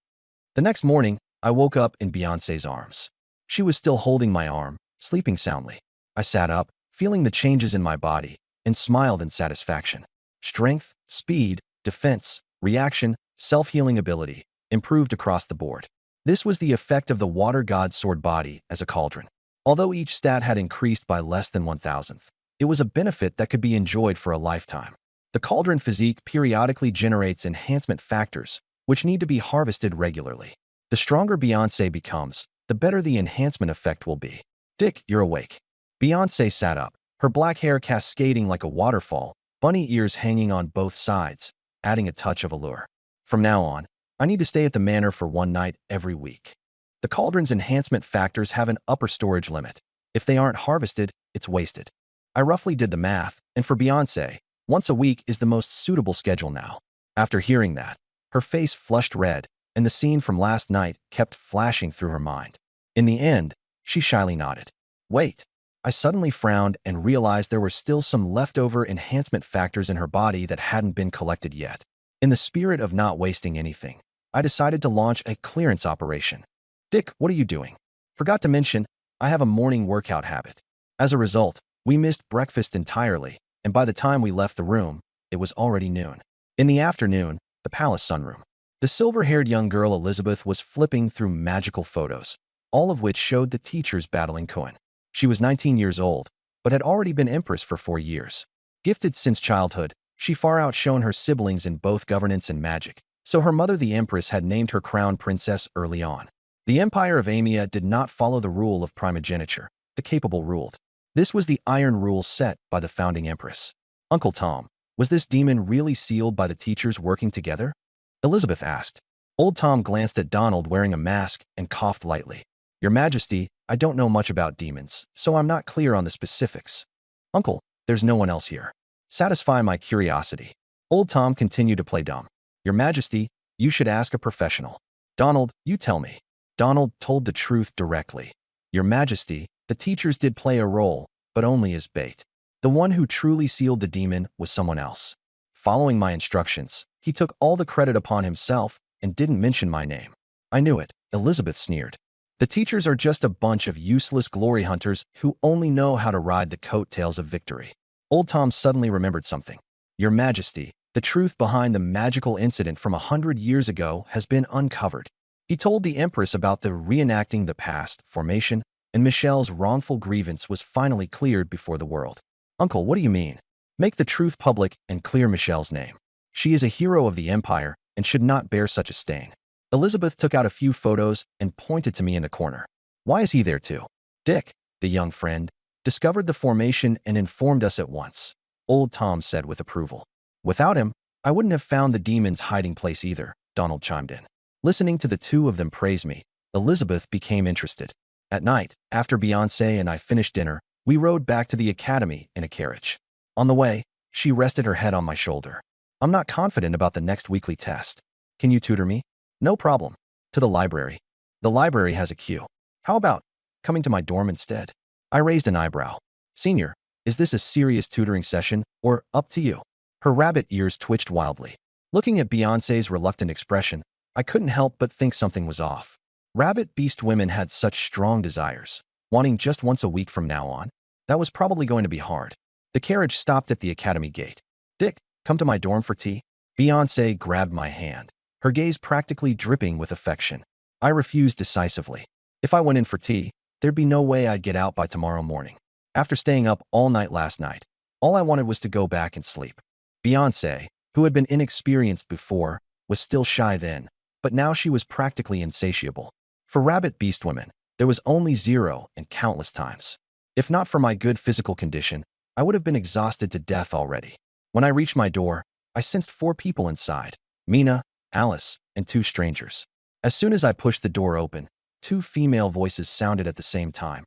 The next morning, I woke up in Beyoncé's arms. She was still holding my arm, sleeping soundly. I sat up, feeling the changes in my body, and smiled in satisfaction. Strength, speed, defense, reaction, self-healing ability, improved across the board. This was the effect of the water god sword body as a cauldron. Although each stat had increased by less than 1,000th, it was a benefit that could be enjoyed for a lifetime. The cauldron physique periodically generates enhancement factors, which need to be harvested regularly. The stronger Beyoncé becomes, the better the enhancement effect will be. Dick, you're awake. Beyoncé sat up, her black hair cascading like a waterfall, bunny ears hanging on both sides, adding a touch of allure. From now on, I need to stay at the manor for one night every week. The cauldron's enhancement factors have an upper storage limit. If they aren't harvested, it's wasted. I roughly did the math, and for Beyoncé, once a week is the most suitable schedule now. After hearing that, her face flushed red, and the scene from last night kept flashing through her mind. In the end, she shyly nodded. Wait. I suddenly frowned and realized there were still some leftover enhancement factors in her body that hadn't been collected yet. In the spirit of not wasting anything, I decided to launch a clearance operation. Dick, what are you doing? Forgot to mention, I have a morning workout habit. As a result, we missed breakfast entirely, and by the time we left the room, it was already noon. In the afternoon, the palace sunroom. The silver-haired young girl Elizabeth was flipping through magical photos, all of which showed the teachers battling Cohen. She was 19 years old, but had already been empress for 4 years. Gifted since childhood, she far outshone her siblings in both governance and magic, so her mother the empress had named her crown princess early on. The empire of Amia did not follow the rule of primogeniture. The capable ruled. This was the iron rule set by the founding empress. Uncle Tom, was this demon really sealed by the teachers working together? Elizabeth asked. Old Tom glanced at Donald wearing a mask and coughed lightly. Your Majesty, I don't know much about demons, so I'm not clear on the specifics. Uncle, there's no one else here. Satisfy my curiosity. Old Tom continued to play dumb. Your Majesty, you should ask a professional. Donald, you tell me. Donald told the truth directly. Your Majesty, the teachers did play a role, but only as bait. The one who truly sealed the demon was someone else. Following my instructions, he took all the credit upon himself and didn't mention my name. I knew it, Elizabeth sneered. The teachers are just a bunch of useless glory hunters who only know how to ride the coattails of victory. Old Tom suddenly remembered something. Your Majesty, the truth behind the magical incident from 100 years ago has been uncovered. He told the Empress about the reenacting the past formation, and Michelle's wrongful grievance was finally cleared before the world. Uncle, what do you mean? Make the truth public and clear Michelle's name. She is a hero of the Empire and should not bear such a stain. Elizabeth took out a few photos and pointed to me in the corner. Why is he there too? Dick, the young friend, discovered the formation and informed us at once, Old Tom said with approval. Without him, I wouldn't have found the demon's hiding place either, Donald chimed in. Listening to the two of them praise me, Elizabeth became interested. At night, after Beyoncé and I finished dinner, we rode back to the academy in a carriage. On the way, she rested her head on my shoulder. I'm not confident about the next weekly test. Can you tutor me? No problem. To the library. The library has a queue. How about coming to my dorm instead? I raised an eyebrow. Senior, is this a serious tutoring session or up to you? Her rabbit ears twitched wildly. Looking at Beyoncé's reluctant expression, I couldn't help but think something was off. Rabbit beast women had such strong desires. Wanting just once a week from now on, that was probably going to be hard. The carriage stopped at the academy gate. Dick, come to my dorm for tea? Beyoncé grabbed my hand, her gaze practically dripping with affection. I refused decisively. If I went in for tea, there'd be no way I'd get out by tomorrow morning. After staying up all night last night, all I wanted was to go back and sleep. Beyoncé, who had been inexperienced before, was still shy then, but now she was practically insatiable. For rabbit beast women, there was only 0 and countless times. If not for my good physical condition, I would have been exhausted to death already. When I reached my door, I sensed 4 people inside, Mina, Alice, and 2 strangers. As soon as I pushed the door open, 2 female voices sounded at the same time.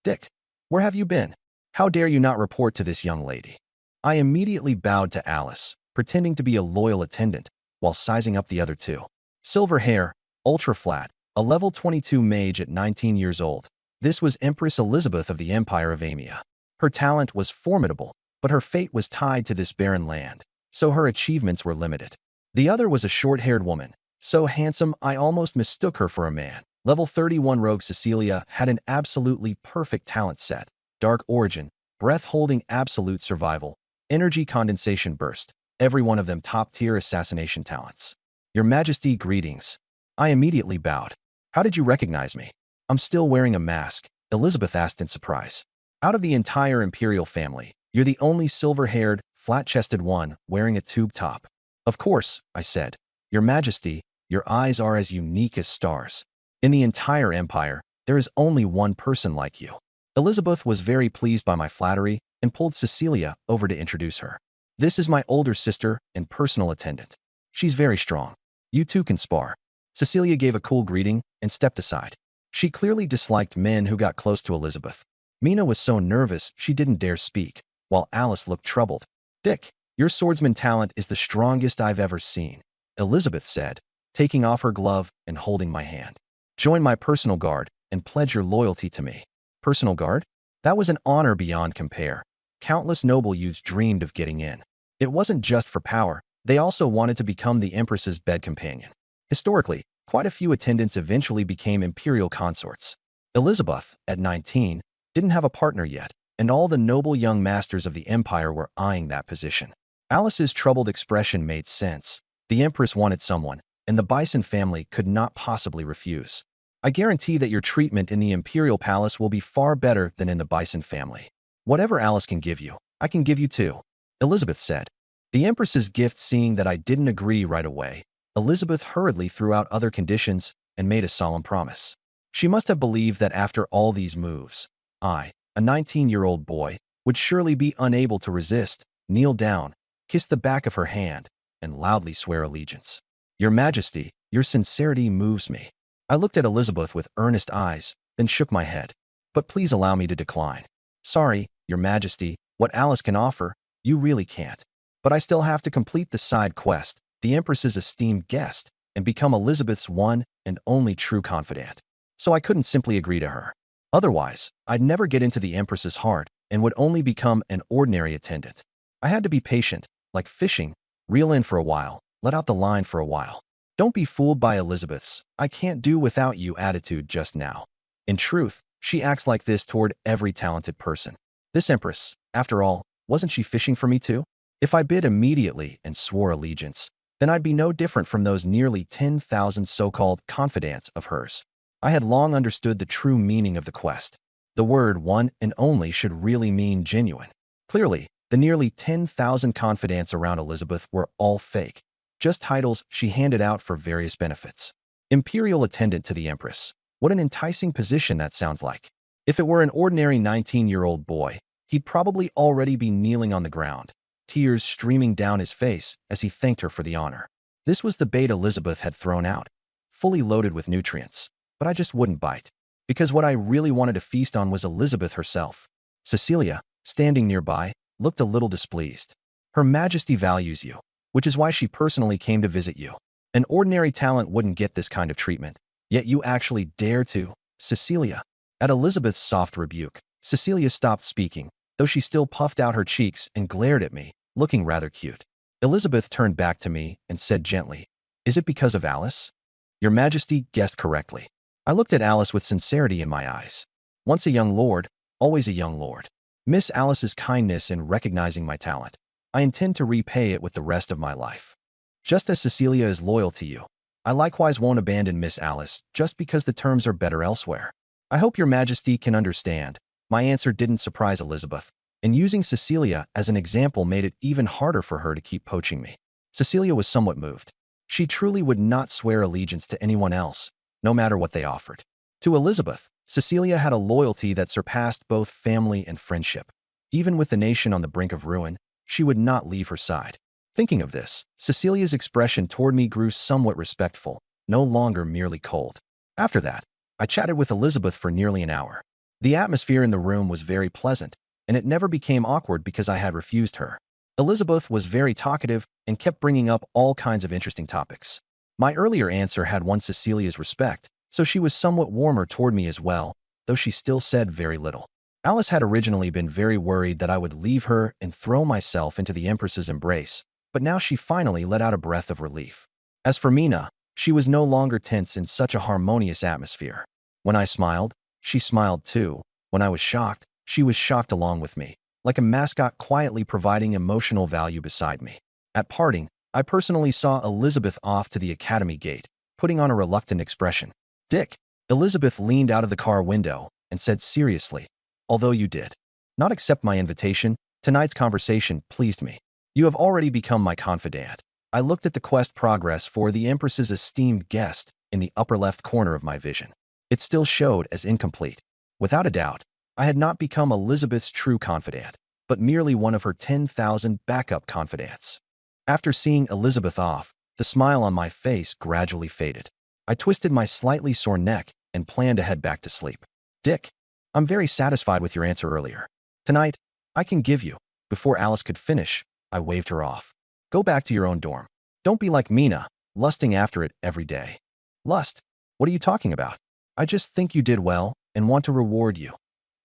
Dick, where have you been? How dare you not report to this young lady? I immediately bowed to Alice, pretending to be a loyal attendant, while sizing up the other 2. Silver hair, ultra flat, a level 22 mage at 19 years old. This was Empress Elizabeth of the Empire of Amia. Her talent was formidable, but her fate was tied to this barren land, so her achievements were limited. The other was a short-haired woman, so handsome I almost mistook her for a man. Level 31 rogue Cecilia had an absolutely perfect talent set. Dark origin, breath-holding absolute survival, energy condensation burst, every one of them top-tier assassination talents. Your Majesty, greetings. I immediately bowed. How did you recognize me? I'm still wearing a mask, Elizabeth asked in surprise. Out of the entire imperial family, you're the only silver-haired, flat-chested one wearing a tube top. Of course, I said. Your Majesty, your eyes are as unique as stars. In the entire empire, there is only one person like you. Elizabeth was very pleased by my flattery and pulled Cecilia over to introduce her. This is my older sister and personal attendant. She's very strong. You two can spar. Cecilia gave a cool greeting and stepped aside. She clearly disliked men who got close to Elizabeth. Mina was so nervous she didn't dare speak, while Alice looked troubled. Dick, your swordsman talent is the strongest I've ever seen, Elizabeth said, taking off her glove and holding my hand. Join my personal guard and pledge your loyalty to me. Personal guard? That was an honor beyond compare. Countless noble youths dreamed of getting in. It wasn't just for power, they also wanted to become the Empress's bed companion. Historically, quite a few attendants eventually became imperial consorts. Elizabeth, at 19, didn't have a partner yet, and all the noble young masters of the empire were eyeing that position. Alice's troubled expression made sense. The Empress wanted someone, and the Bison family could not possibly refuse. I guarantee that your treatment in the Imperial Palace will be far better than in the Bison family. Whatever Alice can give you, I can give you too, Elizabeth said. The Empress's gift. Seeing that I didn't agree right away, Elizabeth hurriedly threw out other conditions and made a solemn promise. She must have believed that after all these moves, I, a 19-year-old boy, would surely be unable to resist, kneel down, kiss the back of her hand, and loudly swear allegiance. Your Majesty, your sincerity moves me. I looked at Elizabeth with earnest eyes, then shook my head. But please allow me to decline. Sorry, Your Majesty, what Alice can offer, you really can't. But I still have to complete the side quest, the Empress's esteemed guest, and become Elizabeth's one and only true confidant. So I couldn't simply agree to her. Otherwise, I'd never get into the Empress's heart and would only become an ordinary attendant. I had to be patient, like fishing, reel in for a while, let out the line for a while. Don't be fooled by Elizabeth's "I can't do without you" attitude just now. In truth, she acts like this toward every talented person. This Empress, after all, wasn't she fishing for me too? If I bid immediately and swore allegiance, then I'd be no different from those nearly 10,000 so-called confidants of hers. I had long understood the true meaning of the quest. The word "one and only" should really mean genuine. Clearly, the nearly 10,000 confidants around Elizabeth were all fake, just titles she handed out for various benefits. Imperial attendant to the Empress. What an enticing position that sounds like. If it were an ordinary 19-year-old boy, he'd probably already be kneeling on the ground, tears streaming down his face as he thanked her for the honor. This was the bait Elizabeth had thrown out, fully loaded with nutrients. But I just wouldn't bite, because what I really wanted to feast on was Elizabeth herself. Cecilia, standing nearby, looked a little displeased. Her Majesty values you, which is why she personally came to visit you. An ordinary talent wouldn't get this kind of treatment, yet you actually dare to, Cecilia. At Elizabeth's soft rebuke, Cecilia stopped speaking, though she still puffed out her cheeks and glared at me, looking rather cute. Elizabeth turned back to me and said gently, "Is it because of Alice?" Your Majesty guessed correctly. I looked at Alice with sincerity in my eyes. Once a young lord, always a young lord. Miss Alice's kindness in recognizing my talent. I intend to repay it with the rest of my life. Just as Cecilia is loyal to you, I likewise won't abandon Miss Alice just because the terms are better elsewhere. I hope Your Majesty can understand. My answer didn't surprise Elizabeth, and using Cecilia as an example made it even harder for her to keep poaching me. Cecilia was somewhat moved. She truly would not swear allegiance to anyone else, no matter what they offered. To Elizabeth, Cecilia had a loyalty that surpassed both family and friendship. Even with the nation on the brink of ruin, she would not leave her side. Thinking of this, Cecilia's expression toward me grew somewhat respectful, no longer merely cold. After that, I chatted with Elizabeth for nearly an hour. The atmosphere in the room was very pleasant, and it never became awkward because I had refused her. Elizabeth was very talkative and kept bringing up all kinds of interesting topics. My earlier answer had won Cecilia's respect, so she was somewhat warmer toward me as well, though she still said very little. Alice had originally been very worried that I would leave her and throw myself into the Empress's embrace, but now she finally let out a breath of relief. As for Mina, she was no longer tense in such a harmonious atmosphere. When I smiled, she smiled too. When I was shocked, she was shocked along with me, like a mascot quietly providing emotional value beside me. At parting, I personally saw Elizabeth off to the academy gate, putting on a reluctant expression. "Dick," Elizabeth leaned out of the car window and said seriously, "although you did not accept my invitation, tonight's conversation pleased me. You have already become my confidant." I looked at the quest progress for the Empress's esteemed guest in the upper left corner of my vision. It still showed as incomplete. Without a doubt, I had not become Elizabeth's true confidant, but merely one of her 10,000 backup confidants. After seeing Elizabeth off, the smile on my face gradually faded. I twisted my slightly sore neck and planned to head back to sleep. Dick, I'm very satisfied with your answer earlier. Tonight, I can give you. Before Alice could finish, I waved her off. Go back to your own dorm. Don't be like Mina, lusting after it every day. Lust? What are you talking about? I just think you did well and want to reward you.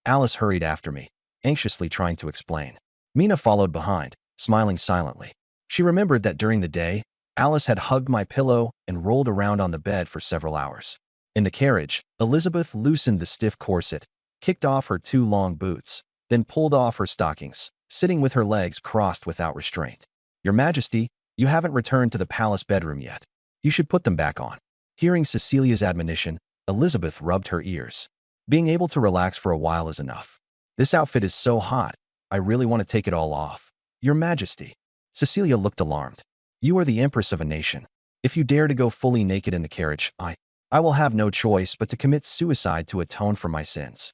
Alice hurried after me, anxiously trying to explain. Mina followed behind, smiling silently. She remembered that during the day, Alice had hugged my pillow and rolled around on the bed for several hours. In the carriage, Elizabeth loosened the stiff corset, kicked off her 2 long boots, then pulled off her stockings, sitting with her legs crossed without restraint. Your Majesty, you haven't returned to the palace bedroom yet. You should put them back on. Hearing Cecilia's admonition, Elizabeth rubbed her ears. Being able to relax for a while is enough. This outfit is so hot, I really want to take it all off. Your Majesty. Cecilia looked alarmed. You are the empress of a nation. If you dare to go fully naked in the carriage, I will have no choice but to commit suicide to atone for my sins.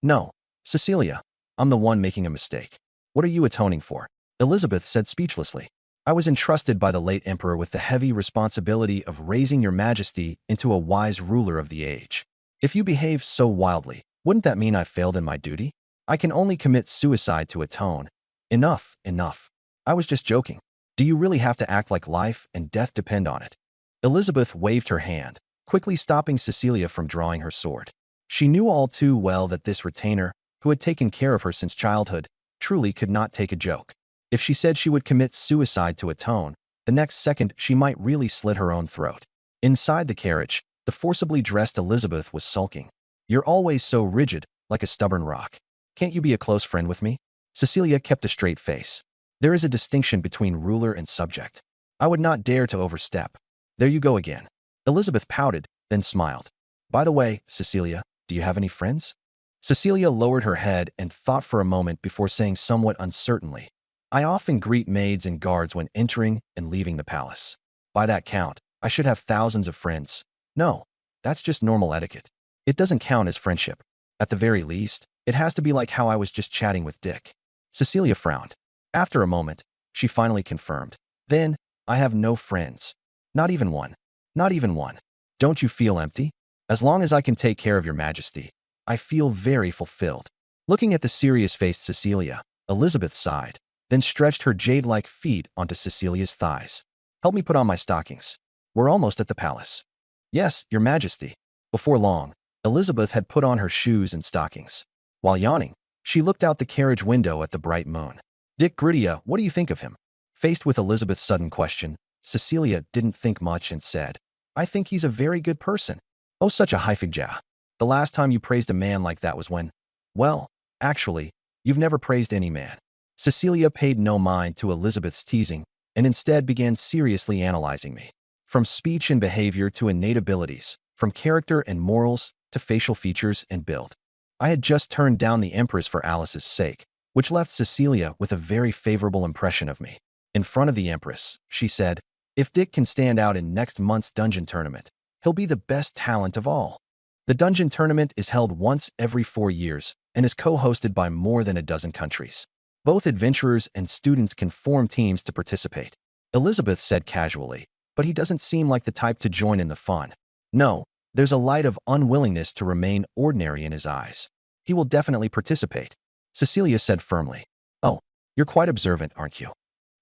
No, Cecilia, I'm the one making a mistake. What are you atoning for? Elizabeth said speechlessly. I was entrusted by the late emperor with the heavy responsibility of raising your Majesty into a wise ruler of the age. If you behave so wildly, wouldn't that mean I failed in my duty? I can only commit suicide to atone. Enough, enough. I was just joking. Do you really have to act like life and death depend on it? Elizabeth waved her hand, quickly stopping Cecilia from drawing her sword. She knew all too well that this retainer, who had taken care of her since childhood, truly could not take a joke. If she said she would commit suicide to atone, the next second she might really slit her own throat. Inside the carriage, the forcibly dressed Elizabeth was sulking. You're always so rigid, like a stubborn rock. Can't you be a close friend with me? Cecilia kept a straight face. There is a distinction between ruler and subject. I would not dare to overstep. There you go again. Elizabeth pouted, then smiled. By the way, Cecilia, do you have any friends? Cecilia lowered her head and thought for a moment before saying somewhat uncertainly, I often greet maids and guards when entering and leaving the palace. By that count, I should have thousands of friends. No, that's just normal etiquette. It doesn't count as friendship. At the very least, it has to be like how I was just chatting with Dick. Cecilia frowned. After a moment, she finally confirmed. Then, I have no friends. Not even one. Not even one. Don't you feel empty? As long as I can take care of your Majesty, I feel very fulfilled. Looking at the serious-faced Cecilia, Elizabeth sighed, then stretched her jade-like feet onto Cecilia's thighs. Help me put on my stockings. We're almost at the palace. Yes, your Majesty. Before long, Elizabeth had put on her shoes and stockings. While yawning, she looked out the carriage window at the bright moon. Dick Gridia, what do you think of him? Faced with Elizabeth's sudden question, Cecilia didn't think much and said, I think he's a very good person. Oh, such a haifigja. The last time you praised a man like that was when… Well, actually, you've never praised any man. Cecilia paid no mind to Elizabeth's teasing and instead began seriously analyzing me. From speech and behavior to innate abilities, from character and morals to facial features and build. I had just turned down the Empress for Alice's sake, which left Cecilia with a very favorable impression of me. In front of the Empress, she said, if Dick can stand out in next month's dungeon tournament, he'll be the best talent of all. The dungeon tournament is held once every 4 years and is co-hosted by more than a dozen countries. Both adventurers and students can form teams to participate. Elizabeth said casually, but he doesn't seem like the type to join in the fun. No, there's a light of unwillingness to remain ordinary in his eyes. He will definitely participate. Cecilia said firmly. Oh, you're quite observant, aren't you?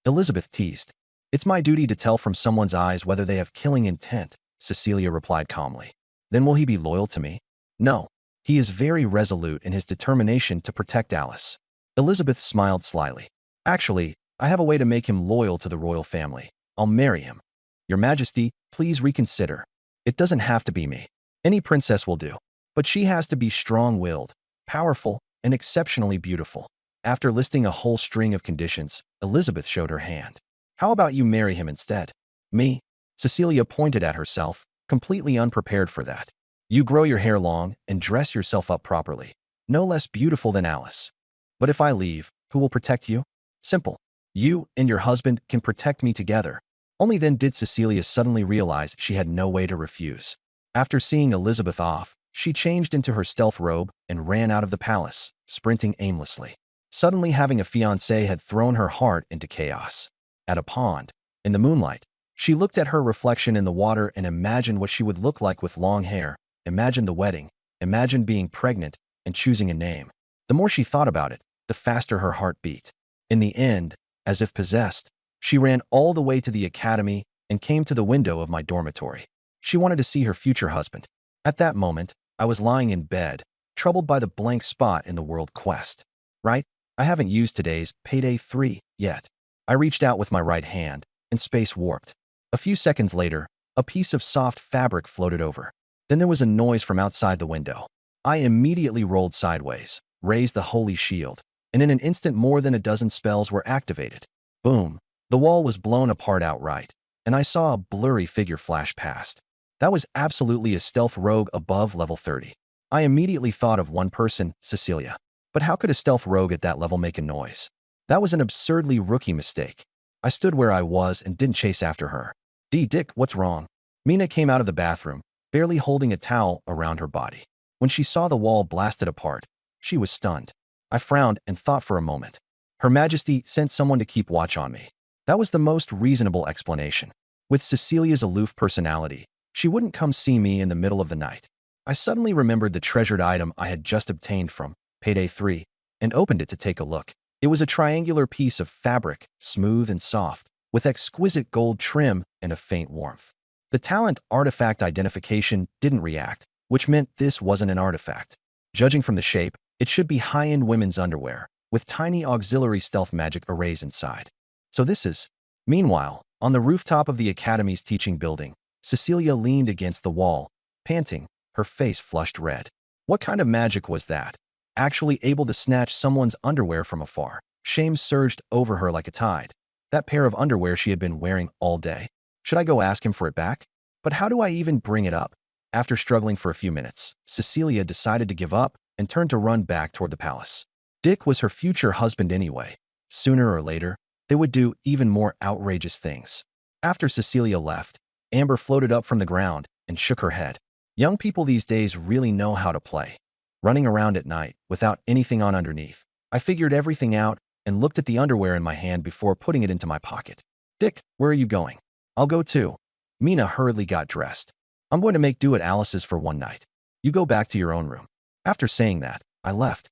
Elizabeth teased. It's my duty to tell from someone's eyes whether they have killing intent, Cecilia replied calmly. Then will he be loyal to me? No, he is very resolute in his determination to protect Alice. Elizabeth smiled slyly. Actually, I have a way to make him loyal to the royal family. I'll marry him. Your Majesty, please reconsider. It doesn't have to be me. Any princess will do. But she has to be strong-willed, powerful, and exceptionally beautiful. After listing a whole string of conditions, Elizabeth showed her hand. How about you marry him instead? Me? Cecilia pointed at herself, completely unprepared for that. You grow your hair long and dress yourself up properly. No less beautiful than Alice. But if I leave, who will protect you? Simple. You and your husband can protect me together. Only then did Cecilia suddenly realize she had no way to refuse. After seeing Elizabeth off, She changed into her stealth robe and ran out of the palace, sprinting aimlessly. Suddenly, having a fiancé had thrown her heart into chaos. At a pond, in the moonlight, she looked at her reflection in the water and imagined what she would look like with long hair, imagined the wedding, imagined being pregnant, and choosing a name. The more she thought about it, the faster her heart beat. In the end, as if possessed, she ran all the way to the academy and came to the window of my dormitory. She wanted to see her future husband. At that moment, I was lying in bed, troubled by the blank spot in the world quest. Right? I haven't used today's payday 3 yet. I reached out with my right hand, and space warped. A few seconds later, a piece of soft fabric floated over. Then there was a noise from outside the window. I immediately rolled sideways, raised the holy shield, and in an instant more than a dozen spells were activated. Boom! The wall was blown apart outright, and I saw a blurry figure flash past. That was absolutely a stealth rogue above level 30. I immediately thought of one person, Cecilia. But how could a stealth rogue at that level make a noise? That was an absurdly rookie mistake. I stood where I was and didn't chase after her. Dick, what's wrong? Mina came out of the bathroom, barely holding a towel around her body. When she saw the wall blasted apart, she was stunned. I frowned and thought for a moment. Her Majesty sent someone to keep watch on me. That was the most reasonable explanation. With Cecilia's aloof personality, she wouldn't come see me in the middle of the night. I suddenly remembered the treasured item I had just obtained from Payday 3 and opened it to take a look. It was a triangular piece of fabric, smooth and soft, with exquisite gold trim and a faint warmth. The talent artifact identification didn't react, which meant this wasn't an artifact. Judging from the shape, it should be high-end women's underwear, with tiny auxiliary stealth magic arrays inside. So this is... Meanwhile, on the rooftop of the Academy's teaching building, Cecilia leaned against the wall, panting, her face flushed red. What kind of magic was that? Actually able to snatch someone's underwear from afar. Shame surged over her like a tide. That pair of underwear she had been wearing all day. Should I go ask him for it back? But how do I even bring it up? After struggling for a few minutes, Cecilia decided to give up and turned to run back toward the palace. Dick was her future husband anyway. Sooner or later, they would do even more outrageous things. After Cecilia left, Amber floated up from the ground and shook her head. Young people these days really know how to play. Running around at night without anything on underneath. I figured everything out and looked at the underwear in my hand before putting it into my pocket. Dick, where are you going? I'll go too. Mina hurriedly got dressed. I'm going to make do at Alice's for one night. You go back to your own room. After saying that, I left.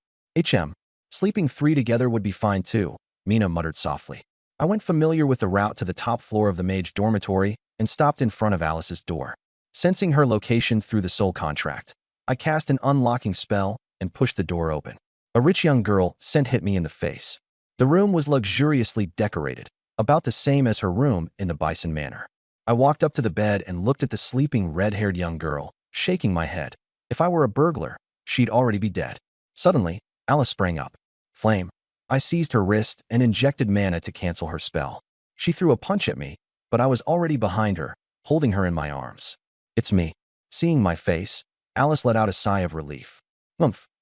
Sleeping 3 together would be fine too, Mina muttered softly. I went familiar with the route to the top floor of the mage dormitory and stopped in front of Alice's door. Sensing her location through the soul contract, I cast an unlocking spell and pushed the door open. A rich young girl scent hit me in the face. The room was luxuriously decorated, about the same as her room in the Bison Manor. I walked up to the bed and looked at the sleeping red-haired young girl, shaking my head. If I were a burglar, she'd already be dead. Suddenly, Alice sprang up. Flame. I seized her wrist and injected mana to cancel her spell. She threw a punch at me, but I was already behind her, holding her in my arms. It's me. Seeing my face, Alice let out a sigh of relief.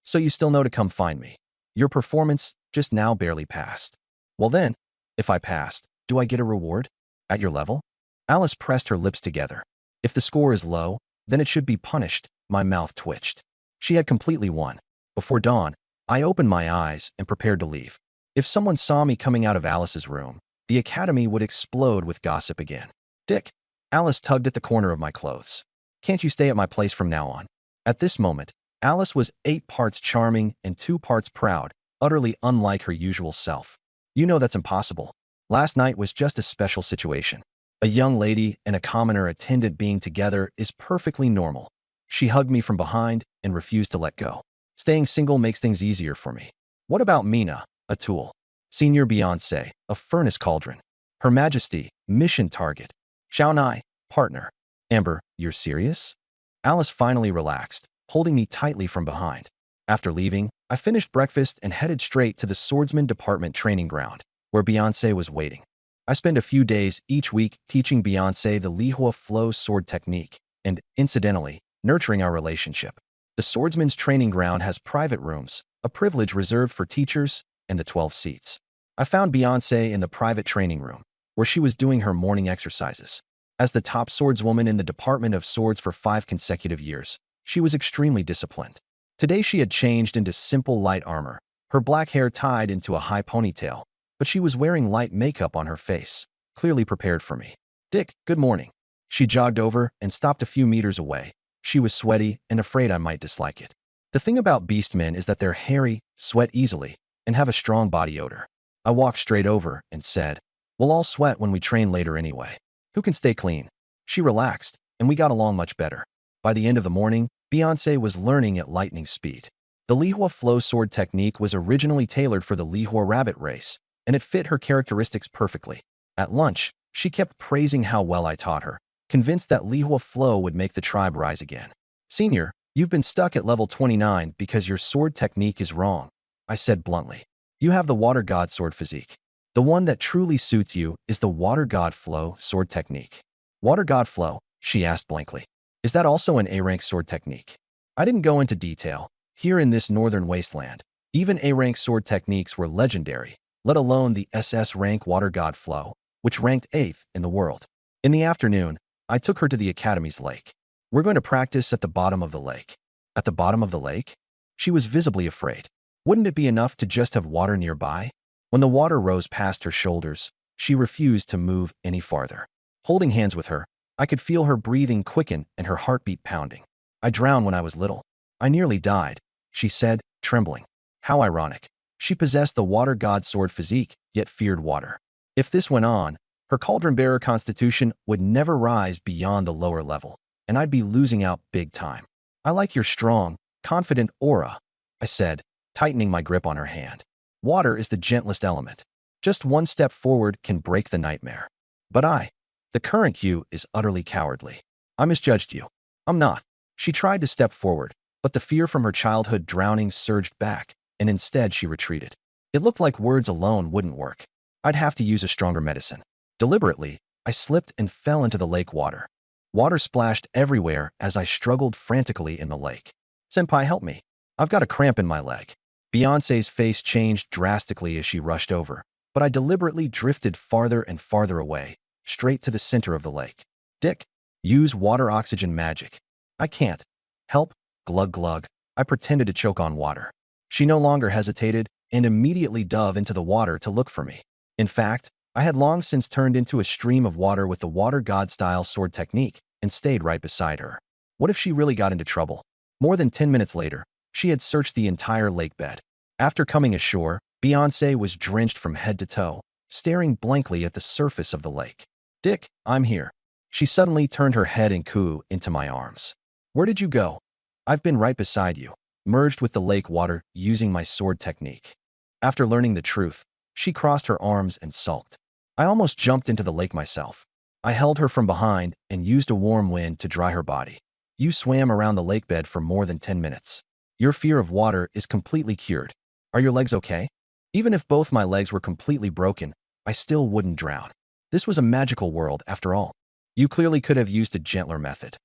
So you still know to come find me. Your performance just now barely passed. Well then, if I passed, do I get a reward? At your level? Alice pressed her lips together. If the score is low, then it should be punished. My mouth twitched. She had completely won. Before dawn, I opened my eyes and prepared to leave. If someone saw me coming out of Alice's room, the academy would explode with gossip again. Dick. Alice tugged at the corner of my clothes. Can't you stay at my place from now on? At this moment, Alice was 8 parts charming and 2 parts proud, utterly unlike her usual self. You know that's impossible. Last night was just a special situation. A young lady and a commoner attendant being together is perfectly normal. She hugged me from behind and refused to let go. Staying single makes things easier for me. What about Mina, a tool? Senior Beyoncé, a furnace cauldron. Her Majesty, mission target. Xiaonai, partner. Amber, you're serious? Alice finally relaxed, holding me tightly from behind. After leaving, I finished breakfast and headed straight to the Swordsman Department training ground, where Beyoncé was waiting. I spend a few days each week teaching Beyoncé the Lihua flow sword technique and, incidentally, nurturing our relationship. The Swordsman's training ground has private rooms, a privilege reserved for teachers, and the 12 seats. I found Beyoncé in the private training room, where she was doing her morning exercises. As the top swordswoman in the Department of Swords for 5 consecutive years, She was extremely disciplined. Today she had changed into simple light armor, her black hair tied into a high ponytail, but she was wearing light makeup on her face, clearly prepared for me. Dick, good morning. She jogged over and stopped a few meters away. She was sweaty and afraid I might dislike it. The thing about beastmen is that they're hairy, sweat easily, and have a strong body odor. I walked straight over and said, "We'll all sweat when we train later anyway. Who can stay clean?" She relaxed, and we got along much better. By the end of the morning, Beyoncé was learning at lightning speed. The Lihua flow sword technique was originally tailored for the Lihua rabbit race, and it fit her characteristics perfectly. At lunch, she kept praising how well I taught her, convinced that Lihua flow would make the tribe rise again. "Senior, you've been stuck at level 29 because your sword technique is wrong," I said bluntly. "You have the water god sword physique. The one that truly suits you is the water god flow sword technique." "Water god flow?" she asked blankly. "Is that also an A-rank sword technique?" I didn't go into detail. Here in this northern wasteland, even A-rank sword techniques were legendary, let alone the SS rank water god flow, which ranked 8th in the world. In the afternoon, I took her to the academy's lake. "We're going to practice at the bottom of the lake." "At the bottom of the lake?" She was visibly afraid. Wouldn't it be enough to just have water nearby? When the water rose past her shoulders, she refused to move any farther. Holding hands with her, I could feel her breathing quicken and her heartbeat pounding. "I drowned when I was little. I nearly died," she said, trembling. How ironic. She possessed the water god sword physique, yet feared water. If this went on, her cauldron-bearer constitution would never rise beyond the lower level, and I'd be losing out big time. "I like your strong, confident aura," I said, tightening my grip on her hand. "Water is the gentlest element. Just one step forward can break the nightmare." "But the current you is utterly cowardly. I misjudged you." "I'm not." She tried to step forward, but the fear from her childhood drowning surged back, and instead she retreated. It looked like words alone wouldn't work. I'd have to use a stronger medicine. Deliberately, I slipped and fell into the lake water. Water splashed everywhere as I struggled frantically in the lake. "Senpai, help me. I've got a cramp in my leg." Beyoncé's face changed drastically as she rushed over, but I deliberately drifted farther and farther away, straight to the center of the lake. "Dick, use water oxygen magic." "I can't." "Help." Glug glug. I pretended to choke on water. She no longer hesitated and immediately dove into the water to look for me. In fact, I had long since turned into a stream of water with the water god-style sword technique and stayed right beside her. What if she really got into trouble? More than 10 minutes later, she had searched the entire lake bed. After coming ashore, Beyoncé was drenched from head to toe, staring blankly at the surface of the lake. "Dick, I'm here." She suddenly turned her head and cooed into my arms. "Where did you go?" "I've been right beside you, merged with the lake water using my sword technique." After learning the truth, she crossed her arms and sulked. I almost jumped into the lake myself. I held her from behind and used a warm wind to dry her body. "You swam around the lake bed for more than 10 minutes. Your fear of water is completely cured. Are your legs okay?" Even if both my legs were completely broken, I still wouldn't drown. This was a magical world, after all. "You clearly could have used a gentler method."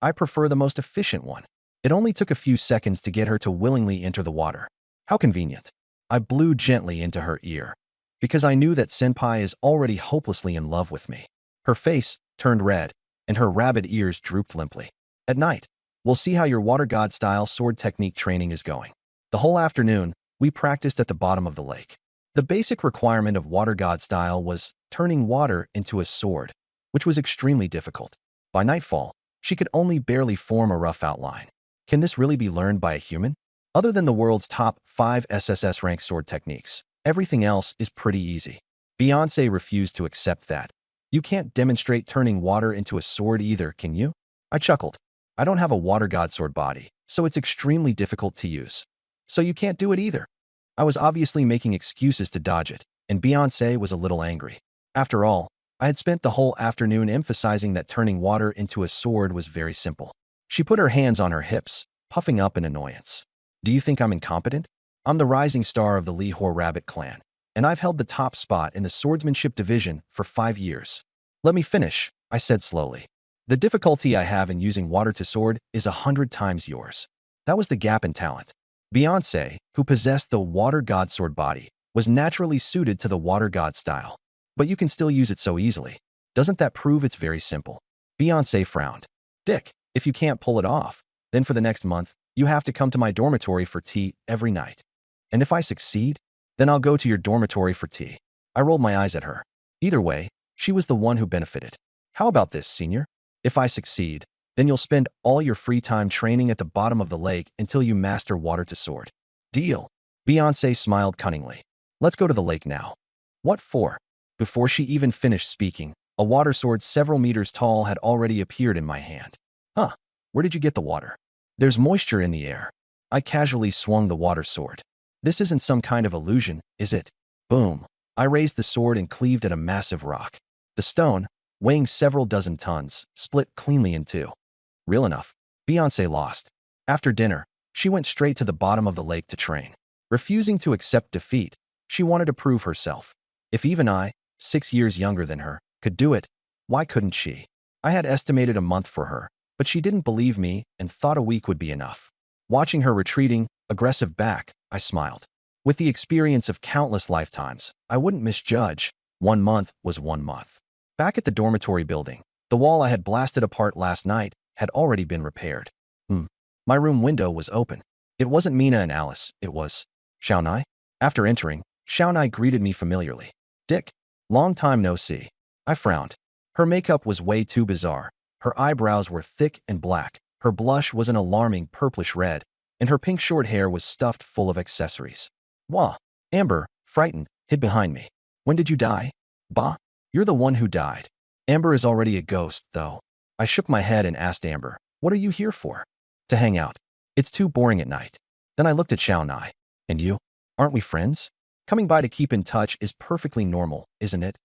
"I prefer the most efficient one." It only took a few seconds to get her to willingly enter the water. How convenient. I blew gently into her ear, because I knew that Senpai is already hopelessly in love with me. Her face turned red, and her rabbit ears drooped limply. "At night, we'll see how your water god-style sword technique training is going." The whole afternoon, we practiced at the bottom of the lake. The basic requirement of water god style was turning water into a sword, which was extremely difficult. By nightfall, she could only barely form a rough outline. Can this really be learned by a human? Other than the world's top 5 SSS rank sword techniques, everything else is pretty easy. Beyoncé refused to accept that. "You can't demonstrate turning water into a sword either, can you?" I chuckled. "I don't have a water god sword body, so it's extremely difficult to use." "So you can't do it either." I was obviously making excuses to dodge it, and Beyoncé was a little angry. After all, I had spent the whole afternoon emphasizing that turning water into a sword was very simple. She put her hands on her hips, puffing up in annoyance. "Do you think I'm incompetent? I'm the rising star of the Lihua Rabbit clan, and I've held the top spot in the swordsmanship division for 5 years. Let me finish," I said slowly. "The difficulty I have in using water to sword is 100 times yours." That was the gap in talent. Beyoncé, who possessed the water god sword body, was naturally suited to the water god style. "But you can still use it so easily. Doesn't that prove it's very simple?" Beyoncé frowned. "Dick, if you can't pull it off, Then for the next month, you have to come to my dormitory for tea every night. And if I succeed, then I'll go to your dormitory for tea. I rolled my eyes at her. Either way, she was the one who benefited. How about this, senior? If I succeed, then you'll spend all your free time training at the bottom of the lake until you master water to sword. Deal. Beyoncé smiled cunningly. Let's go to the lake now. What for? Before she even finished speaking, a water sword several meters tall had already appeared in my hand. Huh, where did you get the water? There's moisture in the air. I casually swung the water sword. This isn't some kind of illusion, is it? Boom. I raised the sword and cleaved at a massive rock. The stone, weighing several dozen tons, split cleanly in two. Real enough. Beyoncé lost. After dinner, she went straight to the bottom of the lake to train. Refusing to accept defeat, she wanted to prove herself. If even I, 6 years younger than her, could do it, why couldn't she? I had estimated a month for her, but she didn't believe me and thought a week would be enough. Watching her retreating, aggressive back, I smiled. With the experience of countless lifetimes, I wouldn't misjudge. 1 month was 1 month. Back at the dormitory building, the wall I had blasted apart last night had already been repaired. My room window was open. It wasn't Mina and Alice, it was Xiaonai. After entering, Xiaonai greeted me familiarly. Dick, long time no see. I frowned. Her makeup was way too bizarre. Her eyebrows were thick and black, her blush was an alarming purplish red, and her pink short hair was stuffed full of accessories. Wah! Amber, frightened, hid behind me. When did you die? Bah! You're the one who died. Amber is already a ghost, though. I shook my head and asked Amber, what are you here for? To hang out. It's too boring at night. Then I looked at Xiaonai. And you? Aren't we friends? Coming by to keep in touch is perfectly normal, isn't it?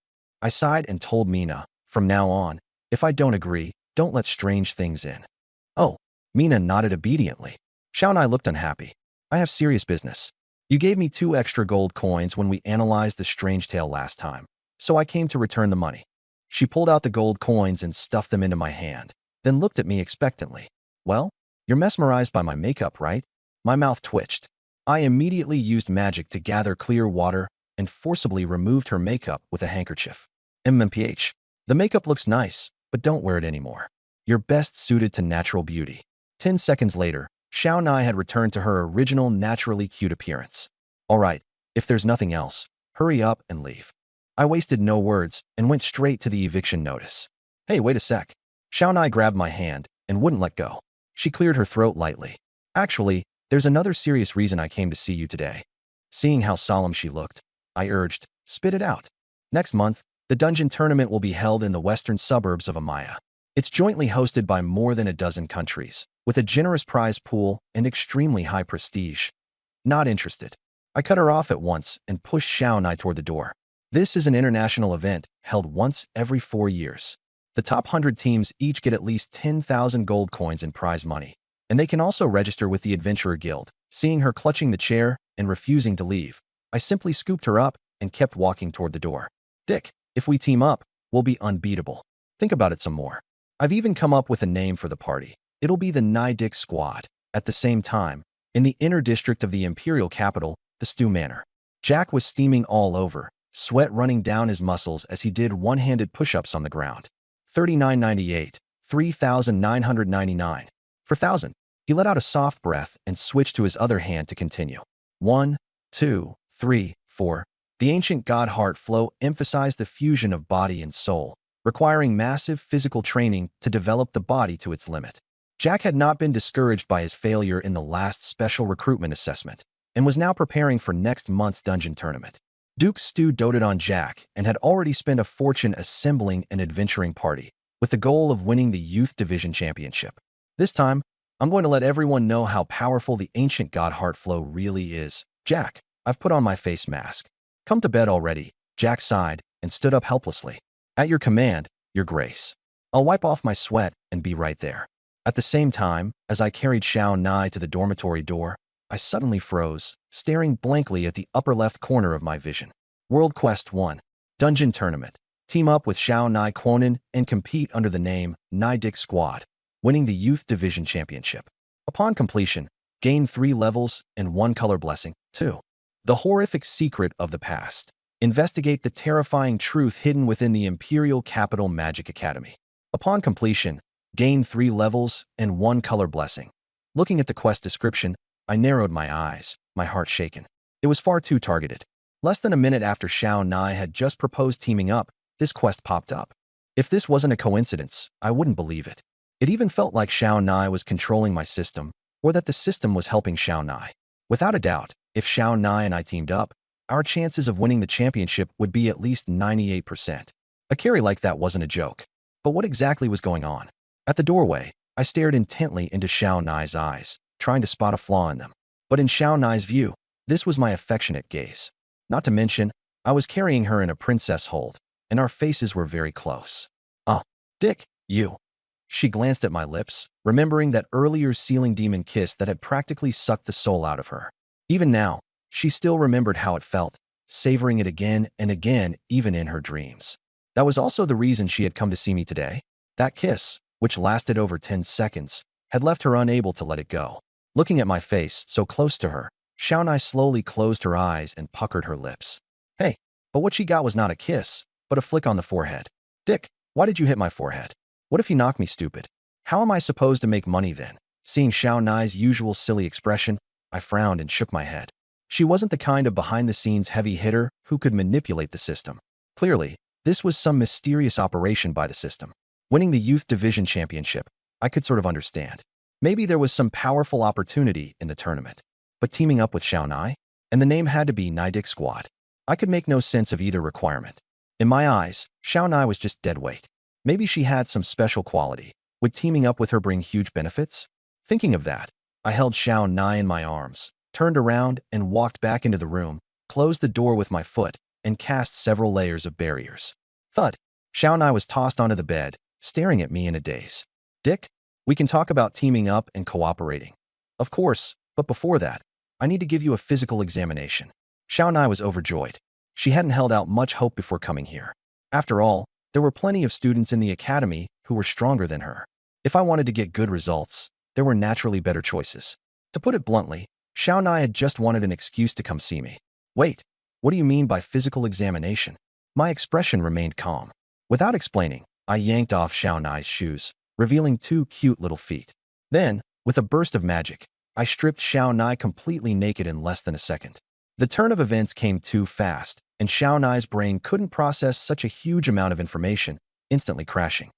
I sighed and told Mina, from now on, if I don't agree, don't let strange things in. Oh, Mina nodded obediently. Xiaonai looked unhappy. I have serious business. You gave me 2 extra gold coins when we analyzed the strange tale last time, so I came to return the money. She pulled out the gold coins and stuffed them into my hand, then looked at me expectantly. Well, you're mesmerized by my makeup, right? My mouth twitched. I immediately used magic to gather clear water and forcibly removed her makeup with a handkerchief. MMPH. The makeup looks nice, but don't wear it anymore. You're best suited to natural beauty. 10 seconds later, Xiaonai had returned to her original naturally cute appearance. All right, if there's nothing else, hurry up and leave. I wasted no words and went straight to the eviction notice. Hey, wait a sec. Xiaonai grabbed my hand and wouldn't let go. She cleared her throat lightly. Actually, there's another serious reason I came to see you today. Seeing how solemn she looked, I urged, spit it out. Next month, the dungeon tournament will be held in the western suburbs of Amaya. It's jointly hosted by more than a dozen countries, with a generous prize pool and extremely high prestige. Not interested. I cut her off at once and pushed Xiaonai toward the door. This is an international event held once every 4 years. The top 100 teams each get at least 10,000 gold coins in prize money, and they can also register with the Adventurer Guild. Seeing her clutching the chair and refusing to leave, I simply scooped her up and kept walking toward the door. Dick, if we team up, we'll be unbeatable. Think about it some more. I've even come up with a name for the party. It'll be the Dick Squad. At the same time, in the inner district of the imperial capital, the Stew Manor, Jack was steaming all over, sweat running down his muscles as he did one-handed push-ups on the ground. 39.98, 3,999. For 1,000. He let out a soft breath and switched to his other hand to continue. 1, 2, 3, 4. The ancient god heart flow emphasized the fusion of body and soul, requiring massive physical training to develop the body to its limit. Jack had not been discouraged by his failure in the last special recruitment assessment, and was now preparing for next month's dungeon tournament. Duke Stew doted on Jack and had already spent a fortune assembling an adventuring party, with the goal of winning the Youth Division Championship. This time, I'm going to let everyone know how powerful the ancient god heart flow really is. Jack, I've put on my face mask. Come to bed already. Jack sighed and stood up helplessly. At your command, your grace. I'll wipe off my sweat and be right there. At the same time, as I carried Xiaonai to the dormitory door, I suddenly froze, staring blankly at the upper left corner of my vision. World Quest 1. Dungeon Tournament. Team up with Xiaonai Quonin and compete under the name Dick Squad, winning the Youth Division Championship. Upon completion, gain 3 levels and 1 color blessing. 2. The horrific secret of the past. Investigate the terrifying truth hidden within the Imperial Capital Magic Academy. Upon completion, gain 3 levels and 1 color blessing. Looking at the quest description, I narrowed my eyes, my heart shaken. It was far too targeted. Less than a minute after Xiao Nai had just proposed teaming up, this quest popped up. If this wasn't a coincidence, I wouldn't believe it. It even felt like Xiao Nai was controlling my system, or that the system was helping Xiao Nai. Without a doubt, if Xiao Nai and I teamed up, our chances of winning the championship would be at least 98%. A carry like that wasn't a joke. But what exactly was going on? At the doorway, I stared intently into Xiao Nai's eyes, trying to spot a flaw in them. But in Xiao Nai's view, this was my affectionate gaze. Not to mention, I was carrying her in a princess hold, and our faces were very close. Dick, you. She glanced at my lips, remembering that earlier ceiling demon kiss that had practically sucked the soul out of her. Even now, she still remembered how it felt, savoring it again and again, even in her dreams. That was also the reason she had come to see me today. That kiss, which lasted over 10 seconds, had left her unable to let it go. Looking at my face, so close to her, Xiaonai slowly closed her eyes and puckered her lips. Hey, but what she got was not a kiss, but a flick on the forehead. Dick, why did you hit my forehead? What if you knock me stupid? How am I supposed to make money then? Seeing Xiaonai's usual silly expression, I frowned and shook my head. She wasn't the kind of behind-the-scenes heavy hitter who could manipulate the system. Clearly, this was some mysterious operation by the system. Winning the Youth Division Championship, I could sort of understand. Maybe there was some powerful opportunity in the tournament. But teaming up with Xiaonai? And the name had to be Nai Dick Squad. I could make no sense of either requirement. In my eyes, Xiaonai was just dead weight. Maybe she had some special quality. Would teaming up with her bring huge benefits? Thinking of that, I held Xiaonai in my arms, turned around and walked back into the room, closed the door with my foot, and cast several layers of barriers. Thud. Xiaonai was tossed onto the bed, staring at me in a daze. Dick, we can talk about teaming up and cooperating. Of course, but before that, I need to give you a physical examination. Xiaonai was overjoyed. She hadn't held out much hope before coming here. After all, there were plenty of students in the academy who were stronger than her. If I wanted to get good results, there were naturally better choices. To put it bluntly, Xiaonai had just wanted an excuse to come see me. Wait, what do you mean by physical examination? My expression remained calm. Without explaining, I yanked off Xiaonai's shoes, revealing 2 cute little feet. Then, with a burst of magic, I stripped Xiaonai completely naked in less than a second. The turn of events came too fast, and Xiaonai's brain couldn't process such a huge amount of information, instantly crashing.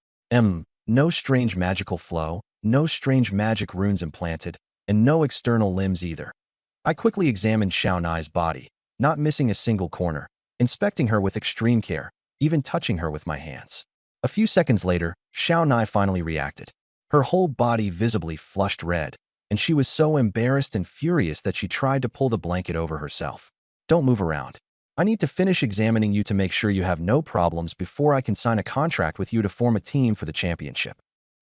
No strange magical flow, no strange magic runes implanted, and no external limbs either. I quickly examined Xiaonai's body, not missing a single corner, inspecting her with extreme care, even touching her with my hands. A few seconds later, Xiaonai finally reacted. Her whole body visibly flushed red, and she was so embarrassed and furious that she tried to pull the blanket over herself. Don't move around. I need to finish examining you to make sure you have no problems before I can sign a contract with you to form a team for the championship.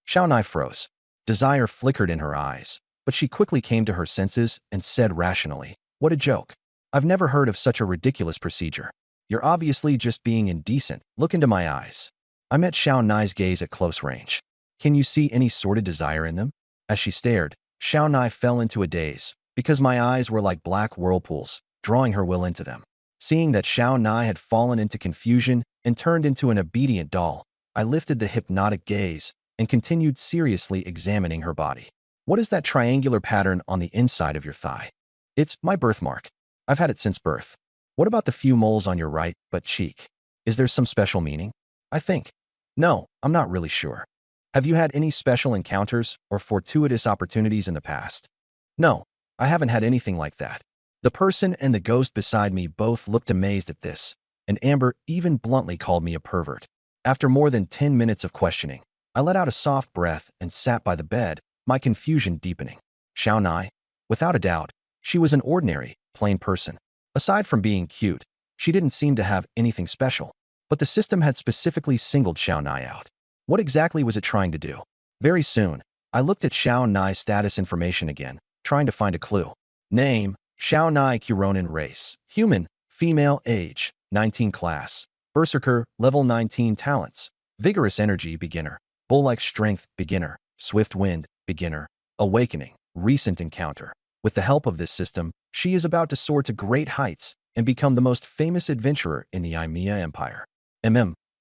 Xiaonai froze. Desire flickered in her eyes, but she quickly came to her senses and said rationally, "What a joke. I've never heard of such a ridiculous procedure. You're obviously just being indecent. Look into my eyes." I met Xiaonai's gaze at close range. Can you see any sort of desire in them? As she stared, Xiaonai fell into a daze, because my eyes were like black whirlpools, drawing her will into them. Seeing that Xiaonai had fallen into confusion and turned into an obedient doll, I lifted the hypnotic gaze and continued seriously examining her body. What is that triangular pattern on the inside of your thigh? It's my birthmark. I've had it since birth. What about the few moles on your right butt cheek? Is there some special meaning? I think. No, I'm not really sure. Have you had any special encounters or fortuitous opportunities in the past? No, I haven't had anything like that. The person and the ghost beside me both looked amazed at this, and Amber even bluntly called me a pervert. After more than 10 minutes of questioning, I let out a soft breath and sat by the bed, my confusion deepening. Xiaonai? Without a doubt, she was an ordinary, plain person. Aside from being cute, she didn't seem to have anything special. But the system had specifically singled Xiaonai out. What exactly was it trying to do? Very soon, I looked at Xiaonai's status information again, trying to find a clue. Name, Xiaonai Kironin race, human, female, age, 19 class, berserker, level 19 talents, vigorous energy, beginner, bull-like strength, beginner, swift wind, beginner, awakening, recent encounter. With the help of this system, she is about to soar to great heights and become the most famous adventurer in the Imea Empire.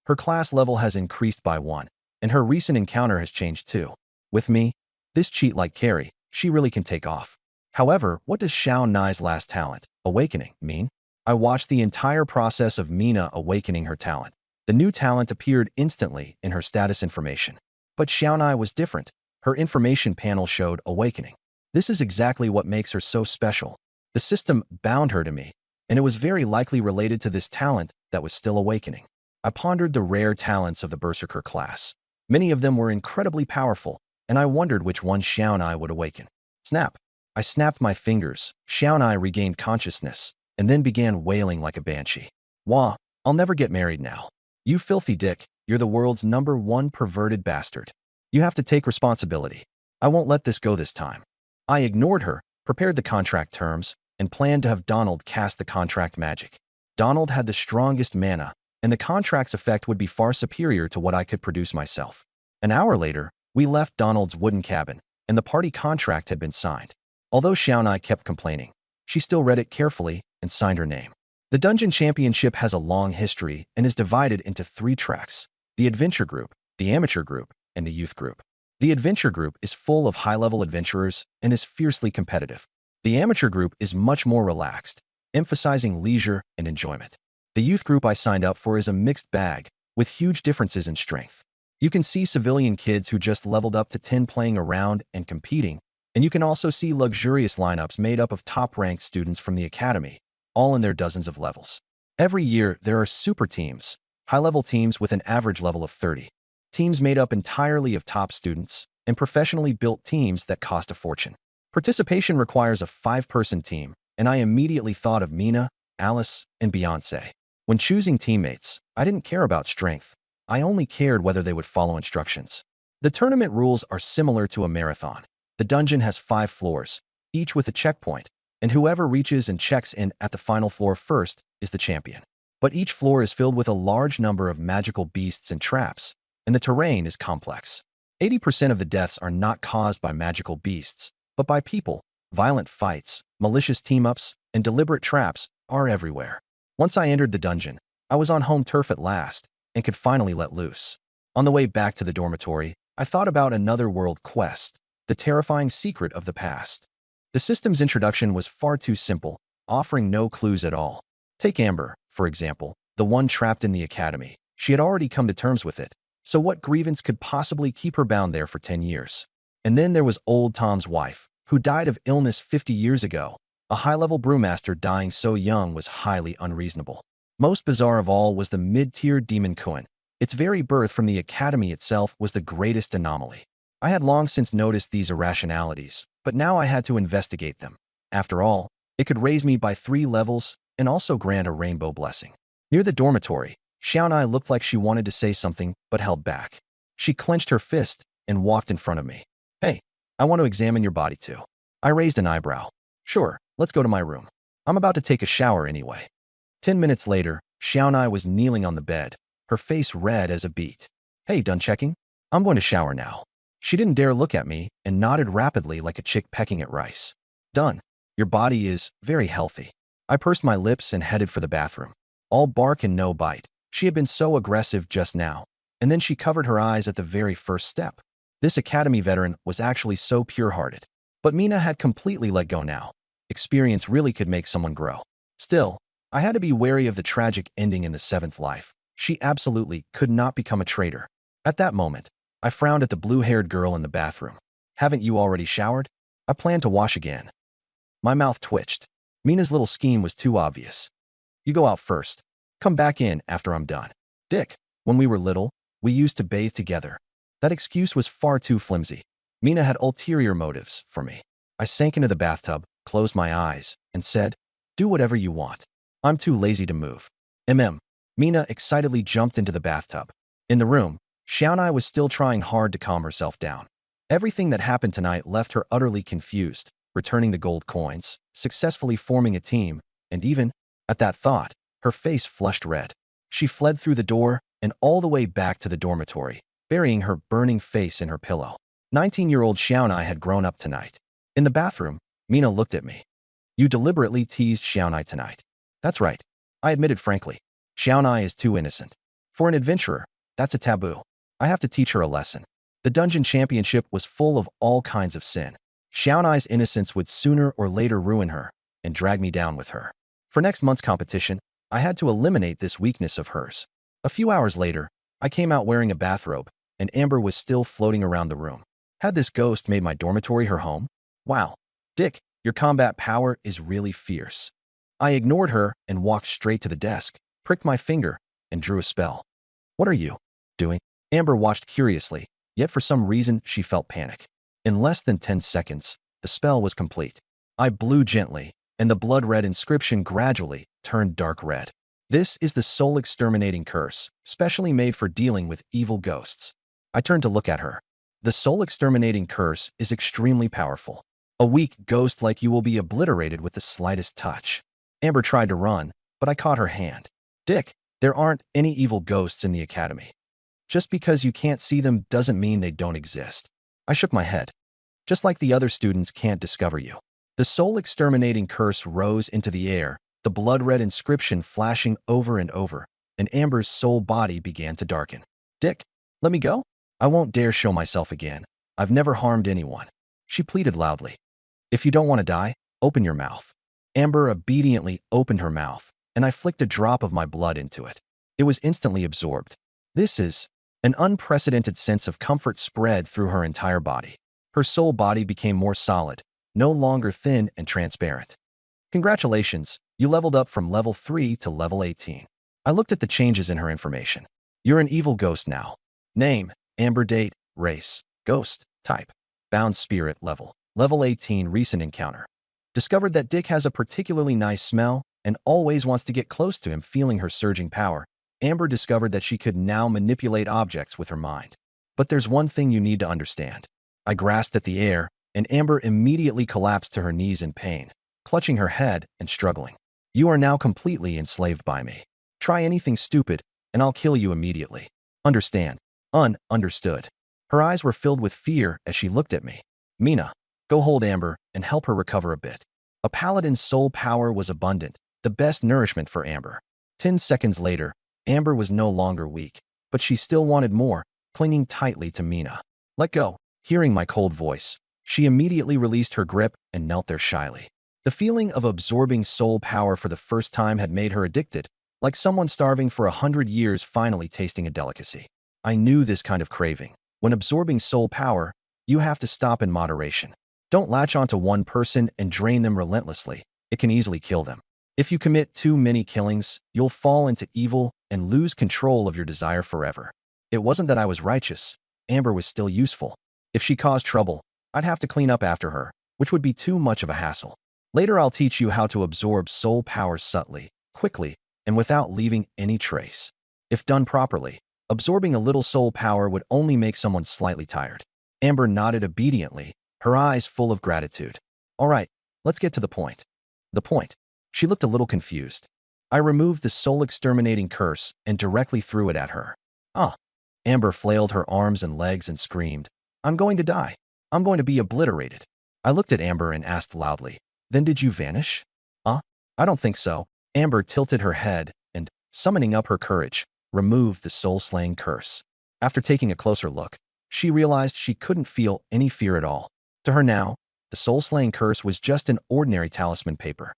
Her class level has increased by 1, and her recent encounter has changed too. With me, this cheat-like carry, She really can take off. However, what does Xiao Nai's last talent, Awakening, mean? I watched the entire process of Mina awakening her talent. The new talent appeared instantly in her status information. But Xiao Nai was different. Her information panel showed Awakening. This is exactly what makes her so special. The system bound her to me, and it was very likely related to this talent that was still awakening. I pondered the rare talents of the Berserker class. Many of them were incredibly powerful, and I wondered which one Xiaonai would awaken. Snap! I snapped my fingers. Xiaonai regained consciousness, and then began wailing like a banshee. Wah! I'll never get married now. You filthy dick, you're the world's #1 perverted bastard. You have to take responsibility. I won't let this go this time. I ignored her, prepared the contract terms, and planned to have Donald cast the contract magic. Donald had the strongest mana, and the contract's effect would be far superior to what I could produce myself. An hour later, we left Donald's wooden cabin, and the party contract had been signed. Although Xiaonai kept complaining, she still read it carefully and signed her name. The Dungeon Championship has a long history and is divided into 3 tracks: the Adventure Group, the Amateur Group, and the Youth Group. The Adventure Group is full of high-level adventurers and is fiercely competitive. The Amateur Group is much more relaxed, emphasizing leisure and enjoyment. The Youth Group I signed up for is a mixed bag, with huge differences in strength. You can see civilian kids who just leveled up to 10 playing around and competing, and you can also see luxurious lineups made up of top-ranked students from the academy, all in their dozens of levels. Every year, there are super teams, high-level teams with an average level of 30. Teams made up entirely of top students, and professionally built teams that cost a fortune. Participation requires a 5-person team, and I immediately thought of Mina, Alice, and Beyoncé. When choosing teammates, I didn't care about strength. I only cared whether they would follow instructions. The tournament rules are similar to a marathon. The dungeon has 5 floors, each with a checkpoint, and whoever reaches and checks in at the final floor first is the champion. But each floor is filled with a large number of magical beasts and traps, and the terrain is complex. 80% of the deaths are not caused by magical beasts, but by people. Violent fights, malicious team-ups, and deliberate traps are everywhere. Once I entered the dungeon, I was on home turf at last and could finally let loose. On the way back to the dormitory, I thought about another world quest, the terrifying secret of the past. The system's introduction was far too simple, offering no clues at all. Take Amber, for example, the one trapped in the academy. She had already come to terms with it, so what grievance could possibly keep her bound there for 10 years? And then there was old Tom's wife, who died of illness 50 years ago. A high-level brewmaster dying so young was highly unreasonable. Most bizarre of all was the mid-tier demon Kuan. Its very birth from the academy itself was the greatest anomaly. I had long since noticed these irrationalities, but now I had to investigate them. After all, it could raise me by 3 levels and also grant a rainbow blessing. Near the dormitory, Xiaonai looked like she wanted to say something but held back. She clenched her fist and walked in front of me. Hey, I want to examine your body too. I raised an eyebrow. Sure, let's go to my room. I'm about to take a shower anyway. 10 minutes later, Xiaonai was kneeling on the bed, her face red as a beet. Hey, done checking? I'm going to shower now. She didn't dare look at me and nodded rapidly like a chick pecking at rice. Done. Your body is very healthy. I pursed my lips and headed for the bathroom. All bark and no bite. She had been so aggressive just now, and then she covered her eyes at the very first step. This academy veteran was actually so pure-hearted. But Mina had completely let go now. Experience really could make someone grow. Still, I had to be wary of the tragic ending in the 7th life. She absolutely could not become a traitor. At that moment, I frowned at the blue-haired girl in the bathroom. Haven't you already showered? I plan to wash again. My mouth twitched. Mina's little scheme was too obvious. You go out first. Come back in after I'm done. Dick, when we were little, we used to bathe together. That excuse was far too flimsy. Mina had ulterior motives for me. I sank into the bathtub, closed my eyes, and said, do whatever you want. I'm too lazy to move. Mina excitedly jumped into the bathtub. In the room, Xiaonai was still trying hard to calm herself down. Everything that happened tonight left her utterly confused, returning the gold coins, successfully forming a team, and even, at that thought, her face flushed red. She fled through the door and all the way back to the dormitory, burying her burning face in her pillow. 19-year-old Xiaonai had grown up tonight. In the bathroom, Mina looked at me. You deliberately teased Xiaonai tonight. That's right. I admitted frankly. Xiaonai is too innocent. For an adventurer, that's a taboo. I have to teach her a lesson. The Dungeon Championship was full of all kinds of sin. Xiaonai's innocence would sooner or later ruin her and drag me down with her. For next month's competition, I had to eliminate this weakness of hers. A few hours later, I came out wearing a bathrobe, and Amber was still floating around the room. Had this ghost made my dormitory her home? Wow, Dick, your combat power is really fierce. I ignored her and walked straight to the desk, pricked my finger, and drew a spell. What are you doing? Amber watched curiously, yet for some reason she felt panic. In less than 10 seconds, the spell was complete. I blew gently, and the blood-red inscription gradually turned dark red. This is the soul exterminating curse, specially made for dealing with evil ghosts. I turned to look at her. The soul exterminating curse is extremely powerful. A weak ghost like you will be obliterated with the slightest touch. Amber tried to run, but I caught her hand. Dick, there aren't any evil ghosts in the academy. Just because you can't see them doesn't mean they don't exist. I shook my head. Just like the other students can't discover you. The soul exterminating curse rose into the air, the blood-red inscription flashing over and over, and Amber's soul body began to darken. Dick, let me go? I won't dare show myself again. I've never harmed anyone. She pleaded loudly. If you don't want to die, open your mouth. Amber obediently opened her mouth, and I flicked a drop of my blood into it. It was instantly absorbed. This is an unprecedented sense of comfort spread through her entire body. Her soul body became more solid, no longer thin and transparent. Congratulations, you leveled up from level 3 to level 18. I looked at the changes in her information. You're an evil ghost now. Name, Amber. Date, race, ghost, type, bound spirit level, level 18. Recent encounter. Discovered that Dick has a particularly nice smell and always wants to get close to him. Feeling her surging power, Amber discovered that she could now manipulate objects with her mind. But there's one thing you need to understand. I grasped at the air, and Amber immediately collapsed to her knees in pain, clutching her head and struggling. You are now completely enslaved by me. Try anything stupid, and I'll kill you immediately. Understand? Understood. Her eyes were filled with fear as she looked at me. Mina, go hold Amber and help her recover a bit. A paladin's soul power was abundant, the best nourishment for Amber. 10 seconds later, Amber was no longer weak, but she still wanted more, clinging tightly to Mina. Let go. Hearing my cold voice, she immediately released her grip and knelt there shyly. The feeling of absorbing soul power for the first time had made her addicted, like someone starving for 100 years finally tasting a delicacy. I knew this kind of craving. When absorbing soul power, you have to stop in moderation. Don't latch onto one person and drain them relentlessly. It can easily kill them. If you commit too many killings, you'll fall into evil and lose control of your desire forever. It wasn't that I was righteous. Amber was still useful. If she caused trouble, I'd have to clean up after her, which would be too much of a hassle. Later I'll teach you how to absorb soul power subtly, quickly, and without leaving any trace. If done properly, absorbing a little soul power would only make someone slightly tired. Amber nodded obediently, her eyes full of gratitude. All right, let's get to the point. The point. She looked a little confused. I removed the soul exterminating curse and directly threw it at her. Ah! Amber flailed her arms and legs and screamed. I'm going to die. I'm going to be obliterated. I looked at Amber and asked loudly, then did you vanish? I don't think so. Amber tilted her head and, summoning up her courage, removed the soul-slaying curse. After taking a closer look, she realized she couldn't feel any fear at all. To her now, the soul-slaying curse was just an ordinary talisman paper.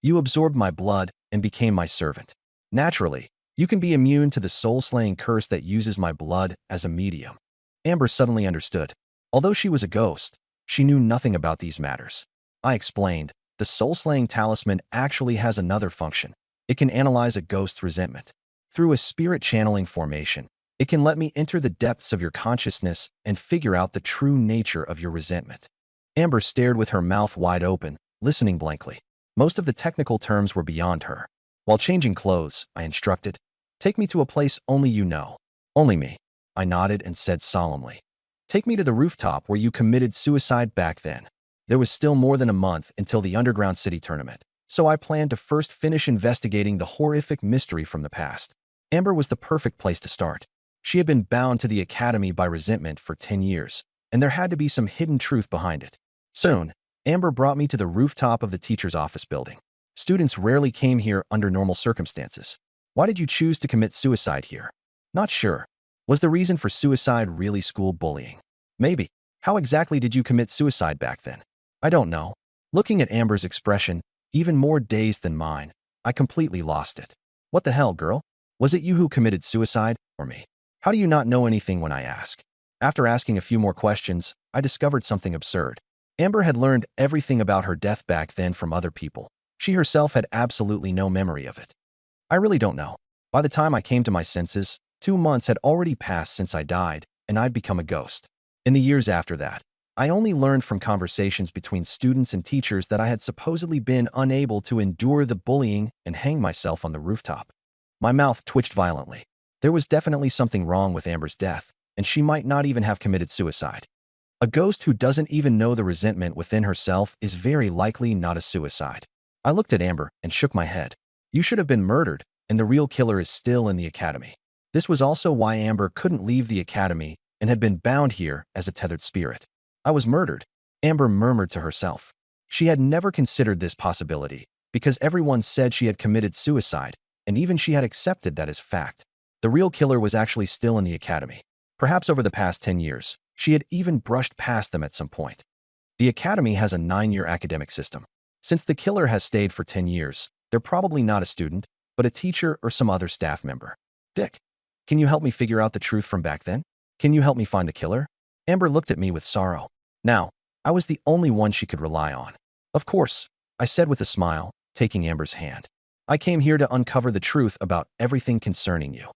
You absorbed my blood and became my servant. Naturally, you can be immune to the soul-slaying curse that uses my blood as a medium. Amber suddenly understood. Although she was a ghost, she knew nothing about these matters. I explained, the soul-slaying talisman actually has another function. It can analyze a ghost's resentment. Through a spirit channeling formation, it can let me enter the depths of your consciousness and figure out the true nature of your resentment. Amber stared with her mouth wide open, listening blankly. Most of the technical terms were beyond her. While changing clothes, I instructed, take me to a place only you know. Only me. I nodded and said solemnly, take me to the rooftop where you committed suicide back then. There was still more than a month until the Underground City tournament, so I planned to first finish investigating the horrific mystery from the past. Amber was the perfect place to start. She had been bound to the academy by resentment for 10 years, and there had to be some hidden truth behind it. Soon, Amber brought me to the rooftop of the teacher's office building. Students rarely came here under normal circumstances. Why did you choose to commit suicide here? Not sure. Was the reason for suicide really school bullying? Maybe. How exactly did you commit suicide back then? I don't know. Looking at Amber's expression, even more dazed than mine, I completely lost it. What the hell, girl? Was it you who committed suicide, or me? How do you not know anything when I ask? After asking a few more questions, I discovered something absurd. Amber had learned everything about her death back then from other people. She herself had absolutely no memory of it. I really don't know. By the time I came to my senses, 2 months had already passed since I died, and I'd become a ghost. In the years after that, I only learned from conversations between students and teachers that I had supposedly been unable to endure the bullying and hang myself on the rooftop. My mouth twitched violently. There was definitely something wrong with Amber's death, and she might not even have committed suicide. A ghost who doesn't even know the resentment within herself is very likely not a suicide. I looked at Amber and shook my head. You should have been murdered, and the real killer is still in the academy. This was also why Amber couldn't leave the academy and had been bound here as a tethered spirit. I was murdered, Amber murmured to herself. She had never considered this possibility because everyone said she had committed suicide, and even she had accepted that as fact. The real killer was actually still in the academy. Perhaps over the past 10 years, she had even brushed past them at some point. The academy has a 9-year academic system. Since the killer has stayed for 10 years, they're probably not a student, but a teacher or some other staff member. Dick, can you help me figure out the truth from back then? Can you help me find the killer? Amber looked at me with sorrow. Now, I was the only one she could rely on. Of course, I said with a smile, taking Amber's hand. I came here to uncover the truth about everything concerning you.